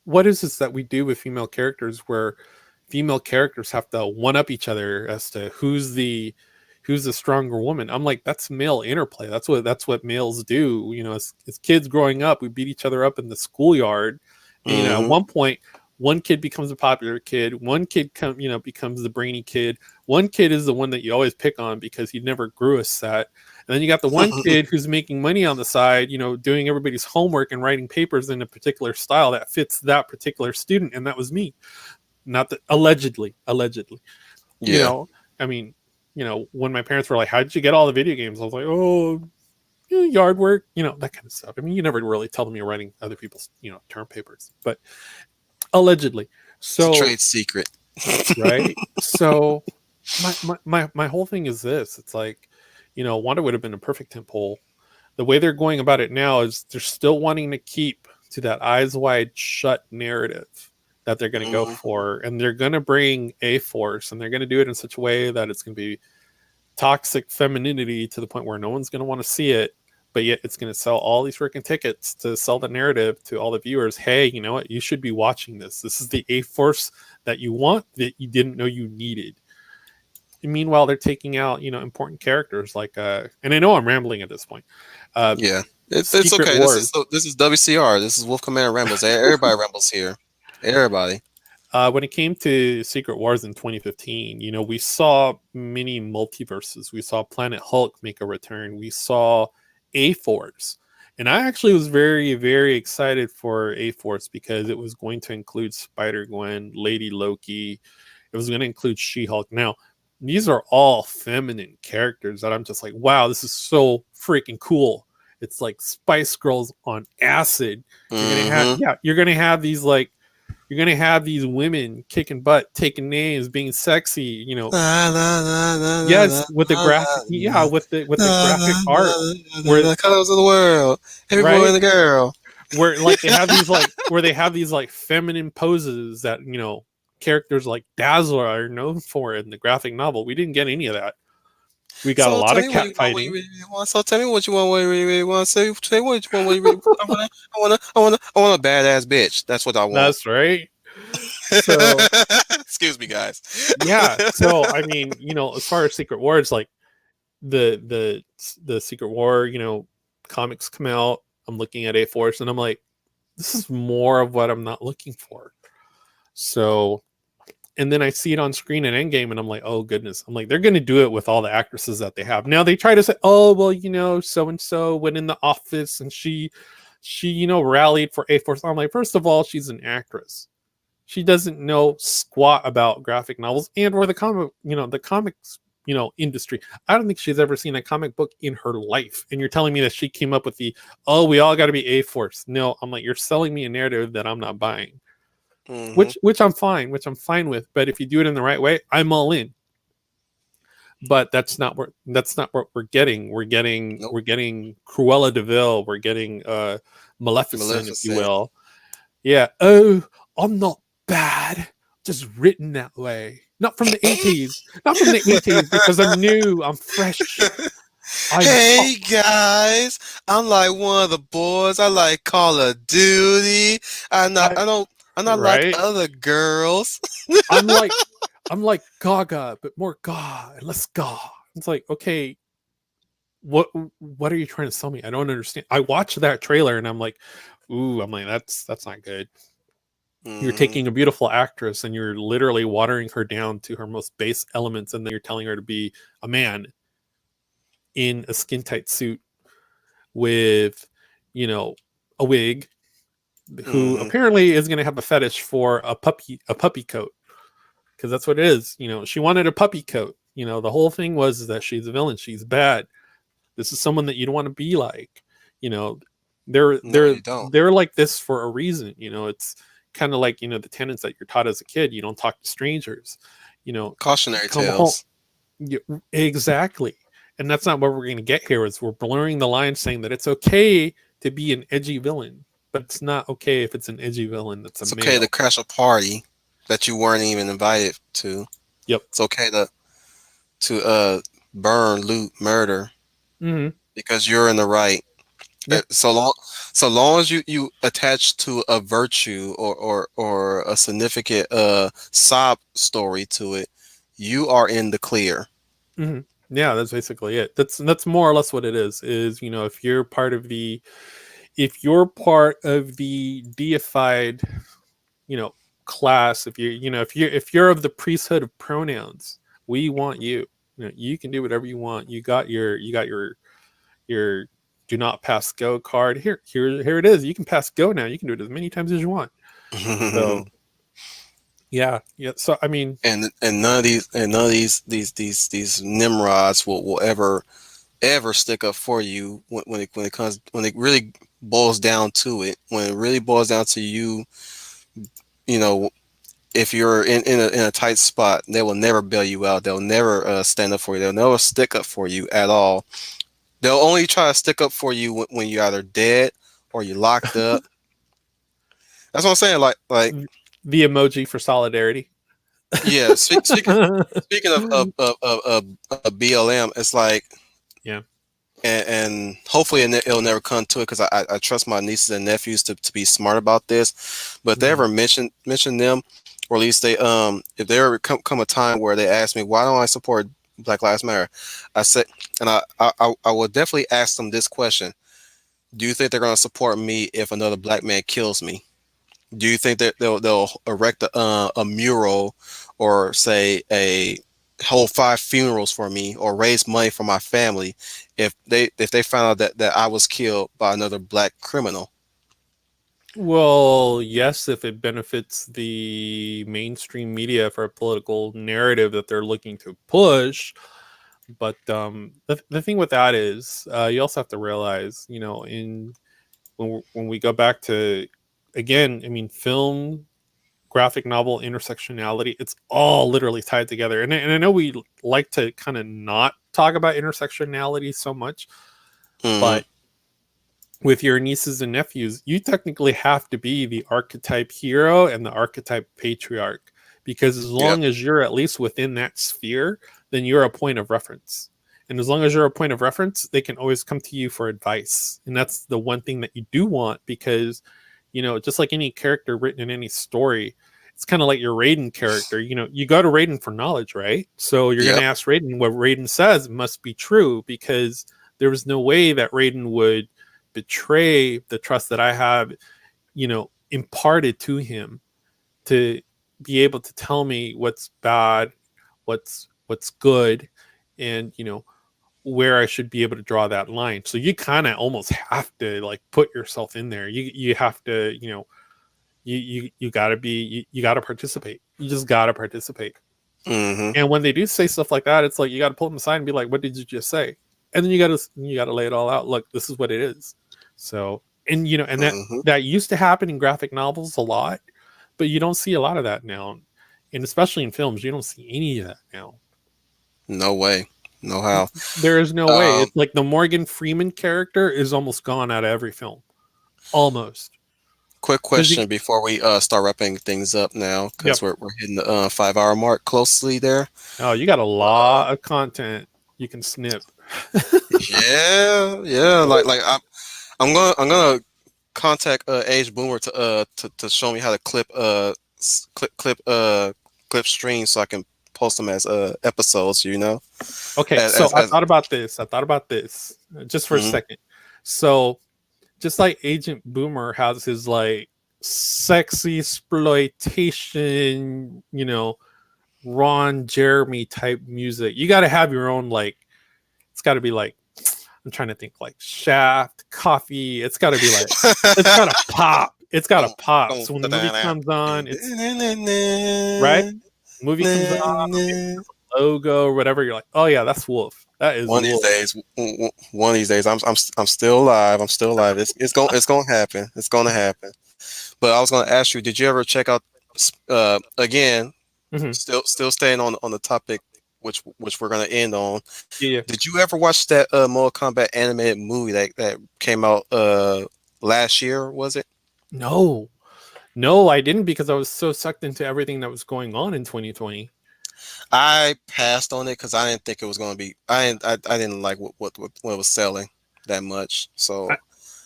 what is this that we do with female characters where female characters have to one up each other as to who's the stronger woman? I'm like, that's male interplay. That's what males do. As kids growing up, we beat each other up in the schoolyard. And, at one point, one kid becomes a popular kid. One kid becomes the brainy kid. One kid is the one that you always pick on because he never grew a set. And then you got the one kid who's making money on the side, doing everybody's homework and writing papers in a particular style that fits that particular student. And that was me. Not that allegedly. Yeah. When my parents were like, how did you get all the video games? I was like, oh, yard work, that kind of stuff. I mean, you never really tell them you're writing other people's, term papers, but allegedly. So it's a trade secret. Right. So my whole thing is this. It's like, Wanda would have been a perfect tentpole. The way they're going about it now is they're still wanting to keep to that eyes wide shut narrative that they're going to go for, and they're going to bring A-Force, and they're going to do it in such a way that it's going to be toxic femininity to the point where no one's going to want to see it, but yet it's going to sell all these freaking tickets to sell the narrative to all the viewers. Hey, you know what? You should be watching this. This is the A-Force that you want, that you didn't know you needed. And meanwhile, they're taking out, important characters like, and I know I'm rambling at this point. Yeah, it's okay. Wars. This is WCR. This is Wolf Command Rambles. Everybody rambles here. Everybody. When it came to Secret Wars in 2015, we saw many multiverses. We saw Planet Hulk make a return. We saw A-Force. And I actually was very, very excited for A-Force because it was going to include Spider-Gwen, Lady Loki. It was going to include She-Hulk. Now, these are all feminine characters that I'm just like, wow, this is so freaking cool. It's like Spice Girls on acid. You're gonna have these women kicking butt, taking names, being sexy, yes, with the graphic, with the graphic art, where the colors of the world, every boy and the girl, where like they have these like feminine poses that characters like Dazzler are known for in the graphic novel. We didn't get any of that. We got a lot of cat fighting. So tell me what you want. What you really want to say? Say what you want. What you really, I want a badass bitch. That's what I want. That's right. So, excuse me, guys. Yeah. So I mean, as far as Secret Wars, like the Secret War, comics come out. I'm looking at A-Force, and I'm like, this is more of what I'm not looking for. So. And then I see it on screen in Endgame, and I'm like, oh, goodness. I'm like, they're going to do it with all the actresses that they have. Now, they try to say, oh, well, so-and-so went in the office, and she rallied for A-Force. I'm like, first of all, she's an actress. She doesn't know squat about graphic novels or the comics, industry. I don't think she's ever seen a comic book in her life. And you're telling me that she came up with we all got to be A-Force. No, I'm like, you're selling me a narrative that I'm not buying. Which I'm fine with, but if you do it in the right way, I'm all in. But that's not what we're getting. We're getting Cruella de Vil. We're getting Maleficent, if you will. Yeah. Oh, I'm not bad. Just written that way. not from the 80s, not from the 80s, because I'm new, I'm fresh. Hey guys, I'm like one of the boys. I like Call of Duty. I'm not like right? other girls. I'm like Gaga, but more Ga and less Ga. It's like, okay, what are you trying to sell me? I don't understand. I watched that trailer and I'm like, ooh, I'm like, that's not good. You're Mhm. taking a beautiful actress and you're literally watering her down to her most base elements, and then you're telling her to be a man in a skin tight suit with, you know, a wig, who Mhm. apparently is going to have a fetish for a puppy coat, because that's what it is. You know, she wanted a puppy coat. You know, the whole thing was that she's a villain, she's bad. This is someone that you don't want to be like. You know, they're No, they're you don't. they're like this for a reason. You know, it's kind of like, you know, the tenets that you're taught as a kid. You don't talk to strangers. You know, Cautionary come home. tales. Yeah, exactly. And that's not what we're going to get here. Is we're blurring the line, saying that it's okay to be an edgy villain, but it's not okay if it's an edgy villain that's a It's okay to male. crash a party that you weren't even invited to. Yep. It's okay to burn, loot, murder Hmm. because you're in the right. Yeah. So long as you attach to a virtue or a significant sob story to it, you are in the clear. Hmm. Yeah, that's basically it. That's more or less what it is. Is, you know, if you're part of the deified, you know, class, if you're of the priesthood of pronouns, we want you. You know, you can do whatever you want. You got your do not pass go card. Here it is. You can pass go now. You can do it as many times as you want. So yeah. So I mean, and none of these nimrods will ever stick up for you when it really boils down to it. When it really boils down to you, you know, if you're in a tight spot, they will never bail you out. They'll never stand up for you. They'll never stick up for you at all. They'll only try to stick up for you when you're either dead or you're locked up. That's what I'm saying. Like the emoji for solidarity. yeah. Speaking of BLM, it's like, Yeah. and hopefully it'll never come to it, because I trust my nieces and nephews to be smart about this. But if they Mhm. ever mention them, or at least they if there ever come a time where they ask me why don't I support Black Lives Matter, I said, and I will definitely ask them this question: do you think they're going to support me if another black man kills me? Do you think that they'll erect a mural, or say a hold 5 funerals for me, or raise money for my family if they found out that I was killed by another black criminal? Well, yes, if it benefits the mainstream media for a political narrative that they're looking to push. But the thing with that is, you also have to realize, you know, when we go back to, again, I mean, film, graphic novel, intersectionality, it's all literally tied together. And I know we like to kind of not talk about intersectionality so much, Hmm. but with your nieces and nephews, you technically have to be the archetype hero and the archetype patriarch, because as Yep. long as you're at least within that sphere, then you're a point of reference. And as long as you're a point of reference, they can always come to you for advice. And that's the one thing that you do want, because, you know, just like any character written in any story, it's kind of like your Raiden character. You know, you go to Raiden for knowledge, right? So you're going to Yep. ask Raiden what Raiden says must be true, because there was no way that Raiden would betray the trust that I have, you know, imparted to him, to be able to tell me what's bad, what's good, and, you know, where I should be able to draw that line. So you kind of almost have to like put yourself in there. You have to, you know, you got to be, you got to participate. You just got to participate. Hmm. And when they do say stuff like that, it's like you got to pull them aside and be like, "What did you just say?" And then you got to lay it all out. Look, this is what it is. So, and you know, and that Hmm. that used to happen in graphic novels a lot, but you don't see a lot of that now, and especially in films, you don't see any of that now. No way. No how. There is no way. Um, It's like the Morgan Freeman character is almost gone out of every film, almost. Quick 'Cause you- question before we start wrapping things up now, Yep. because we're hitting the 5 hour mark closely there. Oh, you got a lot of content you can snip. Yeah, yeah. Like I'm gonna contact Age Boomer to show me how to clip streams so I can post them as episodes. Okay, so As I thought about this just for a mhm. second. So just like Agent Boomer has his like sexy exploitation, Ron Jeremy type music, you got to have your own, like, it's got to be like, I'm trying to think, like Shaft, Coffee. It's got to be like, it's got to pop. It's got to pop. So when the movie comes on, it's right. Movie comes on, logo or whatever. You're like, oh yeah, that's Wolf. That is One of these Wolf. days, one of these days, I'm still alive. I'm still alive. It's gonna happen. It's gonna happen. But I was gonna ask you, did you ever check out again? Mhm. Still staying on the topic, which we're gonna end on. Yeah. Did you ever watch that Mortal Kombat animated movie that came out last year? Was it? No, no, I didn't, because I was so sucked into everything that was going on in 2020. I passed on it because I didn't think it was gonna be. I didn't like what was selling that much. So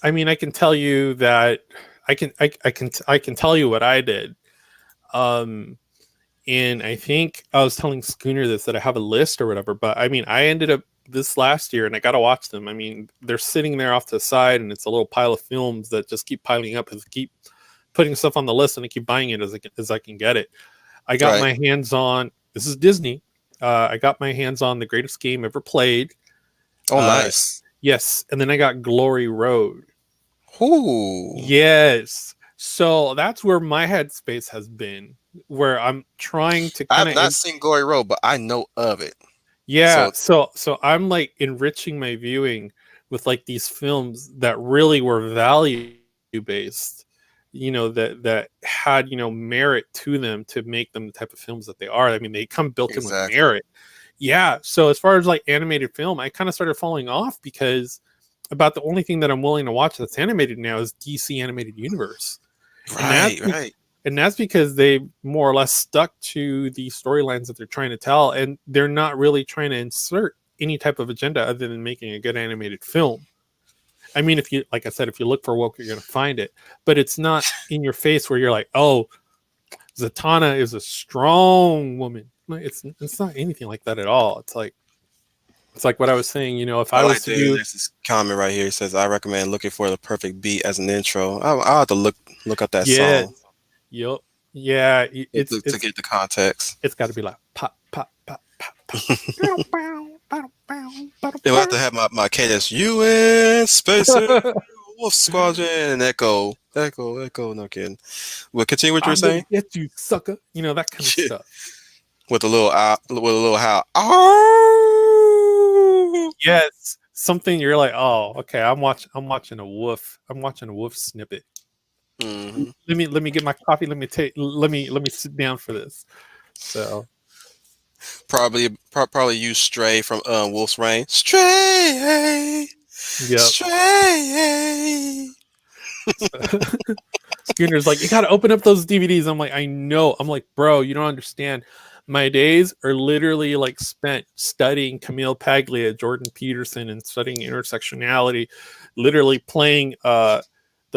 I mean, I can tell you that I can tell you what I did. Um, and I think I was telling Schooner this, that I have a list or whatever. But I mean, I ended up this last year, and I got to watch them. I mean, they're sitting there off to the side, and it's a little pile of films that just keep piling up as I keep putting stuff on the list, and I keep buying it as I can get it. I got right. my hands on. This is Disney. I got my hands on the greatest game ever played. Oh, Uh, nice. yes, and then I got Glory Road. Ooh. Yes. So that's where my headspace has been, where I'm trying to kind I've of, not seen Glory Road, but I know of it. yeah. So So I'm like enriching my viewing with like these films that really were value based, that had, merit to them to make them the type of films that they are. I mean, they come built in with exactly. merit. Yeah. So as far as like animated film, I kind of started falling off because about the only thing that I'm willing to watch that's animated now is DC Animated Universe. And that's Right. and that's because they more or less stuck to the storylines that they're trying to tell, and they're not really trying to insert any type of agenda other than making a good animated film. I mean, if you, like I said, if you look for woke, you're going to find it, but it's not in your face where you're like, oh, Zatanna is a strong woman. It's not anything like that at all. It's like what I was saying. If I I was like to do, there's this comment right here. It says, "I recommend looking for the perfect beat as an intro." I'll have to look up that yeah, song yep, yeah, to get the context. it's got to be like pop, pop, pop, pop, pop. They'll have to have my cadence. UN Space Wolf Squadron and Echo. No kidding. Well, continue what you were I'm gonna saying. get you, sucker. That kind of stuff. With a little howl. Oh! Yes, something you're like, oh, okay. I'm watching a wolf. I'm watching a wolf snippet. Mm-hmm. Let me get my coffee. Let me sit down for this. So Probably use Stray from Wolf's Rain. Stray. yeah. Stray. Schooner's like, you gotta open up those DVDs. I'm like, I know. I'm like, bro, you don't understand. My days are literally like spent studying Camille Paglia, Jordan Peterson, and studying intersectionality, literally playing the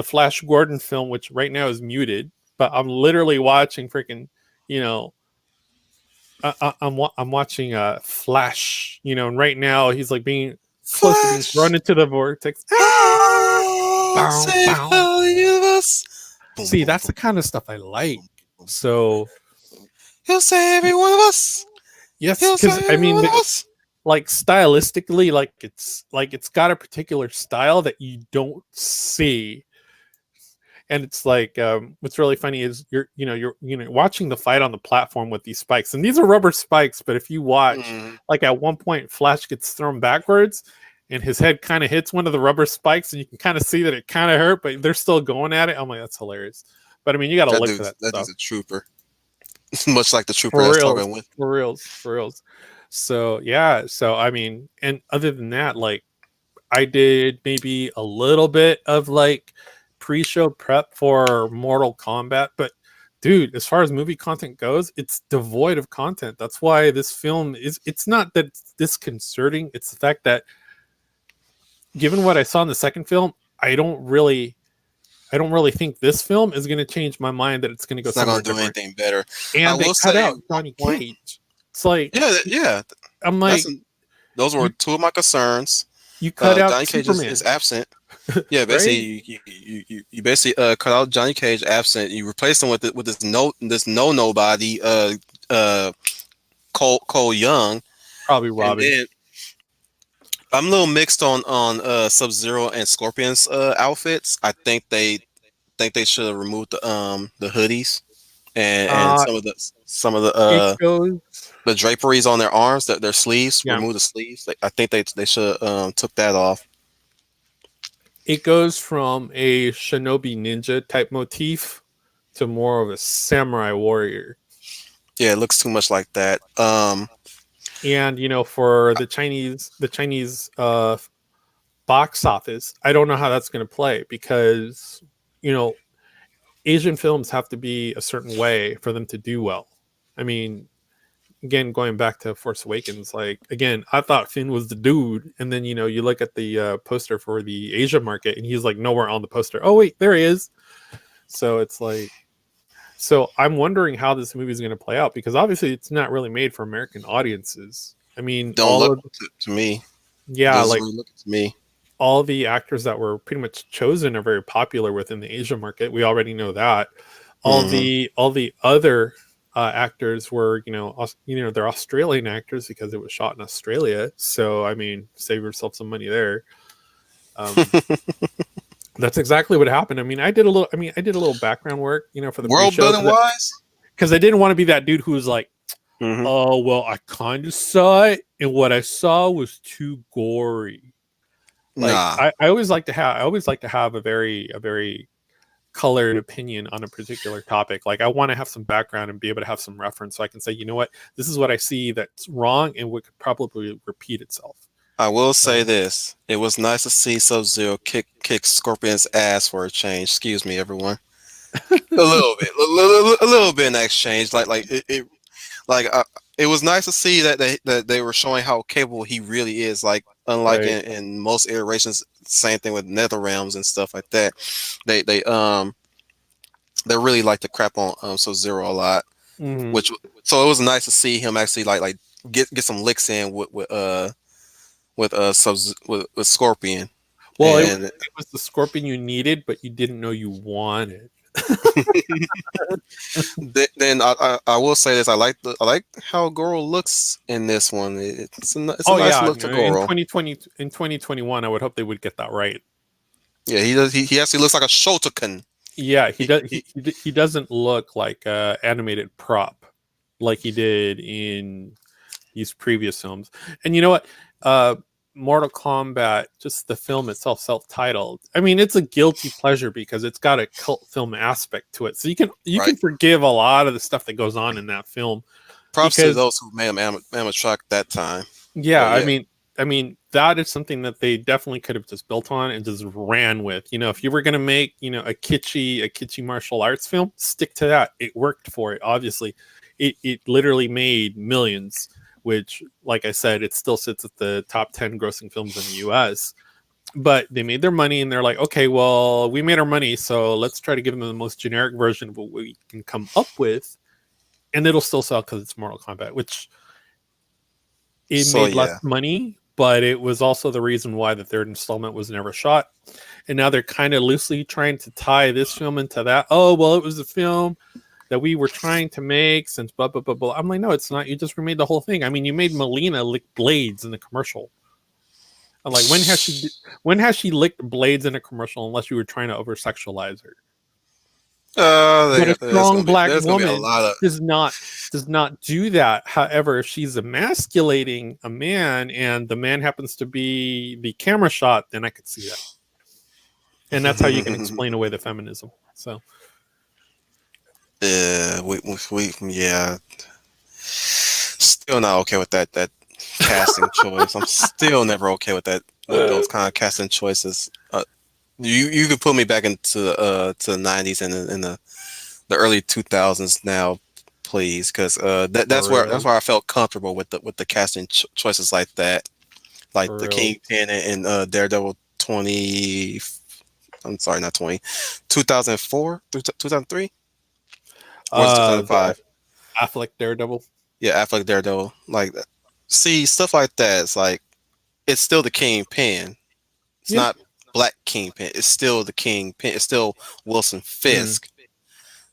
Flash Gordon film, which right now is muted, but I'm literally watching freaking, I'm watching Flash, and right now he's like being close to being Flash. thrown into the vortex. Oh, Bow, save bow. the universe. Boom, See, boom, that's boom, the kind of stuff I like. boom, boom. So He'll save every one of us. yes, He'll because save I every mean, one of us. like stylistically, it's got a particular style that you don't see, and it's like what's really funny is you're watching the fight on the platform with these spikes, and these are rubber spikes, but if you watch, Mm. like at one point Flash gets thrown backwards and his head kind of hits one of the rubber spikes, and you can kind of see that it kind of hurt, but they're still going at it. I'm like, that's hilarious. But I mean, you got to look for that That stuff. dude's a trooper. Much like the trooper For that's reals, talking with. for reals. So yeah, so I mean, and other than that, like I did maybe a little bit of like pre-show prep for Mortal Kombat, but dude, as far as movie content goes, it's devoid of content. That's why this film is, it's not that it's disconcerting, it's the fact that given what I saw in the second film, I don't really think this film is going to change my mind that it's going to go It's not somewhere going to do different. anything better. I And they will cut say out at one Johnny point, Cage. It's like, yeah, I'm that's like, those were you, two of my concerns. you cut out Johnny Cage Superman, is absent. Yeah, right? basically you basically cut out Johnny Cage absent. You replace him with this nobody Cole Young, Probably and Robin. then I'm a little mixed on Sub-Zero and Scorpion's outfits. I think they should have removed the hoodies and Uh, some of the it goes, the draperies on their arms, their sleeves, yeah, remove the sleeves. Like, I think they should took that off. it goes from a shinobi ninja type motif to more of a samurai warrior. Yeah, it looks too much like that. And you know, for the Chinese box office, I don't know how that's going to play because you know Asian films have to be a certain way for them to do well. I mean, again, going back to Force Awakens, like again, I thought Finn was the dude, and then you know you look at the poster for the Asia market, and he's like nowhere on the poster. Oh wait, there he is. So it's like, so I'm wondering how this movie is going to play out because obviously it's not really made for American audiences. I mean, don't look to me. yeah, Doesn't like really look to me. all the actors that were pretty much chosen are very popular within the Asia market. We already know that. Hmm. All the other actors were, they're Australian actors because it was shot in Australia. So I mean, save yourself some money there. Um, that's exactly what happened. I mean, I did a little background work, for the World pre-show building wise. because I didn't want to be that dude who was like, Hmm. oh well, I kind of saw it, and what I saw was too gory. Like Nah, I always like to have a very colored opinion on a particular topic. Like I want to have some background and be able to have some reference so I can say, you know what, this is what I see that's wrong and what could probably repeat itself. I will say So this: it was nice to see Sub-Zero kick Scorpion's ass for a change. Excuse me, everyone. A little bit in exchange. Like it was nice to see that they were showing how capable he really is. Like unlike right. in most iterations, same thing with Nether Realms and stuff like that. They they really like to crap on Sub-Zero a lot. Hmm. Which so it was nice to see him actually like get some licks in with Scorpion. Well, And it was the Scorpion you needed, but you didn't know you wanted. then I will say this: I like how Goro looks in this one. It's a Oh nice yeah, look to Goro. in 2021, I would hope they would get that right. Yeah, he does. He actually looks like a Shotokan. Yeah, he He, does. he, He doesn't look like a animated prop like he did in these previous films. And you know what? Mortal Kombat, just the film itself, self-titled. I mean, it's a guilty pleasure because it's got a cult film aspect to it. So you right. can forgive a lot of the stuff that goes on in that film Props to because those who made him animatronic that time. yeah, But yeah, I mean that is something that they definitely could have just built on and just ran with. You know, if you were going to make, a kitschy martial arts film, stick to that. It worked for it. Obviously, it literally made millions, which, like I said, it still sits at the top 10 grossing films in the U.S. But they made their money and they're like, okay, well, we made our money, so let's try to give them the most generic version of what we can come up with, and it'll still sell because it's Mortal Kombat, which it so made less yeah. money, but it was also the reason why the third installment was never shot. And now they're kind of loosely trying to tie this film into that. Oh, well, it was a film that we were trying to make since blah, blah, blah, blah. I'm like, no, it's not. You just remade the whole thing. I mean, you made Melina lick blades in the commercial. I'm like, when has she licked blades in a commercial unless you were trying to over sexualize her? But a strong black there's gonna be a woman lot of does not do that. However, if she's emasculating a man and the man happens to be the camera shot, then I could see that. And that's how you can explain away the feminism. So yeah. Still not okay with that casting choice. I'm still never okay with that with those kind of casting choices. You could put me back into to the 90s and the early 2000s now, please, because For that's real, where I felt comfortable with the casting choices like that, like for the real. Kingpin and Daredevil 20. I'm sorry, not 20. 2004 through 2003, or was it The 2005? Affleck Daredevil. Yeah, Affleck Daredevil, like that. See, stuff like that. It's like it's still the Kingpin. It's Yeah. not Black Kingpin. It's still the Kingpin. It's still Wilson Mm, Fisk.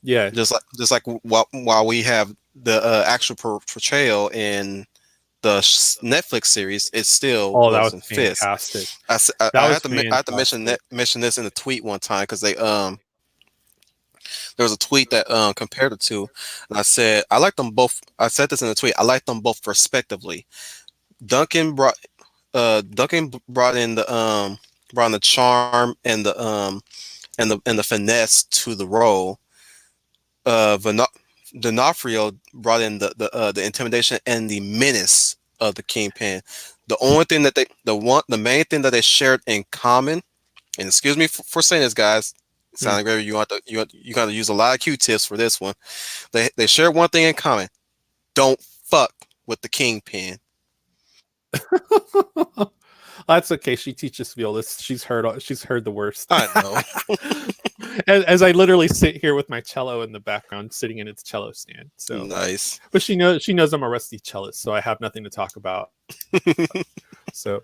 yeah. Just like while we have the actual portrayal in the Netflix series, it's still Oh, that was Wilson Fisk. fantastic. I That was I have to fantastic. mention this in a tweet one time because there was a tweet that compared the two, and I said I like them both. I said this in the tweet. I like them both respectively. Duncan brought Duncan brought in the charm and the finesse to the role. D'Onofrio brought in the intimidation and the menace of the Kingpin. The only thing that the main thing that they shared in common, and excuse me for saying this, guys, Hmm. sounding great. You got to use a lot of Q-tips for this one. They share one thing in common: don't fuck with the Kingpin. That's okay. She teaches viola. She's heard the worst. I know. as I literally sit here with my cello in the background, sitting in its cello stand. So, Nice. but she knows I'm a rusty cellist, so I have nothing to talk about. So,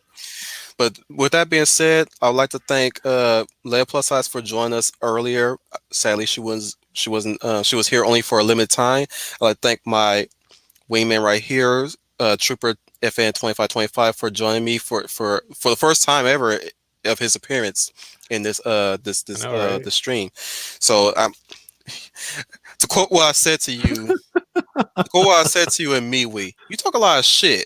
But with that being said, I would like to thank Leia Plus Size for joining us earlier. Sadly, she was here only for a limited time. I'd like to thank my wingman right here, Trooper FN 2525, for joining me for the first time ever of his appearance in I know, right? this stream. So to quote what I said to you, to quote what I said to you in MeWe, you talk a lot of shit,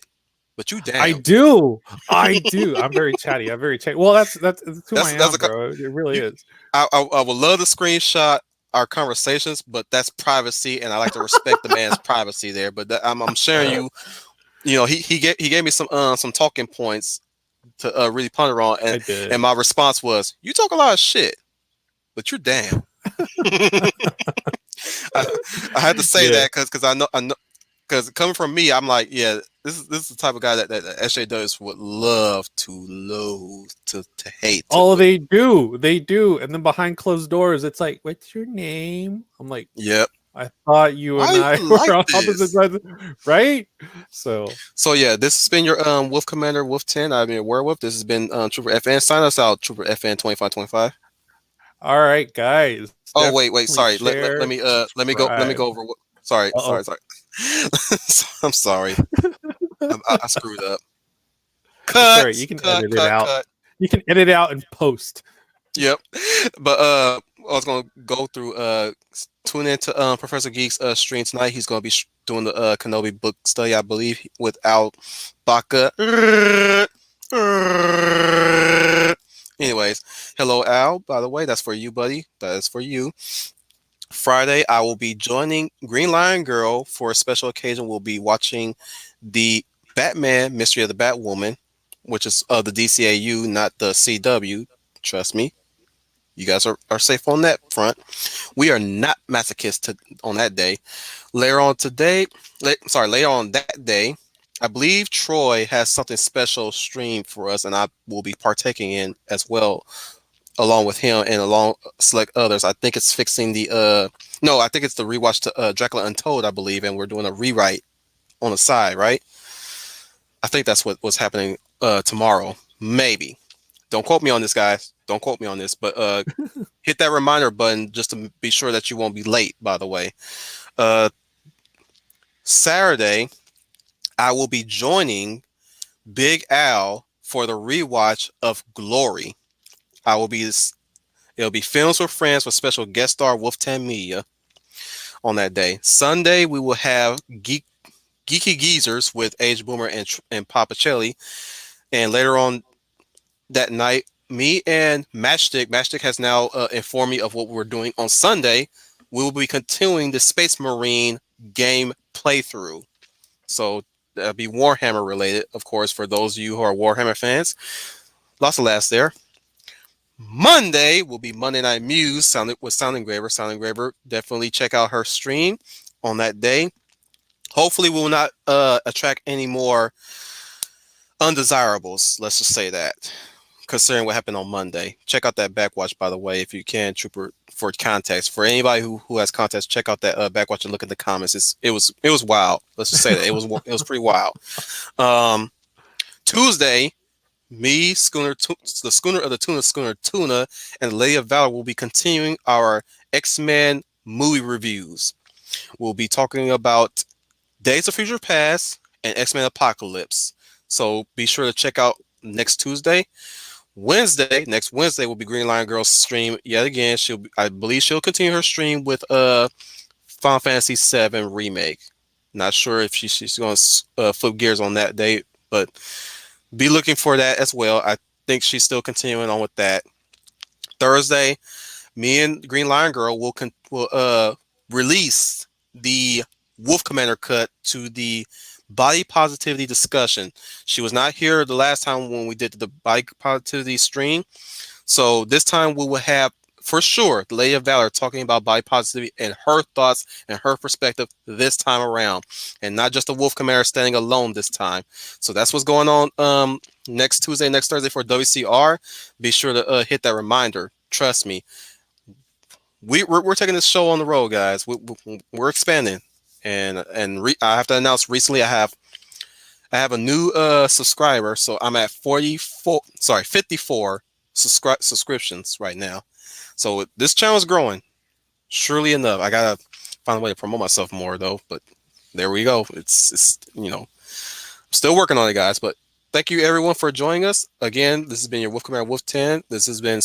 but you I down. do. I do. I'm very chatty. I'm very chatty. Well, that's who I That's am, bro. It really you. is. I would love to screenshot our conversations, but that's privacy, and I like to respect the man's privacy there. But I'm sharing you. You know, he gave me some talking points to really ponder on, I and did. my response was, "You talk a lot of shit, but you're down." I, I had to say Yeah. that because I know because coming from me, I'm like, yeah, this is the type of guy that SJWs would love to loathe to hate. Oh, they do. They do. And then behind closed doors, it's like, what's your name? I'm like, Yep. I thought you Why and you I like were on opposite this? sides, right? So, So yeah, this has been your Wolf Commander Wolf 10. I've been Werewolf. This has been Trooper FN. Sign us out, Trooper FN 2525. all right, guys, Oh wait, definitely sorry. share, Let me subscribe. go over. Sorry, Uh sorry. I'm sorry. I screwed up. It's all right. Cut, You can cut, edit it cut, out. cut. You can edit it out and post. Yep. But I was gonna go through tune into Professor Geek's stream tonight. He's gonna be doing the Kenobi book study, I believe, with Al Baca. Anyways, hello Al. By the way, that's for you, buddy. That is for you. Friday, I will be joining Green Lion Girl for a special occasion. We'll be watching the Batman Mystery of the Batwoman, which is the DCAU, not the CW. Trust me. You guys are safe on that front. We are not masochists on that day. Later on today, later on that day, I believe Troy has something special streamed for us, and I will be partaking in as well, along with him and along select others. I think it's fixing the no, I think it's the rewatch to Dracula Untold, I believe, and we're doing a rewrite on the side, right? I think that's what's happening tomorrow, maybe. Don't quote me on this, guys. Don't quote me on this, but hit that reminder button just to be sure that you won't be late. By the way, uh, Saturday I will be joining Big Al for the rewatch of Glory. I will be It'll be Films with Friends with special guest star Wolftan Media on that day. Sunday we will have Geeky Geezers with Age Boomer and Papa Chelly, and later on that night, me and Matchstick has now informed me of what we're doing on Sunday. We will be continuing the Space Marine game playthrough. So that'll be Warhammer related, of course, for those of you who are Warhammer fans. Lots of laughs there. Monday will be Monday Night Muse with Sound Engraver. Sound Engraver, definitely check out her stream on that day. Hopefully, we will not attract any more undesirables. Let's just say that, considering what happened on Monday. Check out that backwatch, by the way, if you can, Trooper, for context. For anybody who has context, check out that backwatch and look at the comments. It was wild. Let's just say that it was pretty wild. Tuesday, me, the Schooner of the Tuna, Schooner Tuna, and Lady of Valor will be continuing our X-Men movie reviews. We'll be talking about Days of Future Past and X-Men Apocalypse. So be sure to check out next Tuesday. Next Wednesday will be Green Lion Girl's stream yet again. I believe she'll continue her stream with Final Fantasy VII Remake. Not sure if she's going to flip gears on that date, but be looking for that as well. I think she's still continuing on with that. Thursday, me and Green Lion Girl will release the Wolf Commander cut to the body positivity discussion. She was not here the last time when we did the body positivity stream. So this time we will have, for sure, the Lady of Valor talking about body positivity and her thoughts and her perspective this time around. And not just the Wolf Commander standing alone this time. So that's what's going on next Tuesday, next Thursday for WCR. Be sure to hit that reminder. Trust me. We're taking this show on the road, guys. We're expanding. And I have to announce recently I have a new subscriber, so I'm at 54 subscriptions right now. So this channel is growing. Surely enough, I gotta find a way to promote myself more though. But there we go. It's I'm still working on it, guys. But thank you everyone for joining us again. This has been your Wolf Commander Wolf 10. This has been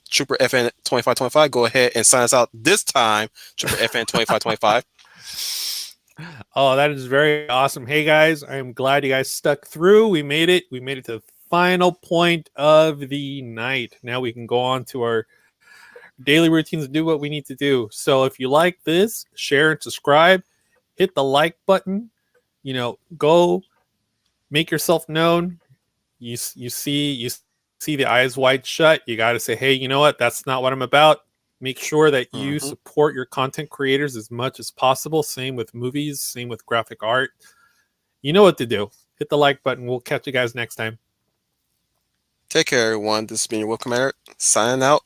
Trooper FN 2525. Go ahead and sign us out this time, Trooper FN 2525. Oh, that is very awesome. Hey guys, I am glad you guys stuck through. We made it. We made it to the final point of the night. Now we can go on to our daily routines and do what we need to do. So if you like this, share and subscribe. Hit the like button. Go make yourself known. You see the eyes wide shut. You got to say, hey, you know what? That's not what I'm about. Make sure that you support your content creators as much as possible. Same with movies, same with graphic art. You know what to do. Hit the like button. We'll catch you guys next time. Take care, everyone. This has been your Wolf Commander signing out.